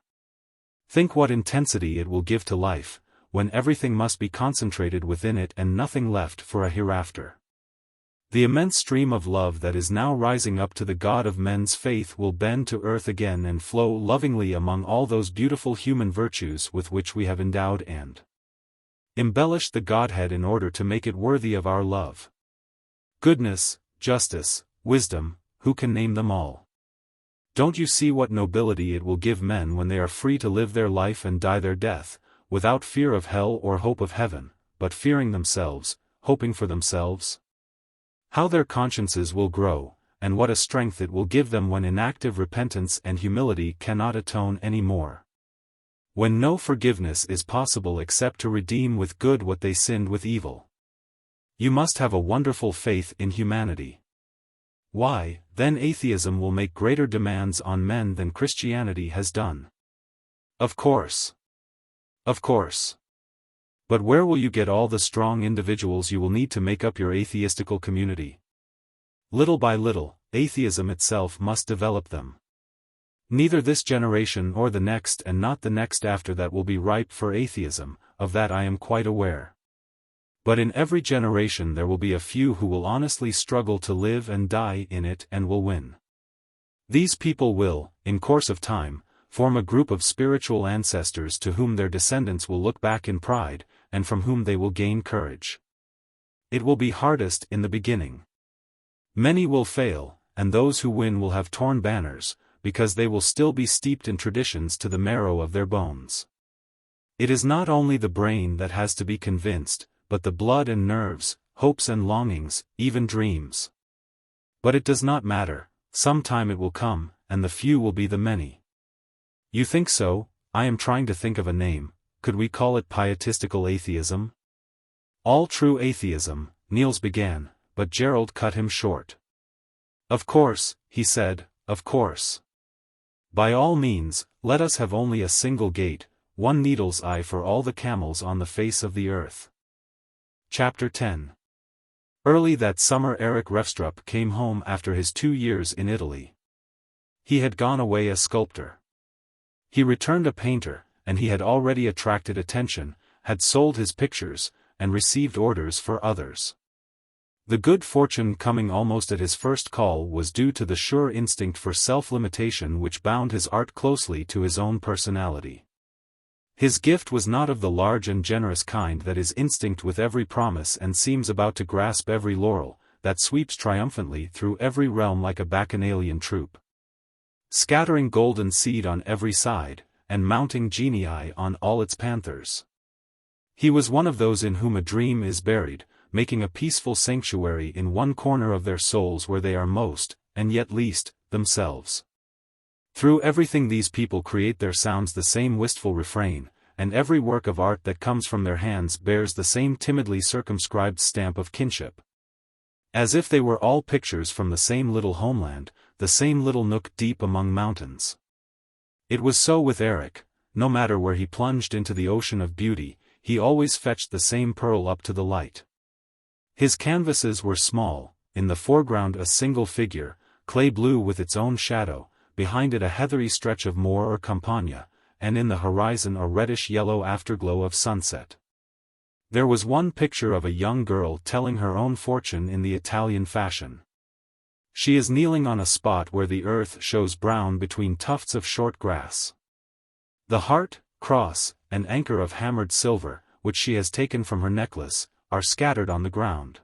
A: Think what intensity it will give to life, when everything must be concentrated within it and nothing left for a hereafter. The immense stream of love that is now rising up to the God of men's faith will bend to earth again and flow lovingly among all those beautiful human virtues with which we have endowed and embellished the Godhead in order to make it worthy of our love. Goodness, justice, wisdom, who can name them all? Don't you see what nobility it will give men when they are free to live their life and die their death, without fear of hell or hope of heaven, but fearing themselves, hoping for themselves? How their consciences will grow, and what a strength it will give them when inactive repentance and humility cannot atone any more. When no forgiveness is possible except to redeem with good what they sinned with evil. You must have a wonderful faith in humanity. Why, then atheism will make greater demands on men than Christianity has done. Of course. Of course. But where will you get all the strong individuals you will need to make up your atheistical community? Little by little, atheism itself must develop them. Neither this generation or the next and not the next after that will be ripe for atheism, of that I am quite aware. But in every generation there will be a few who will honestly struggle to live and die in it and will win. These people will, in course of time, form a group of spiritual ancestors to whom their descendants will look back in pride, and from whom they will gain courage. It will be hardest in the beginning. Many will fail, and those who win will have torn banners, because they will still be steeped in traditions to the marrow of their bones. It is not only the brain that has to be convinced, but the blood and nerves, hopes and longings, even dreams. But it does not matter, some time it will come, and the few will be the many. You think so? I am trying to think of a name. Could we call it pietistical atheism? All true atheism, Niels began, but Gerald cut him short. Of course, he said, of course. By all means, let us have only a single gate, one needle's eye for all the camels on the face of the earth. Chapter 10. Early that summer Erik Refstrup came home after his 2 years in Italy. He had gone away a sculptor. He returned a painter, and he had already attracted attention, had sold his pictures, and received orders for others. The good fortune coming almost at his first call was due to the sure instinct for self-limitation which bound his art closely to his own personality. His gift was not of the large and generous kind that is instinct with every promise and seems about to grasp every laurel, that sweeps triumphantly through every realm like a bacchanalian troop, scattering golden seed on every side, and mounting genii on all its panthers. He was one of those in whom a dream is buried, making a peaceful sanctuary in one corner of their souls where they are most, and yet least, themselves. Through everything these people create there sounds the same wistful refrain, and every work of art that comes from their hands bears the same timidly circumscribed stamp of kinship. As if they were all pictures from the same little homeland, the same little nook deep among mountains. It was so with Erik. No matter where he plunged into the ocean of beauty, he always fetched the same pearl up to the light. His canvases were small, in the foreground a single figure, clay blue with its own shadow, behind it a heathery stretch of moor or campagna, and in the horizon a reddish-yellow afterglow of sunset. There was one picture of a young girl telling her own fortune in the Italian fashion. She is kneeling on a spot where the earth shows brown between tufts of short grass. The heart, cross, and anchor of hammered silver, which she has taken from her necklace, are scattered on the ground.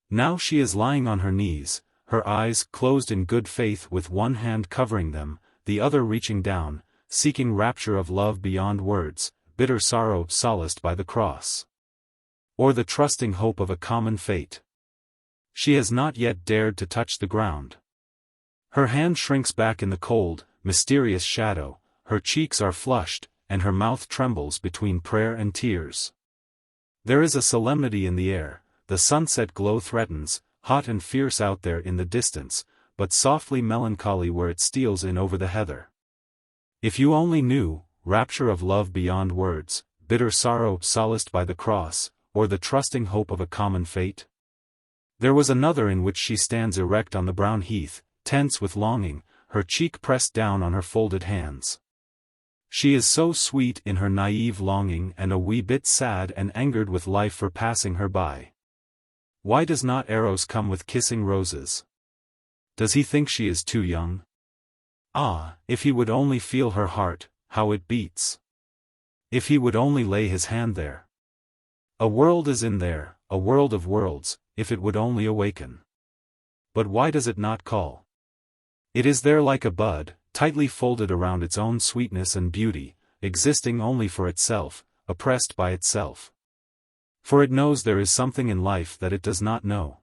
A: Now she is lying on her knees, her eyes closed in good faith with one hand covering them, the other reaching down, seeking rapture of love beyond words, bitter sorrow solaced by the cross, or the trusting hope of a common fate. She has not yet dared to touch the ground. Her hand shrinks back in the cold, mysterious shadow, her cheeks are flushed, and her mouth trembles between prayer and tears. There is a solemnity in the air, the sunset glow threatens, hot and fierce out there in the distance, but softly melancholy where it steals in over the heather. If you only knew, rapture of love beyond words, bitter sorrow solaced by the cross, or the trusting hope of a common fate. There was another in which she stands erect on the brown heath, tense with longing, her cheek pressed down on her folded hands. She is so sweet in her naive longing and a wee bit sad and angered with life for passing her by. Why does not Eros come with kissing roses? Does he think she is too young? Ah, if he would only feel her heart, how it beats! If he would only lay his hand there. A world is in there, a world of worlds, if it would only awaken. But why does it not call? It is there like a bud, tightly folded around its own sweetness and beauty, existing only for itself, oppressed by itself. For it knows there is something in life that it does not know.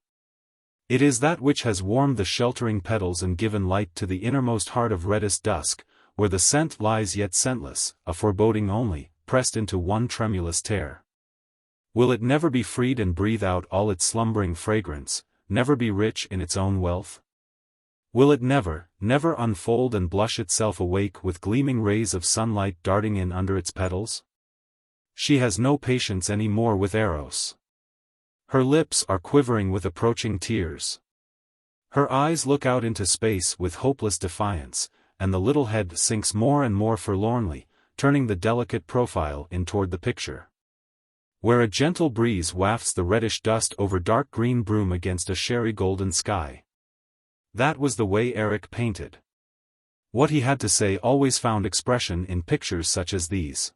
A: It is that which has warmed the sheltering petals and given light to the innermost heart of reddest dusk, where the scent lies yet scentless, a foreboding only, pressed into one tremulous tear. Will it never be freed and breathe out all its slumbering fragrance, never be rich in its own wealth? Will it never, never unfold and blush itself awake with gleaming rays of sunlight darting in under its petals? She has no patience any more with Eros. Her lips are quivering with approaching tears. Her eyes look out into space with hopeless defiance, and the little head sinks more and more forlornly, turning the delicate profile in toward the picture, where a gentle breeze wafts the reddish dust over dark green broom against a sherry golden sky. That was the way Erik painted. What he had to say always found expression in pictures such as these.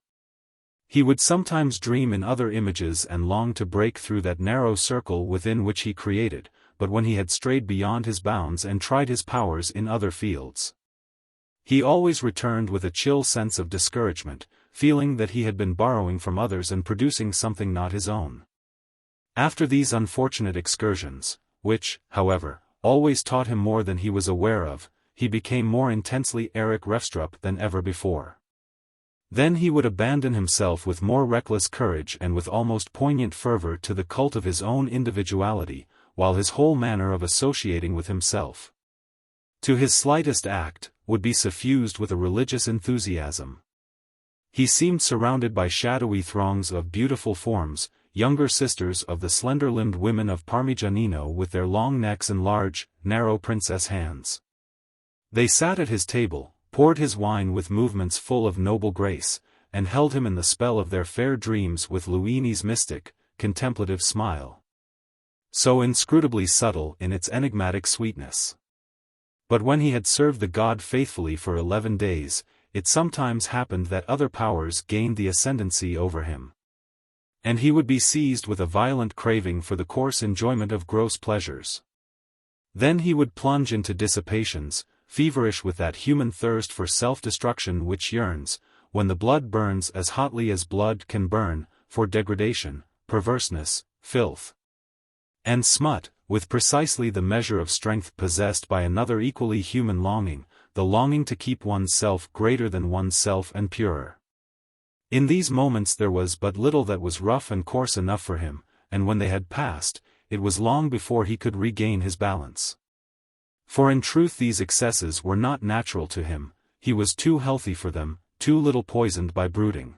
A: He would sometimes dream in other images and long to break through that narrow circle within which he created, but when he had strayed beyond his bounds and tried his powers in other fields, he always returned with a chill sense of discouragement, feeling that he had been borrowing from others and producing something not his own. After these unfortunate excursions, which, however, always taught him more than he was aware of. He became more intensely Erik Refstrup than ever before. Then he would abandon himself with more reckless courage and with almost poignant fervor to the cult of his own individuality, while his whole manner of associating with himself, to his slightest act, would be suffused with a religious enthusiasm. He seemed surrounded by shadowy throngs of beautiful forms, younger sisters of the slender-limbed women of Parmigianino with their long necks and large, narrow princess hands. They sat at his table, poured his wine with movements full of noble grace, and held him in the spell of their fair dreams with Lyhne's mystic, contemplative smile, so inscrutably subtle in its enigmatic sweetness. But when he had served the god faithfully for 11 days, it sometimes happened that other powers gained the ascendancy over him, and he would be seized with a violent craving for the coarse enjoyment of gross pleasures. Then he would plunge into dissipations, feverish with that human thirst for self-destruction which yearns, when the blood burns as hotly as blood can burn, for degradation, perverseness, filth, and smut, with precisely the measure of strength possessed by another equally human longing, the longing to keep one's self greater than one's self and purer. In these moments there was but little that was rough and coarse enough for him, and when they had passed, it was long before he could regain his balance. For in truth these excesses were not natural to him, he was too healthy for them, too little poisoned by brooding.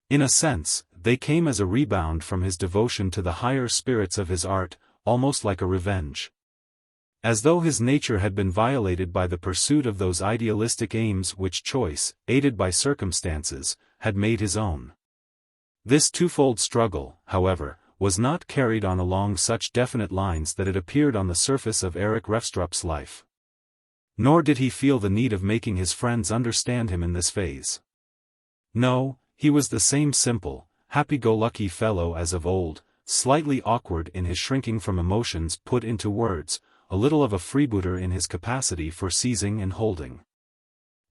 A: In a sense, they came as a rebound from his devotion to the higher spirits of his art, almost like a revenge. As though his nature had been violated by the pursuit of those idealistic aims which choice, aided by circumstances, had made his own. This twofold struggle, however, was not carried on along such definite lines that it appeared on the surface of Erik Refstrup's life. Nor did he feel the need of making his friends understand him in this phase. No, he was the same simple, happy-go-lucky fellow as of old, slightly awkward in his shrinking from emotions put into words, a little of a freebooter in his capacity for seizing and holding.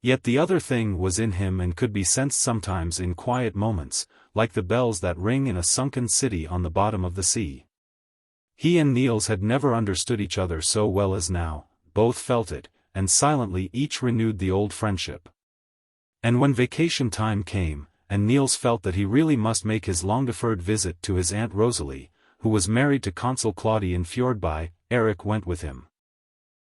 A: Yet the other thing was in him and could be sensed sometimes in quiet moments, like the bells that ring in a sunken city on the bottom of the sea. He and Niels had never understood each other so well as now, both felt it, and silently each renewed the old friendship. And when vacation time came, and Niels felt that he really must make his long-deferred visit to his Aunt Rosalie, who was married to Consul Claudi in Fjordby, Erik went with him.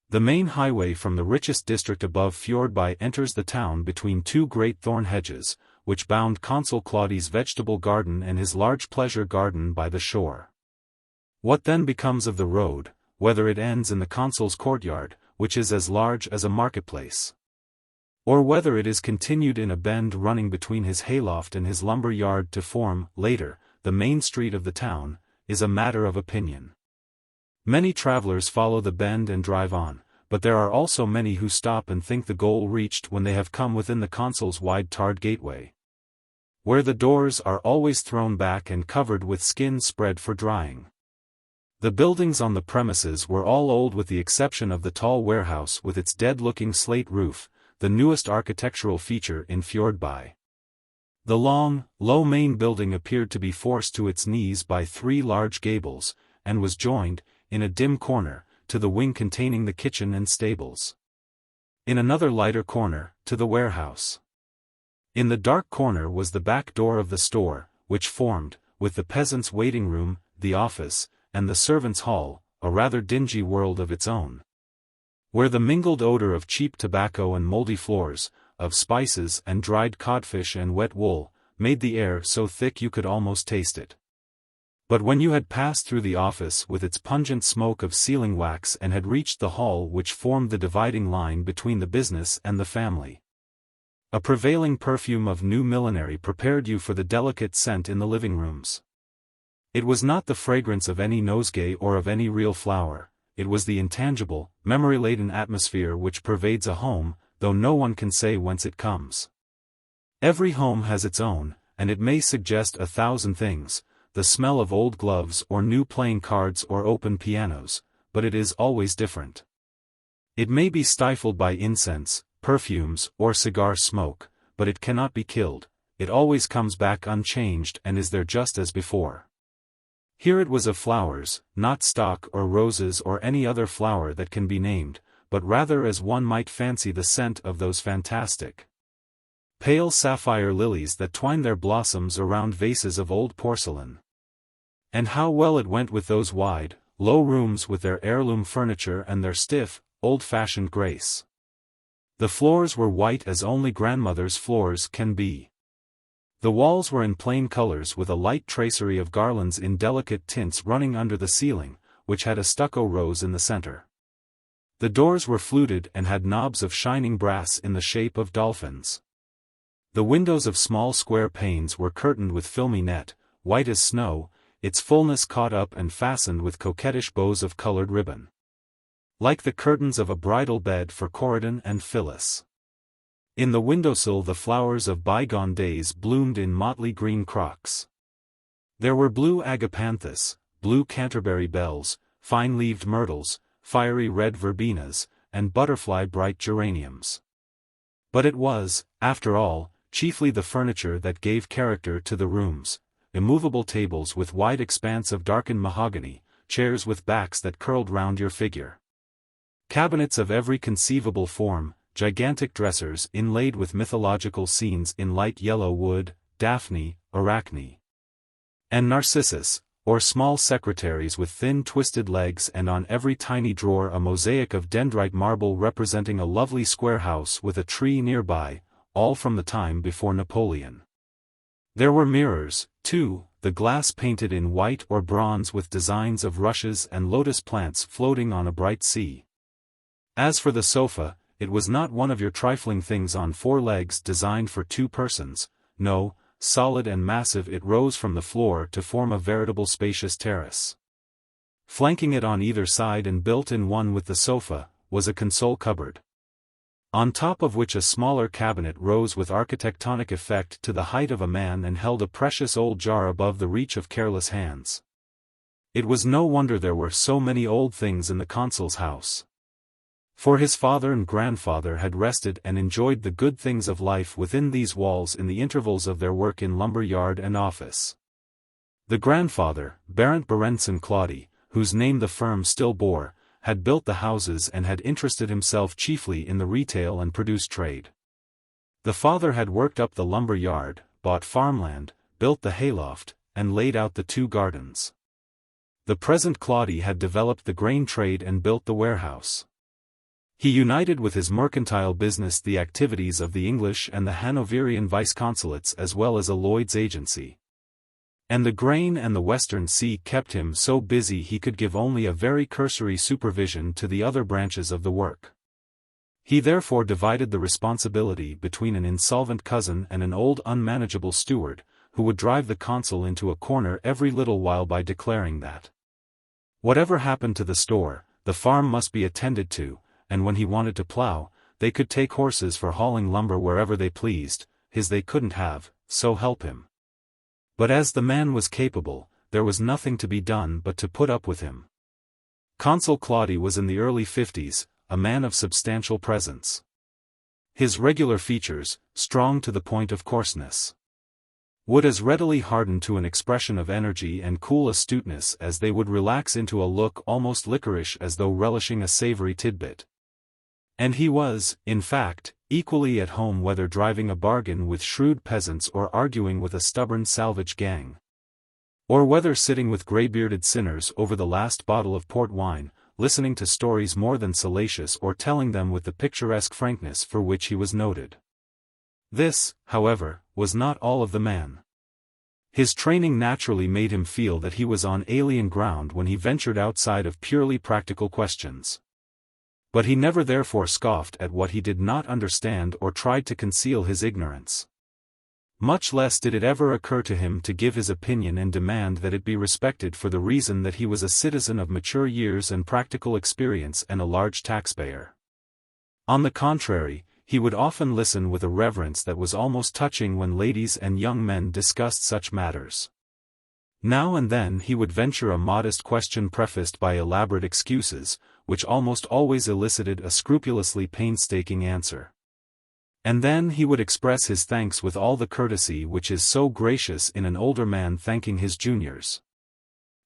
A: The main highway from the richest district above Fjordby enters the town between two great thorn hedges, which bound Consul Claudi's vegetable garden and his large pleasure garden by the shore. What then becomes of the road, whether it ends in the consul's courtyard, which is as large as a marketplace, or whether it is continued in a bend running between his hayloft and his lumber yard to form, later, the main street of the town, is a matter of opinion. Many travelers follow the bend and drive on, but there are also many who stop and think the goal reached when they have come within the consul's wide tarred gateway, where the doors are always thrown back and covered with skins spread for drying. The buildings on the premises were all old with the exception of the tall warehouse with its dead-looking slate roof, the newest architectural feature in Fjordby. The long, low main building appeared to be forced to its knees by 3 large gables, and was joined, in a dim corner, to the wing containing the kitchen and stables. In another lighter corner, to the warehouse. In the dark corner was the back door of the store, which formed, with the peasants' waiting room, the office, and the servants' hall, a rather dingy world of its own, where the mingled odor of cheap tobacco and moldy floors, of spices and dried codfish and wet wool, made the air so thick you could almost taste it. But when you had passed through the office with its pungent smoke of sealing wax and had reached the hall which formed the dividing line between the business and the family, a prevailing perfume of new millinery prepared you for the delicate scent in the living rooms. It was not the fragrance of any nosegay or of any real flower, it was the intangible, memory-laden atmosphere which pervades a home, though no one can say whence it comes. Every home has its own, and it may suggest 1,000 things, the smell of old gloves or new playing cards or open pianos, but it is always different. It may be stifled by incense, perfumes, or cigar smoke, but it cannot be killed, it always comes back unchanged and is there just as before. Here it was of flowers, not stock or roses or any other flower that can be named, but rather as one might fancy the scent of those fantastic pale sapphire lilies that twine their blossoms around vases of old porcelain. And how well it went with those wide, low rooms with their heirloom furniture and their stiff, old-fashioned grace. The floors were white as only grandmother's floors can be. The walls were in plain colors with a light tracery of garlands in delicate tints running under the ceiling, which had a stucco rose in the center. The doors were fluted and had knobs of shining brass in the shape of dolphins. The windows of small square panes were curtained with filmy net, white as snow, its fullness caught up and fastened with coquettish bows of colored ribbon, like the curtains of a bridal bed for Corydon and Phyllis. In the windowsill the flowers of bygone days bloomed in motley green crocks. There were blue agapanthus, blue Canterbury bells, fine-leaved myrtles, fiery red verbenas, and butterfly-bright geraniums. But it was, after all, chiefly the furniture that gave character to the rooms: immovable tables with wide expanse of darkened mahogany, chairs with backs that curled round your figure, cabinets of every conceivable form, gigantic dressers inlaid with mythological scenes in light yellow wood, Daphne, Arachne, and Narcissus, or small secretaries with thin twisted legs, and on every tiny drawer a mosaic of dendrite marble representing a lovely square house with a tree nearby, all from the time before Napoleon. There were mirrors, too, the glass painted in white or bronze with designs of rushes and lotus plants floating on a bright sea. As for the sofa, it was not one of your trifling things on 4 legs designed for 2 persons, no, solid and massive it rose from the floor to form a veritable spacious terrace. Flanking it on either side and built in one with the sofa, was a console cupboard, on top of which a smaller cabinet rose with architectonic effect to the height of a man and held a precious old jar above the reach of careless hands. It was no wonder there were so many old things in the consul's house, for his father and grandfather had rested and enjoyed the good things of life within these walls in the intervals of their work in lumber yard and office. The grandfather, Barent Berendsen Claudy, whose name the firm still bore, had built the houses and had interested himself chiefly in the retail and produce trade. The father had worked up the lumber yard, bought farmland, built the hayloft, and laid out the 2 gardens. The present Claudy had developed the grain trade and built the warehouse. He united with his mercantile business the activities of the English and the Hanoverian vice-consulates as well as a Lloyd's agency. And the grain and the Western Sea kept him so busy he could give only a very cursory supervision to the other branches of the work. He therefore divided the responsibility between an insolvent cousin and an old unmanageable steward, who would drive the consul into a corner every little while by declaring that whatever happened to the store, the farm must be attended to, and when he wanted to plow, they could take horses for hauling lumber wherever they pleased, his they couldn't have, so help him. But as the man was capable, there was nothing to be done but to put up with him. Consul Claudy was in the early 50s, a man of substantial presence. His regular features, strong to the point of coarseness, would as readily harden to an expression of energy and cool astuteness as they would relax into a look almost licorice as though relishing a savory tidbit. And he was, in fact, equally at home whether driving a bargain with shrewd peasants or arguing with a stubborn salvage gang, or whether sitting with grey-bearded sinners over the last bottle of port wine, listening to stories more than salacious or telling them with the picturesque frankness for which he was noted. This, however, was not all of the man. His training naturally made him feel that he was on alien ground when he ventured outside of purely practical questions. But he never therefore scoffed at what he did not understand or tried to conceal his ignorance. Much less did it ever occur to him to give his opinion and demand that it be respected for the reason that he was a citizen of mature years and practical experience and a large taxpayer. On the contrary, he would often listen with a reverence that was almost touching when ladies and young men discussed such matters. Now and then he would venture a modest question prefaced by elaborate excuses, which almost always elicited a scrupulously painstaking answer. And then he would express his thanks with all the courtesy which is so gracious in an older man thanking his juniors.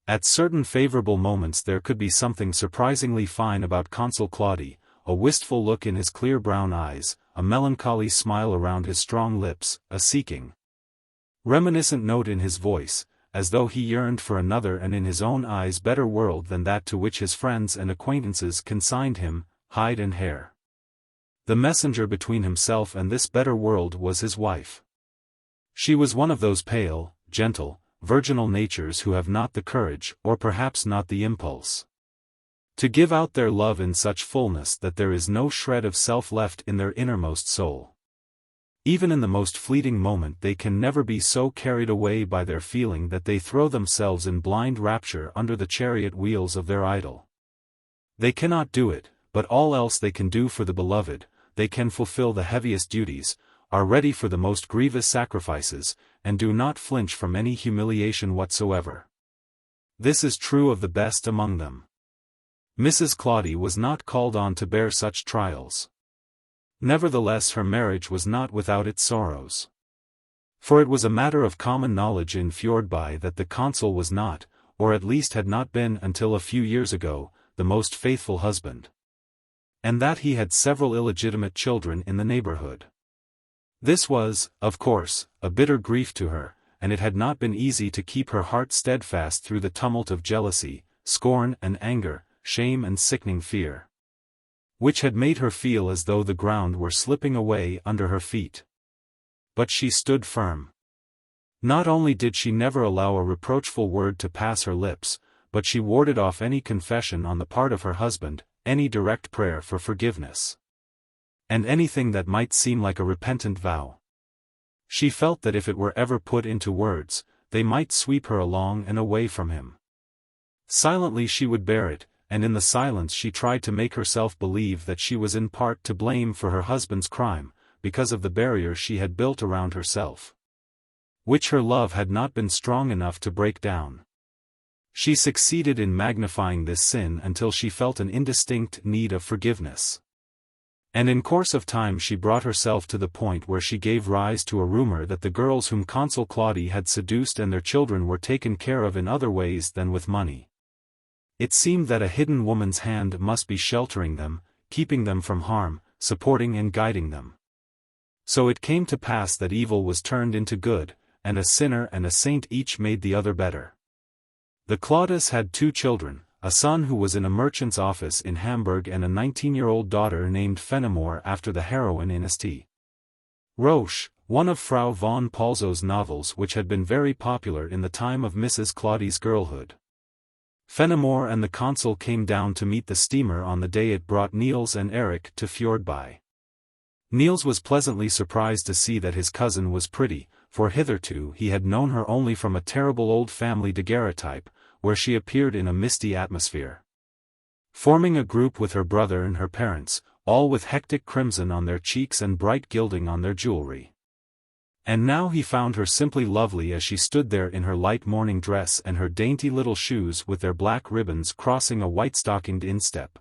A: At certain favorable moments there could be something surprisingly fine about Consul Claudy, a wistful look in his clear brown eyes, a melancholy smile around his strong lips, a seeking, reminiscent note in his voice, as though he yearned for another and in his own eyes better world than that to which his friends and acquaintances consigned him, hide and hair. The messenger between himself and this better world was his wife. She was one of those pale, gentle, virginal natures who have not the courage, or perhaps not the impulse, to give out their love in such fullness that there is no shred of self left in their innermost soul. Even in the most fleeting moment they can never be so carried away by their feeling that they throw themselves in blind rapture under the chariot wheels of their idol. They cannot do it, but all else they can do for the beloved. They can fulfill the heaviest duties, are ready for the most grievous sacrifices, and do not flinch from any humiliation whatsoever. This is true of the best among them. Mrs. Claudy was not called on to bear such trials. Nevertheless her marriage was not without its sorrows. For it was a matter of common knowledge in Fjordby that the consul was not, or at least had not been until a few years ago, the most faithful husband. And that he had several illegitimate children in the neighborhood. This was, of course, a bitter grief to her, and it had not been easy to keep her heart steadfast through the tumult of jealousy, scorn and anger, shame and sickening fear, which had made her feel as though the ground were slipping away under her feet. But she stood firm. Not only did she never allow a reproachful word to pass her lips, but she warded off any confession on the part of her husband, any direct prayer for forgiveness, and anything that might seem like a repentant vow. She felt that if it were ever put into words, they might sweep her along and away from him. Silently she would bear it, and in the silence she tried to make herself believe that she was in part to blame for her husband's crime, because of the barrier she had built around herself, which her love had not been strong enough to break down. She succeeded in magnifying this sin until she felt an indistinct need of forgiveness. And in course of time she brought herself to the point where she gave rise to a rumor that the girls whom Consul Claudy had seduced and their children were taken care of in other ways than with money. It seemed that a hidden woman's hand must be sheltering them, keeping them from harm, supporting and guiding them. So it came to pass that evil was turned into good, and a sinner and a saint each made the other better. The Claudes had 2 children, a son who was in a merchant's office in Hamburg and a 19-year-old daughter named Fenimore after the heroine in St. Roche, one of Frau von Palso's novels which had been very popular in the time of Mrs. Claudy's girlhood. Fenimore and the consul came down to meet the steamer on the day it brought Niels and Erik to Fjordby. Niels was pleasantly surprised to see that his cousin was pretty, for hitherto he had known her only from a terrible old family daguerreotype, where she appeared in a misty atmosphere, forming a group with her brother and her parents, all with hectic crimson on their cheeks and bright gilding on their jewelry. And now he found her simply lovely as she stood there in her light morning dress and her dainty little shoes with their black ribbons crossing a white-stockinged instep.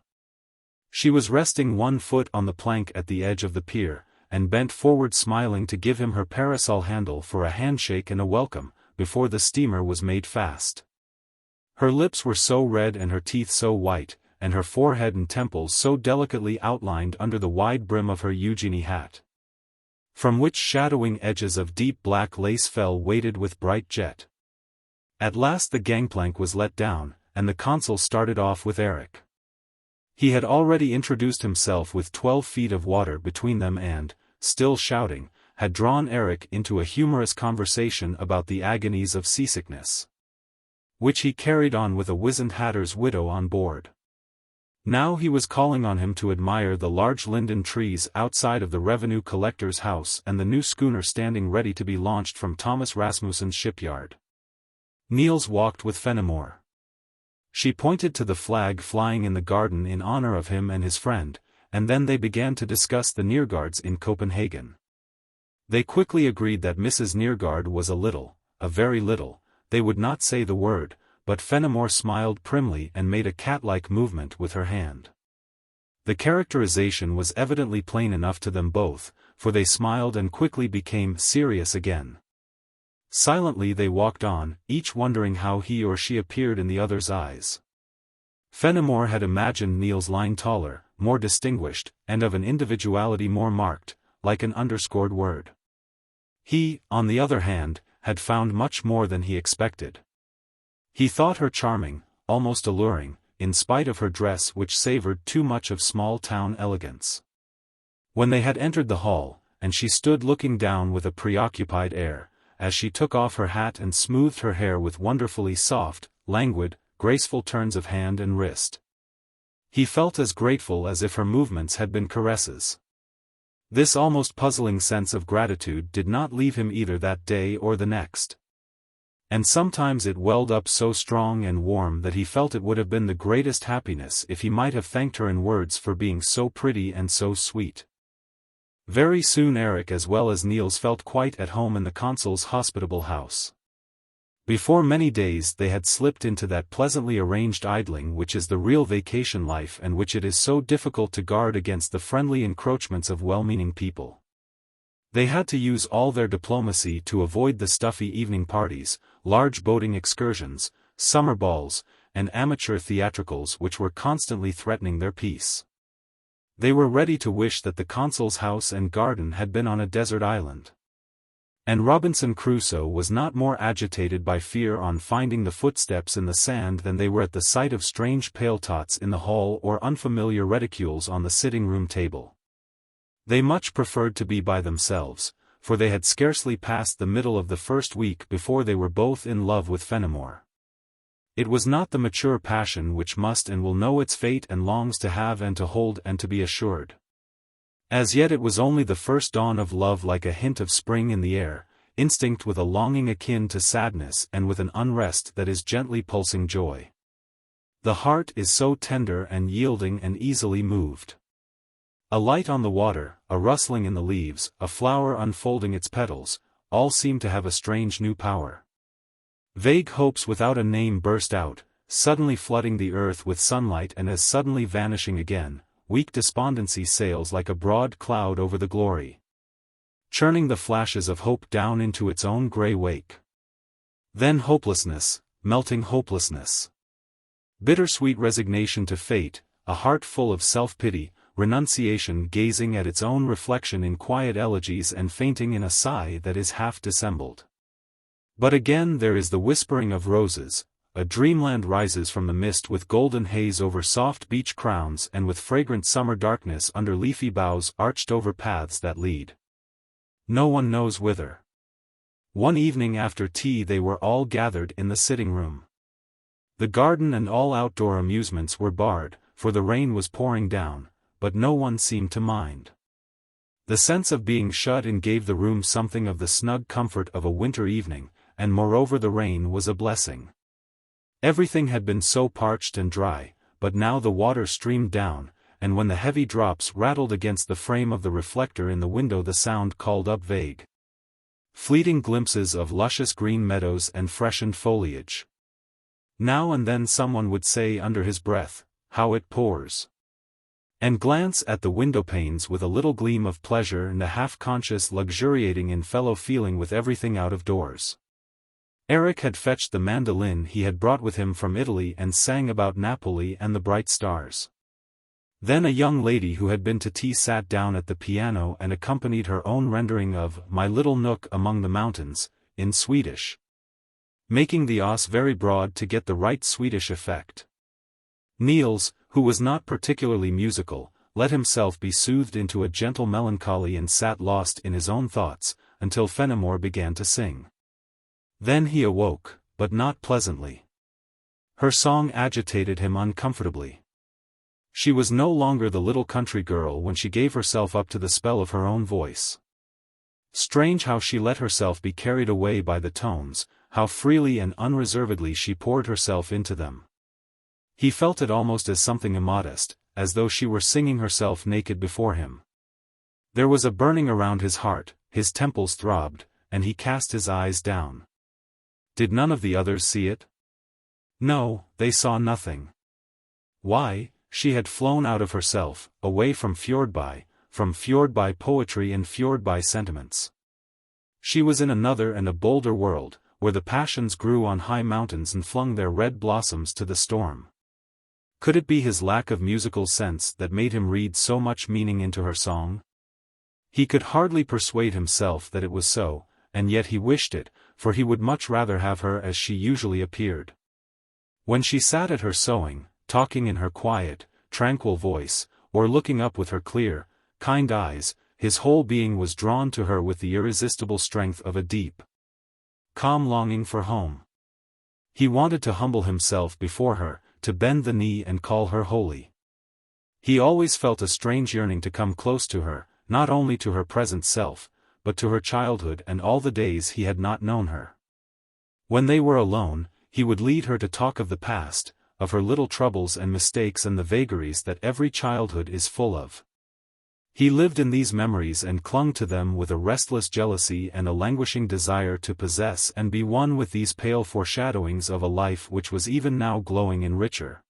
A: She was resting one foot on the plank at the edge of the pier, and bent forward smiling to give him her parasol handle for a handshake and a welcome, before the steamer was made fast. Her lips were so red and her teeth so white, and her forehead and temples so delicately outlined under the wide brim of her Eugenie hat, from which shadowing edges of deep black lace fell weighted with bright jet. At last the gangplank was let down, and the consul started off with Erik. He had already introduced himself with 12 feet of water between them and, still shouting, had drawn Erik into a humorous conversation about the agonies of seasickness, which he carried on with a wizened hatter's widow on board. Now he was calling on him to admire the large linden trees outside of the revenue collector's house and the new schooner standing ready to be launched from Thomas Rasmussen's shipyard. Niels walked with Fenimore. She pointed to the flag flying in the garden in honor of him and his friend, and then they began to discuss the Neergaards in Copenhagen. They quickly agreed that Mrs. Neergaard was a very little, they would not say the word, but Fenimore smiled primly and made a cat-like movement with her hand. The characterization was evidently plain enough to them both, for they smiled and quickly became serious again. Silently they walked on, each wondering how he or she appeared in the other's eyes. Fenimore had imagined Niels Lyhne taller, more distinguished, and of an individuality more marked, like an underscored word. He, on the other hand, had found much more than he expected. He thought her charming, almost alluring, in spite of her dress which savored too much of small-town elegance. When they had entered the hall, and she stood looking down with a preoccupied air, as she took off her hat and smoothed her hair with wonderfully soft, languid, graceful turns of hand and wrist. He felt as grateful as if her movements had been caresses. This almost puzzling sense of gratitude did not leave him either that day or the next. And sometimes it welled up so strong and warm that he felt it would have been the greatest happiness if he might have thanked her in words for being so pretty and so sweet. Very soon Erik as well as Niels felt quite at home in the consul's hospitable house. Before many days they had slipped into that pleasantly arranged idling which is the real vacation life and which it is so difficult to guard against the friendly encroachments of well-meaning people. They had to use all their diplomacy to avoid the stuffy evening parties, large boating excursions, summer balls, and amateur theatricals which were constantly threatening their peace. They were ready to wish that the consul's house and garden had been on a desert island. And Robinson Crusoe was not more agitated by fear on finding the footsteps in the sand than they were at the sight of strange pale tots in the hall or unfamiliar reticules on the sitting-room table. They much preferred to be by themselves, for they had scarcely passed the middle of the first week before they were both in love with Fenimore. It was not the mature passion which must and will know its fate and longs to have and to hold and to be assured. As yet it was only the first dawn of love, like a hint of spring in the air, instinct with a longing akin to sadness and with an unrest that is gently pulsing joy. The heart is so tender and yielding and easily moved. A light on the water, a rustling in the leaves, a flower unfolding its petals, all seem to have a strange new power. Vague hopes without a name burst out, suddenly flooding the earth with sunlight and as suddenly vanishing again. Weak despondency sails like a broad cloud over the glory, churning the flashes of hope down into its own grey wake. Then hopelessness, melting hopelessness. Bittersweet resignation to fate, a heart full of self-pity, renunciation gazing at its own reflection in quiet elegies and fainting in a sigh that is half dissembled. But again there is the whispering of roses. A dreamland rises from the mist with golden haze over soft beech crowns and with fragrant summer darkness under leafy boughs arched over paths that lead no one knows whither. One evening after tea they were all gathered in the sitting-room. The garden and all outdoor amusements were barred, for the rain was pouring down, but no one seemed to mind. The sense of being shut in gave the room something of the snug comfort of a winter evening, and moreover the rain was a blessing. Everything had been so parched and dry, but now the water streamed down, and when the heavy drops rattled against the frame of the reflector in the window the sound called up vague, fleeting glimpses of luscious green meadows and freshened foliage. Now and then someone would say under his breath, "How it pours!" and glance at the window-panes with a little gleam of pleasure and a half-conscious luxuriating in fellow-feeling with everything out of doors. Erik had fetched the mandolin he had brought with him from Italy and sang about Napoli and the bright stars. Then a young lady who had been to tea sat down at the piano and accompanied her own rendering of "My Little Nook Among the Mountains," in Swedish, making the os very broad to get the right Swedish effect. Niels, who was not particularly musical, let himself be soothed into a gentle melancholy and sat lost in his own thoughts, until Fenimore began to sing. Then he awoke, but not pleasantly. Her song agitated him uncomfortably. She was no longer the little country girl when she gave herself up to the spell of her own voice. Strange how she let herself be carried away by the tones, how freely and unreservedly she poured herself into them. He felt it almost as something immodest, as though she were singing herself naked before him. There was a burning around his heart, his temples throbbed, and he cast his eyes down. Did none of the others see it? No, they saw nothing. Why, she had flown out of herself, away from Fjordby poetry and Fjordby sentiments. She was in another and a bolder world, where the passions grew on high mountains and flung their red blossoms to the storm. Could it be his lack of musical sense that made him read so much meaning into her song? He could hardly persuade himself that it was so, and yet he wished it, for he would much rather have her as she usually appeared. When she sat at her sewing, talking in her quiet, tranquil voice, or looking up with her clear, kind eyes, his whole being was drawn to her with the irresistible strength of a deep, calm longing for home. He wanted to humble himself before her, to bend the knee and call her holy. He always felt a strange yearning to come close to her, not only to her present self, but to her childhood and all the days he had not known her. When they were alone, he would lead her to talk of the past, of her little troubles and mistakes and the vagaries that every childhood is full of. He lived in these memories and clung to them with a restless jealousy and a languishing desire to possess and be one with these pale foreshadowings of a life which was even now glowing in richer,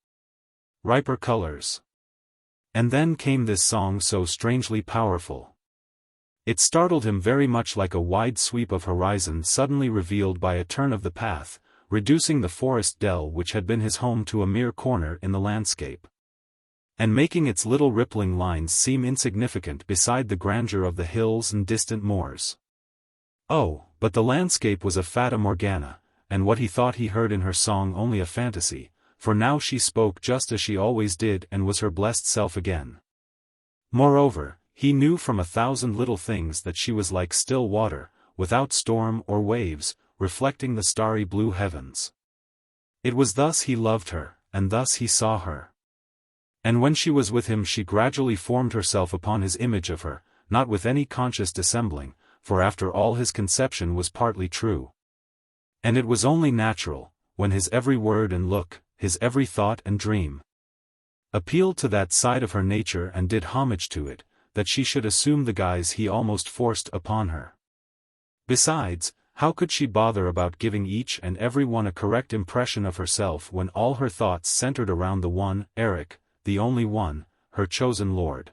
A: riper colors. And then came this song so strangely powerful. It startled him very much like a wide sweep of horizon suddenly revealed by a turn of the path, reducing the forest dell which had been his home to a mere corner in the landscape, and making its little rippling lines seem insignificant beside the grandeur of the hills and distant moors. Oh, but the landscape was a fata morgana, and what he thought he heard in her song only a fantasy, for now she spoke just as she always did and was her blessed self again. Moreover, he knew from 1,000 little things that she was like still water, without storm or waves, reflecting the starry blue heavens. It was thus he loved her, and thus he saw her. And when she was with him she gradually formed herself upon his image of her, not with any conscious dissembling, for after all his conception was partly true. And it was only natural, when his every word and look, his every thought and dream, appealed to that side of her nature and did homage to it, that she should assume the guise he almost forced upon her. Besides, how could she bother about giving each and every one a correct impression of herself when all her thoughts centered around the one, Eric, the only one, her chosen lord,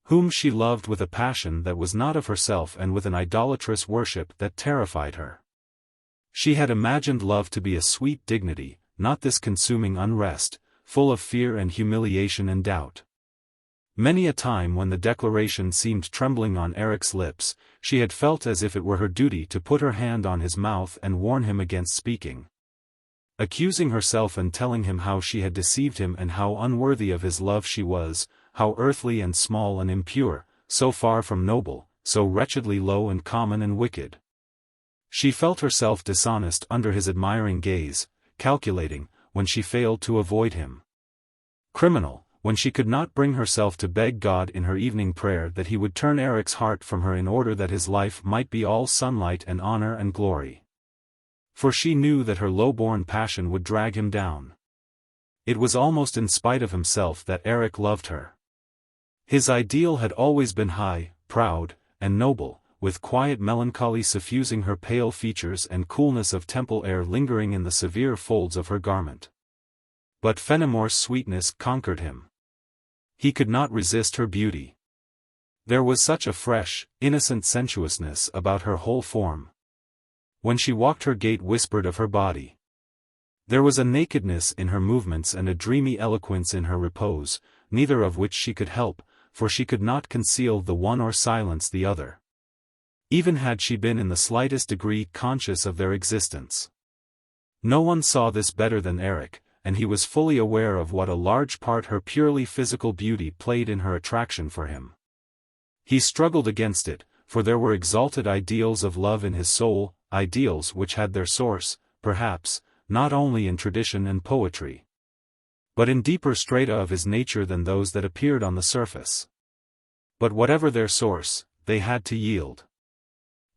A: whom she loved with a passion that was not of herself and with an idolatrous worship that terrified her. She had imagined love to be a sweet dignity, not this consuming unrest, full of fear and humiliation and doubt. Many a time when the declaration seemed trembling on Eric's lips, she had felt as if it were her duty to put her hand on his mouth and warn him against speaking, accusing herself and telling him how she had deceived him and how unworthy of his love she was, how earthly and small and impure, so far from noble, so wretchedly low and common and wicked. She felt herself dishonest under his admiring gaze, calculating, when she failed to avoid him, criminal, when she could not bring herself to beg God in her evening prayer that he would turn Eric's heart from her in order that his life might be all sunlight and honor and glory. For she knew that her low-born passion would drag him down. It was almost in spite of himself that Eric loved her. His ideal had always been high, proud, and noble, with quiet melancholy suffusing her pale features and coolness of temple air lingering in the severe folds of her garment. But Fenimore's sweetness conquered him. He could not resist her beauty. There was such a fresh, innocent sensuousness about her whole form. When she walked her gait whispered of her body. There was a nakedness in her movements and a dreamy eloquence in her repose, neither of which she could help, for she could not conceal the one or silence the other, even had she been in the slightest degree conscious of their existence. No one saw this better than Eric, and he was fully aware of what a large part her purely physical beauty played in her attraction for him. He struggled against it, for there were exalted ideals of love in his soul, ideals which had their source, perhaps, not only in tradition and poetry, but in deeper strata of his nature than those that appeared on the surface. But whatever their source, they had to yield.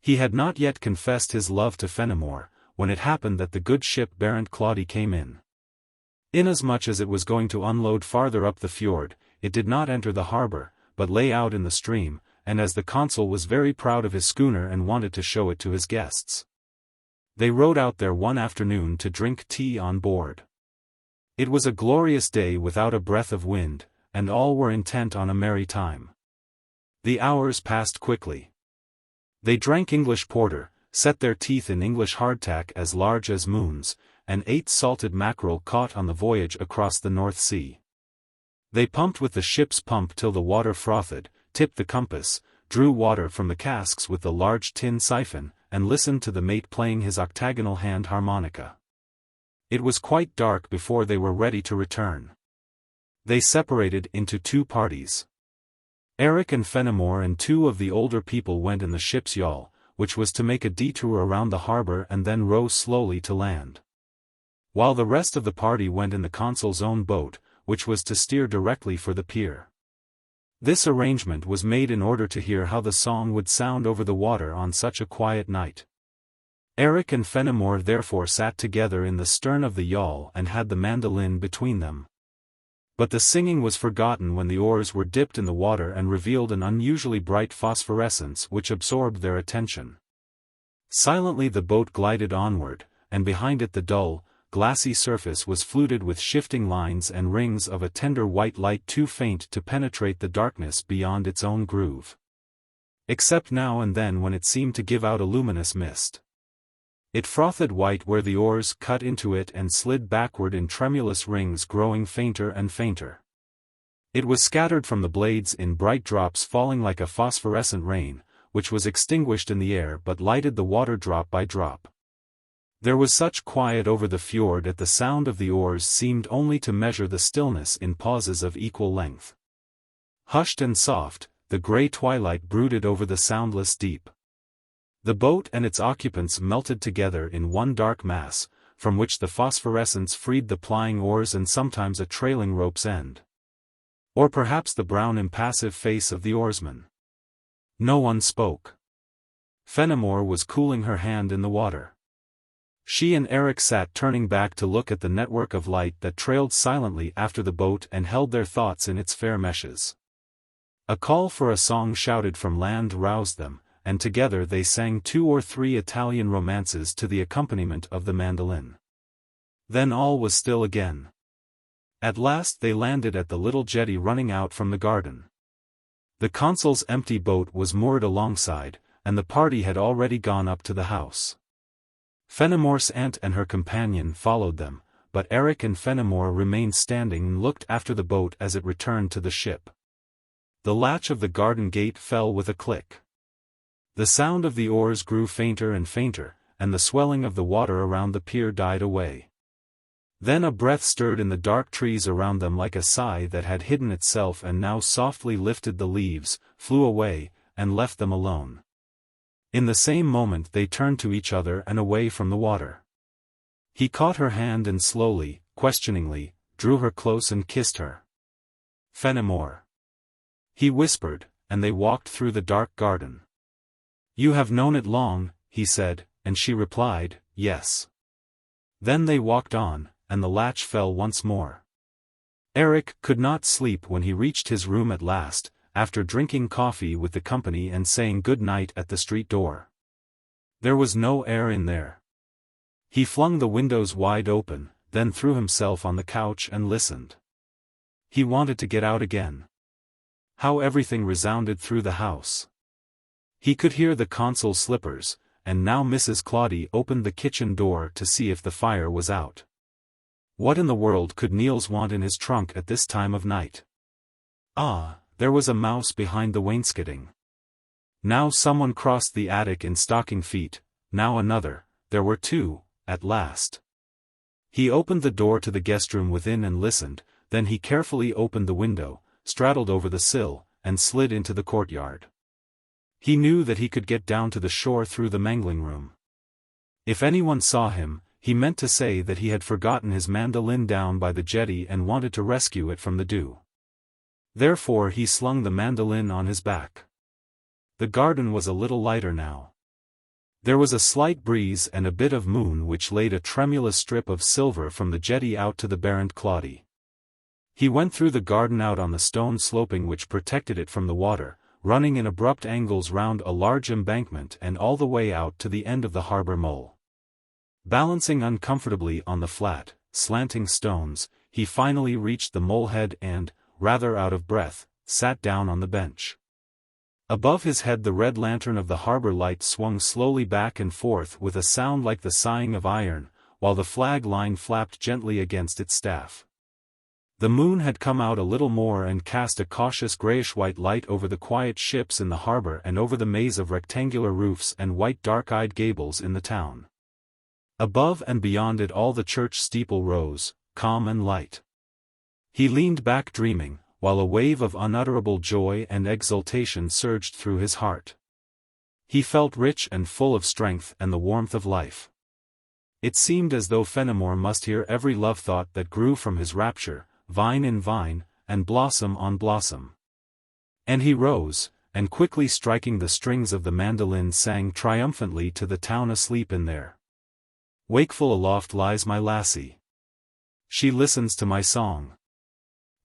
A: He had not yet confessed his love to Fenimore, when it happened that the good ship Barent Claudy came in. Inasmuch as it was going to unload farther up the fjord, it did not enter the harbor, but lay out in the stream, and as the consul was very proud of his schooner and wanted to show it to his guests, they rowed out there one afternoon to drink tea on board. It was a glorious day without a breath of wind, and all were intent on a merry time. The hours passed quickly. They drank English porter, set their teeth in English hardtack as large as moons, and ate salted mackerel caught on the voyage across the North Sea. They pumped with the ship's pump till the water frothed, tipped the compass, drew water from the casks with the large tin siphon, and listened to the mate playing his octagonal hand harmonica. It was quite dark before they were ready to return. They separated into two parties. Eric and Fenimore and two of the older people went in the ship's yawl, which was to make a detour around the harbor and then row slowly to land. While the rest of the party went in the consul's own boat, which was to steer directly for the pier. This arrangement was made in order to hear how the song would sound over the water on such a quiet night. Eric and Fenimore therefore sat together in the stern of the yawl and had the mandolin between them. But the singing was forgotten when the oars were dipped in the water and revealed an unusually bright phosphorescence which absorbed their attention. Silently the boat glided onward, and behind it the dull, glassy surface was fluted with shifting lines and rings of a tender white light too faint to penetrate the darkness beyond its own groove. Except now and then when it seemed to give out a luminous mist. It frothed white where the oars cut into it and slid backward in tremulous rings growing fainter and fainter. It was scattered from the blades in bright drops falling like a phosphorescent rain, which was extinguished in the air but lighted the water drop by drop. There was such quiet over the fjord that the sound of the oars seemed only to measure the stillness in pauses of equal length. Hushed and soft, the grey twilight brooded over the soundless deep. The boat and its occupants melted together in one dark mass, from which the phosphorescence freed the plying oars and sometimes a trailing rope's end. Or perhaps the brown impassive face of the oarsman. No one spoke. Fenimore was cooling her hand in the water. She and Eric sat turning back to look at the network of light that trailed silently after the boat and held their thoughts in its fair meshes. A call for a song shouted from land roused them, and together they sang 2 or 3 Italian romances to the accompaniment of the mandolin. Then all was still again. At last they landed at the little jetty running out from the garden. The consul's empty boat was moored alongside, and the party had already gone up to the house. Fenimore's aunt and her companion followed them, but Eric and Fenimore remained standing and looked after the boat as it returned to the ship. The latch of the garden gate fell with a click. The sound of the oars grew fainter and fainter, and the swelling of the water around the pier died away. Then a breath stirred in the dark trees around them like a sigh that had hidden itself and now softly lifted the leaves, flew away, and left them alone. In the same moment they turned to each other and away from the water. He caught her hand and slowly, questioningly, drew her close and kissed her. "Fenimore," he whispered, and they walked through the dark garden. "You have known it long," he said, and she replied, "Yes." Then they walked on, and the latch fell once more. Eric could not sleep when he reached his room at last, after drinking coffee with the company and saying good night at the street door. There was no air in there. He flung the windows wide open, then threw himself on the couch and listened. He wanted to get out again. How everything resounded through the house. He could hear the consul's slippers, and now Mrs. Claudie opened the kitchen door to see if the fire was out. What in the world could Niels want in his trunk at this time of night? Ah, there was a mouse behind the wainscoting. Now someone crossed the attic in stocking feet, now another, there were 2, at last. He opened the door to the guest room within and listened, then he carefully opened the window, straddled over the sill, and slid into the courtyard. He knew that he could get down to the shore through the mangling room. If anyone saw him, he meant to say that he had forgotten his mandolin down by the jetty and wanted to rescue it from the dew. Therefore he slung the mandolin on his back. The garden was a little lighter now. There was a slight breeze and a bit of moon which laid a tremulous strip of silver from the jetty out to the Barent Claudie. He went through the garden out on the stone sloping which protected it from the water, running in abrupt angles round a large embankment and all the way out to the end of the harbour mole. Balancing uncomfortably on the flat, slanting stones, he finally reached the mole head and, rather out of breath, sat down on the bench. Above his head the red lantern of the harbor light swung slowly back and forth with a sound like the sighing of iron, while the flag line flapped gently against its staff. The moon had come out a little more and cast a cautious grayish-white light over the quiet ships in the harbor and over the maze of rectangular roofs and white dark-eyed gables in the town. Above and beyond it all the church steeple rose, calm and light. He leaned back dreaming, while a wave of unutterable joy and exultation surged through his heart. He felt rich and full of strength and the warmth of life. It seemed as though Fenimore must hear every love thought that grew from his rapture, vine in vine, and blossom on blossom. And he rose, and quickly striking the strings of the mandolin sang triumphantly to the town asleep in there. Wakeful aloft lies my lassie. She listens to my song.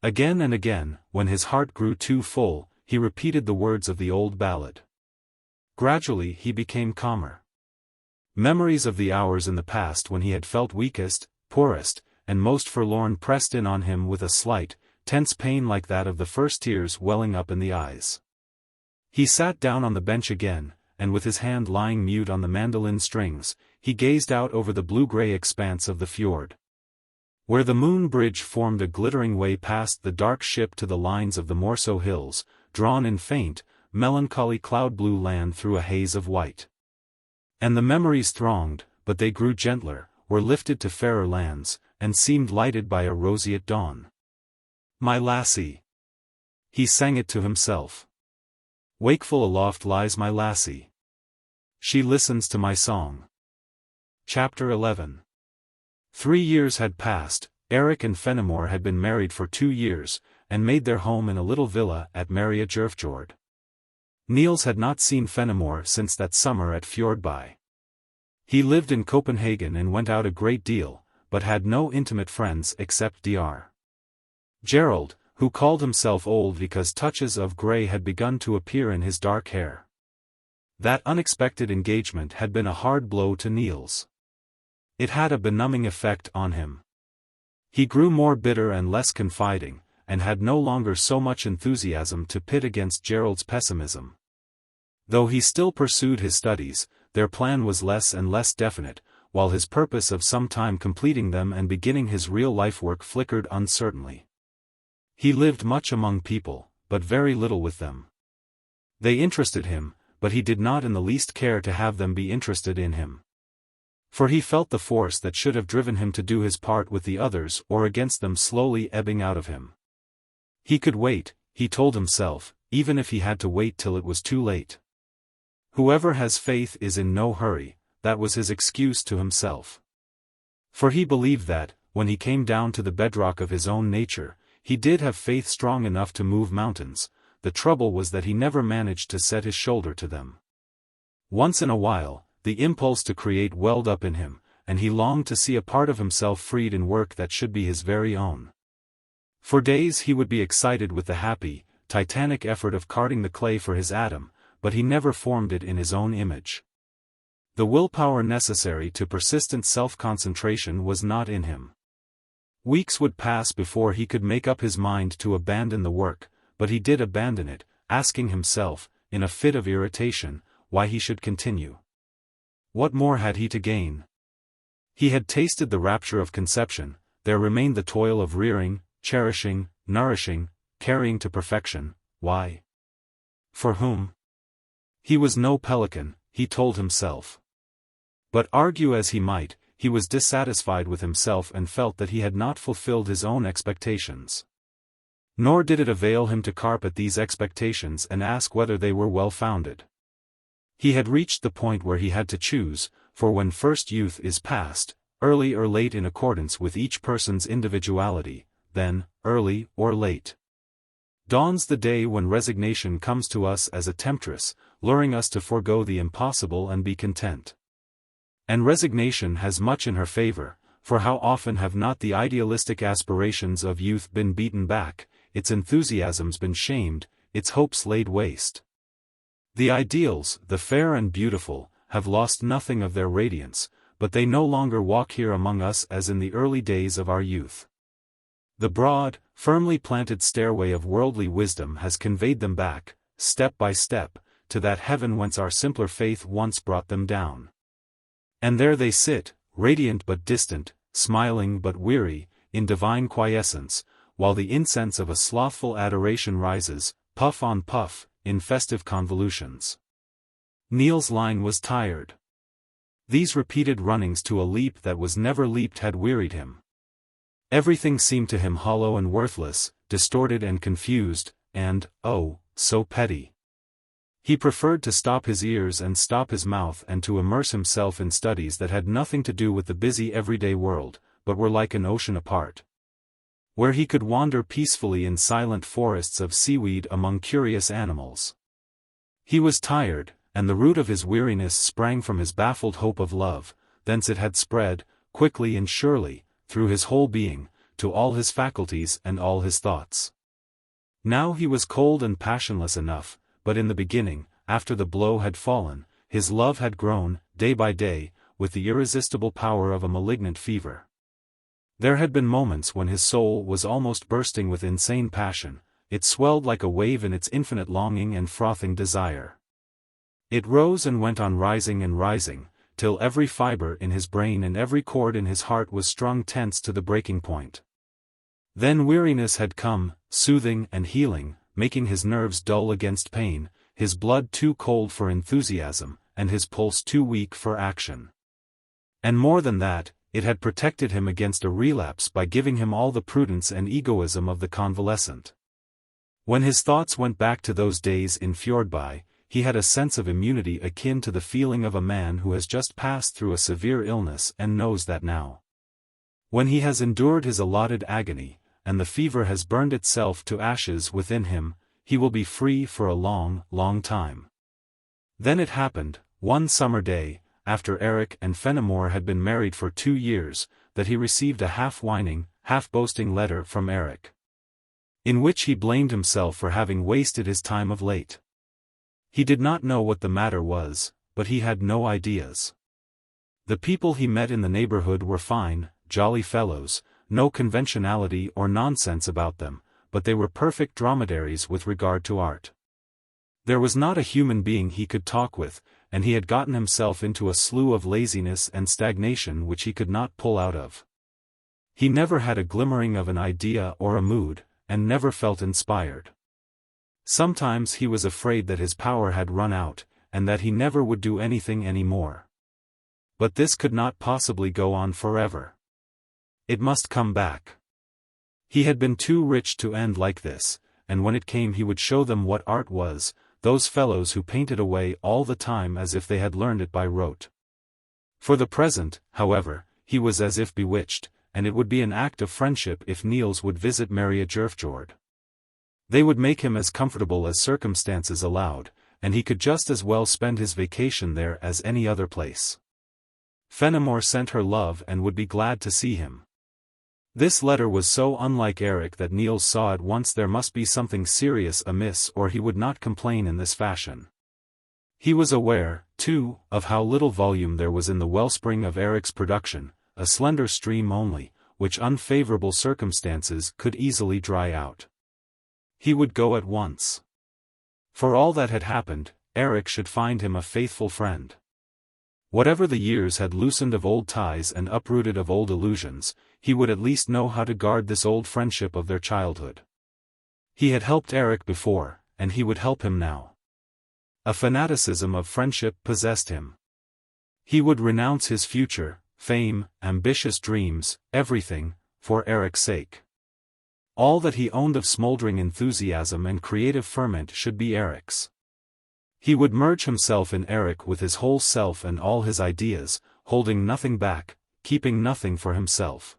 A: Again and again, when his heart grew too full, he repeated the words of the old ballad. Gradually he became calmer. Memories of the hours in the past when he had felt weakest, poorest, and most forlorn pressed in on him with a slight, tense pain like that of the first tears welling up in the eyes. He sat down on the bench again, and with his hand lying mute on the mandolin strings, he gazed out over the blue-gray expanse of the fjord. Where the moon bridge formed a glittering way past the dark ship to the lines of the Morso hills, drawn in faint, melancholy cloud-blue land through a haze of white. And the memories thronged, but they grew gentler, were lifted to fairer lands, and seemed lighted by a roseate dawn. My lassie. He sang it to himself. Wakeful aloft lies my lassie. She listens to my song. Chapter 11. 3 years had passed. Eric and Fenimore had been married for 2 years, and made their home in a little villa at Mariagerfjord. Niels had not seen Fenimore since that summer at Fjordby. He lived in Copenhagen and went out a great deal, but had no intimate friends except Dr. Gerald, who called himself old because touches of grey had begun to appear in his dark hair. That unexpected engagement had been a hard blow to Niels. It had a benumbing effect on him. He grew more bitter and less confiding, and had no longer so much enthusiasm to pit against Gerald's pessimism. Though he still pursued his studies, their plan was less and less definite, while his purpose of some time completing them and beginning his real life work flickered uncertainly. He lived much among people, but very little with them. They interested him, but he did not in the least care to have them be interested in him. For he felt the force that should have driven him to do his part with the others or against them slowly ebbing out of him. He could wait, he told himself, even if he had to wait till it was too late. Whoever has faith is in no hurry, that was his excuse to himself. For he believed that, when he came down to the bedrock of his own nature, he did have faith strong enough to move mountains. The trouble was that he never managed to set his shoulder to them. Once in a while, the impulse to create welled up in him, and he longed to see a part of himself freed in work that should be his very own. For days he would be excited with the happy, titanic effort of carting the clay for his atom, but he never formed it in his own image. The willpower necessary to persistent self-concentration was not in him. Weeks would pass before he could make up his mind to abandon the work, but he did abandon it, asking himself, in a fit of irritation, why he should continue. What more had he to gain? He had tasted the rapture of conception, there remained the toil of rearing, cherishing, nourishing, carrying to perfection. Why? For whom? He was no pelican, he told himself. But argue as he might, he was dissatisfied with himself and felt that he had not fulfilled his own expectations. Nor did it avail him to carp at these expectations and ask whether they were well-founded. He had reached the point where he had to choose, for when first youth is past, early or late in accordance with each person's individuality, then, early or late, dawns the day when resignation comes to us as a temptress, luring us to forego the impossible and be content. And resignation has much in her favor, for how often have not the idealistic aspirations of youth been beaten back, its enthusiasms been shamed, its hopes laid waste. The ideals, the fair and beautiful, have lost nothing of their radiance, but they no longer walk here among us as in the early days of our youth. The broad, firmly planted stairway of worldly wisdom has conveyed them back, step by step, to that heaven whence our simpler faith once brought them down. And there they sit, radiant but distant, smiling but weary, in divine quiescence, while the incense of a slothful adoration rises, puff on puff, in festive convolutions. Niels Lyhne was tired. These repeated runnings to a leap that was never leaped had wearied him. Everything seemed to him hollow and worthless, distorted and confused, and, oh, so petty. He preferred to stop his ears and stop his mouth and to immerse himself in studies that had nothing to do with the busy everyday world, but were like an ocean apart, where he could wander peacefully in silent forests of seaweed among curious animals. He was tired, and the root of his weariness sprang from his baffled hope of love, thence it had spread, quickly and surely, through his whole being, to all his faculties and all his thoughts. Now he was cold and passionless enough, but in the beginning, after the blow had fallen, his love had grown, day by day, with the irresistible power of a malignant fever. There had been moments when his soul was almost bursting with insane passion, it swelled like a wave in its infinite longing and frothing desire. It rose and went on rising, till every fiber in his brain and every chord in his heart was strung tense to the breaking point. Then weariness had come, soothing and healing, making his nerves dull against pain, his blood too cold for enthusiasm, and his pulse too weak for action. And more than that, it had protected him against a relapse by giving him all the prudence and egoism of the convalescent. When his thoughts went back to those days in Fjordby, he had a sense of immunity akin to the feeling of a man who has just passed through a severe illness and knows that now, when he has endured his allotted agony, and the fever has burned itself to ashes within him, he will be free for a long, long time. Then it happened, one summer day, after Erik and Fenimore had been married for 2 years, that he received a half-whining, half-boasting letter from Erik, in which he blamed himself for having wasted his time of late. He did not know what the matter was, but he had no ideas. The people he met in the neighborhood were fine, jolly fellows, no conventionality or nonsense about them, but they were perfect dromedaries with regard to art. There was not a human being he could talk with, and he had gotten himself into a slough of laziness and stagnation which he could not pull out of. He never had a glimmering of an idea or a mood, and never felt inspired. Sometimes he was afraid that his power had run out, and that he never would do anything any more. But this could not possibly go on forever. It must come back. He had been too rich to end like this, and when it came he would show them what art was, those fellows who painted away all the time as if they had learned it by rote. For the present, however, he was as if bewitched, and it would be an act of friendship if Niels would visit Maria Jurfjord. They would make him as comfortable as circumstances allowed, and he could just as well spend his vacation there as any other place. Fenimore sent her love and would be glad to see him. This letter was so unlike Erik that Niels saw at once there must be something serious amiss or he would not complain in this fashion. He was aware, too, of how little volume there was in the wellspring of Erik's production, a slender stream only, which unfavorable circumstances could easily dry out. He would go at once. For all that had happened, Erik should find him a faithful friend. Whatever the years had loosened of old ties and uprooted of old illusions, he would at least know how to guard this old friendship of their childhood. He had helped Erik before, and he would help him now. A fanaticism of friendship possessed him. He would renounce his future, fame, ambitious dreams, everything, for Erik's sake. All that he owned of smoldering enthusiasm and creative ferment should be Erik's. He would merge himself in Erik with his whole self and all his ideas, holding nothing back, keeping nothing for himself.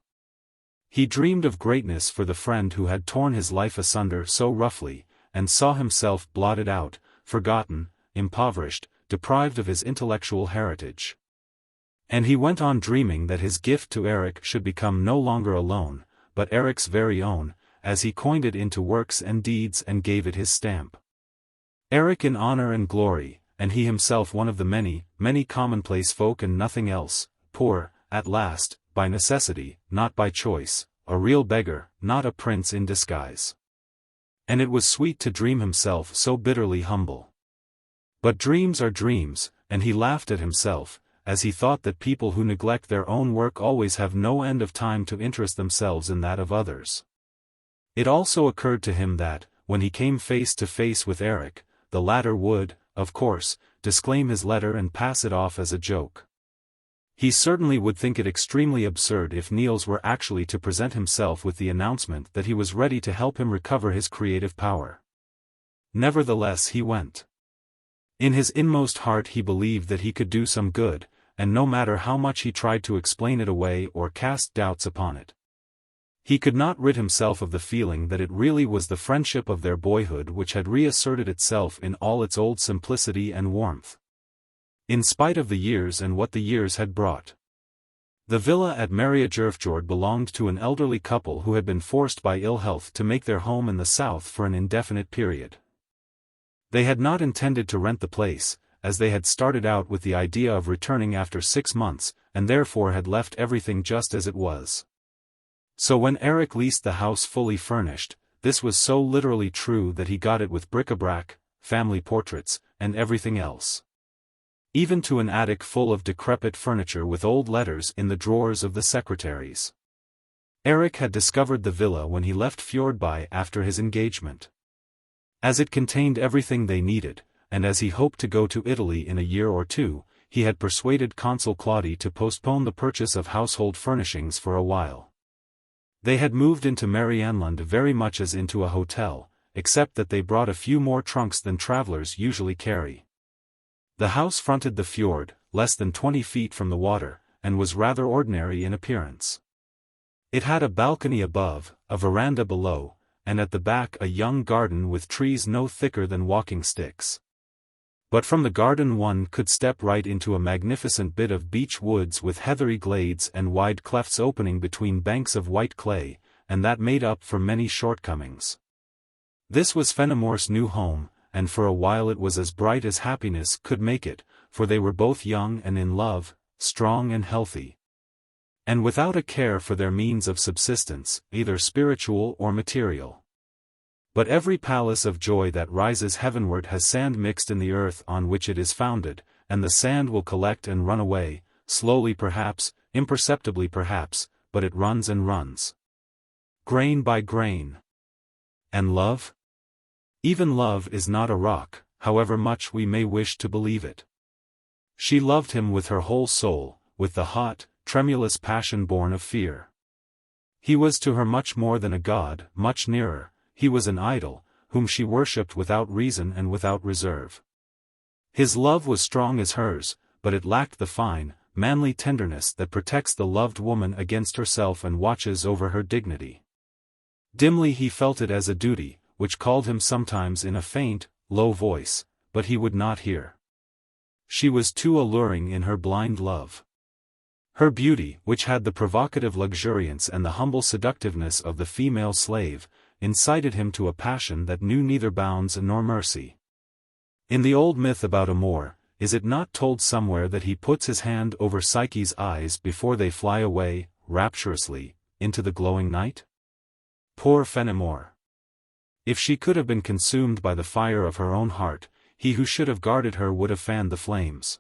A: He dreamed of greatness for the friend who had torn his life asunder so roughly, and saw himself blotted out, forgotten, impoverished, deprived of his intellectual heritage. And he went on dreaming that his gift to Erik should become no longer alone, but Erik's very own, as he coined it into works and deeds and gave it his stamp. Erik in honor and glory, and he himself one of the many, many commonplace folk and nothing else, poor, at last, by necessity, not by choice, a real beggar, not a prince in disguise. And it was sweet to dream himself so bitterly humble. But dreams are dreams, and he laughed at himself, as he thought that people who neglect their own work always have no end of time to interest themselves in that of others. It also occurred to him that, when he came face to face with Eric, the latter would, of course, disclaim his letter and pass it off as a joke. He certainly would think it extremely absurd if Niels were actually to present himself with the announcement that he was ready to help him recover his creative power. Nevertheless he went. In his inmost heart he believed that he could do some good, and no matter how much he tried to explain it away or cast doubts upon it, he could not rid himself of the feeling that it really was the friendship of their boyhood which had reasserted itself in all its old simplicity and warmth. In spite of the years and what the years had brought. The villa at Mariagerfjord belonged to an elderly couple who had been forced by ill health to make their home in the south for an indefinite period. They had not intended to rent the place, as they had started out with the idea of returning after 6 months, and therefore had left everything just as it was. So when Eric leased the house fully furnished, this was so literally true that he got it with bric-a-brac, family portraits, and everything else. Even to an attic full of decrepit furniture with old letters in the drawers of the secretaries. Eric had discovered the villa when he left Fjordby after his engagement. As it contained everything they needed, and as he hoped to go to Italy in a year or two, he had persuaded Consul Claudy to postpone the purchase of household furnishings for a while. They had moved into Marianland very much as into a hotel, except that they brought a few more trunks than travelers usually carry. The house fronted the fjord, less than 20 feet from the water, and was rather ordinary in appearance. It had a balcony above, a veranda below, and at the back a young garden with trees no thicker than walking sticks. But from the garden one could step right into a magnificent bit of beech woods with heathery glades and wide clefts opening between banks of white clay, and that made up for many shortcomings. This was Fenimore's new home, and for a while it was as bright as happiness could make it, for they were both young and in love, strong and healthy, and without a care for their means of subsistence, either spiritual or material. But every palace of joy that rises heavenward has sand mixed in the earth on which it is founded, and the sand will collect and run away, slowly perhaps, imperceptibly perhaps, but it runs and runs. Grain by grain. And love? Even love is not a rock, however much we may wish to believe it. She loved him with her whole soul, with the hot, tremulous passion born of fear. He was to her much more than a god, much nearer. He was an idol, whom she worshipped without reason and without reserve. His love was strong as hers, but it lacked the fine, manly tenderness that protects the loved woman against herself and watches over her dignity. Dimly he felt it as a duty, which called him sometimes in a faint, low voice, but he would not hear. She was too alluring in her blind love. Her beauty, which had the provocative luxuriance and the humble seductiveness of the female slave, incited him to a passion that knew neither bounds nor mercy. In the old myth about Amor, is it not told somewhere that he puts his hand over Psyche's eyes before they fly away, rapturously, into the glowing night? Poor Fenimore! If she could have been consumed by the fire of her own heart, he who should have guarded her would have fanned the flames.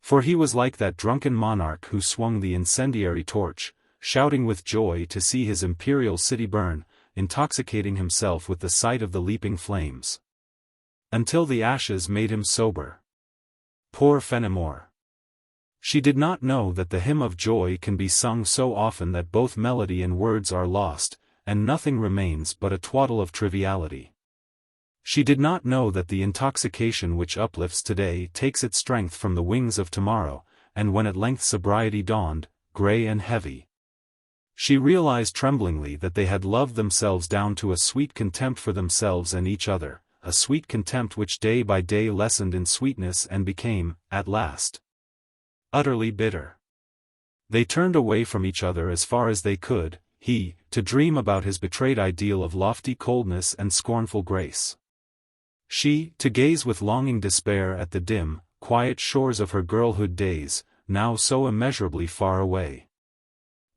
A: For he was like that drunken monarch who swung the incendiary torch, shouting with joy to see his imperial city burn, intoxicating himself with the sight of the leaping flames. Until the ashes made him sober. Poor Fenimore! She did not know that the hymn of joy can be sung so often that both melody and words are lost, and nothing remains but a twaddle of triviality. She did not know that the intoxication which uplifts today takes its strength from the wings of tomorrow, and when at length sobriety dawned, grey and heavy, she realized tremblingly that they had loved themselves down to a sweet contempt for themselves and each other, a sweet contempt which day by day lessened in sweetness and became, at last, utterly bitter. They turned away from each other as far as they could, he, to dream about his betrayed ideal of lofty coldness and scornful grace. She, to gaze with longing despair at the dim, quiet shores of her girlhood days, now so immeasurably far away.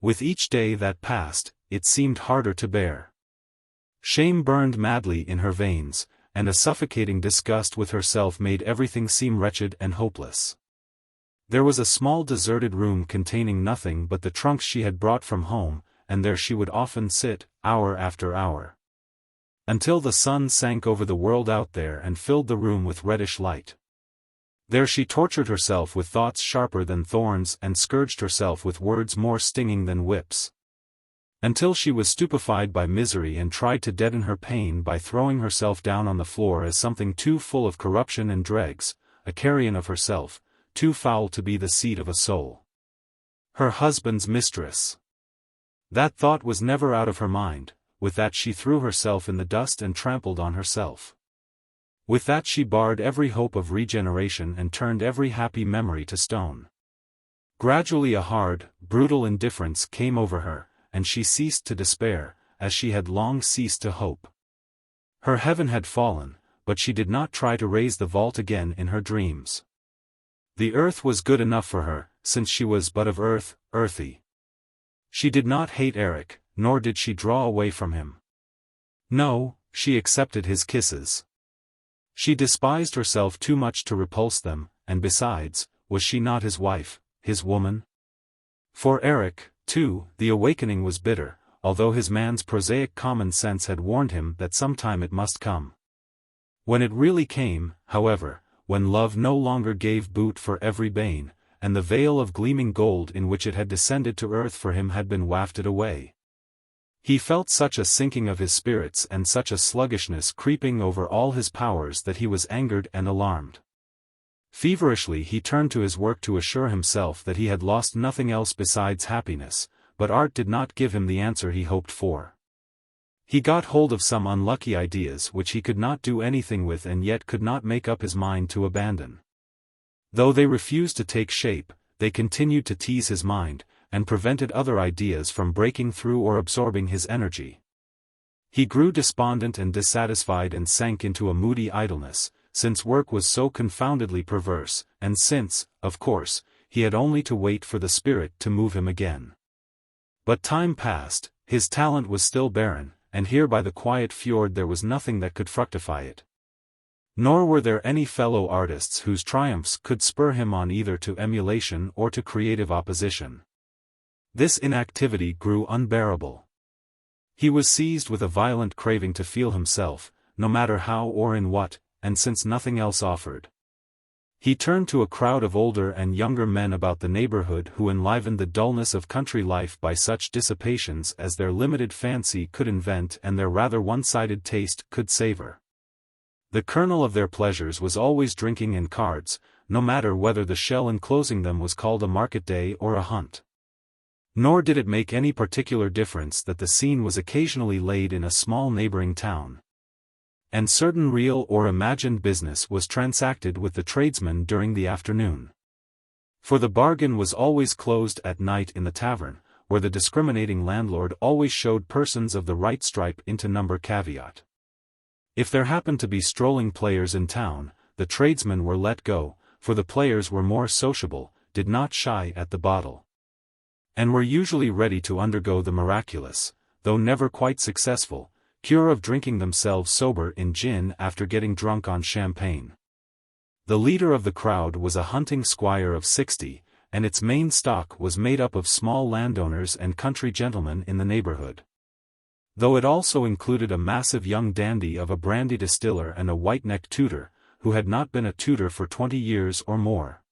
A: With each day that passed, it seemed harder to bear. Shame burned madly in her veins, and a suffocating disgust with herself made everything seem wretched and hopeless. There was a small deserted room containing nothing but the trunks she had brought from home, and there she would often sit, hour after hour, until the sun sank over the world out there and filled the room with reddish light. There she tortured herself with thoughts sharper than thorns and scourged herself with words more stinging than whips, until she was stupefied by misery and tried to deaden her pain by throwing herself down on the floor as something too full of corruption and dregs, a carrion of herself, too foul to be the seat of a soul. Her husband's mistress. That thought was never out of her mind. With that she threw herself in the dust and trampled on herself. With that she barred every hope of regeneration and turned every happy memory to stone. Gradually a hard, brutal indifference came over her, and she ceased to despair, as she had long ceased to hope. Her heaven had fallen, but she did not try to raise the vault again in her dreams. The earth was good enough for her, since she was but of earth, earthy. She did not hate Eric, nor did she draw away from him. No, she accepted his kisses. She despised herself too much to repulse them, and besides, was she not his wife, his woman? For Eric, too, the awakening was bitter, although his man's prosaic common sense had warned him that sometime it must come. When it really came, however, when love no longer gave boot for every bane, and the veil of gleaming gold in which it had descended to earth for him had been wafted away, he felt such a sinking of his spirits and such a sluggishness creeping over all his powers that he was angered and alarmed. Feverishly he turned to his work to assure himself that he had lost nothing else besides happiness, but art did not give him the answer he hoped for. He got hold of some unlucky ideas which he could not do anything with and yet could not make up his mind to abandon. Though they refused to take shape, they continued to tease his mind, and prevented other ideas from breaking through or absorbing his energy. He grew despondent and dissatisfied and sank into a moody idleness, since work was so confoundedly perverse, and since, of course, he had only to wait for the spirit to move him again. But time passed, his talent was still barren, and here by the quiet fjord there was nothing that could fructify it. Nor were there any fellow artists whose triumphs could spur him on either to emulation or to creative opposition. This inactivity grew unbearable. He was seized with a violent craving to feel himself, no matter how or in what, and since nothing else offered. He turned to a crowd of older and younger men about the neighborhood who enlivened the dullness of country life by such dissipations as their limited fancy could invent and their rather one-sided taste could savor. The kernel of their pleasures was always drinking and cards, no matter whether the shell enclosing them was called a market day or a hunt. Nor did it make any particular difference that the scene was occasionally laid in a small neighboring town, and certain real or imagined business was transacted with the tradesmen during the afternoon. For the bargain was always closed at night in the tavern, where the discriminating landlord always showed persons of the right stripe into number caveat. If there happened to be strolling players in town, the tradesmen were let go, for the players were more sociable, did not shy at the bottle, and were usually ready to undergo the miraculous, though never quite successful, cure of drinking themselves sober in gin after getting drunk on champagne. The leader of the crowd was a hunting squire of 60, and its main stock was made up of small landowners and country gentlemen in the neighborhood, though it also included a massive young dandy of a brandy distiller and a white-necked tutor, who had not been a tutor for 20 years or more,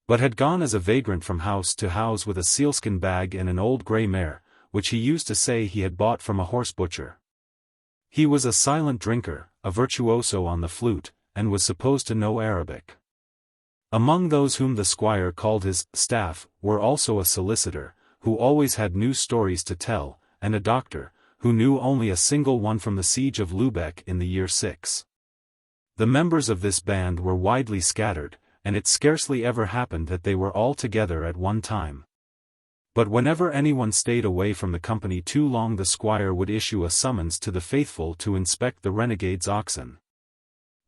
A: but had gone as a vagrant from house to house with a sealskin bag and an old grey mare, which he used to say he had bought from a horse butcher. He was a silent drinker, a virtuoso on the flute, and was supposed to know Arabic. Among those whom the squire called his staff were also a solicitor, who always had new stories to tell, and a doctor, who knew only a single one from the siege of Lubeck in the year VI. The members of this band were widely scattered, and it scarcely ever happened that they were all together at one time. But whenever anyone stayed away from the company too long, the squire would issue a summons to the faithful to inspect the renegade's oxen,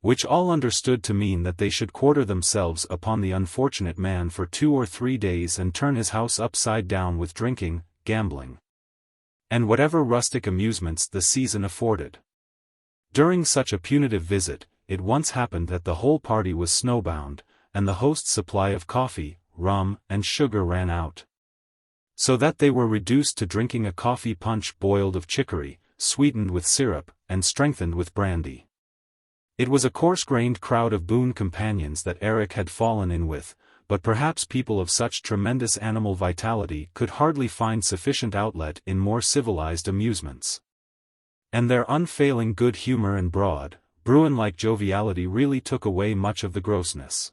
A: which all understood to mean that they should quarter themselves upon the unfortunate man for 2 or 3 days and turn his house upside down with drinking, gambling, and whatever rustic amusements the season afforded. During such a punitive visit, it once happened that the whole party was snowbound, and the host's supply of coffee, rum, and sugar ran out. So that they were reduced to drinking a coffee punch boiled of chicory, sweetened with syrup, and strengthened with brandy. It was a coarse-grained crowd of boon companions that Eric had fallen in with, but perhaps people of such tremendous animal vitality could hardly find sufficient outlet in more civilized amusements. And their unfailing good humor and broad, Bruin-like joviality really took away much of the grossness.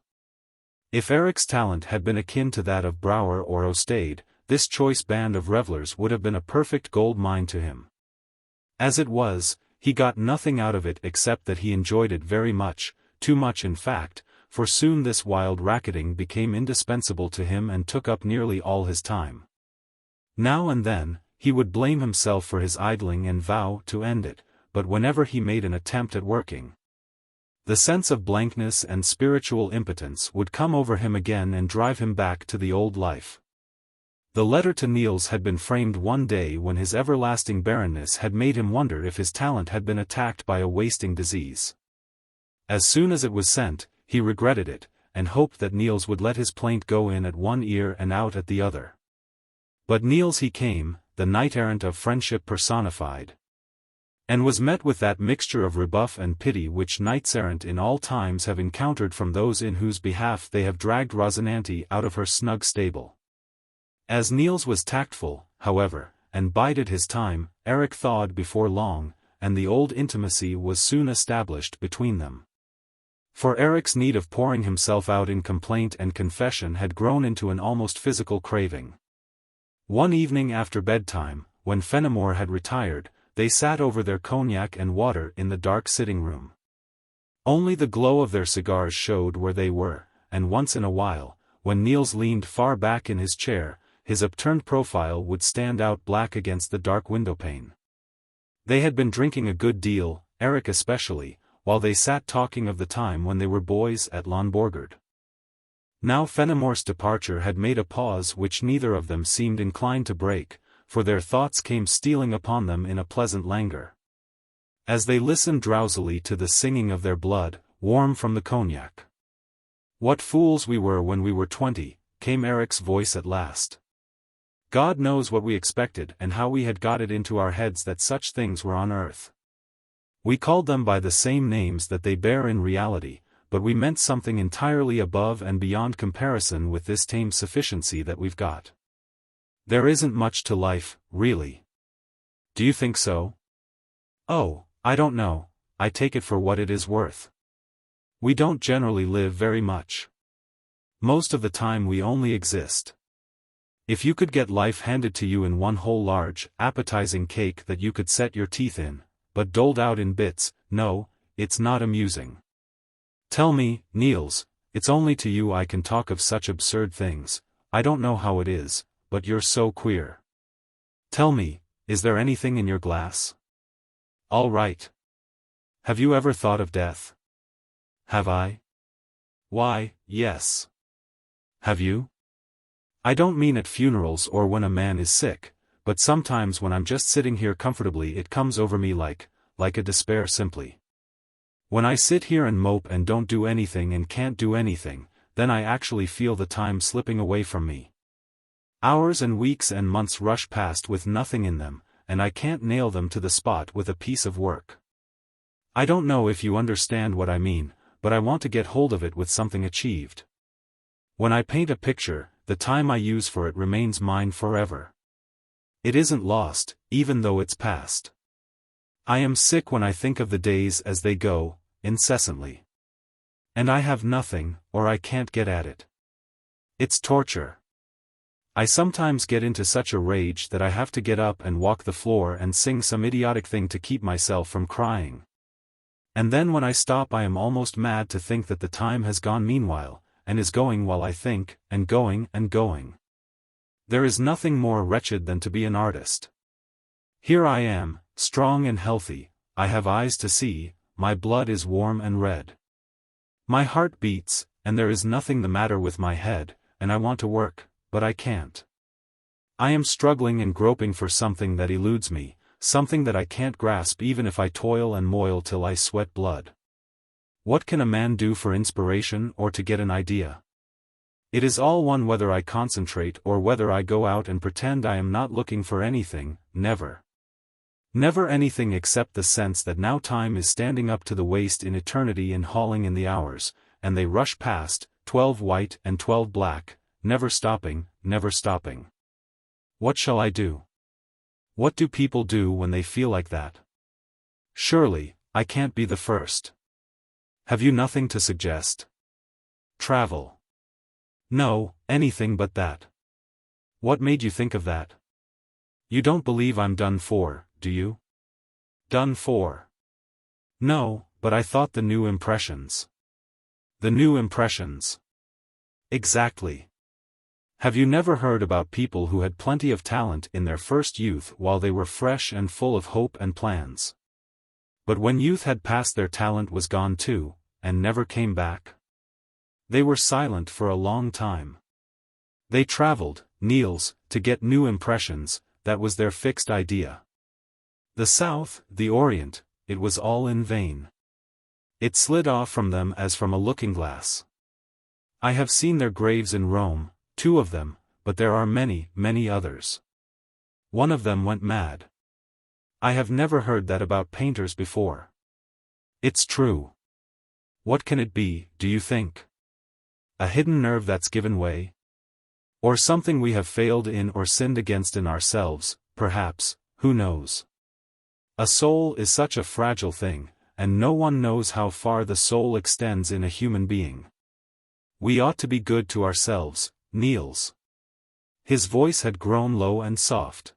A: If Eric's talent had been akin to that of Brouwer or Ostade, this choice band of revelers would have been a perfect gold mine to him. As it was, he got nothing out of it except that he enjoyed it very much, too much in fact, for soon this wild racketing became indispensable to him and took up nearly all his time. Now and then, he would blame himself for his idling and vow to end it, but whenever he made an attempt at working, the sense of blankness and spiritual impotence would come over him again and drive him back to the old life. The letter to Niels had been framed one day when his everlasting barrenness had made him wonder if his talent had been attacked by a wasting disease. As soon as it was sent, he regretted it, and hoped that Niels would let his plaint go in at one ear and out at the other. But Niels he came, the knight-errant of friendship personified, and was met with that mixture of rebuff and pity which knights-errant in all times have encountered from those in whose behalf they have dragged Rosinante out of her snug stable. As Niels was tactful, however, and bided his time, Eric thawed before long, and the old intimacy was soon established between them. For Eric's need of pouring himself out in complaint and confession had grown into an almost physical craving. One evening after bedtime, when Fenimore had retired, they sat over their cognac and water in the dark sitting-room. Only the glow of their cigars showed where they were, and once in a while, when Niels leaned far back in his chair, his upturned profile would stand out black against the dark windowpane. They had been drinking a good deal, Eric especially, while they sat talking of the time when they were boys at Lonborgard. Now Fenimore's departure had made a pause which neither of them seemed inclined to break, for their thoughts came stealing upon them in a pleasant languor. As they listened drowsily to the singing of their blood, warm from the cognac. "What fools we were when we were 20, came Eric's voice at last. God knows what we expected and how we had got it into our heads that such things were on earth. We called them by the same names that they bear in reality, but we meant something entirely above and beyond comparison with this tame sufficiency that we've got. There isn't much to life, really. Do you think so? Oh, I don't know, I take it for what it is worth. We don't generally live very much. Most of the time we only exist. If you could get life handed to you in one whole large, appetizing cake that you could set your teeth in, but doled out in bits, no, it's not amusing. Tell me, Niels, it's only to you I can talk of such absurd things. I don't know how it is, but you're so queer. Tell me, is there anything in your glass? All right. Have you ever thought of death? Have I? Why, yes. Have you? I don't mean at funerals or when a man is sick, but sometimes when I'm just sitting here comfortably it comes over me like a despair simply. When I sit here and mope and don't do anything and can't do anything, then I actually feel the time slipping away from me. Hours and weeks and months rush past with nothing in them, and I can't nail them to the spot with a piece of work. I don't know if you understand what I mean, but I want to get hold of it with something achieved. When I paint a picture, the time I use for it remains mine forever. It isn't lost, even though it's past. I am sick when I think of the days as they go, incessantly. And I have nothing, or I can't get at it. It's torture. I sometimes get into such a rage that I have to get up and walk the floor and sing some idiotic thing to keep myself from crying. And then when I stop I am almost mad to think that the time has gone meanwhile, and is going while I think, and going and going. There is nothing more wretched than to be an artist. Here I am, strong and healthy, I have eyes to see, my blood is warm and red. My heart beats, and there is nothing the matter with my head, and I want to work, but I can't. I am struggling and groping for something that eludes me, something that I can't grasp even if I toil and moil till I sweat blood. What can a man do for inspiration or to get an idea? It is all one whether I concentrate or whether I go out and pretend I am not looking for anything, never. Never anything except the sense that now time is standing up to the waist in eternity and hauling in the hours, and they rush past, 12 white and 12 black, never stopping, never stopping. What shall I do? What do people do when they feel like that? Surely, I can't be the first. Have you nothing to suggest? Travel. No, anything but that. What made you think of that? You don't believe I'm done for, do you? Done for? No, but I thought the new impressions. The new impressions. Exactly. Have you never heard about people who had plenty of talent in their first youth while they were fresh and full of hope and plans? But when youth had passed their talent was gone too, and never came back? They were silent for a long time. They traveled, Niels, to get new impressions, that was their fixed idea. The South, the Orient, it was all in vain. It slid off from them as from a looking-glass. I have seen their graves in Rome, 2 of them, but there are many, many others. One of them went mad. I have never heard that about painters before. It's true. What can it be, do you think? A hidden nerve that's given way? Or something we have failed in or sinned against in ourselves, perhaps, who knows? A soul is such a fragile thing, and no one knows how far the soul extends in a human being. We ought to be good to ourselves, Niels. His voice had grown low and soft.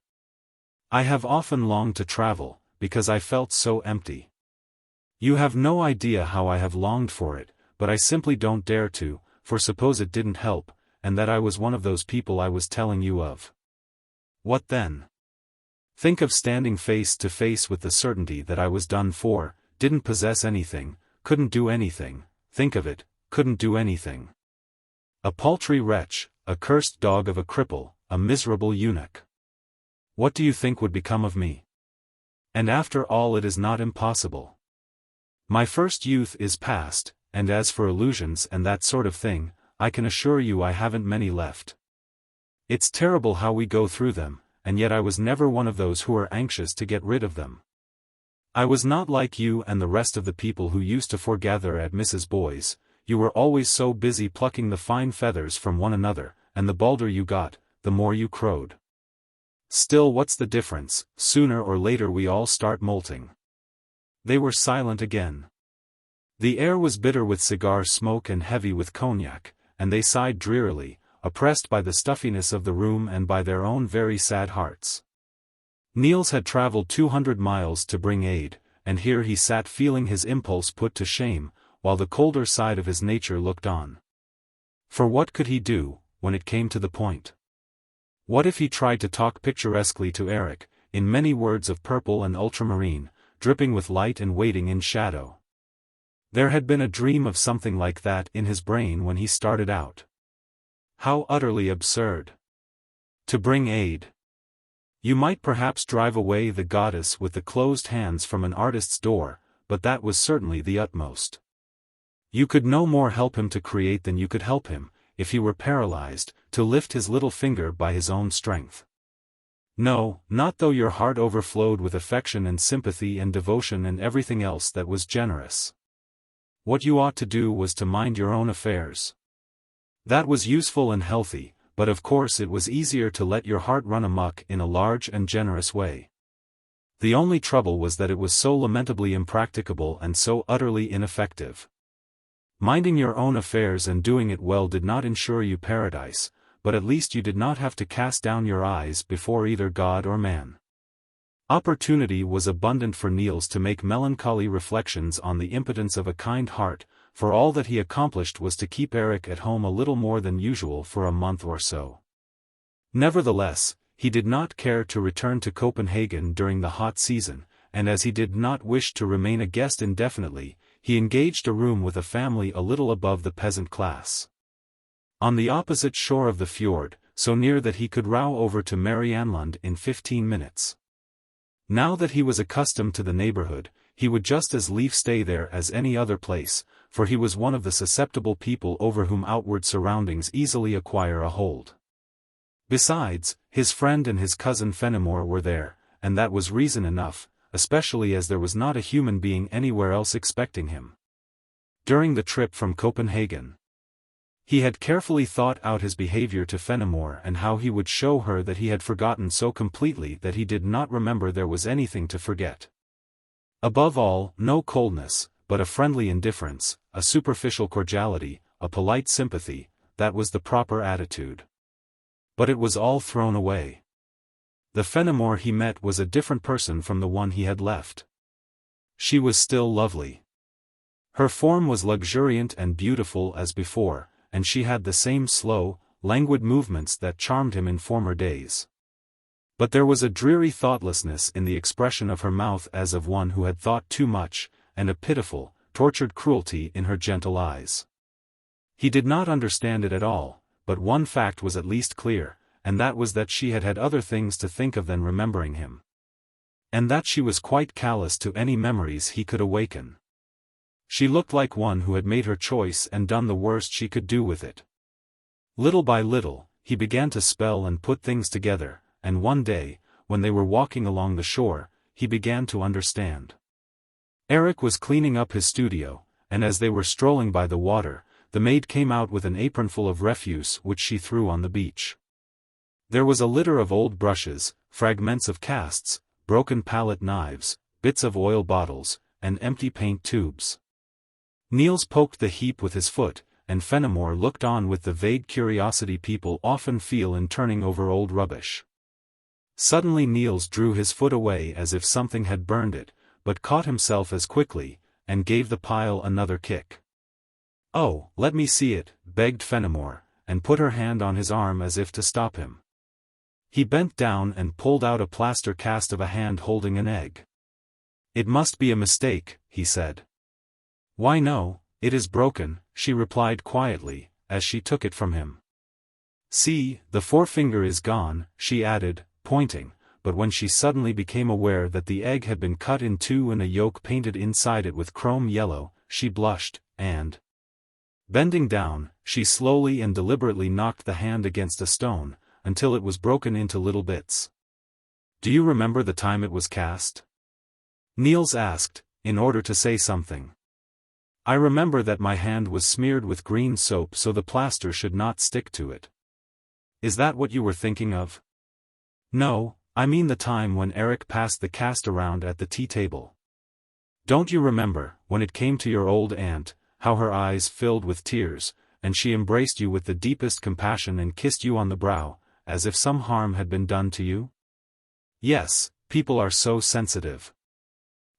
A: I have often longed to travel, because I felt so empty. You have no idea how I have longed for it, but I simply don't dare to, for suppose it didn't help, and that I was one of those people I was telling you of. What then? Think of standing face to face with the certainty that I was done for, didn't possess anything, couldn't do anything, think of it, couldn't do anything. A paltry wretch, a cursed dog of a cripple, a miserable eunuch. What do you think would become of me? And after all it is not impossible. My first youth is past, and as for illusions and that sort of thing, I can assure you I haven't many left. It's terrible how we go through them, and yet I was never one of those who are anxious to get rid of them. I was not like you and the rest of the people who used to foregather at Mrs. Boy's. You were always so busy plucking the fine feathers from one another, and the balder you got, the more you crowed. Still, what's the difference? Sooner or later we all start molting. They were silent again. The air was bitter with cigar smoke and heavy with cognac, and they sighed drearily, oppressed by the stuffiness of the room and by their own very sad hearts. Niels had traveled 200 miles to bring aid, and here he sat feeling his impulse put to shame, while the colder side of his nature looked on. For what could he do, when it came to the point? What if he tried to talk picturesquely to Eric, in many words of purple and ultramarine, dripping with light and waiting in shadow? There had been a dream of something like that in his brain when he started out. How utterly absurd. To bring aid. You might perhaps drive away the goddess with the closed hands from an artist's door, but that was certainly the utmost. You could no more help him to create than you could help him, if he were paralyzed, to lift his little finger by his own strength. No, not though your heart overflowed with affection and sympathy and devotion and everything else that was generous. What you ought to do was to mind your own affairs. That was useful and healthy, but of course it was easier to let your heart run amok in a large and generous way. The only trouble was that it was so lamentably impracticable and so utterly ineffective. Minding your own affairs and doing it well did not ensure you paradise, but at least you did not have to cast down your eyes before either God or man. Opportunity was abundant for Niels to make melancholy reflections on the impotence of a kind heart, for all that he accomplished was to keep Eric at home a little more than usual for a month or so. Nevertheless, he did not care to return to Copenhagen during the hot season, and as he did not wish to remain a guest indefinitely, he engaged a room with a family a little above the peasant class. On the opposite shore of the fjord, so near that he could row over to Marianland in 15 minutes. Now that he was accustomed to the neighborhood, he would just as lief stay there as any other place, for he was one of the susceptible people over whom outward surroundings easily acquire a hold. Besides, his friend and his cousin Fenimore were there, and that was reason enough, especially as there was not a human being anywhere else expecting him. During the trip from Copenhagen, he had carefully thought out his behavior to Fenimore and how he would show her that he had forgotten so completely that he did not remember there was anything to forget. Above all, no coldness, but a friendly indifference, a superficial cordiality, a polite sympathy, that was the proper attitude. But it was all thrown away. The Fenimore he met was a different person from the one he had left. She was still lovely. Her form was luxuriant and beautiful as before, and she had the same slow, languid movements that charmed him in former days. But there was a dreary thoughtlessness in the expression of her mouth as of one who had thought too much, and a pitiful, tortured cruelty in her gentle eyes. He did not understand it at all, but one fact was at least clear, and that was that she had had other things to think of than remembering him. And that she was quite callous to any memories he could awaken. She looked like one who had made her choice and done the worst she could do with it. Little by little, he began to spell and put things together, and one day, when they were walking along the shore, he began to understand. Eric was cleaning up his studio, and as they were strolling by the water, the maid came out with an apronful of refuse which she threw on the beach. There was a litter of old brushes, fragments of casts, broken palette knives, bits of oil bottles, and empty paint tubes. Niels poked the heap with his foot, and Fenimore looked on with the vague curiosity people often feel in turning over old rubbish. Suddenly Niels drew his foot away as if something had burned it, but caught himself as quickly, and gave the pile another kick. "Oh, let me see it," begged Fenimore, and put her hand on his arm as if to stop him. He bent down and pulled out a plaster cast of a hand holding an egg. "It must be a mistake," he said. "Why no, it is broken," she replied quietly, as she took it from him. "See, the forefinger is gone," she added, pointing, but when she suddenly became aware that the egg had been cut in two and a yolk painted inside it with chrome yellow, she blushed, and, bending down, she slowly and deliberately knocked the hand against a stone, until it was broken into little bits. "Do you remember the time it was cast?" Niels asked, in order to say something. "I remember that my hand was smeared with green soap so the plaster should not stick to it." "Is that what you were thinking of?" "No, I mean the time when Eric passed the cast around at the tea table. Don't you remember, when it came to your old aunt, how her eyes filled with tears, and she embraced you with the deepest compassion and kissed you on the brow, as if some harm had been done to you?" "Yes, people are so sensitive."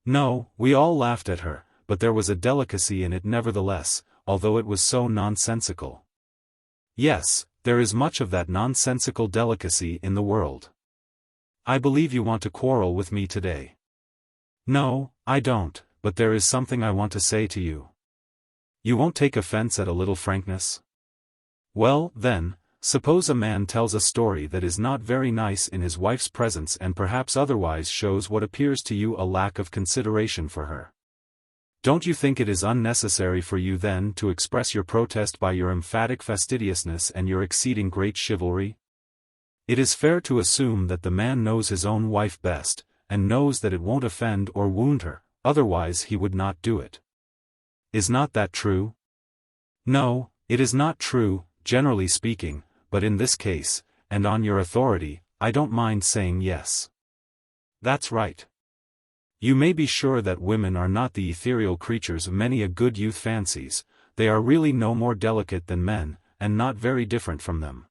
A: "No, we all laughed at her, but there was a delicacy in it nevertheless, although it was so nonsensical." "Yes, there is much of that nonsensical delicacy in the world. I believe you want to quarrel with me today." "No, I don't, but there is something I want to say to you." "You won't take offense at a little frankness?" "Well, then, suppose a man tells a story that is not very nice in his wife's presence and perhaps otherwise shows what appears to you a lack of consideration for her. Don't you think it is unnecessary for you then to express your protest by your emphatic fastidiousness and your exceeding great chivalry? It is fair to assume that the man knows his own wife best, and knows that it won't offend or wound her, otherwise he would not do it. Is not that true?" "No, it is not true, generally speaking, but in this case, and on your authority, I don't mind saying yes." "That's right. You may be sure that women are not the ethereal creatures many a good youth fancies, they are really no more delicate than men, and not very different from them.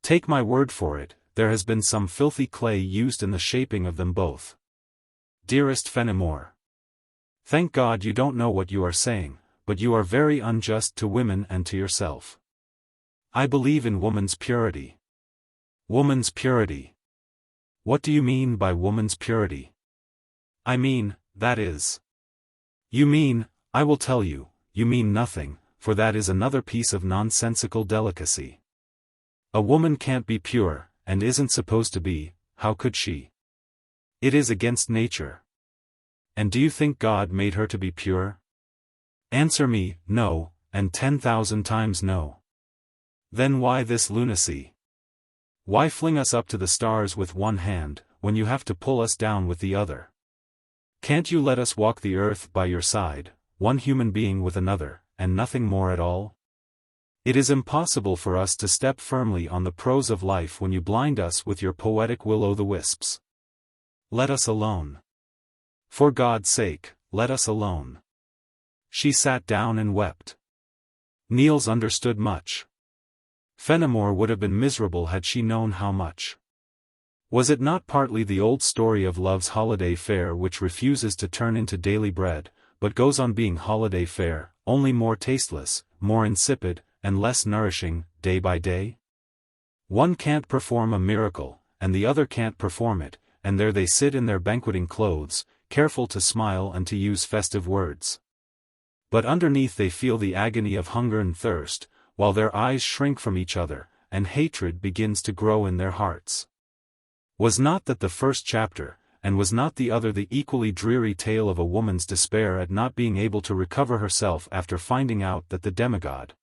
A: Take my word for it, there has been some filthy clay used in the shaping of them both. Dearest Fenimore, thank God you don't know what you are saying, but you are very unjust to women and to yourself. I believe in woman's purity." "Woman's purity? What do you mean by woman's purity?" "I mean, that is." "You mean, I will tell you, you mean nothing, for that is another piece of nonsensical delicacy. A woman can't be pure, and isn't supposed to be, how could she? It is against nature. And do you think God made her to be pure? Answer me, no, and 10,000 times no. Then why this lunacy? Why fling us up to the stars with one hand, when you have to pull us down with the other? Can't you let us walk the earth by your side, one human being with another, and nothing more at all? It is impossible for us to step firmly on the prose of life when you blind us with your poetic will-o'-the-wisps. Let us alone. For God's sake, let us alone. She sat down and wept. Niels understood much. Fenimore would have been miserable had she known how much. Was it not partly the old story of love's holiday fare which refuses to turn into daily bread, but goes on being holiday fare, only more tasteless, more insipid, and less nourishing, day by day? One can't perform a miracle, and the other can't perform it, and there they sit in their banqueting clothes, careful to smile and to use festive words. But underneath they feel the agony of hunger and thirst, while their eyes shrink from each other, and hatred begins to grow in their hearts. Was not that the first chapter, and was not the other the equally dreary tale of a woman's despair at not being able to recover herself after finding out that the demigod,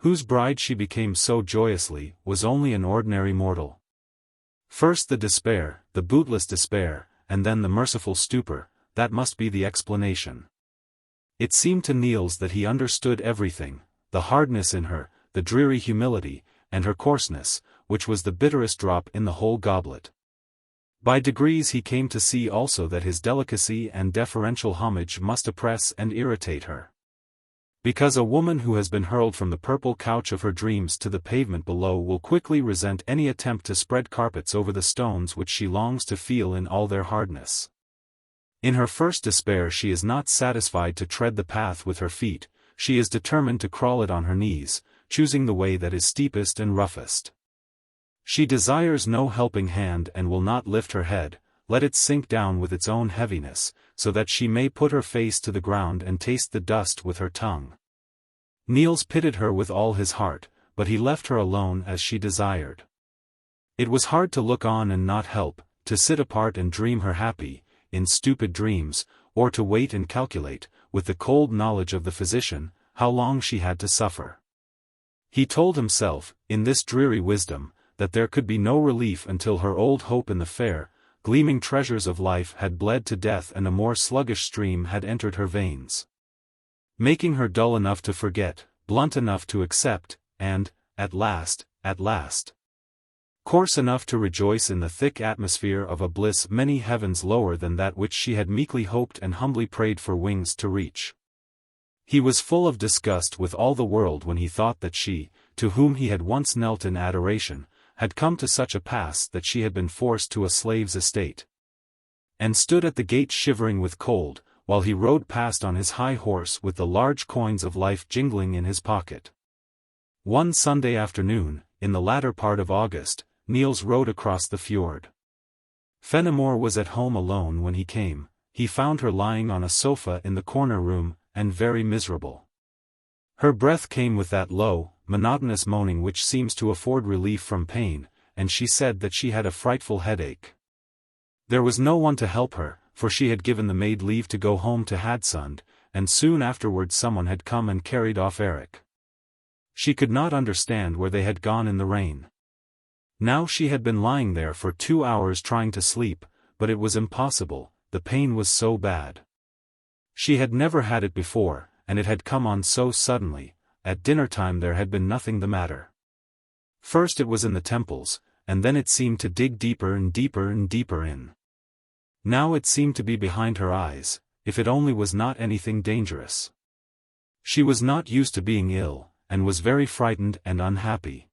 A: whose bride she became so joyously, was only an ordinary mortal? First the despair, the bootless despair, and then the merciful stupor, that must be the explanation. It seemed to Niels that he understood everything, the hardness in her, the dreary humility, and her coarseness, which was the bitterest drop in the whole goblet. By degrees he came to see also that his delicacy and deferential homage must oppress and irritate her. Because a woman who has been hurled from the purple couch of her dreams to the pavement below will quickly resent any attempt to spread carpets over the stones which she longs to feel in all their hardness. In her first despair she is not satisfied to tread the path with her feet, she is determined to crawl it on her knees, choosing the way that is steepest and roughest. She desires no helping hand and will not lift her head, let it sink down with its own heaviness, so that she may put her face to the ground and taste the dust with her tongue. Niels pitied her with all his heart, but he left her alone as she desired. It was hard to look on and not help, to sit apart and dream her happy, in stupid dreams, or to wait and calculate, with the cold knowledge of the physician, how long she had to suffer. He told himself, in this dreary wisdom, that there could be no relief until her old hope in the fair, gleaming treasures of life had bled to death and a more sluggish stream had entered her veins, making her dull enough to forget, blunt enough to accept, and, at last, coarse enough to rejoice in the thick atmosphere of a bliss many heavens lower than that which she had meekly hoped and humbly prayed for wings to reach. He was full of disgust with all the world when he thought that she, to whom he had once knelt in adoration, had come to such a pass that she had been forced to a slave's estate, and stood at the gate shivering with cold, while he rode past on his high horse with the large coins of life jingling in his pocket. One Sunday afternoon, in the latter part of August, Niels rode across the fjord. Fenimore was at home alone when he came. He found her lying on a sofa in the corner room, and very miserable. Her breath came with that low, monotonous moaning which seems to afford relief from pain, and she said that she had a frightful headache. There was no one to help her, for she had given the maid leave to go home to Hadsund, and soon afterwards someone had come and carried off Eric. She could not understand where they had gone in the rain. Now she had been lying there for 2 hours trying to sleep, but it was impossible, the pain was so bad. She had never had it before, and it had come on so suddenly. At dinner time there had been nothing the matter. First it was in the temples, and then it seemed to dig deeper and deeper and deeper in. Now it seemed to be behind her eyes, if it only was not anything dangerous. She was not used to being ill, and was very frightened and unhappy.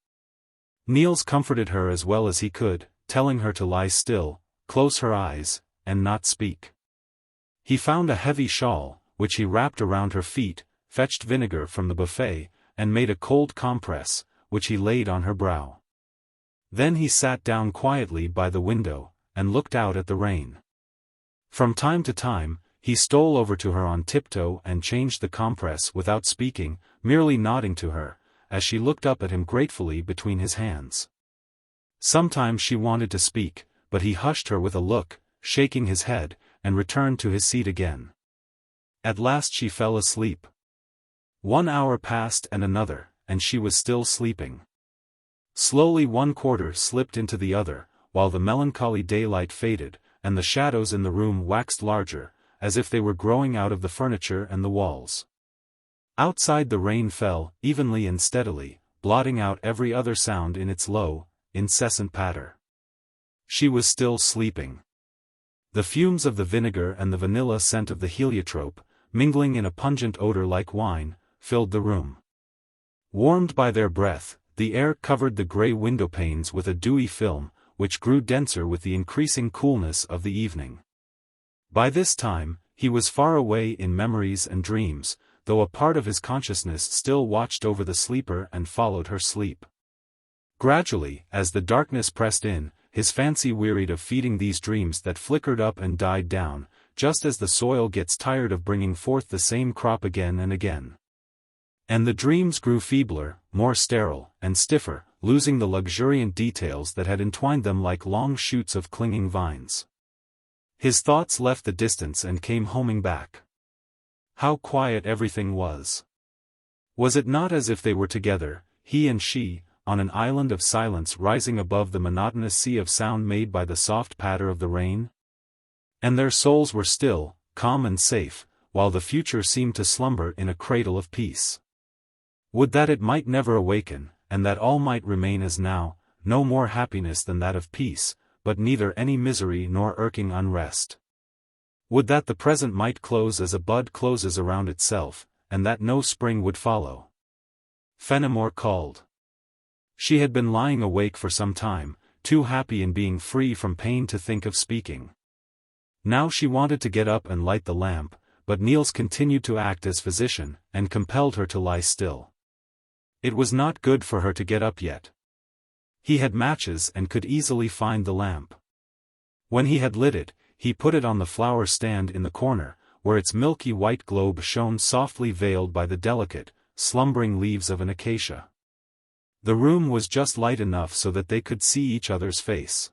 A: Niels comforted her as well as he could, telling her to lie still, close her eyes, and not speak. He found a heavy shawl, which he wrapped around her feet, fetched vinegar from the buffet, and made a cold compress, which he laid on her brow. Then he sat down quietly by the window, and looked out at the rain. From time to time, he stole over to her on tiptoe and changed the compress without speaking, merely nodding to her, as she looked up at him gratefully between his hands. Sometimes she wanted to speak, but he hushed her with a look, shaking his head, and returned to his seat again. At last she fell asleep. 1 hour passed and another, and she was still sleeping. Slowly one quarter slipped into the other, while the melancholy daylight faded, and the shadows in the room waxed larger, as if they were growing out of the furniture and the walls. Outside the rain fell, evenly and steadily, blotting out every other sound in its low, incessant patter. She was still sleeping. The fumes of the vinegar and the vanilla scent of the heliotrope, mingling in a pungent odor like wine, filled the room. Warmed by their breath, the air covered the grey window panes with a dewy film, which grew denser with the increasing coolness of the evening. By this time, he was far away in memories and dreams, though a part of his consciousness still watched over the sleeper and followed her sleep. Gradually, as the darkness pressed in, his fancy wearied of feeding these dreams that flickered up and died down, just as the soil gets tired of bringing forth the same crop again and again. And the dreams grew feebler, more sterile, and stiffer, losing the luxuriant details that had entwined them like long shoots of clinging vines. His thoughts left the distance and came homing back. How quiet everything was. Was it not as if they were together, he and she, on an island of silence rising above the monotonous sea of sound made by the soft patter of the rain? And their souls were still, calm and safe, while the future seemed to slumber in a cradle of peace. Would that it might never awaken, and that all might remain as now, no more happiness than that of peace, but neither any misery nor irking unrest. Would that the present might close as a bud closes around itself, and that no spring would follow. Fenimore called. She had been lying awake for some time, too happy in being free from pain to think of speaking. Now she wanted to get up and light the lamp, but Niels continued to act as physician, and compelled her to lie still. It was not good for her to get up yet. He had matches and could easily find the lamp. When he had lit it, he put it on the flower stand in the corner, where its milky white globe shone softly veiled by the delicate, slumbering leaves of an acacia. The room was just light enough so that they could see each other's face.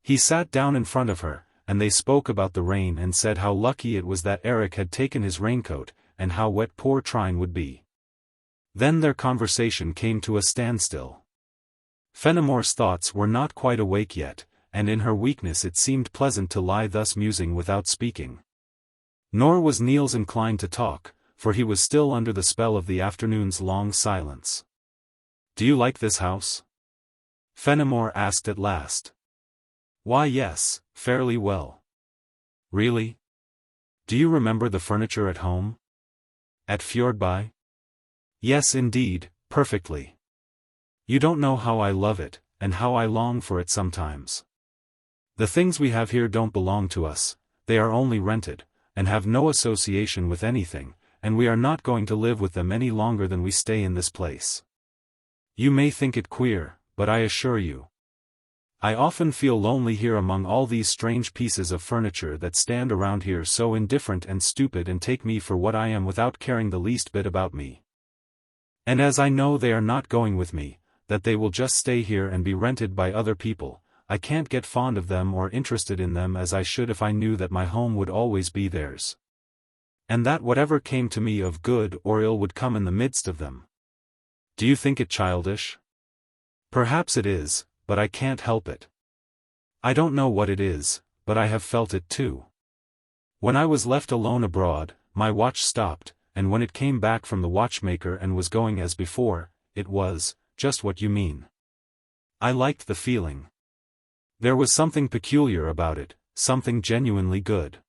A: He sat down in front of her, and they spoke about the rain and said how lucky it was that Eric had taken his raincoat, and how wet poor Trine would be. Then their conversation came to a standstill. Fenimore's thoughts were not quite awake yet, and in her weakness it seemed pleasant to lie thus musing without speaking. Nor was Niels inclined to talk, for he was still under the spell of the afternoon's long silence. "Do you like this house?" Fenimore asked at last. "Why yes, fairly well." "Really? Do you remember the furniture at home? At Fjordby?" "Yes indeed, perfectly. You don't know how I love it, and how I long for it sometimes. The things we have here don't belong to us, they are only rented, and have no association with anything, and we are not going to live with them any longer than we stay in this place. You may think it queer, but I assure you, I often feel lonely here among all these strange pieces of furniture that stand around here so indifferent and stupid and take me for what I am without caring the least bit about me. And as I know they are not going with me, that they will just stay here and be rented by other people, I can't get fond of them or interested in them as I should if I knew that my home would always be theirs. And that whatever came to me of good or ill would come in the midst of them. Do you think it childish? Perhaps it is, but I can't help it. I don't know what it is, but I have felt it too. When I was left alone abroad, my watch stopped, and when it came back from the watchmaker and was going as before, it was just what you mean. I liked the feeling. There was something peculiar about it, something genuinely good.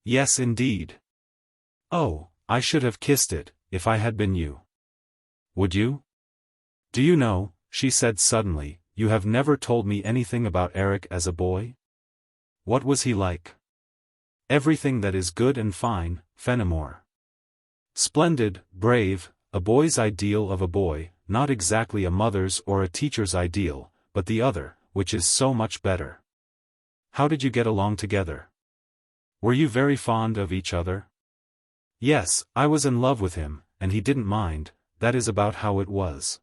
A: Yes indeed. Oh, I should have kissed it, if I had been you. Would you? Do you know, she said suddenly, you have never told me anything about Eric as a boy? What was he like? Everything that is good and fine, Fenimore. Splendid, brave, a boy's ideal of a boy, not exactly a mother's or a teacher's ideal, but the other, which is so much better. How did you get along together? Were you very fond of each other? Yes, I was in love with him, and he didn't mind, that is about how it was.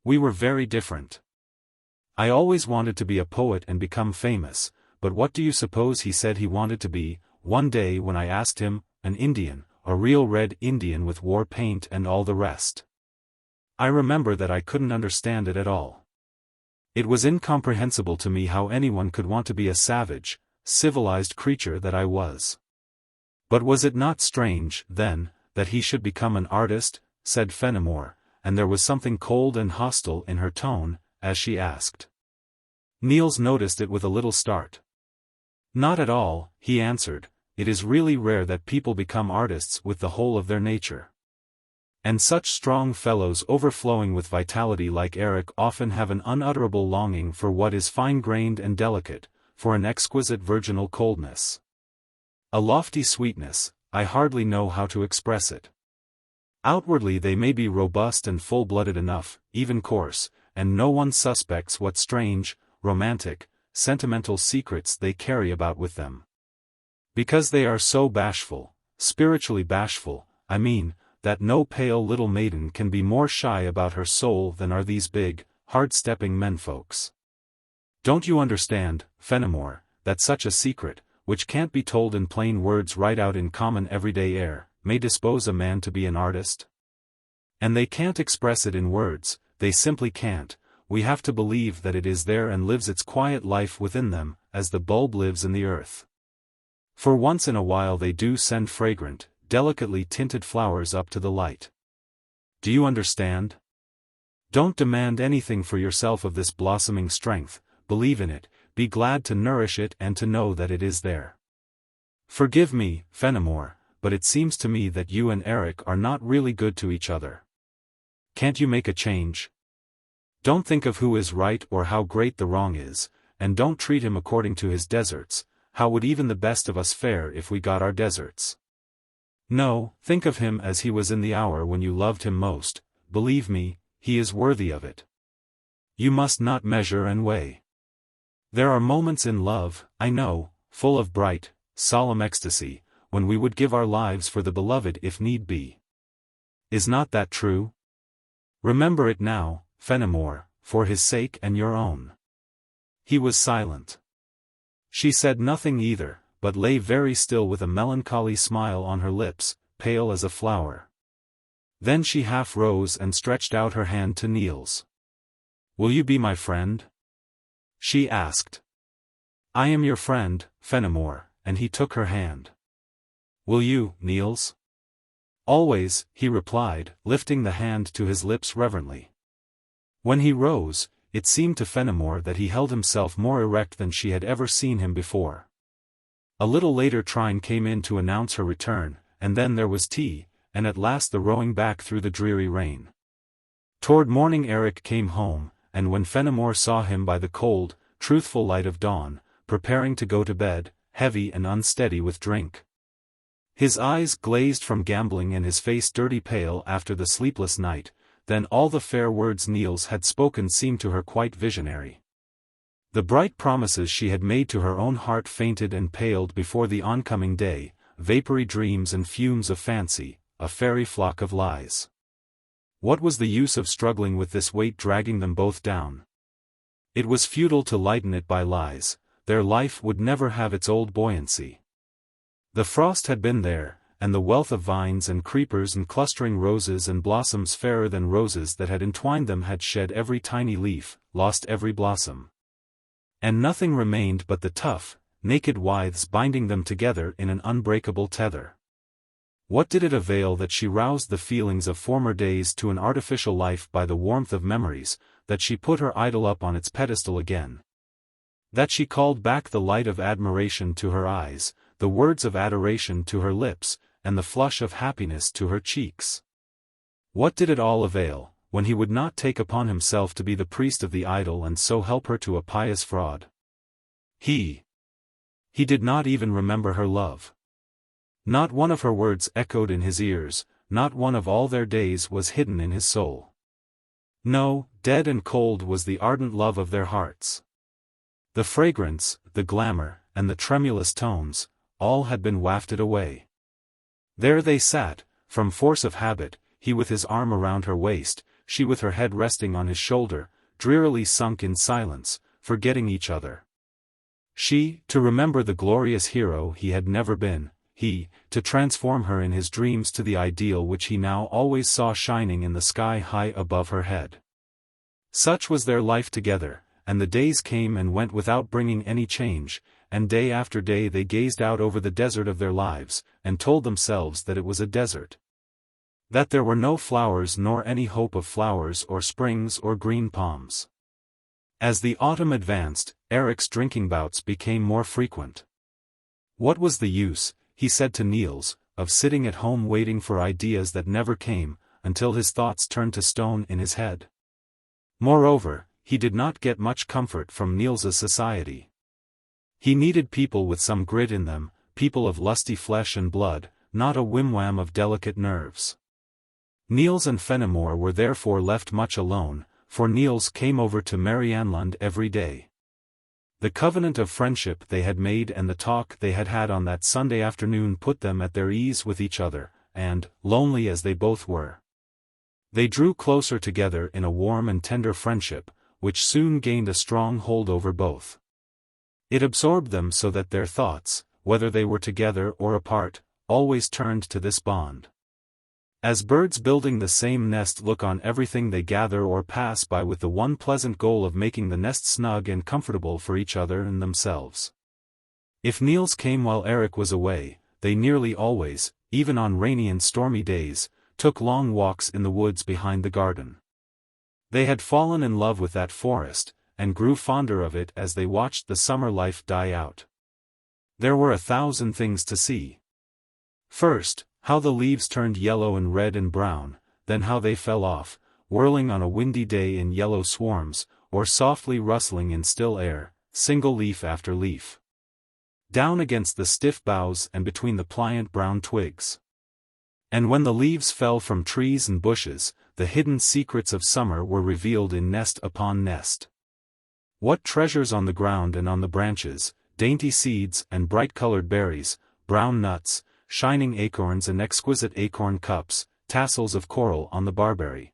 A: We were very different. I always wanted to be a poet and become famous, but what do you suppose he said he wanted to be, one day when I asked him? An Indian, a real red Indian with war paint and all the rest. I remember that I couldn't understand it at all. It was incomprehensible to me how anyone could want to be a savage, civilized creature that I was. But was it not strange, then, that he should become an artist, said Fenimore, and there was something cold and hostile in her tone, as she asked. Niels noticed it with a little start. Not at all, he answered, it is really rare that people become artists with the whole of their nature. And such strong fellows overflowing with vitality like Eric often have an unutterable longing for what is fine-grained and delicate, for an exquisite virginal coldness. A lofty sweetness, I hardly know how to express it. Outwardly they may be robust and full-blooded enough, even coarse, and no one suspects what strange, romantic, sentimental secrets they carry about with them. Because they are so bashful, spiritually bashful, I mean, that no pale little maiden can be more shy about her soul than are these big, hard-stepping menfolks. Don't you understand, Fenimore, that such a secret, which can't be told in plain words right out in common everyday air, may dispose a man to be an artist? And they can't express it in words, they simply can't, we have to believe that it is there and lives its quiet life within them, as the bulb lives in the earth. For once in a while they do send fragrant, delicately tinted flowers up to the light. Do you understand? Don't demand anything for yourself of this blossoming strength, believe in it, be glad to nourish it and to know that it is there. Forgive me, Fenimore, but it seems to me that you and Eric are not really good to each other. Can't you make a change? Don't think of who is right or how great the wrong is, and don't treat him according to his deserts. How would even the best of us fare if we got our deserts? No, think of him as he was in the hour when you loved him most, believe me, he is worthy of it. You must not measure and weigh. There are moments in love, I know, full of bright, solemn ecstasy, when we would give our lives for the beloved if need be. Is not that true? Remember it now, Fenimore, for his sake and your own. He was silent. She said nothing either, but lay very still with a melancholy smile on her lips, pale as a flower. Then she half rose and stretched out her hand to Niels. Will you be my friend? She asked. I am your friend, Fenimore, and he took her hand. Will you, Niels? Always, he replied, lifting the hand to his lips reverently. When he rose, it seemed to Fenimore that he held himself more erect than she had ever seen him before. A little later Trine came in to announce her return, and then there was tea, and at last the rowing back through the dreary rain. Toward morning Eric came home, and when Fenimore saw him by the cold, truthful light of dawn, preparing to go to bed, heavy and unsteady with drink. His eyes glazed from gambling and his face dirty pale after the sleepless night, then all the fair words Niels had spoken seemed to her quite visionary. The bright promises she had made to her own heart fainted and paled before the oncoming day, vapory dreams and fumes of fancy, a fairy flock of lies. What was the use of struggling with this weight dragging them both down? It was futile to lighten it by lies, their life would never have its old buoyancy. The frost had been there, and the wealth of vines and creepers and clustering roses and blossoms fairer than roses that had entwined them had shed every tiny leaf, lost every blossom. And nothing remained but the tough, naked withes binding them together in an unbreakable tether. What did it avail that she roused the feelings of former days to an artificial life by the warmth of memories, that she put her idol up on its pedestal again? That she called back the light of admiration to her eyes, the words of adoration to her lips, and the flush of happiness to her cheeks? What did it all avail, when he would not take upon himself to be the priest of the idol and so help her to a pious fraud? He did not even remember her love. Not one of her words echoed in his ears, not one of all their days was hidden in his soul. No, dead and cold was the ardent love of their hearts. The fragrance, the glamour, and the tremulous tones, all had been wafted away. There they sat, from force of habit, he with his arm around her waist, she with her head resting on his shoulder, drearily sunk in silence, forgetting each other. She, to remember the glorious hero he had never been, he, to transform her in his dreams to the ideal which he now always saw shining in the sky high above her head. Such was their life together, and the days came and went without bringing any change, and day after day they gazed out over the desert of their lives, and told themselves that it was a desert. That there were no flowers nor any hope of flowers or springs or green palms. As the autumn advanced, Eric's drinking bouts became more frequent. What was the use, he said to Niels, of sitting at home waiting for ideas that never came, until his thoughts turned to stone in his head? Moreover, he did not get much comfort from Niels's society. He needed people with some grit in them, people of lusty flesh and blood, not a whim-wham of delicate nerves. Niels and Fenimore were therefore left much alone, for Niels came over to Marianlund every day. The covenant of friendship they had made and the talk they had had on that Sunday afternoon put them at their ease with each other, and, lonely as they both were, they drew closer together in a warm and tender friendship, which soon gained a strong hold over both. It absorbed them so that their thoughts, whether they were together or apart, always turned to this bond. As birds building the same nest look on everything they gather or pass by with the one pleasant goal of making the nest snug and comfortable for each other and themselves. If Niels came while Eric was away, they nearly always, even on rainy and stormy days, took long walks in the woods behind the garden. They had fallen in love with that forest, and grew fonder of it as they watched the summer life die out. There were 1,000 things to see. First, how the leaves turned yellow and red and brown, then how they fell off, whirling on a windy day in yellow swarms, or softly rustling in still air, single leaf after leaf, down against the stiff boughs and between the pliant brown twigs. And when the leaves fell from trees and bushes, the hidden secrets of summer were revealed in nest upon nest. What treasures on the ground and on the branches, dainty seeds and bright-colored berries, brown nuts, shining acorns and exquisite acorn cups, tassels of coral on the barberry,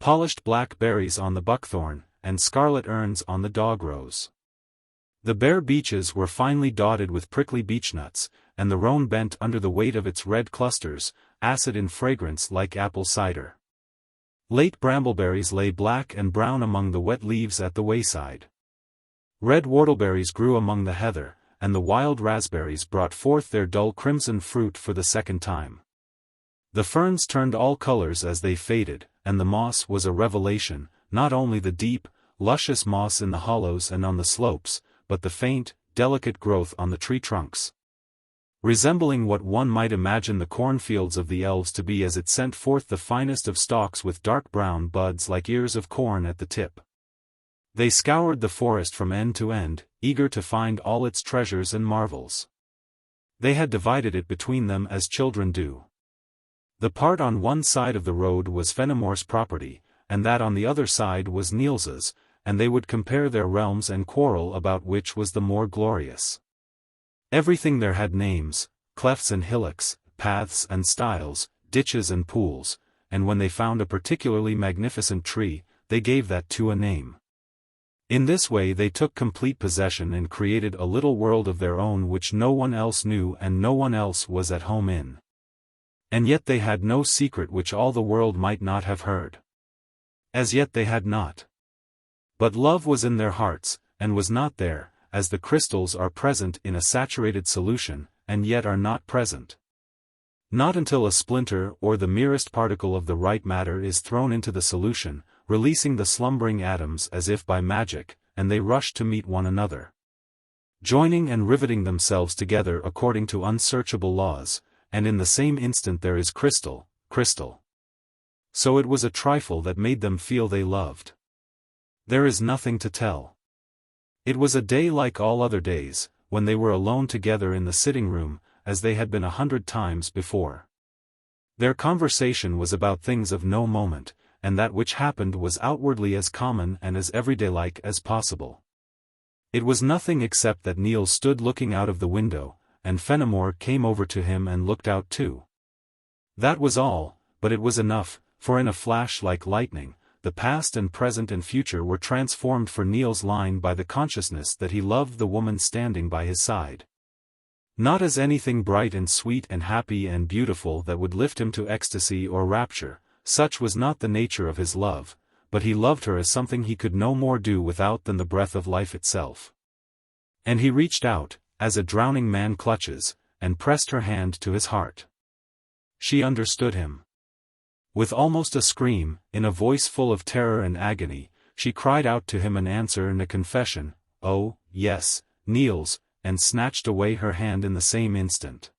A: polished black berries on the buckthorn, and scarlet urns on the dog-rose. The bare beeches were finely dotted with prickly beechnuts, and the roan bent under the weight of its red clusters, acid in fragrance like apple cider. Late brambleberries lay black and brown among the wet leaves at the wayside. Red whortleberries grew among the heather, and the wild raspberries brought forth their dull crimson fruit for the second time. The ferns turned all colors as they faded, and the moss was a revelation, not only the deep, luscious moss in the hollows and on the slopes, but the faint, delicate growth on the tree trunks, resembling what one might imagine the cornfields of the elves to be as it sent forth the finest of stalks with dark brown buds like ears of corn at the tip. They scoured the forest from end to end, eager to find all its treasures and marvels. They had divided it between them as children do. The part on one side of the road was Fenimore's property, and that on the other side was Niels's, and they would compare their realms and quarrel about which was the more glorious. Everything there had names, clefts and hillocks, paths and stiles, ditches and pools, and when they found a particularly magnificent tree, they gave that too a name. In this way they took complete possession and created a little world of their own which no one else knew and no one else was at home in. And yet they had no secret which all the world might not have heard. As yet they had not. But love was in their hearts, and was not there, as the crystals are present in a saturated solution, and yet are not present. Not until a splinter or the merest particle of the right matter is thrown into the solution, releasing the slumbering atoms as if by magic, and they rush to meet one another, joining and riveting themselves together according to unsearchable laws, and in the same instant there is crystal. So it was a trifle that made them feel they loved. There is nothing to tell. It was a day like all other days, when they were alone together in the sitting room, as they had been 100 times before. Their conversation was about things of no moment, and that which happened was outwardly as common and as everyday-like as possible. It was nothing except that Niels stood looking out of the window, and Fenimore came over to him and looked out too. That was all, but it was enough, for in a flash like lightning, the past and present and future were transformed for Niels Lyhne by the consciousness that he loved the woman standing by his side. Not as anything bright and sweet and happy and beautiful that would lift him to ecstasy or rapture, such was not the nature of his love, but he loved her as something he could no more do without than the breath of life itself. And he reached out, as a drowning man clutches, and pressed her hand to his heart. She understood him. With almost a scream, in a voice full of terror and agony, she cried out to him an answer and a confession, "Oh, yes, Niels," and snatched away her hand in the same instant.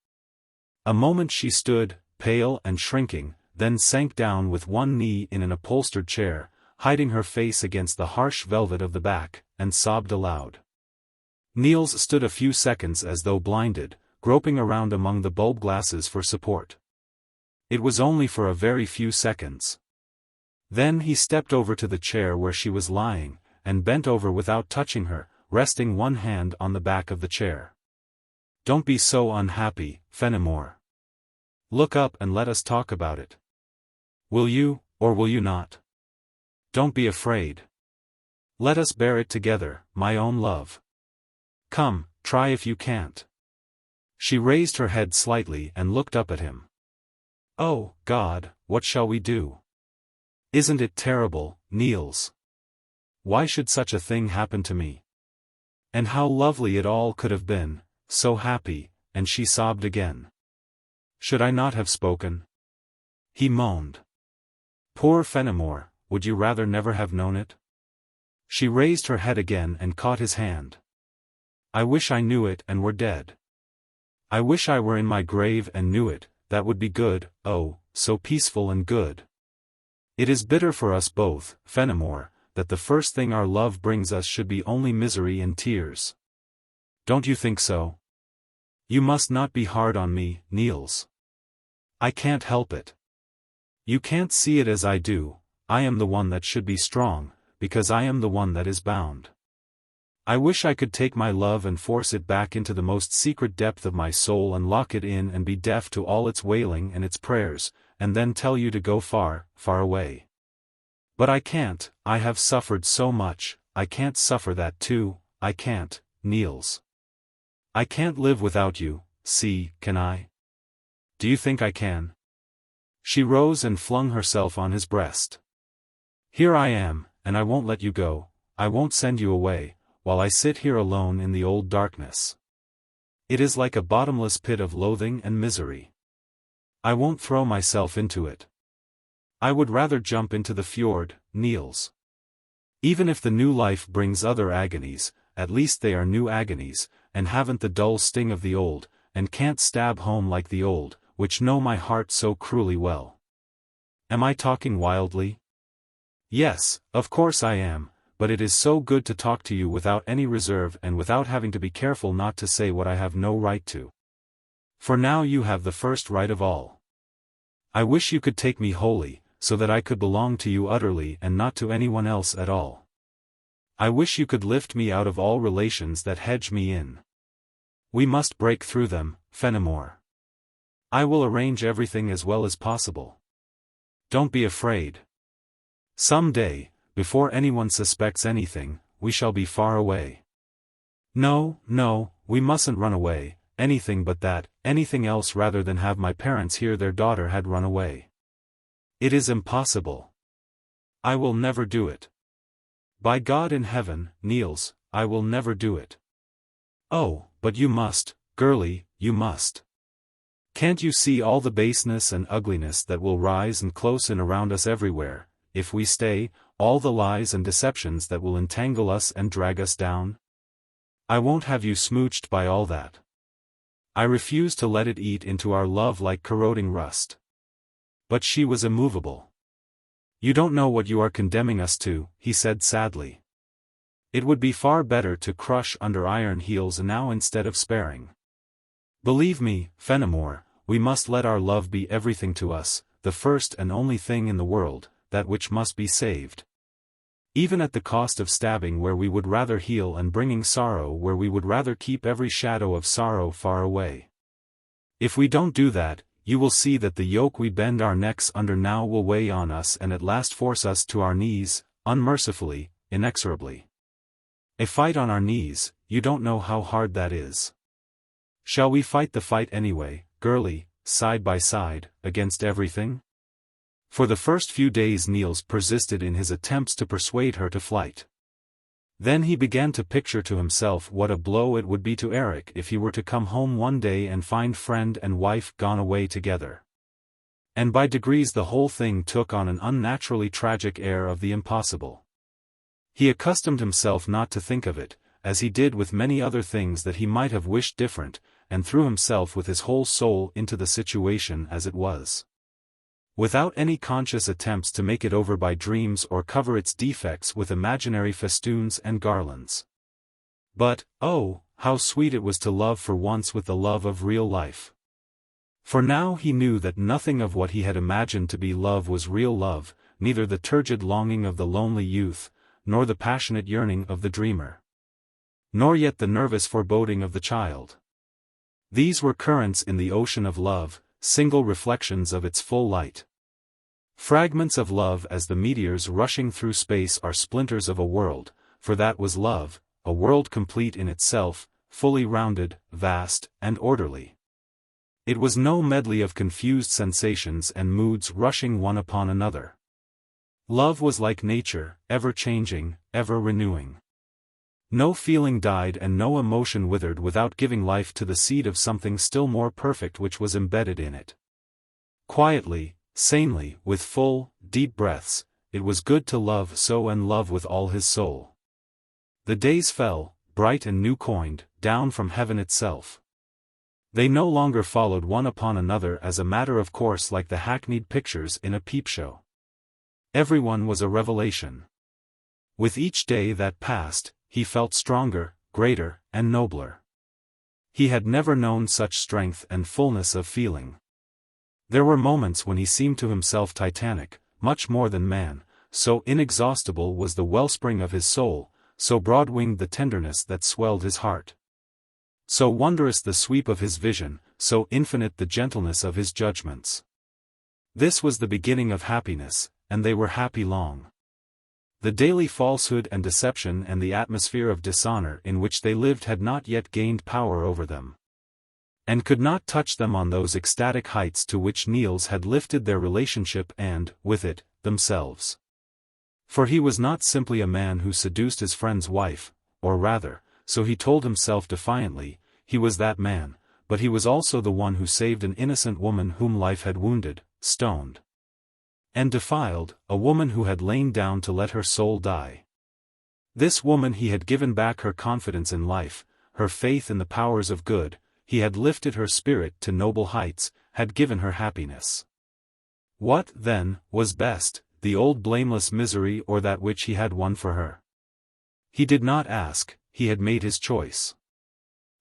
A: A moment she stood, pale and shrinking, then sank down with one knee in an upholstered chair, hiding her face against the harsh velvet of the back, and sobbed aloud. Niels stood a few seconds as though blinded, groping around among the bulb glasses for support. It was only for a very few seconds. Then he stepped over to the chair where she was lying, and bent over without touching her, resting one hand on the back of the chair. "Don't be so unhappy, Fenimore. Look up and let us talk about it. Will you, or will you not? Don't be afraid. Let us bear it together, my own love. Come, try if you can't." She raised her head slightly and looked up at him. "Oh, God, what shall we do? Isn't it terrible, Niels? Why should such a thing happen to me? And how lovely it all could have been, so happy," and she sobbed again. "Should I not have spoken?" He moaned. "Poor Fenimore, would you rather never have known it?" She raised her head again and caught his hand. "I wish I knew it and were dead. I wish I were in my grave and knew it, that would be good, oh, so peaceful and good. It is bitter for us both, Fenimore, that the first thing our love brings us should be only misery and tears. Don't you think so? You must not be hard on me, Niels. I can't help it. You can't see it as I do. I am the one that should be strong, because I am the one that is bound. I wish I could take my love and force it back into the most secret depth of my soul and lock it in and be deaf to all its wailing and its prayers, and then tell you to go far, far away. But I can't. I have suffered so much, I can't suffer that too, I can't, Niels. I can't live without you, see, can I? Do you think I can?" She rose and flung herself on his breast. "Here I am, and I won't let you go, I won't send you away, while I sit here alone in the old darkness. It is like a bottomless pit of loathing and misery. I won't throw myself into it. I would rather jump into the fjord, Niels. Even if the new life brings other agonies, at least they are new agonies, and haven't the dull sting of the old, and can't stab home like the old, which know my heart so cruelly well. Am I talking wildly? Yes, of course I am, but it is so good to talk to you without any reserve and without having to be careful not to say what I have no right to. For now you have the first right of all. I wish you could take me wholly, so that I could belong to you utterly and not to anyone else at all. I wish you could lift me out of all relations that hedge me in. We must break through them, Fenimore. I will arrange everything as well as possible. Don't be afraid. Some day, before anyone suspects anything, we shall be far away. No, no, we mustn't run away, anything but that, anything else rather than have my parents hear their daughter had run away. It is impossible. I will never do it. By God in heaven, Niels, I will never do it. Oh, but you must, girlie, you must. Can't you see all the baseness and ugliness that will rise and close in around us everywhere, if we stay, all the lies and deceptions that will entangle us and drag us down? I won't have you smooched by all that. I refuse to let it eat into our love like corroding rust. But she was immovable. You don't know what you are condemning us to, he said sadly. It would be far better to crush under iron heels now instead of sparing. Believe me, Fenimore, we must let our love be everything to us, the first and only thing in the world, that which must be saved. Even at the cost of stabbing where we would rather heal and bringing sorrow where we would rather keep every shadow of sorrow far away. If we don't do that, you will see that the yoke we bend our necks under now will weigh on us and at last force us to our knees, unmercifully, inexorably. A fight on our knees, you don't know how hard that is. Shall we fight the fight anyway, girlie, side by side, against everything? For the first few days Niels persisted in his attempts to persuade her to flight. Then he began to picture to himself what a blow it would be to Erik if he were to come home one day and find friend and wife gone away together. And by degrees the whole thing took on an unnaturally tragic air of the impossible. He accustomed himself not to think of it, as he did with many other things that he might have wished different, and threw himself with his whole soul into the situation as it was. Without any conscious attempts to make it over by dreams or cover its defects with imaginary festoons and garlands. But, oh, how sweet it was to love for once with the love of real life. For now he knew that nothing of what he had imagined to be love was real love, neither the turgid longing of the lonely youth, nor the passionate yearning of the dreamer. Nor yet the nervous foreboding of the child. These were currents in the ocean of love, single reflections of its full light. Fragments of love as the meteors rushing through space are splinters of a world, for that was love, a world complete in itself, fully rounded, vast, and orderly. It was no medley of confused sensations and moods rushing one upon another. Love was like nature, ever-changing, ever-renewing. No feeling died and no emotion withered without giving life to the seed of something still more perfect which was embedded in it. Quietly, sanely, with full, deep breaths, it was good to love so and love with all his soul. The days fell, bright and new-coined, down from heaven itself. They no longer followed one upon another as a matter of course like the hackneyed pictures in a peep-show. Everyone was a revelation. With each day that passed, he felt stronger, greater, and nobler. He had never known such strength and fullness of feeling. There were moments when he seemed to himself titanic, much more than man, so inexhaustible was the wellspring of his soul, so broad-winged the tenderness that swelled his heart. So wondrous the sweep of his vision, so infinite the gentleness of his judgments. This was the beginning of happiness, and they were happy long. The daily falsehood and deception and the atmosphere of dishonor in which they lived had not yet gained power over them, and could not touch them on those ecstatic heights to which Niels had lifted their relationship and, with it, themselves. For he was not simply a man who seduced his friend's wife, or rather, so he told himself defiantly, he was that man, but he was also the one who saved an innocent woman whom life had wounded, stoned, and defiled, a woman who had lain down to let her soul die. This woman he had given back her confidence in life, her faith in the powers of good, he had lifted her spirit to noble heights, had given her happiness. What, then, was best, the old blameless misery or that which he had won for her? He did not ask, he had made his choice.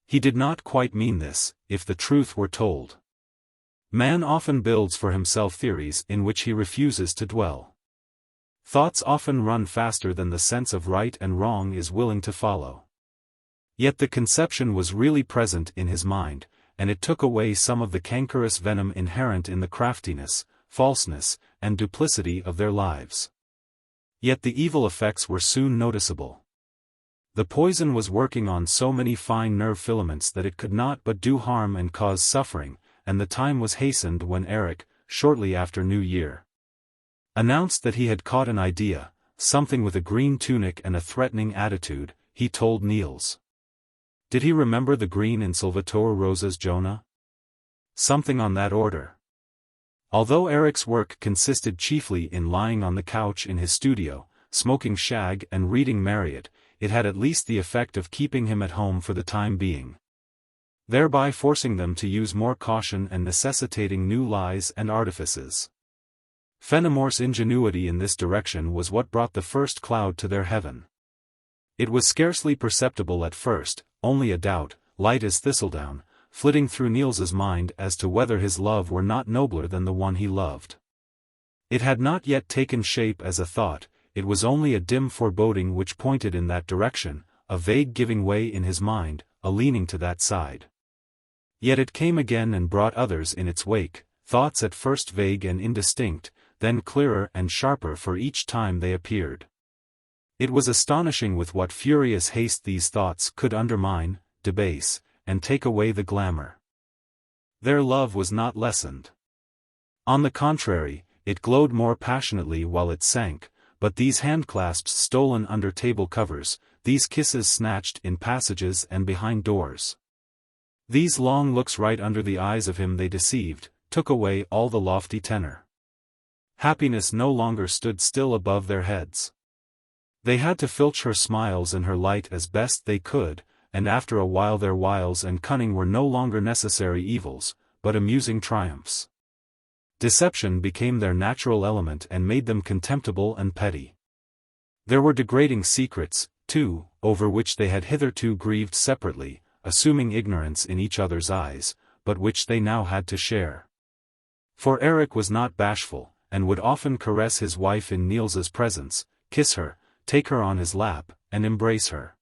A: He did not quite mean this, if the truth were told. Man often builds for himself theories in which he refuses to dwell. Thoughts often run faster than the sense of right and wrong is willing to follow. Yet the conception was really present in his mind, and it took away some of the cankerous venom inherent in the craftiness, falseness, and duplicity of their lives. Yet the evil effects were soon noticeable. The poison was working on so many fine nerve filaments that it could not but do harm and cause suffering, and the time was hastened when Erik, shortly after New Year, announced that he had caught an idea, something with a green tunic and a threatening attitude, he told Niels. Did he remember the green in Salvatore Rosa's Jonah? Something on that order. Although Erik's work consisted chiefly in lying on the couch in his studio, smoking shag and reading Marriott, it had at least the effect of keeping him at home for the time being, thereby forcing them to use more caution and necessitating new lies and artifices. Fenimore's ingenuity in this direction was what brought the first cloud to their heaven. It was scarcely perceptible at first, only a doubt, light as thistledown, flitting through Niels's mind as to whether his love were not nobler than the one he loved. It had not yet taken shape as a thought, it was only a dim foreboding which pointed in that direction, a vague giving way in his mind, a leaning to that side. Yet it came again and brought others in its wake, thoughts at first vague and indistinct, then clearer and sharper for each time they appeared. It was astonishing with what furious haste these thoughts could undermine, debase, and take away the glamour. Their love was not lessened. On the contrary, it glowed more passionately while it sank, but these handclasps stolen under table covers, these kisses snatched in passages and behind doors. These long looks right under the eyes of him they deceived, took away all the lofty tenor. Happiness no longer stood still above their heads. They had to filch her smiles and her light as best they could, and after a while their wiles and cunning were no longer necessary evils, but amusing triumphs. Deception became their natural element and made them contemptible and petty. There were degrading secrets, too, over which they had hitherto grieved separately, assuming ignorance in each other's eyes, but which they now had to share. For Erik was not bashful, and would often caress his wife in Niels's presence, kiss her, take her on his lap, and embrace her.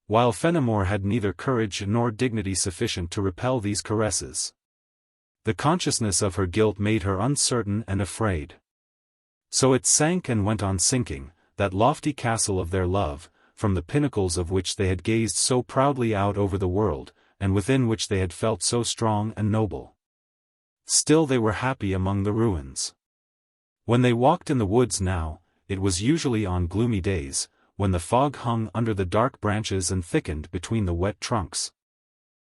A: While Fenimore had neither courage nor dignity sufficient to repel these caresses. The consciousness of her guilt made her uncertain and afraid. So it sank and went on sinking, that lofty castle of their love, from the pinnacles of which they had gazed so proudly out over the world, and within which they had felt so strong and noble. Still they were happy among the ruins. When they walked in the woods now, it was usually on gloomy days, when the fog hung under the dark branches and thickened between the wet trunks.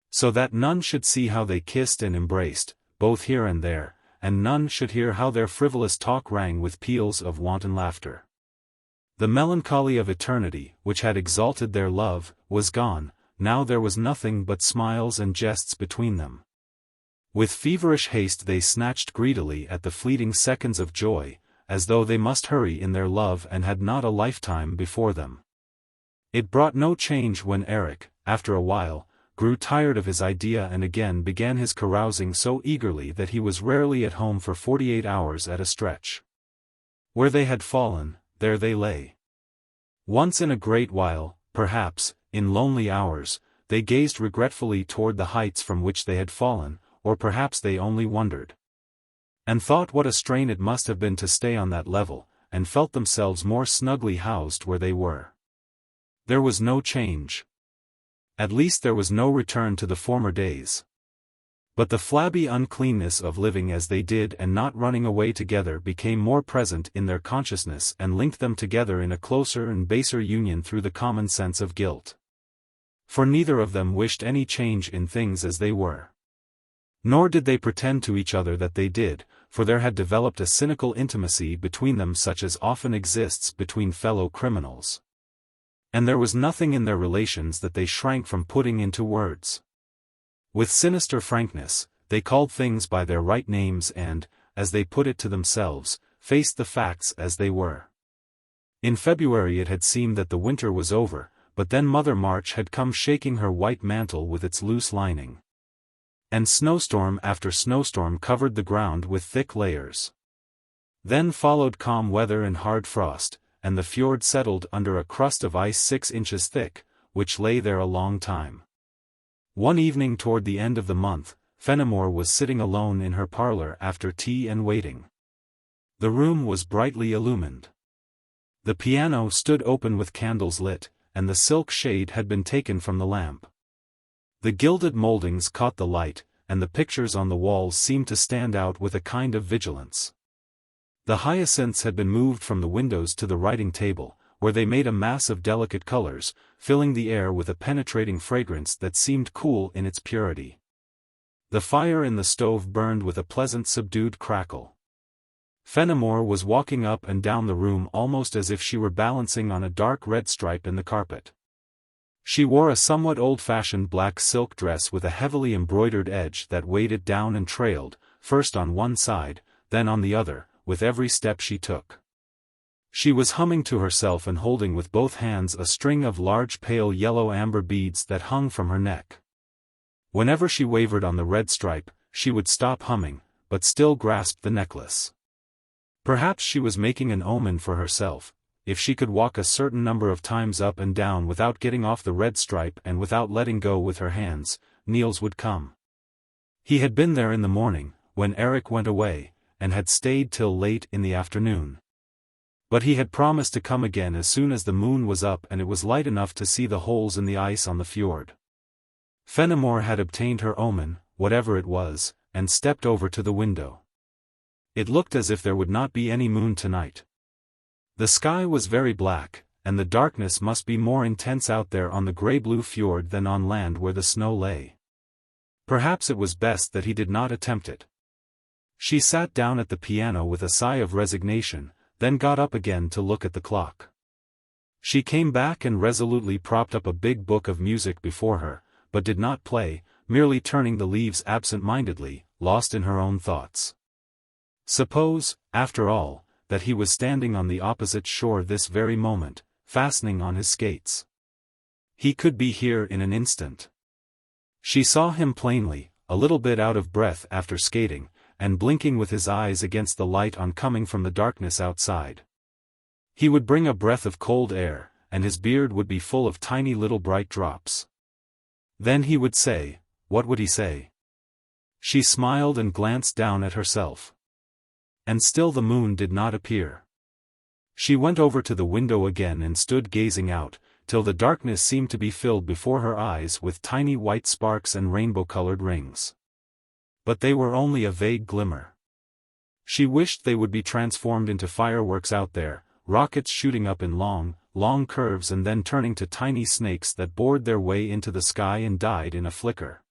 A: So that none should see how they kissed and embraced, both here and there, and none should hear how their frivolous talk rang with peals of wanton laughter. The melancholy of eternity, which had exalted their love, was gone, now there was nothing but smiles and jests between them. With feverish haste they snatched greedily at the fleeting seconds of joy, as though they must hurry in their love and had not a lifetime before them. It brought no change when Erik, after a while, grew tired of his idea and again began his carousing so eagerly that he was rarely at home for 48 hours at a stretch. Where they had fallen, there they lay. Once in a great while, perhaps, in lonely hours, they gazed regretfully toward the heights from which they had fallen, or perhaps they only wondered. And thought what a strain it must have been to stay on that level, and felt themselves more snugly housed where they were. There was no change. At least there was no return to the former days. But the flabby uncleanness of living as they did and not running away together became more present in their consciousness and linked them together in a closer and baser union through the common sense of guilt. For neither of them wished any change in things as they were. Nor did they pretend to each other that they did, for there had developed a cynical intimacy between them such as often exists between fellow criminals. And there was nothing in their relations that they shrank from putting into words. With sinister frankness, they called things by their right names and, as they put it to themselves, faced the facts as they were. In February it had seemed that the winter was over, but then Mother March had come shaking her white mantle with its loose lining. And snowstorm after snowstorm covered the ground with thick layers. Then followed calm weather and hard frost, and the fjord settled under a crust of ice 6 inches thick, which lay there a long time. One evening toward the end of the month, Fenimore was sitting alone in her parlor after tea and waiting. The room was brightly illumined. The piano stood open with candles lit, and the silk shade had been taken from the lamp. The gilded moldings caught the light, and the pictures on the walls seemed to stand out with a kind of vigilance. The hyacinths had been moved from the windows to the writing table, where they made a mass of delicate colors, filling the air with a penetrating fragrance that seemed cool in its purity. The fire in the stove burned with a pleasant subdued crackle. Fenimore was walking up and down the room almost as if she were balancing on a dark red stripe in the carpet. She wore a somewhat old-fashioned black silk dress with a heavily embroidered edge that weighed it down and trailed, first on one side, then on the other, with every step she took. She was humming to herself and holding with both hands a string of large pale yellow amber beads that hung from her neck. Whenever she wavered on the red stripe, she would stop humming, but still grasped the necklace. Perhaps she was making an omen for herself. If she could walk a certain number of times up and down without getting off the red stripe and without letting go with her hands, Niels would come. He had been there in the morning, when Erik went away, and had stayed till late in the afternoon. But he had promised to come again as soon as the moon was up and it was light enough to see the holes in the ice on the fjord. Fenimore had obtained her omen, whatever it was, and stepped over to the window. It looked as if there would not be any moon tonight. The sky was very black, and the darkness must be more intense out there on the grey-blue fjord than on land where the snow lay. Perhaps it was best that he did not attempt it. She sat down at the piano with a sigh of resignation, then got up again to look at the clock. She came back and resolutely propped up a big book of music before her, but did not play, merely turning the leaves absent-mindedly, lost in her own thoughts. Suppose, after all, that he was standing on the opposite shore this very moment, fastening on his skates. He could be here in an instant. She saw him plainly, a little bit out of breath after skating, and blinking with his eyes against the light on coming from the darkness outside. He would bring a breath of cold air, and his beard would be full of tiny little bright drops. Then he would say, what would he say? She smiled and glanced down at herself. And still the moon did not appear. She went over to the window again and stood gazing out, till the darkness seemed to be filled before her eyes with tiny white sparks and rainbow-colored rings. But they were only a vague glimmer. She wished they would be transformed into fireworks out there, rockets shooting up in long, long curves and then turning to tiny snakes that bored their way into the sky and died in a flicker.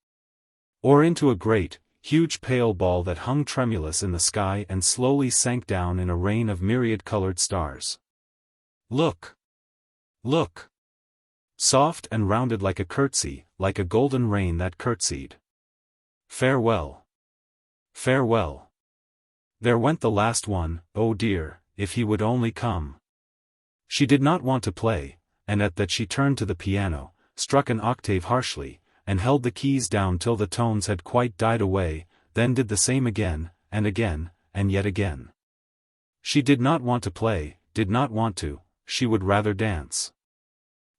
A: Or into a great, huge pale ball that hung tremulous in the sky and slowly sank down in a rain of myriad-colored stars. Look! Look! Soft and rounded like a curtsy, like a golden rain that curtsied. Farewell! Farewell! There went the last one, oh dear, if he would only come. She did not want to play, and at that she turned to the piano, struck an octave harshly, and held the keys down till the tones had quite died away, then did the same again, and yet again. She did not want to play, did not want to, she would rather dance.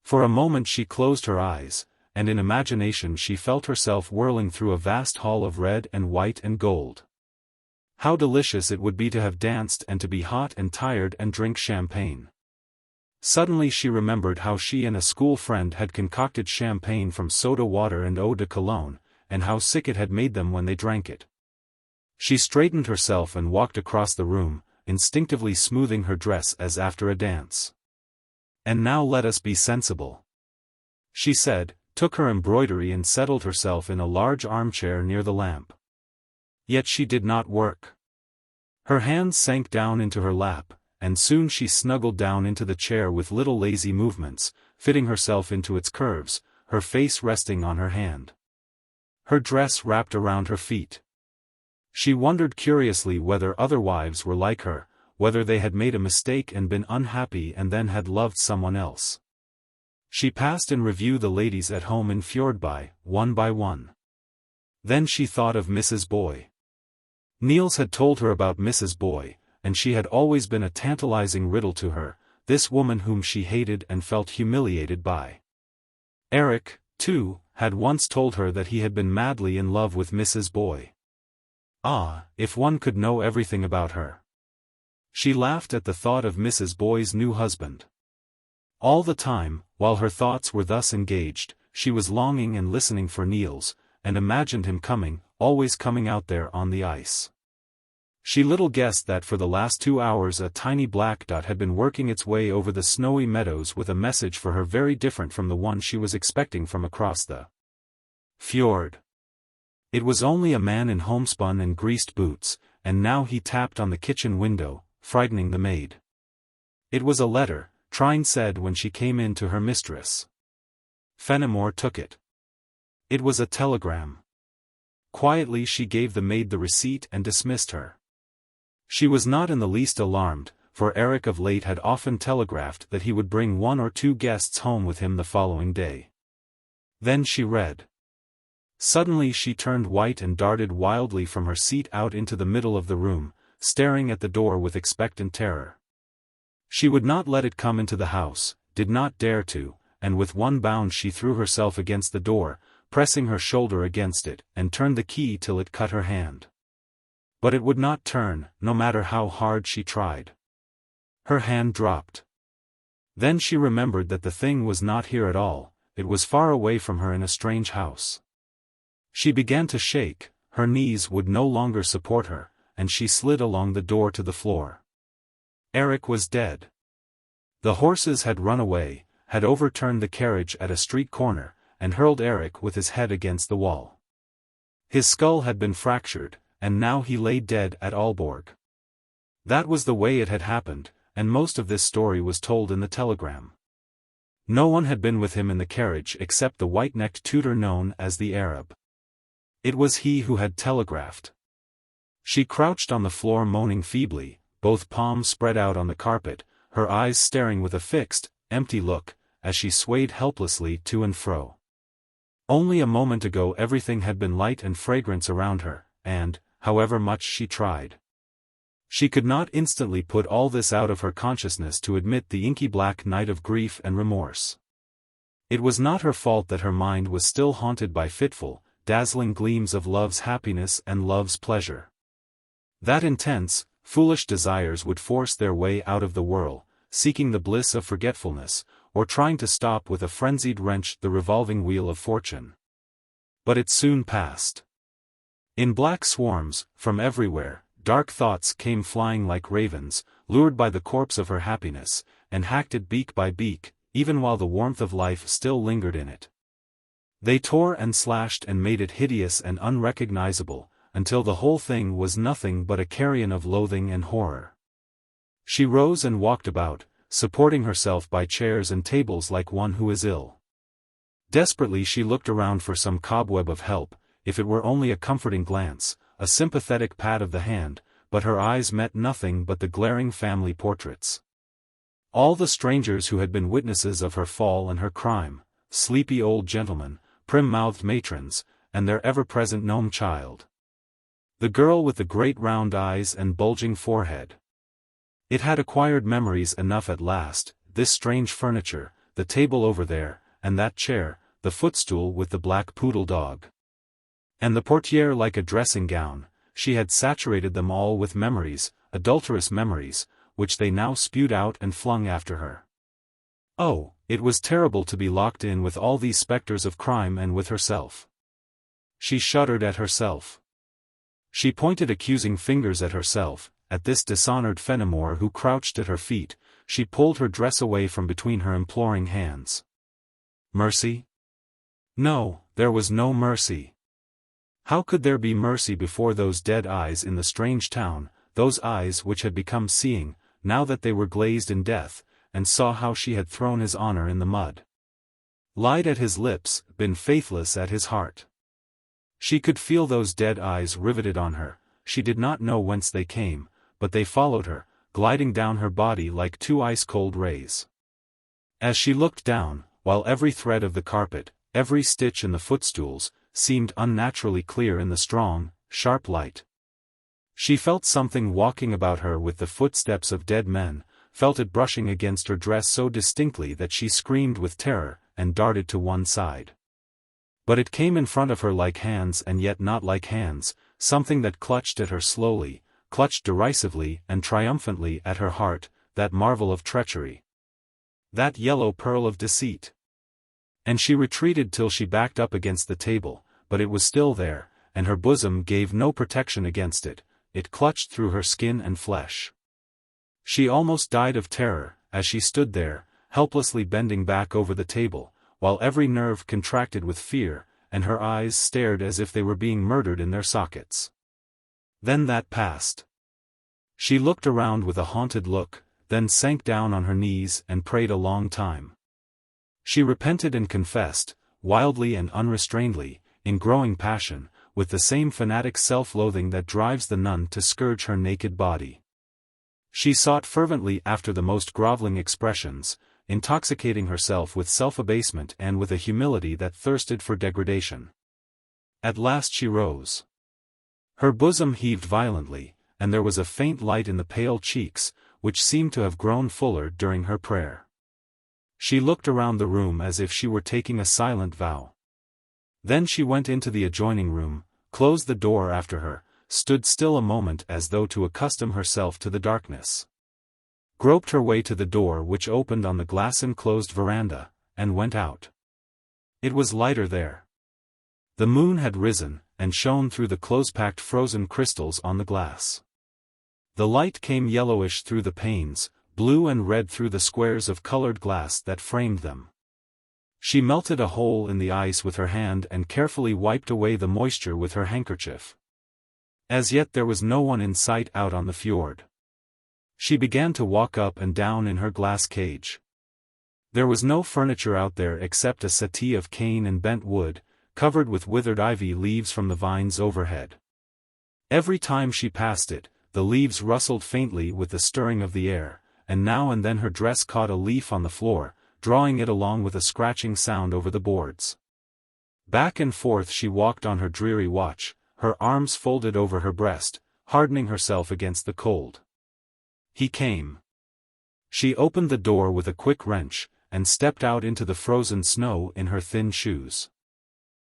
A: For a moment she closed her eyes, and in imagination she felt herself whirling through a vast hall of red and white and gold. How delicious it would be to have danced and to be hot and tired and drink champagne. Suddenly she remembered how she and a school friend had concocted champagne from soda water and eau de cologne, and how sick it had made them when they drank it. She straightened herself and walked across the room, instinctively smoothing her dress as after a dance. And now let us be sensible, she said, took her embroidery and settled herself in a large armchair near the lamp. Yet she did not work. Her hands sank down into her lap, and soon she snuggled down into the chair with little lazy movements, fitting herself into its curves, her face resting on her hand. Her dress wrapped around her feet. She wondered curiously whether other wives were like her, whether they had made a mistake and been unhappy and then had loved someone else. She passed in review the ladies at home in Fjordby, one by one. Then she thought of Mrs. Boy. Niels had told her about Mrs. Boy, and she had always been a tantalizing riddle to her, this woman whom she hated and felt humiliated by. Erik, too, had once told her that he had been madly in love with Mrs. Boy. Ah, if one could know everything about her. She laughed at the thought of Mrs. Boy's new husband. All the time, while her thoughts were thus engaged, she was longing and listening for Niels, and imagined him coming, always coming out there on the ice. She little guessed that for the last 2 hours a tiny black dot had been working its way over the snowy meadows with a message for her very different from the one she was expecting from across the fjord. It was only a man in homespun and greased boots, and now he tapped on the kitchen window, frightening the maid. It was a letter, Trine said when she came in to her mistress. Fenimore took it. It was a telegram. Quietly she gave the maid the receipt and dismissed her. She was not in the least alarmed, for Erik of late had often telegraphed that he would bring 1 or 2 guests home with him the following day. Then she read. Suddenly she turned white and darted wildly from her seat out into the middle of the room, staring at the door with expectant terror. She would not let it come into the house, did not dare to, and with one bound she threw herself against the door, pressing her shoulder against it, and turned the key till it cut her hand. But it would not turn, no matter how hard she tried. Her hand dropped. Then she remembered that the thing was not here at all, it was far away from her in a strange house. She began to shake, her knees would no longer support her, and she slid along the door to the floor. Eric was dead. The horses had run away, had overturned the carriage at a street corner, and hurled Eric with his head against the wall. His skull had been fractured, and now he lay dead at Aalborg. That was the way it had happened, and most of this story was told in the telegram. No one had been with him in the carriage except the white-necked tutor known as the Arab. It was he who had telegraphed. She crouched on the floor moaning feebly, both palms spread out on the carpet, her eyes staring with a fixed, empty look, as she swayed helplessly to and fro. Only a moment ago everything had been light and fragrance around her, and, however much she tried, she could not instantly put all this out of her consciousness to admit the inky black night of grief and remorse. It was not her fault that her mind was still haunted by fitful, dazzling gleams of love's happiness and love's pleasure. That intense, foolish desires would force their way out of the whirl, seeking the bliss of forgetfulness, or trying to stop with a frenzied wrench the revolving wheel of fortune. But it soon passed. In black swarms, from everywhere, dark thoughts came flying like ravens, lured by the corpse of her happiness, and hacked it beak by beak, even while the warmth of life still lingered in it. They tore and slashed and made it hideous and unrecognizable, until the whole thing was nothing but a carrion of loathing and horror. She rose and walked about, supporting herself by chairs and tables like one who is ill. Desperately she looked around for some cobweb of help, if it were only a comforting glance, a sympathetic pat of the hand, but her eyes met nothing but the glaring family portraits. All the strangers who had been witnesses of her fall and her crime, sleepy old gentlemen, prim-mouthed matrons, and their ever-present gnome child. The girl with the great round eyes and bulging forehead. It had acquired memories enough at last, this strange furniture, the table over there, and that chair, the footstool with the black poodle dog. And the portiere like a dressing gown, she had saturated them all with memories, adulterous memories, which they now spewed out and flung after her. Oh, it was terrible to be locked in with all these specters of crime and with herself. She shuddered at herself. She pointed accusing fingers at herself, at this dishonored Fenimore who crouched at her feet. She pulled her dress away from between her imploring hands. Mercy? No, there was no mercy. How could there be mercy before those dead eyes in the strange town, those eyes which had become seeing, now that they were glazed in death, and saw how she had thrown his honor in the mud, lied at his lips, been faithless at his heart? She could feel those dead eyes riveted on her. She did not know whence they came, but they followed her, gliding down her body like two ice-cold rays. As she looked down, while every thread of the carpet, every stitch in the footstools, seemed unnaturally clear in the strong, sharp light, she felt something walking about her with the footsteps of dead men, felt it brushing against her dress so distinctly that she screamed with terror, and darted to one side. But it came in front of her like hands and yet not like hands, something that clutched at her slowly, clutched derisively and triumphantly at her heart, that marvel of treachery, that yellow pearl of deceit. And she retreated till she backed up against the table, but it was still there, and her bosom gave no protection against it, it clutched through her skin and flesh. She almost died of terror, as she stood there, helplessly bending back over the table, while every nerve contracted with fear, and her eyes stared as if they were being murdered in their sockets. Then that passed. She looked around with a haunted look, then sank down on her knees and prayed a long time. She repented and confessed, wildly and unrestrainedly, in growing passion, with the same fanatic self-loathing that drives the nun to scourge her naked body. She sought fervently after the most groveling expressions, intoxicating herself with self-abasement and with a humility that thirsted for degradation. At last she rose. Her bosom heaved violently, and there was a faint light in the pale cheeks, which seemed to have grown fuller during her prayer. She looked around the room as if she were taking a silent vow. Then she went into the adjoining room, closed the door after her, stood still a moment as though to accustom herself to the darkness. Groped her way to the door which opened on the glass-enclosed veranda, and went out. It was lighter there. The moon had risen, and shone through the close-packed frozen crystals on the glass. The light came yellowish through the panes, blue and red through the squares of colored glass that framed them. She melted a hole in the ice with her hand and carefully wiped away the moisture with her handkerchief. As yet there was no one in sight out on the fjord. She began to walk up and down in her glass cage. There was no furniture out there except a settee of cane and bent wood, covered with withered ivy leaves from the vines overhead. Every time she passed it, the leaves rustled faintly with the stirring of the air, and now and then her dress caught a leaf on the floor, drawing it along with a scratching sound over the boards. Back and forth she walked on her dreary watch, her arms folded over her breast, hardening herself against the cold. He came. She opened the door with a quick wrench, and stepped out into the frozen snow in her thin shoes.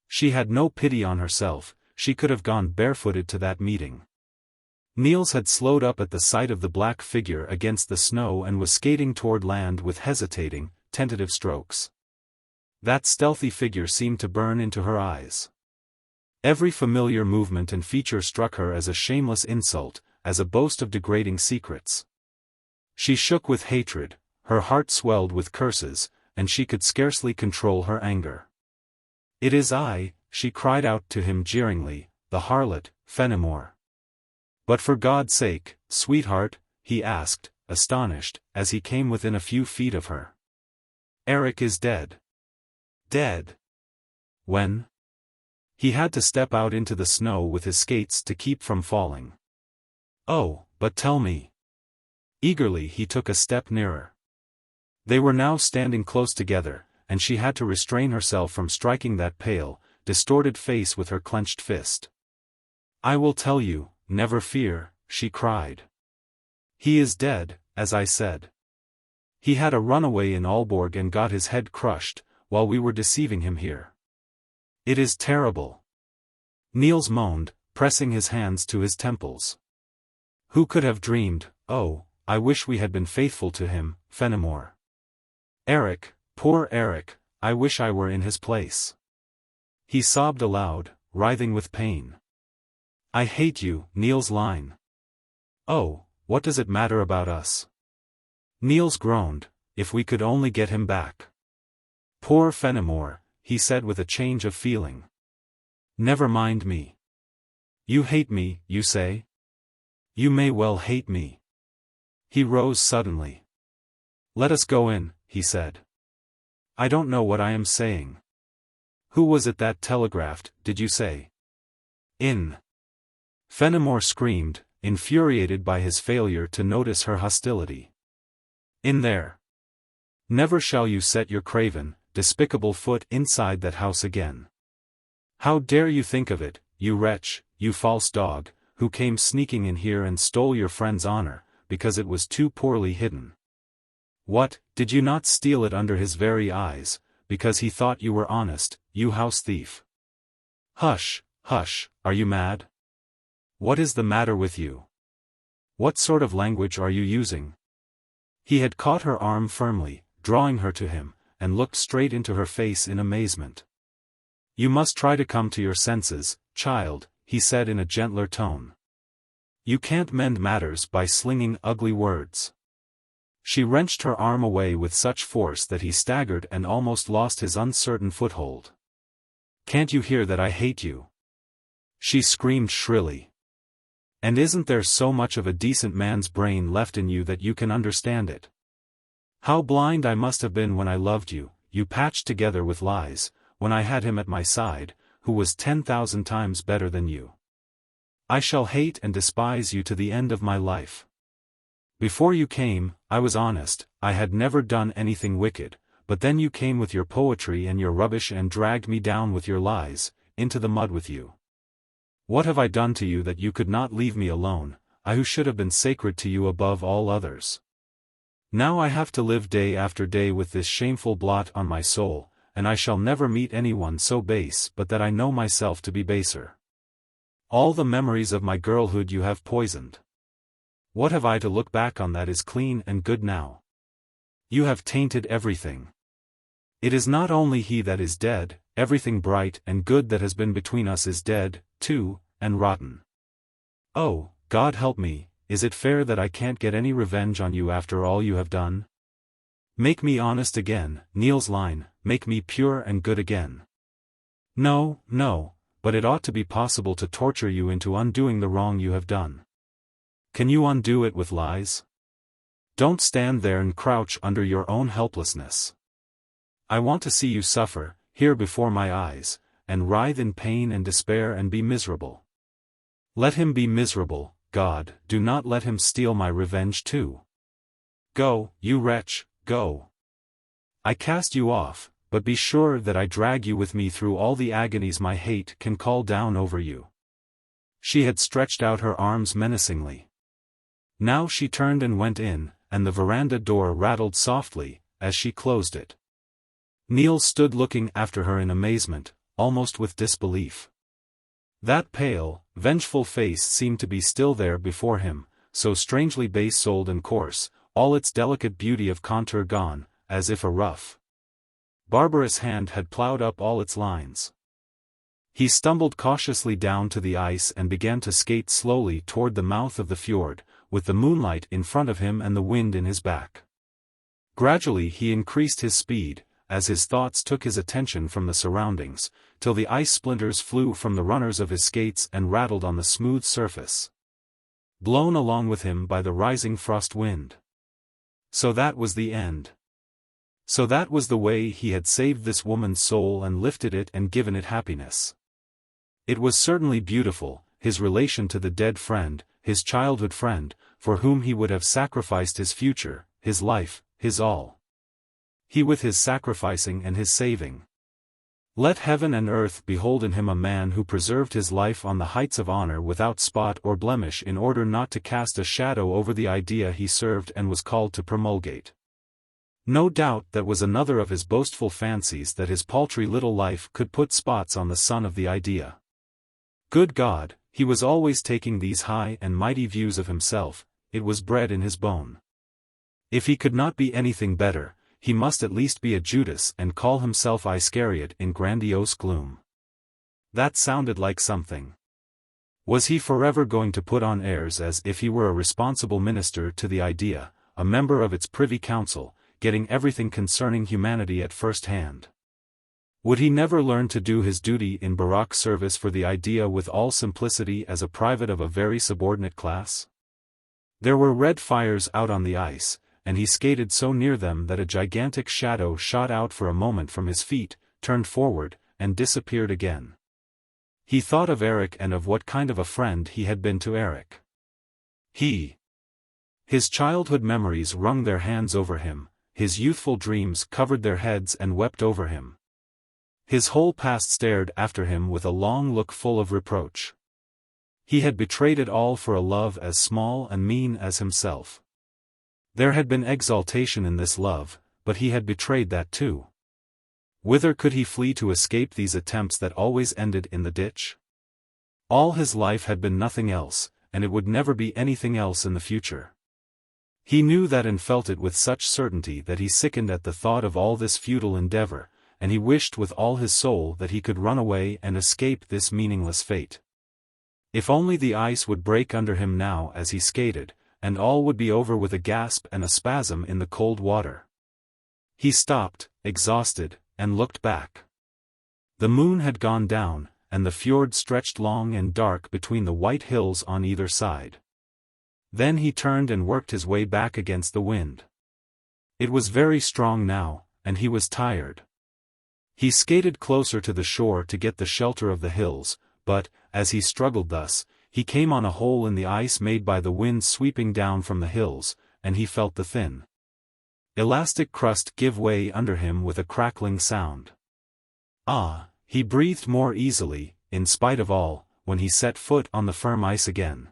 A: She had no pity on herself, she could have gone barefooted to that meeting. Niels had slowed up at the sight of the black figure against the snow and was skating toward land with hesitating, tentative strokes. That stealthy figure seemed to burn into her eyes. Every familiar movement and feature struck her as a shameless insult, as a boast of degrading secrets. She shook with hatred, her heart swelled with curses, and she could scarcely control her anger. "It is I," she cried out to him jeeringly, "the harlot, Fenimore." "But for God's sake, sweetheart," he asked, astonished, as he came within a few feet of her. "Eric is dead." "Dead? When?" He had to step out into the snow with his skates to keep from falling. "Oh, but tell me." Eagerly he took a step nearer. They were now standing close together, and she had to restrain herself from striking that pale, distorted face with her clenched fist. "I will tell you, never fear," she cried. "He is dead, as I said. He had a runaway in Aalborg and got his head crushed, while we were deceiving him here. It is terrible." Niels moaned, pressing his hands to his temples. "Who could have dreamed? Oh, I wish we had been faithful to him, Fenimore. Eric, poor Eric, I wish I were in his place." He sobbed aloud, writhing with pain. "I hate you, Niels Lyhne." "Oh, what does it matter about us?" Niels groaned, "If we could only get him back." "Poor Fenimore," he said with a change of feeling. "Never mind me. You hate me, you say? You may well hate me." He rose suddenly. "Let us go in," he said. "I don't know what I am saying. Who was it that telegraphed, did you say?" "In." Fenimore screamed, infuriated by his failure to notice her hostility. "In there. Never shall you set your craven, despicable foot inside that house again. How dare you think of it, you wretch, you false dog, who came sneaking in here and stole your friend's honor, because it was too poorly hidden. What, did you not steal it under his very eyes, because he thought you were honest, you house thief? Hush, hush, are you mad? What is the matter with you? What sort of language are you using?" He had caught her arm firmly, drawing her to him, and looked straight into her face in amazement. "You must try to come to your senses, child," he said in a gentler tone. "You can't mend matters by slinging ugly words." She wrenched her arm away with such force that he staggered and almost lost his uncertain foothold. "Can't you hear that I hate you?" she screamed shrilly. "And isn't there so much of a decent man's brain left in you that you can understand it? How blind I must have been when I loved you, you patched together with lies, when I had him at my side, who was 10,000 times better than you. I shall hate and despise you to the end of my life. Before you came, I was honest, I had never done anything wicked, but then you came with your poetry and your rubbish and dragged me down with your lies, into the mud with you. What have I done to you that you could not leave me alone, I who should have been sacred to you above all others? Now I have to live day after day with this shameful blot on my soul, and I shall never meet anyone so base but that I know myself to be baser. All the memories of my girlhood you have poisoned. What have I to look back on that is clean and good now? You have tainted everything. It is not only he that is dead, everything bright and good that has been between us is dead, too, and rotten. Oh, God help me, is it fair that I can't get any revenge on you after all you have done? Make me honest again, Niels Lyhne, make me pure and good again. No, no, but it ought to be possible to torture you into undoing the wrong you have done. Can you undo it with lies? Don't stand there and crouch under your own helplessness. I want to see you suffer, here before my eyes, and writhe in pain and despair and be miserable. Let him be miserable, God, do not let him steal my revenge too. Go, you wretch, go. I cast you off, but be sure that I drag you with me through all the agonies my hate can call down over you. She had stretched out her arms menacingly. Now she turned and went in, and the veranda door rattled softly, as she closed it. Niels stood looking after her in amazement, almost with disbelief. That pale, vengeful face seemed to be still there before him, so strangely base-souled and coarse, all its delicate beauty of contour gone, as if a rough, barbarous hand had ploughed up all its lines. He stumbled cautiously down to the ice and began to skate slowly toward the mouth of the fjord, with the moonlight in front of him and the wind in his back. Gradually he increased his speed, as his thoughts took his attention from the surroundings, till the ice splinters flew from the runners of his skates and rattled on the smooth surface, blown along with him by the rising frost wind. So that was the end. So that was the way he had saved this woman's soul and lifted it and given it happiness. It was certainly beautiful, his relation to the dead friend, his childhood friend, for whom he would have sacrificed his future, his life, his all. He with his sacrificing and his saving. Let heaven and earth behold in him a man who preserved his life on the heights of honor without spot or blemish in order not to cast a shadow over the idea he served and was called to promulgate. No doubt that was another of his boastful fancies that his paltry little life could put spots on the sun of the idea. Good God, he was always taking these high and mighty views of himself, it was bred in his bone. If he could not be anything better, he must at least be a Judas and call himself Iscariot in grandiose gloom. That sounded like something. Was he forever going to put on airs as if he were a responsible minister to the idea, a member of its privy council, getting everything concerning humanity at first hand? Would he never learn to do his duty in baroque service for the idea with all simplicity as a private of a very subordinate class? There were red fires out on the ice, and he skated so near them that a gigantic shadow shot out for a moment from his feet, turned forward, and disappeared again. He thought of Eric and of what kind of a friend he had been to Eric. His childhood memories wrung their hands over him, his youthful dreams covered their heads and wept over him. His whole past stared after him with a long look full of reproach. He had betrayed it all for a love as small and mean as himself. There had been exaltation in this love, but he had betrayed that too. Whither could he flee to escape these attempts that always ended in the ditch? All his life had been nothing else, and it would never be anything else in the future. He knew that and felt it with such certainty that he sickened at the thought of all this futile endeavor, and he wished with all his soul that he could run away and escape this meaningless fate. If only the ice would break under him now as he skated, and all would be over with a gasp and a spasm in the cold water. He stopped, exhausted, and looked back. The moon had gone down, and the fjord stretched long and dark between the white hills on either side. Then he turned and worked his way back against the wind. It was very strong now, and he was tired. He skated closer to the shore to get the shelter of the hills, but, as he struggled thus, he came on a hole in the ice made by the wind sweeping down from the hills, and he felt the thin, elastic crust give way under him with a crackling sound. Ah, he breathed more easily, in spite of all, when he set foot on the firm ice again.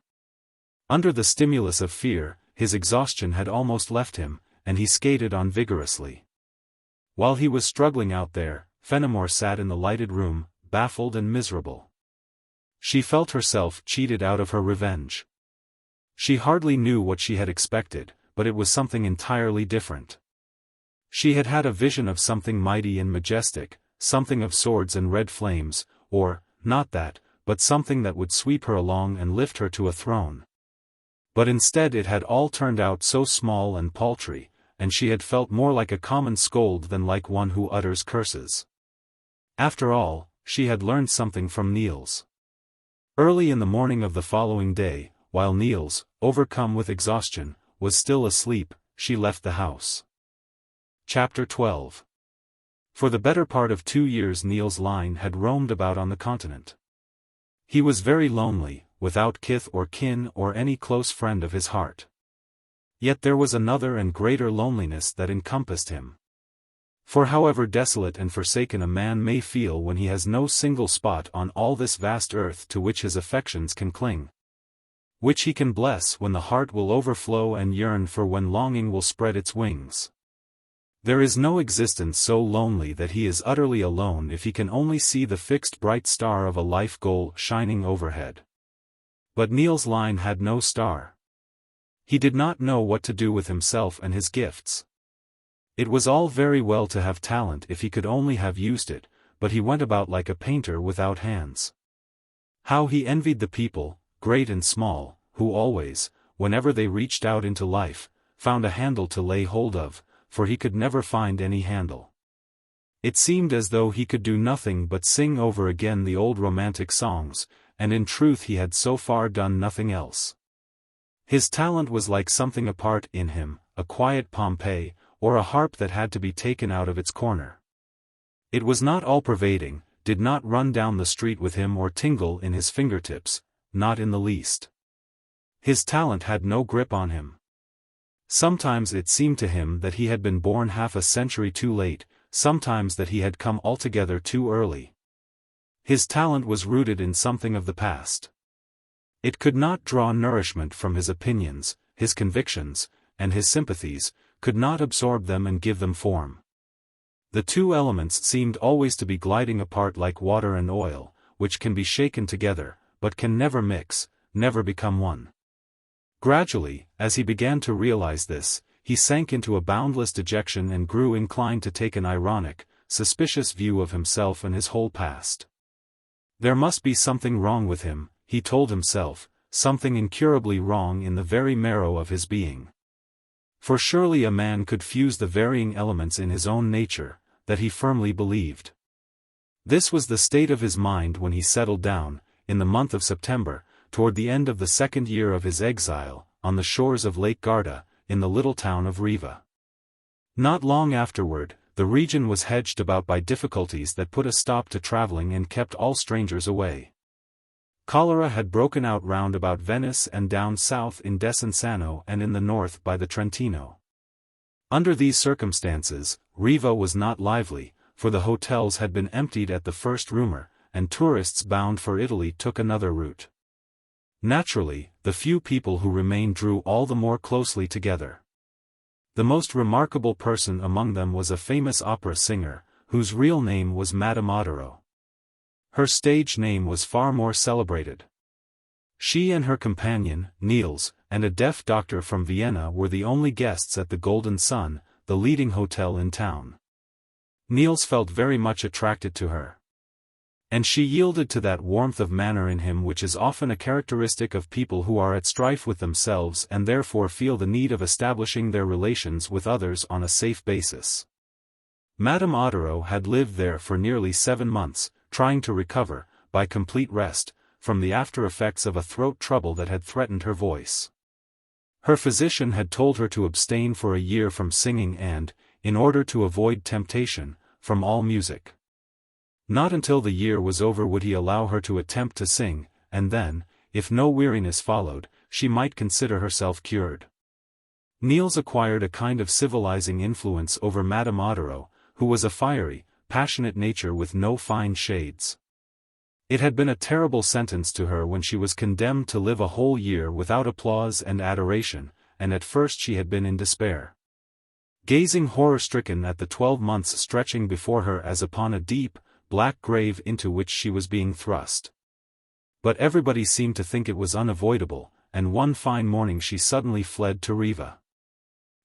A: Under the stimulus of fear, his exhaustion had almost left him, and he skated on vigorously. While he was struggling out there, Fenimore sat in the lighted room, baffled and miserable. She felt herself cheated out of her revenge. She hardly knew what she had expected, but it was something entirely different. She had had a vision of something mighty and majestic, something of swords and red flames, or, not that, but something that would sweep her along and lift her to a throne. But instead it had all turned out so small and paltry, and she had felt more like a common scold than like one who utters curses. After all, she had learned something from Niels. Early in the morning of the following day, while Niels, overcome with exhaustion, was still asleep, she left the house. Chapter 12. For the better part of 2 years Niels Lyhne had roamed about on the continent. He was very lonely, without kith or kin or any close friend of his heart. Yet there was another and greater loneliness that encompassed him. For however desolate and forsaken a man may feel when he has no single spot on all this vast earth to which his affections can cling, which he can bless when the heart will overflow and yearn for when longing will spread its wings, there is no existence so lonely that he is utterly alone if he can only see the fixed bright star of a life goal shining overhead. But Niels Lyhne had no star. He did not know what to do with himself and his gifts. It was all very well to have talent if he could only have used it, but he went about like a painter without hands. How he envied the people, great and small, who always, whenever they reached out into life, found a handle to lay hold of, for he could never find any handle. It seemed as though he could do nothing but sing over again the old romantic songs, and in truth he had so far done nothing else. His talent was like something apart in him, a quiet Pompeii, or a harp that had to be taken out of its corner. It was not all-pervading, did not run down the street with him or tingle in his fingertips, not in the least. His talent had no grip on him. Sometimes it seemed to him that he had been born half a century too late, sometimes that he had come altogether too early. His talent was rooted in something of the past. It could not draw nourishment from his opinions, his convictions, and his sympathies, could not absorb them and give them form. The two elements seemed always to be gliding apart like water and oil, which can be shaken together, but can never mix, never become one. Gradually, as he began to realize this, he sank into a boundless dejection and grew inclined to take an ironic, suspicious view of himself and his whole past. There must be something wrong with him, he told himself, something incurably wrong in the very marrow of his being. For surely a man could fuse the varying elements in his own nature, that he firmly believed. This was the state of his mind when he settled down, in the month of September, toward the end of the 2nd year of his exile, on the shores of Lake Garda, in the little town of Riva. Not long afterward, the region was hedged about by difficulties that put a stop to traveling and kept all strangers away. Cholera had broken out round about Venice and down south in Desenzano and in the north by the Trentino. Under these circumstances, Riva was not lively, for the hotels had been emptied at the first rumor, and tourists bound for Italy took another route. Naturally, the few people who remained drew all the more closely together. The most remarkable person among them was a famous opera singer, whose real name was Madame Adoro. Her stage name was far more celebrated. She and her companion, Niels, and a deaf doctor from Vienna were the only guests at the Golden Sun, the leading hotel in town. Niels felt very much attracted to her. And she yielded to that warmth of manner in him which is often a characteristic of people who are at strife with themselves and therefore feel the need of establishing their relations with others on a safe basis. Madame Adoro had lived there for nearly 7 months, trying to recover, by complete rest, from the after-effects of a throat trouble that had threatened her voice. Her physician had told her to abstain for a year from singing and, in order to avoid temptation, from all music. Not until the year was over would he allow her to attempt to sing, and then, if no weariness followed, she might consider herself cured. Niels acquired a kind of civilizing influence over Madame Adoro, who was a fiery, passionate nature with no fine shades. It had been a terrible sentence to her when she was condemned to live a whole year without applause and adoration, and at first she had been in despair. Gazing horror-stricken at the 12 months stretching before her as upon a deep, black grave into which she was being thrust. But everybody seemed to think it was unavoidable, and one fine morning she suddenly fled to Riva.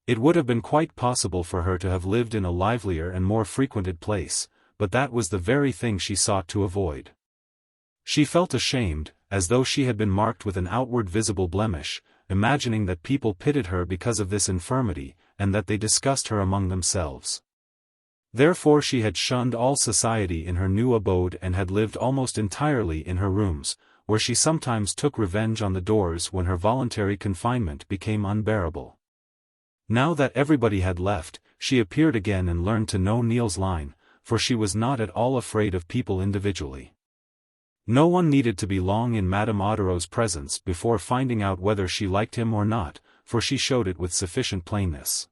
A: It would have been quite possible for her to have lived in a livelier and more frequented place, but that was the very thing she sought to avoid. She felt ashamed, as though she had been marked with an outward visible blemish, imagining that people pitied her because of this infirmity, and that they discussed her among themselves. Therefore she had shunned all society in her new abode and had lived almost entirely in her rooms, where she sometimes took revenge on the doors when her voluntary confinement became unbearable. Now that everybody had left, she appeared again and learned to know Niels Lyhne, for she was not at all afraid of people individually. No one needed to be long in Madame Audereau's presence before finding out whether she liked him or not, for she showed it with sufficient plainness.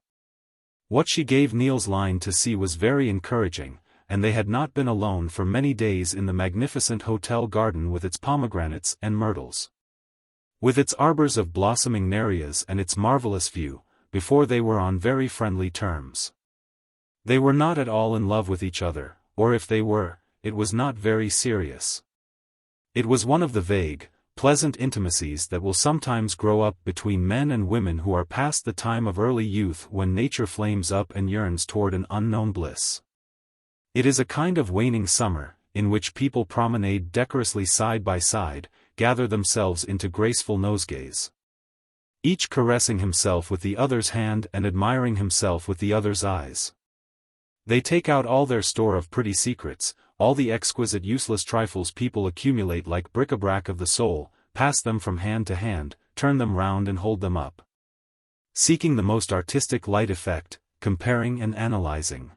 A: What she gave Niels Lyhne to see was very encouraging, and they had not been alone for many days in the magnificent hotel garden with its pomegranates and myrtles, with its arbors of blossoming nereas and its marvelous view, before they were on very friendly terms. They were not at all in love with each other, or if they were, it was not very serious. It was one of the vague, pleasant intimacies that will sometimes grow up between men and women who are past the time of early youth when nature flames up and yearns toward an unknown bliss. It is a kind of waning summer, in which people promenade decorously side by side, gather themselves into graceful nosegays, each caressing himself with the other's hand and admiring himself with the other's eyes. They take out all their store of pretty secrets, all the exquisite useless trifles people accumulate like bric-a-brac of the soul, pass them from hand to hand, turn them round and hold them up, seeking the most artistic light effect, comparing and analyzing.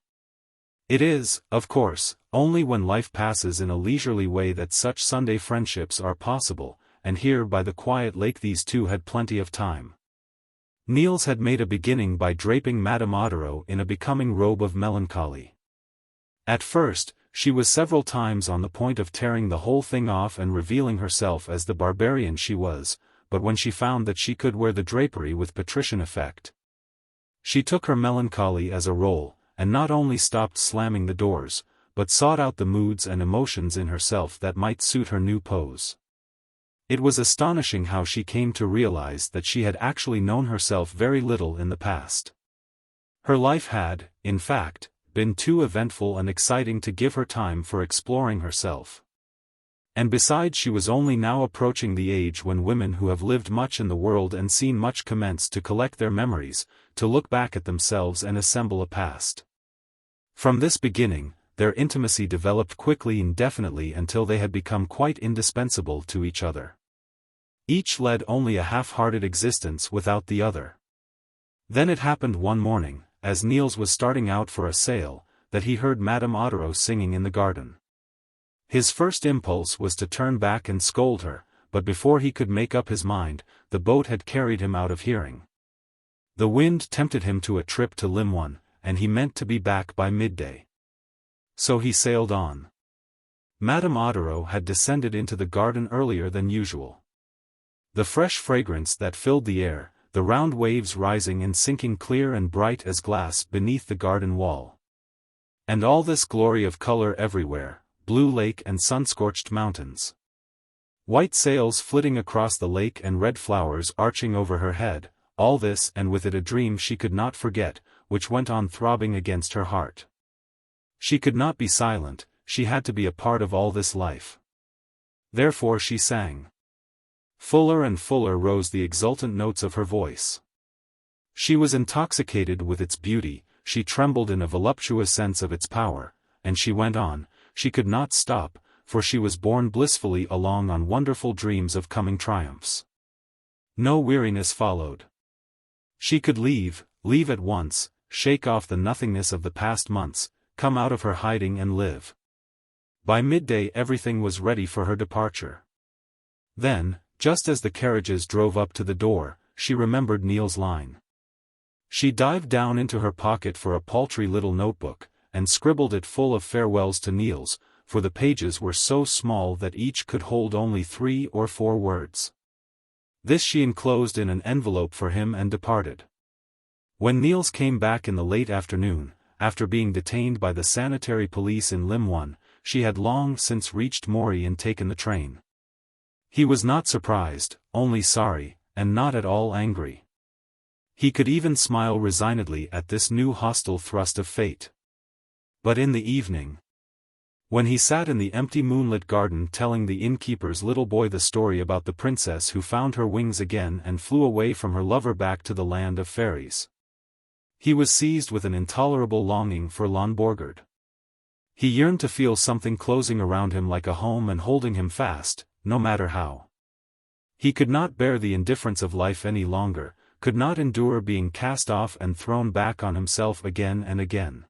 A: It is, of course, only when life passes in a leisurely way that such Sunday friendships are possible, and here by the quiet lake these two had plenty of time. Niels had made a beginning by draping Madame Audereau in a becoming robe of melancholy. At first, she was several times on the point of tearing the whole thing off and revealing herself as the barbarian she was, but when she found that she could wear the drapery with patrician effect, she took her melancholy as a role, and not only stopped slamming the doors, but sought out the moods and emotions in herself that might suit her new pose. It was astonishing how she came to realize that she had actually known herself very little in the past. Her life had, in fact, been too eventful and exciting to give her time for exploring herself. And besides, she was only now approaching the age when women who have lived much in the world and seen much commence to collect their memories, to look back at themselves and assemble a past. From this beginning, their intimacy developed quickly and definitely until they had become quite indispensable to each other. Each led only a half-hearted existence without the other. Then it happened one morning, as Niels was starting out for a sail, that he heard Madame Audereau singing in the garden. His first impulse was to turn back and scold her, but before he could make up his mind, the boat had carried him out of hearing. The wind tempted him to a trip to Limousin, and he meant to be back by midday. So he sailed on. Madame Audereau had descended into the garden earlier than usual. The fresh fragrance that filled the air, the round waves rising and sinking clear and bright as glass beneath the garden wall. And all this glory of color everywhere, blue lake and sun-scorched mountains, white sails flitting across the lake and red flowers arching over her head, all this and with it a dream she could not forget, which went on throbbing against her heart. She could not be silent, she had to be a part of all this life. Therefore she sang. Fuller and fuller rose the exultant notes of her voice. She was intoxicated with its beauty, she trembled in a voluptuous sense of its power, and she went on, she could not stop, for she was borne blissfully along on wonderful dreams of coming triumphs. No weariness followed. She could leave at once, shake off the nothingness of the past months, come out of her hiding and live. By midday everything was ready for her departure. Then, just as the carriages drove up to the door, she remembered Niels Lyhne. She dived down into her pocket for a paltry little notebook, and scribbled it full of farewells to Niels, for the pages were so small that each could hold only 3 or 4 words. This she enclosed in an envelope for him and departed. When Niels came back in the late afternoon, after being detained by the sanitary police in Limousin, she had long since reached Maury and taken the train. He was not surprised, only sorry, and not at all angry. He could even smile resignedly at this new hostile thrust of fate. But in the evening, when he sat in the empty moonlit garden telling the innkeeper's little boy the story about the princess who found her wings again and flew away from her lover back to the land of fairies, he was seized with an intolerable longing for Lönneborgard. He yearned to feel something closing around him like a home and holding him fast, no matter how. He could not bear the indifference of life any longer, could not endure being cast off and thrown back on himself again and again.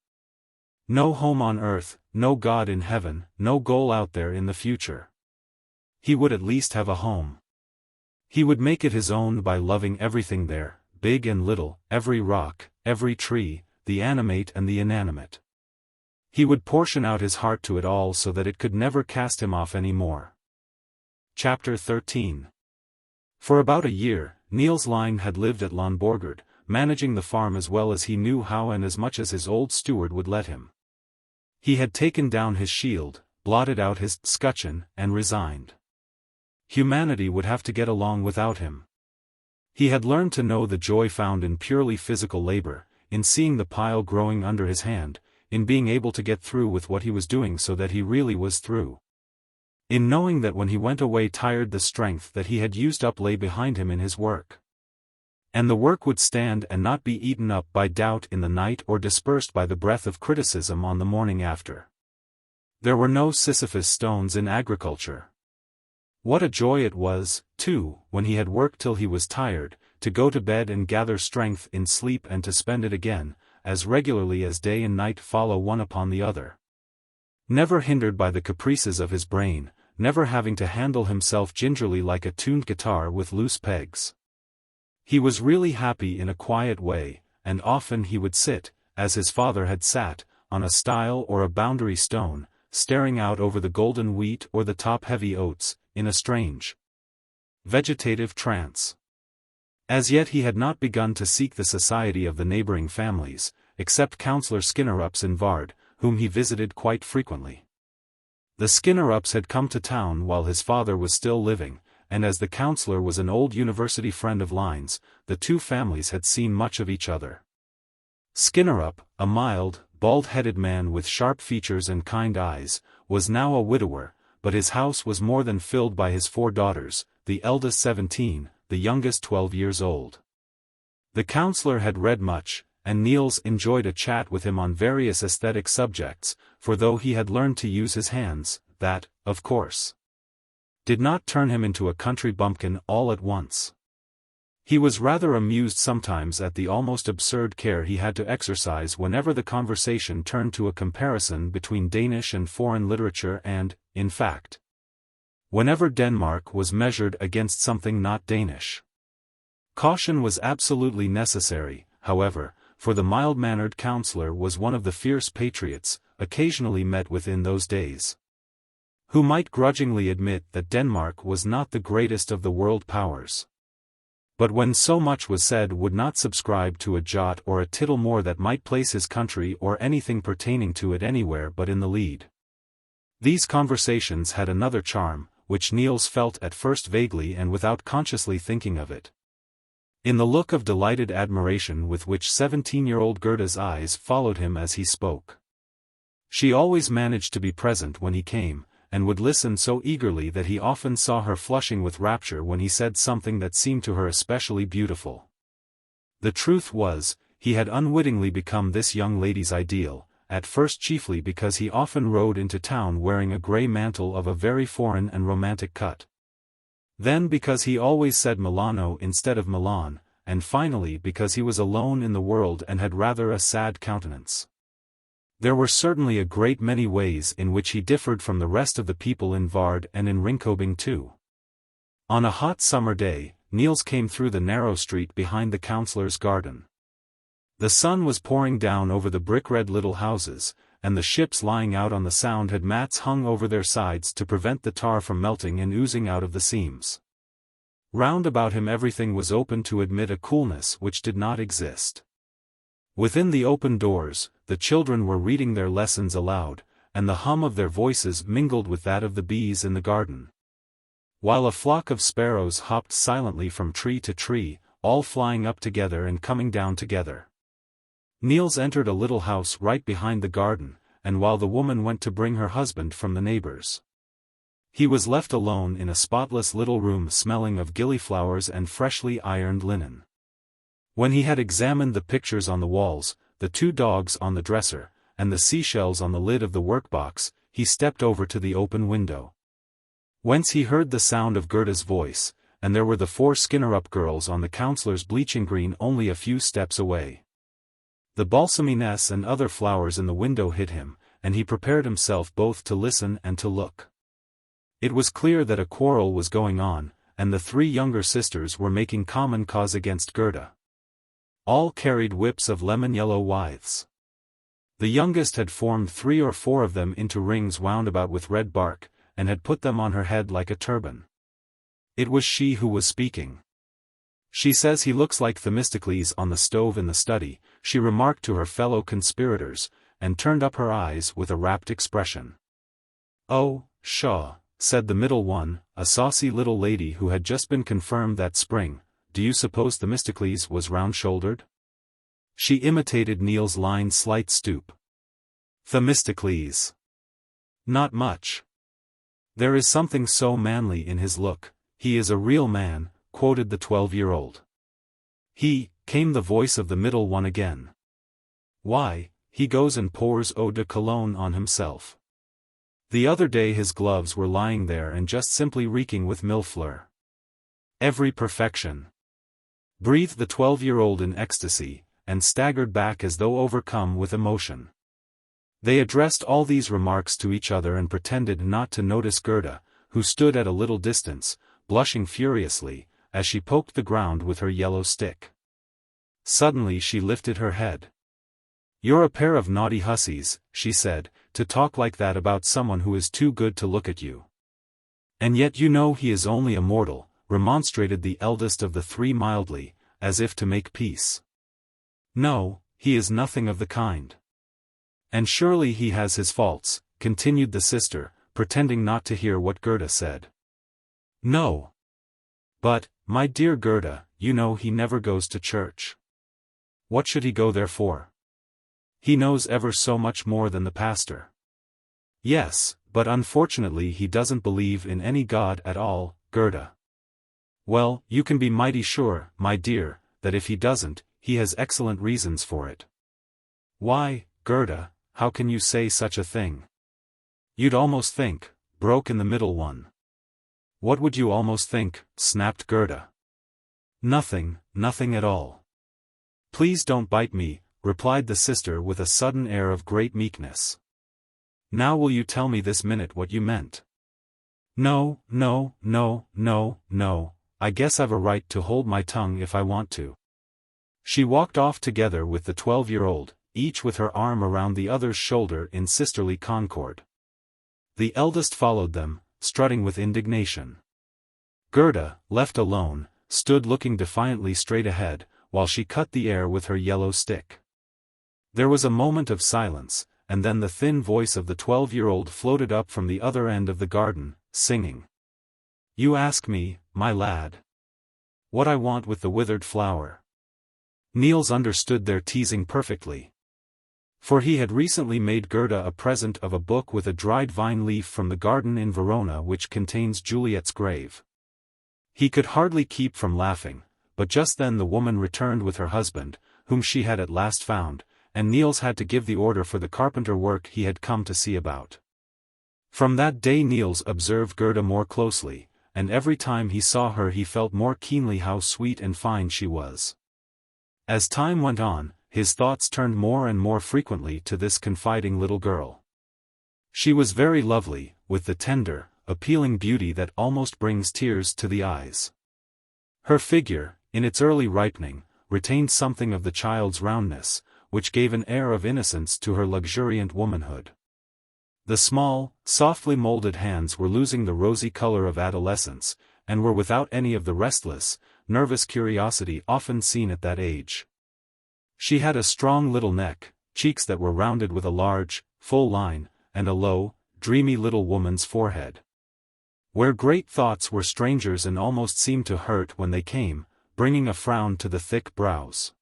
A: No home on earth, no God in heaven, no goal out there in the future. He would at least have a home. He would make it his own by loving everything there, big and little, every rock, every tree, the animate and the inanimate. He would portion out his heart to it all so that it could never cast him off any more. Chapter 13. For about a year, Niels Lyhne had lived at Lönneborgard, managing the farm as well as he knew how and as much as his old steward would let him. He had taken down his shield, blotted out his scutcheon, and resigned. Humanity would have to get along without him. He had learned to know the joy found in purely physical labor, in seeing the pile growing under his hand, in being able to get through with what he was doing so that he really was through. In knowing that when he went away tired the strength that he had used up lay behind him in his work. And the work would stand and not be eaten up by doubt in the night or dispersed by the breath of criticism on the morning after. There were no Sisyphus stones in agriculture. What a joy it was, too, when he had worked till he was tired, to go to bed and gather strength in sleep and to spend it again, as regularly as day and night follow one upon the other. Never hindered by the caprices of his brain, never having to handle himself gingerly like a tuned guitar with loose pegs. He was really happy in a quiet way, and often he would sit, as his father had sat, on a stile or a boundary stone, staring out over the golden wheat or the top-heavy oats, in a strange, vegetative trance. As yet he had not begun to seek the society of the neighboring families, except Councillor Skinnerup's in Vard, whom he visited quite frequently. The Skinnerups had come to town while his father was still living, and as the councillor was an old university friend of Lyhne's, the two families had seen much of each other. Skinnerup, a mild, bald-headed man with sharp features and kind eyes, was now a widower, but his house was more than filled by his 4 daughters, the eldest 17, the youngest 12 years old. The councillor had read much, and Niels enjoyed a chat with him on various aesthetic subjects, for though he had learned to use his hands, that, of course, did not turn him into a country bumpkin all at once. He was rather amused sometimes at the almost absurd care he had to exercise whenever the conversation turned to a comparison between Danish and foreign literature and, in fact, whenever Denmark was measured against something not Danish. Caution was absolutely necessary, however, for the mild-mannered councillor was one of the fierce patriots, occasionally met with in those days, who might grudgingly admit that Denmark was not the greatest of the world powers, but when so much was said would not subscribe to a jot or a tittle more that might place his country or anything pertaining to it anywhere but in the lead. These conversations had another charm, which Niels felt at first vaguely and without consciously thinking of it. In the look of delighted admiration with which 17-year-old Gerda's eyes followed him as he spoke. She always managed to be present when he came, and would listen so eagerly that he often saw her flushing with rapture when he said something that seemed to her especially beautiful. The truth was, he had unwittingly become this young lady's ideal, at first chiefly because he often rode into town wearing a grey mantle of a very foreign and romantic cut. Then because he always said Milano instead of Milan, and finally because he was alone in the world and had rather a sad countenance. There were certainly a great many ways in which he differed from the rest of the people in Vard and in Ringkøbing too. On a hot summer day, Niels came through the narrow street behind the councillor's garden. The sun was pouring down over the brick-red little houses, and the ships lying out on the Sound had mats hung over their sides to prevent the tar from melting and oozing out of the seams. Round about him everything was open to admit a coolness which did not exist. Within the open doors, the children were reading their lessons aloud, and the hum of their voices mingled with that of the bees in the garden. while a flock of sparrows hopped silently from tree to tree, all flying up together and coming down together. Niels entered a little house right behind the garden, and while the woman went to bring her husband from the neighbors, he was left alone in a spotless little room smelling of gillyflowers and freshly ironed linen. When he had examined the pictures on the walls, the 2 dogs on the dresser, and the seashells on the lid of the workbox, he stepped over to the open window, whence he heard the sound of Gerda's voice, and there were the 4 Skinner-up girls on the counselor's bleaching green only a few steps away. The balsaminess and other flowers in the window hid him, and he prepared himself both to listen and to look. It was clear that a quarrel was going on, and the 3 younger sisters were making common cause against Gerda. All carried whips of lemon-yellow withes. The youngest had formed 3 or 4 of them into rings wound about with red bark, and had put them on her head like a turban. It was she who was speaking. "She says he looks like Themistocles on the stove in the study," she remarked to her fellow conspirators, and turned up her eyes with a rapt expression. "Oh, pshaw," said the middle one, a saucy little lady who had just been confirmed that spring. "Do you suppose Themistocles was round-shouldered?" She imitated Niels Lyhne's slight stoop. "Themistocles? Not much. There is something so manly in his look. He is a real man," quoted the 12-year-old. "He," came the voice of the middle one again. "Why, he goes and pours eau de cologne on himself. The other day his gloves were lying there and just simply reeking with millefleur. Every perfection," breathed the 12-year-old in ecstasy, and staggered back as though overcome with emotion. They addressed all these remarks to each other and pretended not to notice Gerda, who stood at a little distance, blushing furiously, as she poked the ground with her yellow stick. Suddenly she lifted her head. "You're a pair of naughty hussies," she said, "to talk like that about someone who is too good to look at you." "And yet you know he is only a mortal," remonstrated the eldest of the 3 mildly, as if to make peace. "No, he is nothing of the kind. And surely he has his faults," continued the sister, pretending not to hear what Gerda said. "No. But, my dear Gerda, you know he never goes to church. What should he go there for? He knows ever so much more than the pastor." "Yes, but unfortunately he doesn't believe in any God at all, Gerda." "Well, you can be mighty sure, my dear, that if he doesn't, he has excellent reasons for it." "Why, Gerda, how can you say such a thing?" "You'd almost think," broke in the middle one. "What would you almost think?" snapped Gerda. "Nothing, nothing at all." "Please don't bite me," replied the sister with a sudden air of great meekness. "Now will you tell me this minute what you meant?" "No, no, no, no, no, I guess I've a right to hold my tongue if I want to." She walked off together with the 12-year-old, each with her arm around the other's shoulder in sisterly concord. The eldest followed them, strutting with indignation. Gerda, left alone, stood looking defiantly straight ahead, while she cut the air with her yellow stick. There was a moment of silence, and then the thin voice of the 12-year-old floated up from the other end of the garden, singing. "You ask me, my lad, what I want with the withered flower." Niels understood their teasing perfectly. For he had recently made Gerda a present of a book with a dried vine leaf from the garden in Verona which contains Juliet's grave. He could hardly keep from laughing, but just then the woman returned with her husband, whom she had at last found, and Niels had to give the order for the carpenter work he had come to see about. From that day Niels observed Gerda more closely, and every time he saw her he felt more keenly how sweet and fine she was. As time went on, his thoughts turned more and more frequently to this confiding little girl. She was very lovely, with the tender, appealing beauty that almost brings tears to the eyes. Her figure, in its early ripening, retained something of the child's roundness, which gave an air of innocence to her luxuriant womanhood. The small, softly molded hands were losing the rosy color of adolescence, and were without any of the restless, nervous curiosity often seen at that age. She had a strong little neck, cheeks that were rounded with a large, full line, and a low, dreamy little woman's forehead. where great thoughts were strangers and almost seemed to hurt when they came, bringing a frown to the thick brows.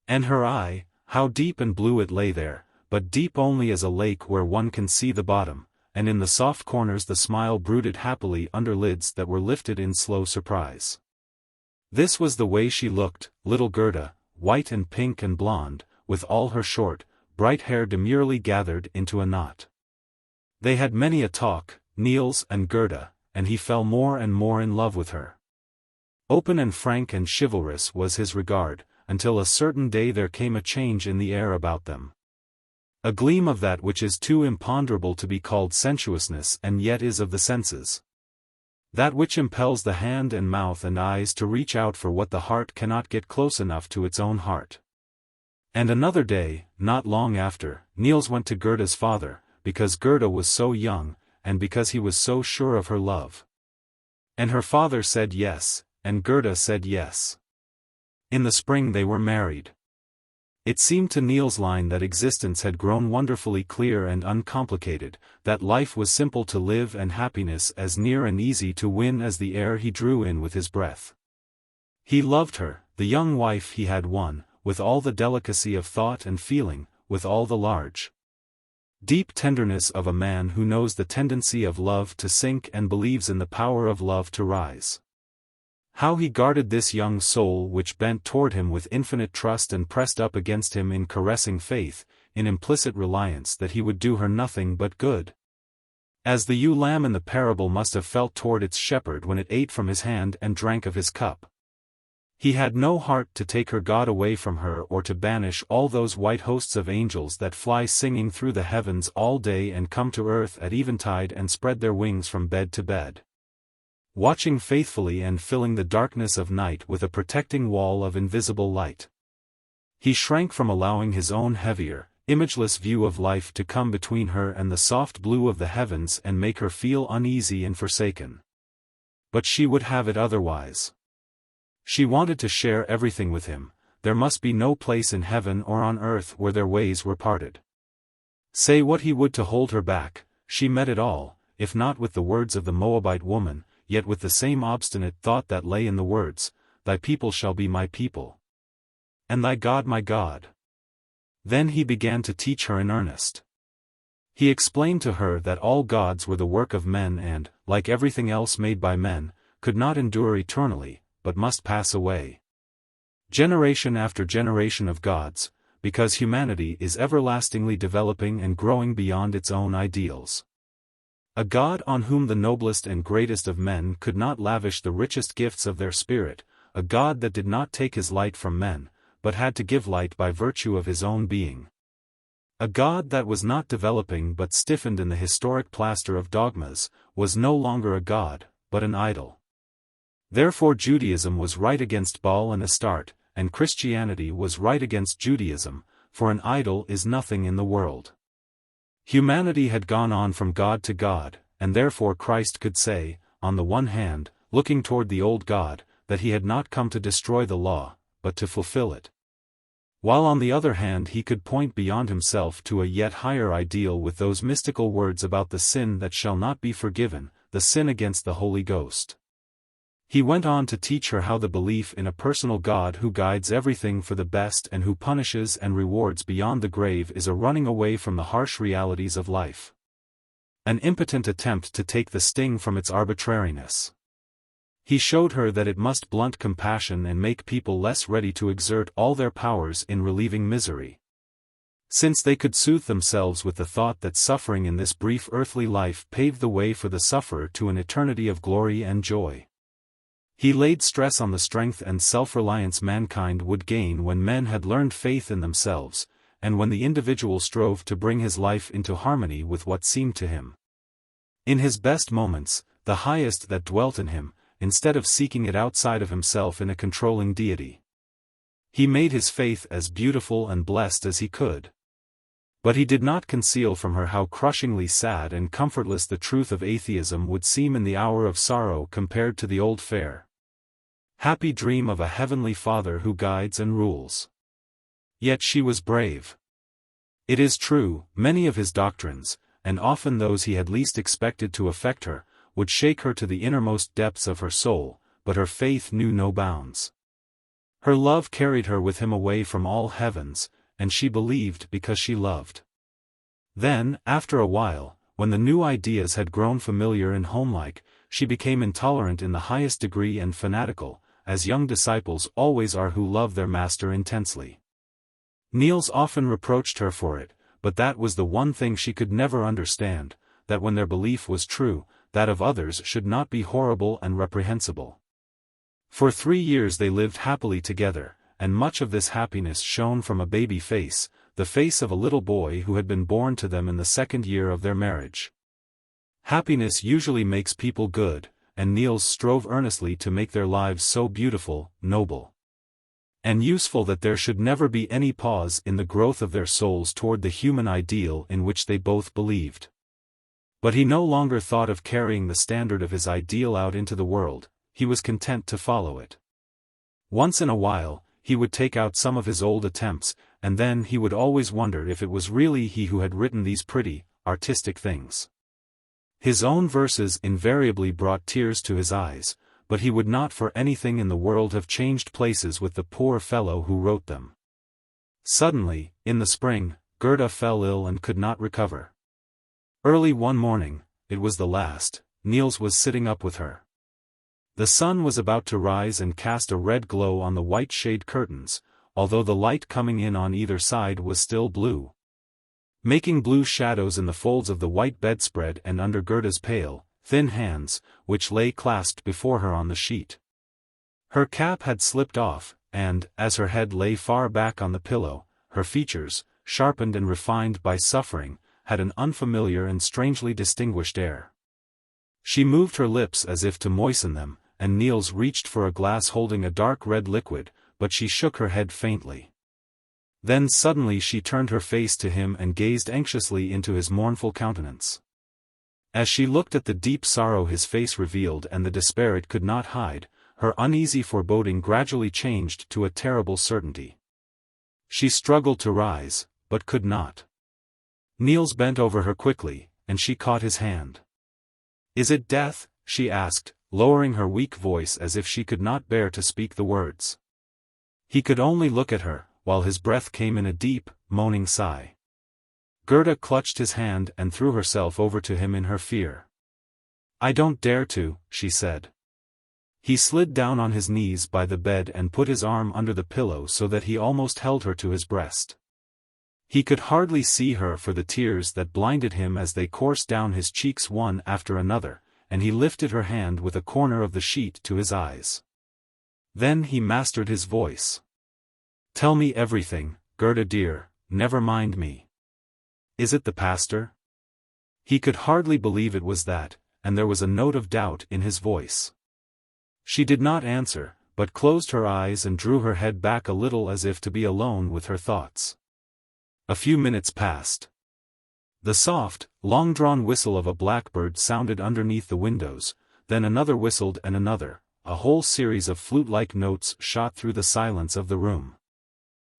A: And her eye, how deep and blue it lay there, but deep only as a lake where one can see the bottom, and in the soft corners the smile brooded happily under lids that were lifted in slow surprise. This was the way she looked, little Gerda, white and pink and blonde, with all her short, bright hair demurely gathered into a knot. They had many a talk, Niels and Gerda, and he fell more and more in love with her. Open and frank and chivalrous was his regard, until a certain day there came a change in the air about them. A gleam of that which is too imponderable to be called sensuousness and yet is of the senses. That which impels the hand and mouth and eyes to reach out for what the heart cannot get close enough to its own heart. And another day, not long after, Niels went to Gerda's father, because Gerda was so young, and because he was so sure of her love. And her father said yes, and Gerda said yes. In the spring they were married. It seemed to Niels Lyhne that existence had grown wonderfully clear and uncomplicated, that life was simple to live and happiness as near and easy to win as the air he drew in with his breath. He loved her, the young wife he had won, with all the delicacy of thought and feeling, with all the large, deep tenderness of a man who knows the tendency of love to sink and believes in the power of love to rise. How he guarded this young soul which bent toward him with infinite trust and pressed up against him in caressing faith, in implicit reliance that he would do her nothing but good. As the ewe lamb in the parable must have felt toward its shepherd when it ate from his hand and drank of his cup. He had no heart to take her God away from her or to banish all those white hosts of angels that fly singing through the heavens all day and come to earth at eventide and spread their wings from bed to bed, watching faithfully and filling the darkness of night with a protecting wall of invisible light. He shrank from allowing his own heavier, imageless view of life to come between her and the soft blue of the heavens and make her feel uneasy and forsaken. But she would have it otherwise. She wanted to share everything with him. There must be no place in heaven or on earth where their ways were parted. Say what he would to hold her back, she met it all, if not with the words of the Moabite woman, yet with the same obstinate thought that lay in the words, "Thy people shall be my people, and thy God my God." Then he began to teach her in earnest. He explained to her that all gods were the work of men and, like everything else made by men, could not endure eternally, but must pass away. Generation after generation of gods, because humanity is everlastingly developing and growing beyond its own ideals. A God on whom the noblest and greatest of men could not lavish the richest gifts of their spirit, a God that did not take his light from men, but had to give light by virtue of his own being. A God that was not developing but stiffened in the historic plaster of dogmas, was no longer a God, but an idol. Therefore Judaism was right against Baal and Astarte, and Christianity was right against Judaism, for an idol is nothing in the world. Humanity had gone on from God to God, and therefore Christ could say, on the one hand, looking toward the old God, that he had not come to destroy the law, but to fulfill it. While on the other hand he could point beyond himself to a yet higher ideal with those mystical words about the sin that shall not be forgiven, the sin against the Holy Ghost. He went on to teach her how the belief in a personal God who guides everything for the best and who punishes and rewards beyond the grave is a running away from the harsh realities of life. An impotent attempt to take the sting from its arbitrariness. He showed her that it must blunt compassion and make people less ready to exert all their powers in relieving misery, since they could soothe themselves with the thought that suffering in this brief earthly life paved the way for the sufferer to an eternity of glory and joy. He laid stress on the strength and self-reliance mankind would gain when men had learned faith in themselves, and when the individual strove to bring his life into harmony with what seemed to him, in his best moments, the highest that dwelt in him, instead of seeking it outside of himself in a controlling deity. He made his faith as beautiful and blessed as he could. But he did not conceal from her how crushingly sad and comfortless the truth of atheism would seem in the hour of sorrow compared to the old fair, happy dream of a heavenly Father who guides and rules. Yet she was brave. It is true, many of his doctrines, and often those he had least expected to affect her, would shake her to the innermost depths of her soul, but her faith knew no bounds. Her love carried her with him away from all heavens, and she believed because she loved. Then, after a while, when the new ideas had grown familiar and homelike, she became intolerant in the highest degree and fanatical, as young disciples always are who love their master intensely. Niels often reproached her for it, but that was the one thing she could never understand, that when their belief was true, that of others should not be horrible and reprehensible. For 3 years they lived happily together, and much of this happiness shone from a baby face, the face of a little boy who had been born to them in the 2nd year of their marriage. Happiness usually makes people good, and Niels strove earnestly to make their lives so beautiful, noble, and useful that there should never be any pause in the growth of their souls toward the human ideal in which they both believed. But he no longer thought of carrying the standard of his ideal out into the world, he was content to follow it. Once in a while, he would take out some of his old attempts, and then he would always wonder if it was really he who had written these pretty, artistic things. His own verses invariably brought tears to his eyes, but he would not for anything in the world have changed places with the poor fellow who wrote them. Suddenly, in the spring, Gerda fell ill and could not recover. Early one morning, it was the last, Niels was sitting up with her. The sun was about to rise and cast a red glow on the white shade curtains, although the light coming in on either side was still blue, making blue shadows in the folds of the white bedspread and under Gerda's pale, thin hands, which lay clasped before her on the sheet. Her cap had slipped off, and, as her head lay far back on the pillow, her features, sharpened and refined by suffering, had an unfamiliar and strangely distinguished air. She moved her lips as if to moisten them, and Niels reached for a glass holding a dark red liquid, but she shook her head faintly. Then suddenly she turned her face to him and gazed anxiously into his mournful countenance. As she looked at the deep sorrow his face revealed and the despair it could not hide, her uneasy foreboding gradually changed to a terrible certainty. She struggled to rise, but could not. Niels bent over her quickly, and she caught his hand. "Is it death?" she asked, lowering her weak voice as if she could not bear to speak the words. He could only look at her, while his breath came in a deep, moaning sigh. Gerda clutched his hand and threw herself over to him in her fear. "I don't dare to," she said. He slid down on his knees by the bed and put his arm under the pillow so that he almost held her to his breast. He could hardly see her for the tears that blinded him as they coursed down his cheeks one after another, and he lifted her hand with a corner of the sheet to his eyes. Then he mastered his voice. "Tell me everything, Gerda dear, never mind me. Is it the pastor?" He could hardly believe it was that, and there was a note of doubt in his voice. She did not answer, but closed her eyes and drew her head back a little as if to be alone with her thoughts. A few minutes passed. The soft, long-drawn whistle of a blackbird sounded underneath the windows, then another whistled and another, a whole series of flute-like notes shot through the silence of the room.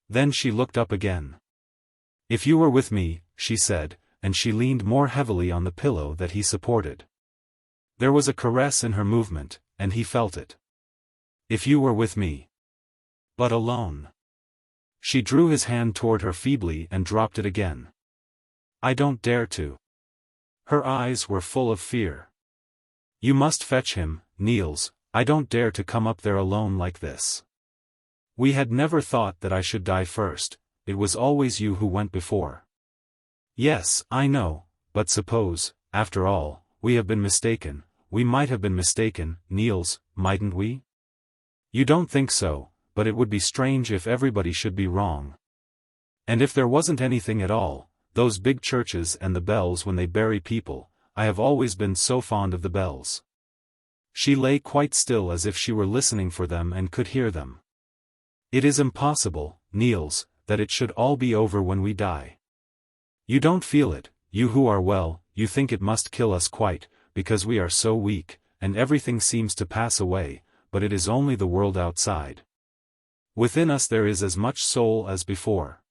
A: Then she looked up again. "If you were with me," she said, and she leaned more heavily on the pillow that he supported. There was a caress in her movement, and he felt it. "If you were with me. But alone." She drew his hand toward her feebly and dropped it again. "I don't dare to." Her eyes were full of fear. "You must fetch him, Niels, I don't dare to come up there alone like this. We had never thought that I should die first, it was always you who went before." "Yes, I know, but suppose, after all, we have been mistaken, we might have been mistaken, Niels, mightn't we? You don't think so, but it would be strange if everybody should be wrong. And if there wasn't anything at all, those big churches and the bells when they bury people, I have always been so fond of the bells." She lay quite still as if she were listening for them and could hear them. "It is impossible, Niels, that it should all be over when we die. You don't feel it, you who are well, you think it must kill us quite, because we are so weak, and everything seems to pass away, but it is only the world outside. Within us there is as much soul as before.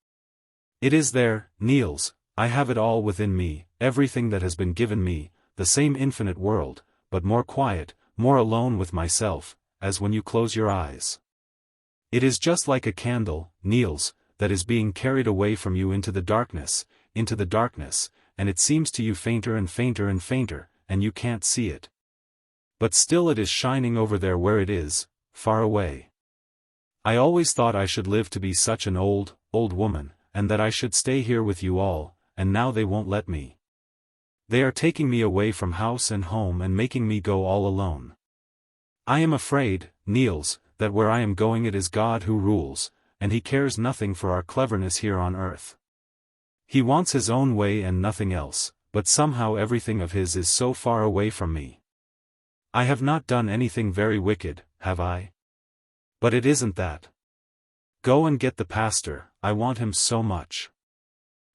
A: It is there, Niels, I have it all within me, everything that has been given me, the same infinite world, but more quiet, more alone with myself, as when you close your eyes. It is just like a candle, Niels, that is being carried away from you into the darkness, and it seems to you fainter and fainter and fainter, and you can't see it. But still it is shining over there where it is, far away. I always thought I should live to be such an old woman, and that I should stay here with you all, and now they won't let me. They are taking me away from house and home and making me go all alone. I am afraid, Niels, that where I am going it is God who rules, and he cares nothing for our cleverness here on earth. He wants his own way and nothing else, but somehow everything of his is so far away from me. I have not done anything very wicked, have I? But it isn't that. Go and get the pastor, I want him so much.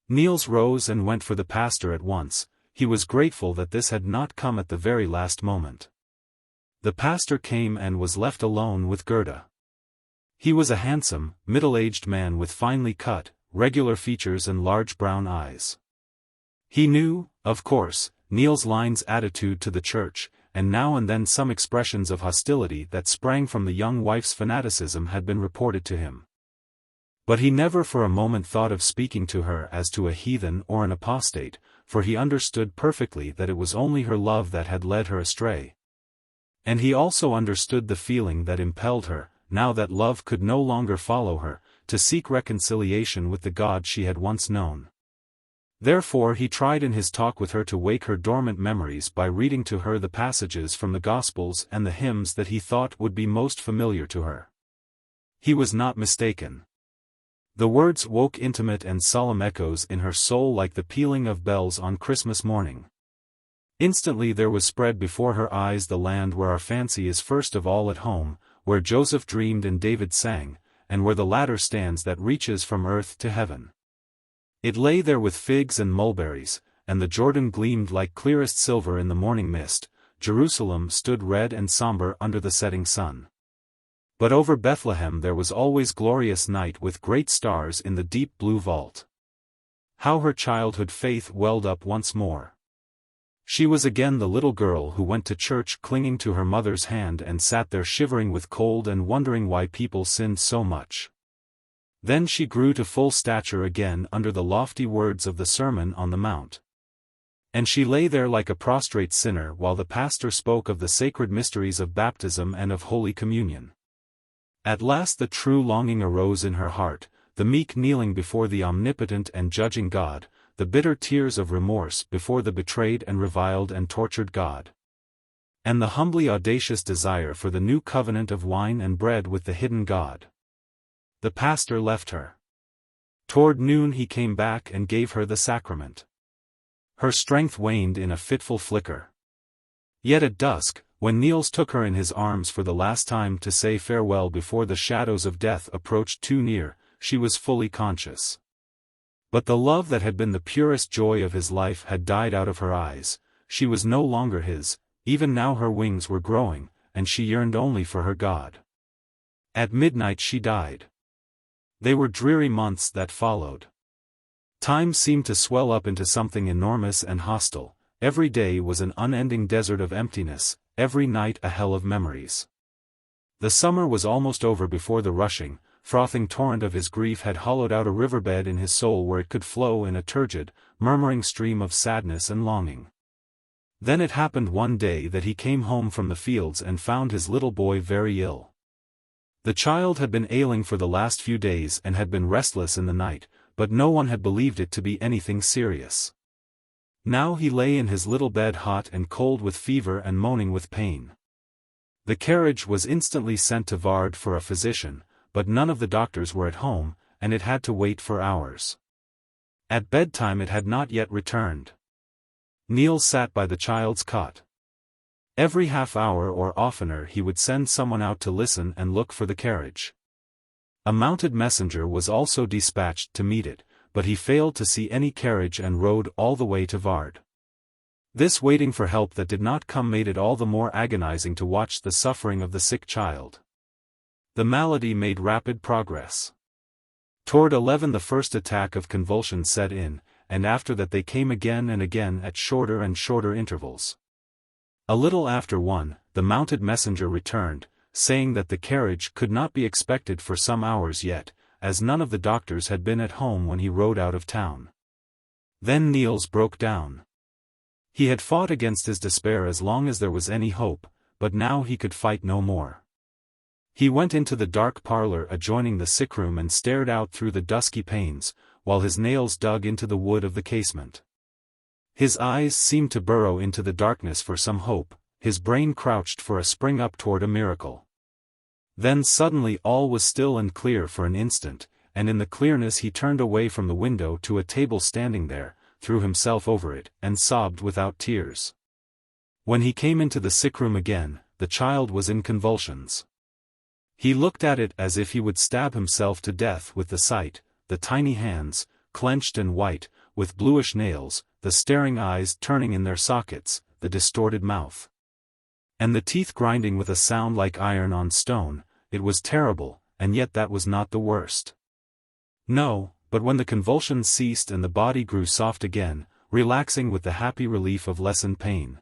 A: Niels rose and went for the pastor at once. He was grateful that this had not come at the very last moment. The pastor came and was left alone with Gerda. He was a handsome, middle-aged man with finely cut, regular features and large brown eyes. He knew, of course, Niels Lyhne's attitude to the church, and now and then some expressions of hostility that sprang from the young wife's fanaticism had been reported to him. But he never for a moment thought of speaking to her as to a heathen or an apostate, for he understood perfectly that it was only her love that had led her astray. And he also understood the feeling that impelled her, now that love could no longer follow her, to seek reconciliation with the God she had once known. Therefore he tried in his talk with her to wake her dormant memories by reading to her the passages from the Gospels and the hymns that he thought would be most familiar to her. He was not mistaken. The words woke intimate and solemn echoes in her soul like the pealing of bells on Christmas morning. Instantly there was spread before her eyes the land where our fancy is first of all at home, where Joseph dreamed and David sang, and where the ladder stands that reaches from earth to heaven. It lay there with figs and mulberries, and the Jordan gleamed like clearest silver in the morning mist. Jerusalem stood red and somber under the setting sun. But over Bethlehem there was always glorious night with great stars in the deep blue vault. How her childhood faith welled up once more. She was again the little girl who went to church clinging to her mother's hand and sat there shivering with cold and wondering why people sinned so much. Then she grew to full stature again under the lofty words of the Sermon on the Mount. And she lay there like a prostrate sinner while the pastor spoke of the sacred mysteries of baptism and of Holy Communion. At last the true longing arose in her heart, the meek kneeling before the omnipotent and judging God, the bitter tears of remorse before the betrayed and reviled and tortured God. And the humbly audacious desire for the new covenant of wine and bread with the hidden God. The pastor left her. Toward noon he came back and gave her the sacrament. Her strength waned in a fitful flicker. Yet at dusk, when Niels took her in his arms for the last time to say farewell before the shadows of death approached too near, she was fully conscious. But the love that had been the purest joy of his life had died out of her eyes. She was no longer his, even now her wings were growing, and she yearned only for her God. At midnight she died. They were dreary months that followed. Time seemed to swell up into something enormous and hostile. Every day was an unending desert of emptiness, every night a hell of memories. The summer was almost over before the rushing, frothing torrent of his grief had hollowed out a riverbed in his soul where it could flow in a turgid, murmuring stream of sadness and longing. Then it happened one day that he came home from the fields and found his little boy very ill. The child had been ailing for the last few days and had been restless in the night, but no one had believed it to be anything serious. Now he lay in his little bed hot and cold with fever and moaning with pain. The carriage was instantly sent to Vard for a physician, but none of the doctors were at home, and it had to wait for hours. At bedtime it had not yet returned. Niels sat by the child's cot. Every half hour or oftener he would send someone out to listen and look for the carriage. A mounted messenger was also dispatched to meet it, but he failed to see any carriage and rode all the way to Vard. This waiting for help that did not come made it all the more agonizing to watch the suffering of the sick child. The malady made rapid progress. Toward 11 the first attack of convulsions set in, and after that they came again and again at shorter and shorter intervals. A little after 1, the mounted messenger returned, saying that the carriage could not be expected for some hours yet, as none of the doctors had been at home when he rode out of town. Then Niels broke down. He had fought against his despair as long as there was any hope, but now he could fight no more. He went into the dark parlor adjoining the sickroom and stared out through the dusky panes, while his nails dug into the wood of the casement. His eyes seemed to burrow into the darkness for some hope, his brain crouched for a spring up toward a miracle. Then suddenly all was still and clear for an instant, and in the clearness he turned away from the window to a table standing there, threw himself over it, and sobbed without tears. When he came into the sickroom again, the child was in convulsions. He looked at it as if he would stab himself to death with the sight, the tiny hands, clenched and white, with bluish nails, the staring eyes turning in their sockets, the distorted mouth, and the teeth grinding with a sound like iron on stone. It was terrible, and yet that was not the worst. No, but when the convulsions ceased and the body grew soft again, relaxing with the happy relief of lessened pain.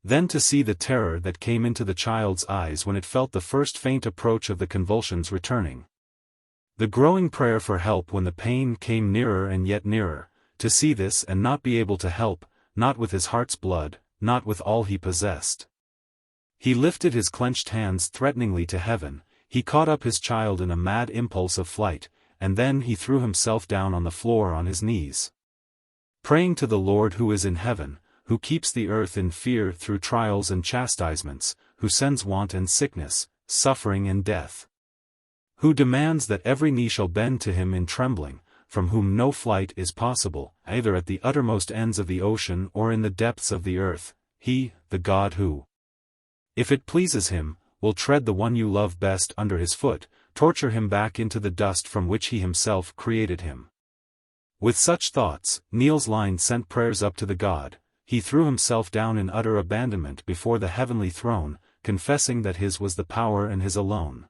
A: Then to see the terror that came into the child's eyes when it felt the first faint approach of the convulsions returning. The growing prayer for help when the pain came nearer and yet nearer, to see this and not be able to help, not with his heart's blood, not with all he possessed. He lifted his clenched hands threateningly to heaven, he caught up his child in a mad impulse of flight, and then he threw himself down on the floor on his knees, praying to the Lord who is in heaven, who keeps the earth in fear through trials and chastisements, who sends want and sickness, suffering and death, who demands that every knee shall bend to him in trembling, from whom no flight is possible, either at the uttermost ends of the ocean or in the depths of the earth, he, the God who, if it pleases him, will tread the one you love best under his foot, torture him back into the dust from which he himself created him. With such thoughts, Niels Lyhne sent prayers up to the God. He threw himself down in utter abandonment before the heavenly throne, confessing that his was the power and his alone.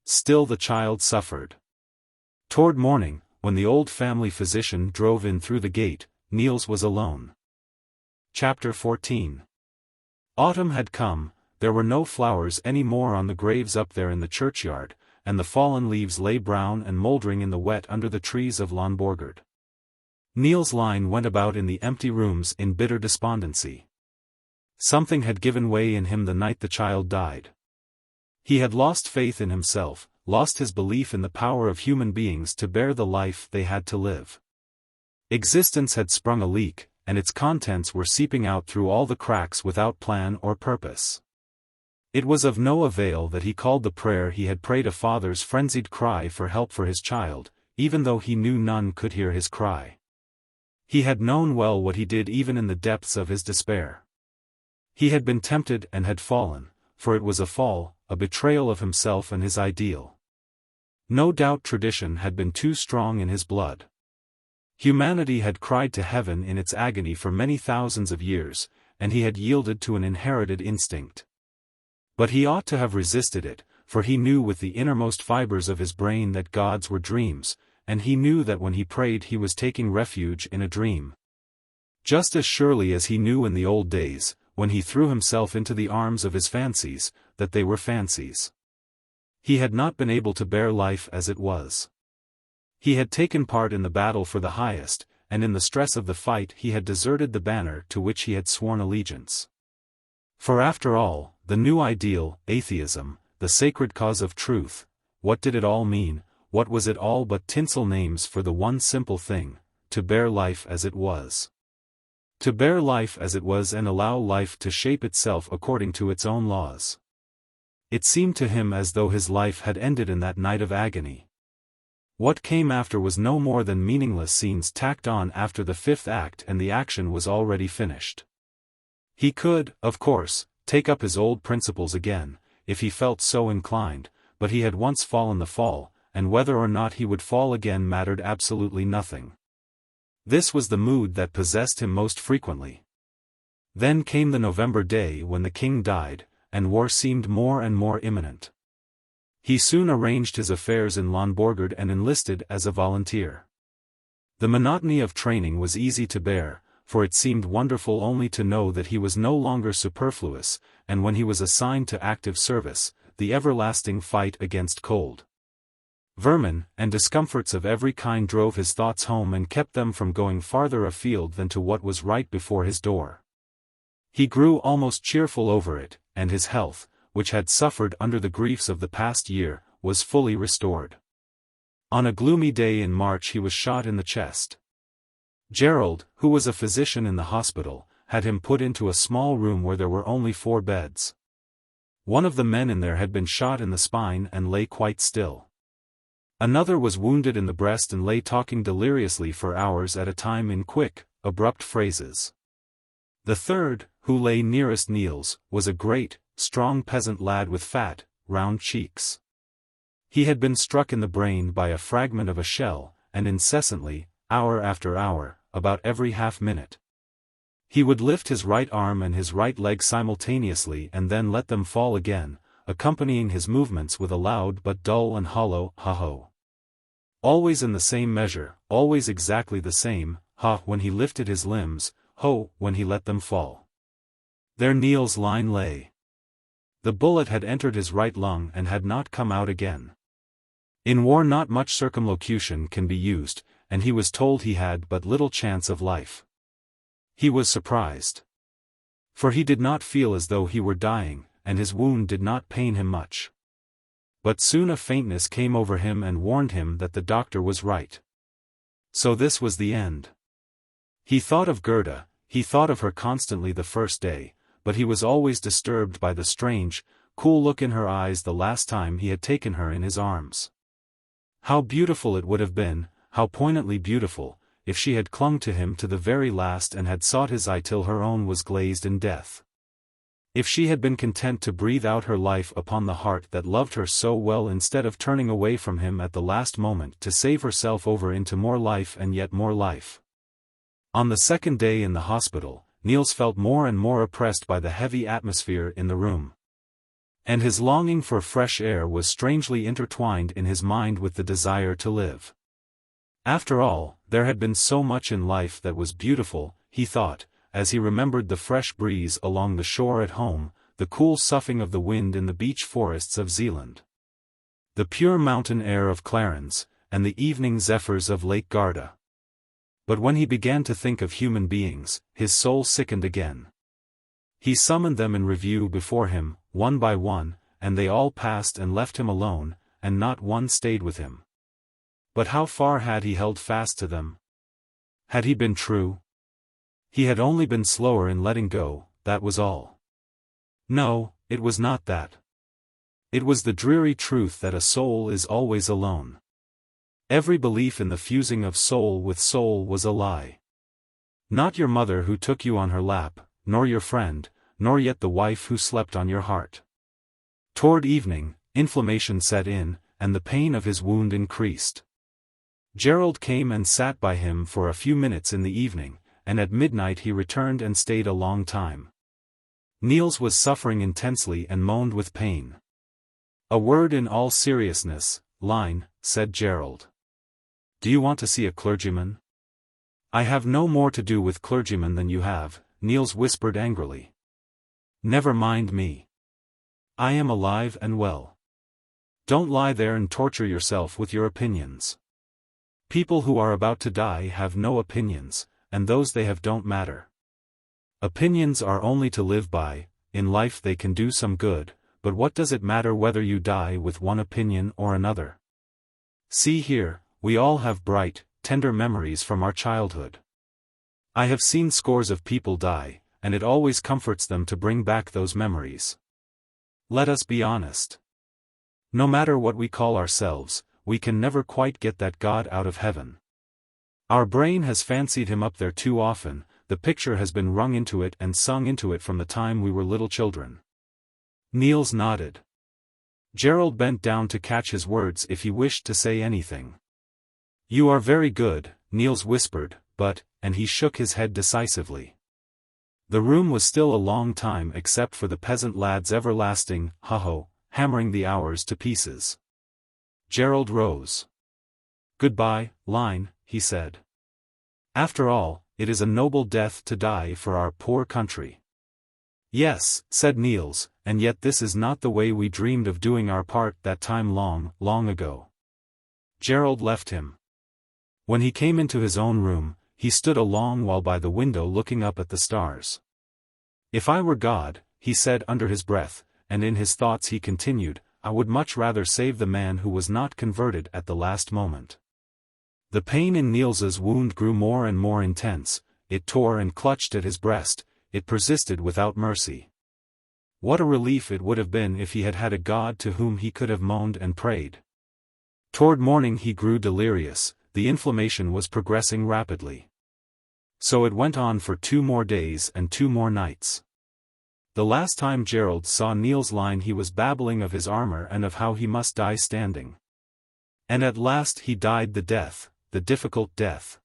A: Still the child suffered. Toward morning, when the old family physician drove in through the gate, Niels was alone. Chapter 14. Autumn had come, there were no flowers any more on the graves up there in the churchyard, and the fallen leaves lay brown and mouldering in the wet under the trees of Långborgard. Niels Lyhne went about in the empty rooms in bitter despondency. Something had given way in him the night the child died. He had lost faith in himself, lost his belief in the power of human beings to bear the life they had to live. Existence had sprung a leak, and its contents were seeping out through all the cracks without plan or purpose. It was of no avail that he called the prayer he had prayed, a father's frenzied cry for help for his child, even though he knew none could hear his cry. He had known well what he did even in the depths of his despair. He had been tempted and had fallen, for it was a fall, a betrayal of himself and his ideal. No doubt tradition had been too strong in his blood. Humanity had cried to heaven in its agony for many thousands of years, and he had yielded to an inherited instinct. But he ought to have resisted it, for he knew with the innermost fibers of his brain that gods were dreams, and he knew that when he prayed he was taking refuge in a dream. Just as surely as he knew in the old days, when he threw himself into the arms of his fancies, that they were fancies. He had not been able to bear life as it was. He had taken part in the battle for the highest, and in the stress of the fight he had deserted the banner to which he had sworn allegiance. For after all, the new ideal, atheism, the sacred cause of truth, what did it all mean? What was it all but tinsel names for the one simple thing, to bear life as it was? To bear life as it was and allow life to shape itself according to its own laws. It seemed to him as though his life had ended in that night of agony. What came after was no more than meaningless scenes tacked on after the fifth act, and the action was already finished. He could, of course, take up his old principles again, if he felt so inclined, but he had once fallen the fall, and whether or not he would fall again mattered absolutely nothing. This was the mood that possessed him most frequently. Then came the November day when the king died, and war seemed more and more imminent. He soon arranged his affairs in Långborgard and enlisted as a volunteer. The monotony of training was easy to bear, for it seemed wonderful only to know that he was no longer superfluous, and when he was assigned to active service, the everlasting fight against cold, vermin, and discomforts of every kind drove his thoughts home and kept them from going farther afield than to what was right before his door. He grew almost cheerful over it, and his health, which had suffered under the griefs of the past year, was fully restored. On a gloomy day in March he was shot in the chest. Gerald, who was a physician in the hospital, had him put into a small room where there were only 4 beds. One of the men in there had been shot in the spine and lay quite still. Another was wounded in the breast and lay talking deliriously for hours at a time in quick, abrupt phrases. The third, who lay nearest Niels, was a great, strong peasant lad with fat, round cheeks. He had been struck in the brain by a fragment of a shell, and incessantly, hour after hour, about every half-minute, he would lift his right arm and his right leg simultaneously and then let them fall again, accompanying his movements with a loud but dull and hollow ha-ho. Always in the same measure, always exactly the same, ha when he lifted his limbs, ho when he let them fall. There Niels Lyhne lay. The bullet had entered his right lung and had not come out again. In war not much circumlocution can be used, and he was told he had but little chance of life. He was surprised. For he did not feel as though he were dying, and his wound did not pain him much. But soon a faintness came over him and warned him that the doctor was right. So this was the end. He thought of Gerda, he thought of her constantly the first day, but he was always disturbed by the strange, cool look in her eyes the last time he had taken her in his arms. How beautiful it would have been, how poignantly beautiful, if she had clung to him to the very last and had sought his eye till her own was glazed in death. If she had been content to breathe out her life upon the heart that loved her so well instead of turning away from him at the last moment to save herself over into more life and yet more life. On the second day in the hospital, Niels felt more and more oppressed by the heavy atmosphere in the room. And his longing for fresh air was strangely intertwined in his mind with the desire to live. After all, there had been so much in life that was beautiful, he thought, as he remembered the fresh breeze along the shore at home, the cool soughing of the wind in the beech forests of Zealand, the pure mountain air of Clarence, and the evening zephyrs of Lake Garda. But when he began to think of human beings, his soul sickened again. He summoned them in review before him, one by one, and they all passed and left him alone, and not one stayed with him. But how far had he held fast to them? Had he been true? He had only been slower in letting go, that was all. No, it was not that. It was the dreary truth that a soul is always alone. Every belief in the fusing of soul with soul was a lie. Not your mother who took you on her lap, nor your friend, nor yet the wife who slept on your heart. Toward evening, inflammation set in, and the pain of his wound increased. Gerald came and sat by him for a few minutes in the evening, and at midnight he returned and stayed a long time. Niels was suffering intensely and moaned with pain. "A word in all seriousness, Lyhne," said Gerald. "Do you want to see a clergyman?" "I have no more to do with clergymen than you have," Niels whispered angrily. "Never mind me. I am alive and well. Don't lie there and torture yourself with your opinions. People who are about to die have no opinions, and those they have don't matter. Opinions are only to live by, in life they can do some good, but what does it matter whether you die with one opinion or another? See here, we all have bright, tender memories from our childhood. I have seen scores of people die, and it always comforts them to bring back those memories. Let us be honest. No matter what we call ourselves, we can never quite get that God out of heaven. Our brain has fancied him up there too often, the picture has been rung into it and sung into it from the time we were little children." Niels nodded. Gerald bent down to catch his words if he wished to say anything. "You are very good," Niels whispered, "but," and he shook his head decisively. The room was still a long time except for the peasant lad's everlasting ha-ho, hammering the hours to pieces. Gerald rose. "Goodbye, Lyhne," he said. "After all, it is a noble death to die for our poor country. Yes, said Niels, and yet this is not the way we dreamed of doing our part that time long, long ago. Gerald left him. When he came into his own room, he stood a long while by the window looking up at the stars. If I were God, he said under his breath, and in his thoughts he continued, I would much rather save the man who was not converted at the last moment. The pain in Niels's wound grew more and more intense, it tore and clutched at his breast, it persisted without mercy. What a relief it would have been if he had had a God to whom he could have moaned and prayed. Toward morning he grew delirious, the inflammation was progressing rapidly. So it went on for 2 more days and 2 more nights. The last time Gerald saw Niels Lyhne he was babbling of his armor and of how he must die standing. And at last he died the death, the difficult death.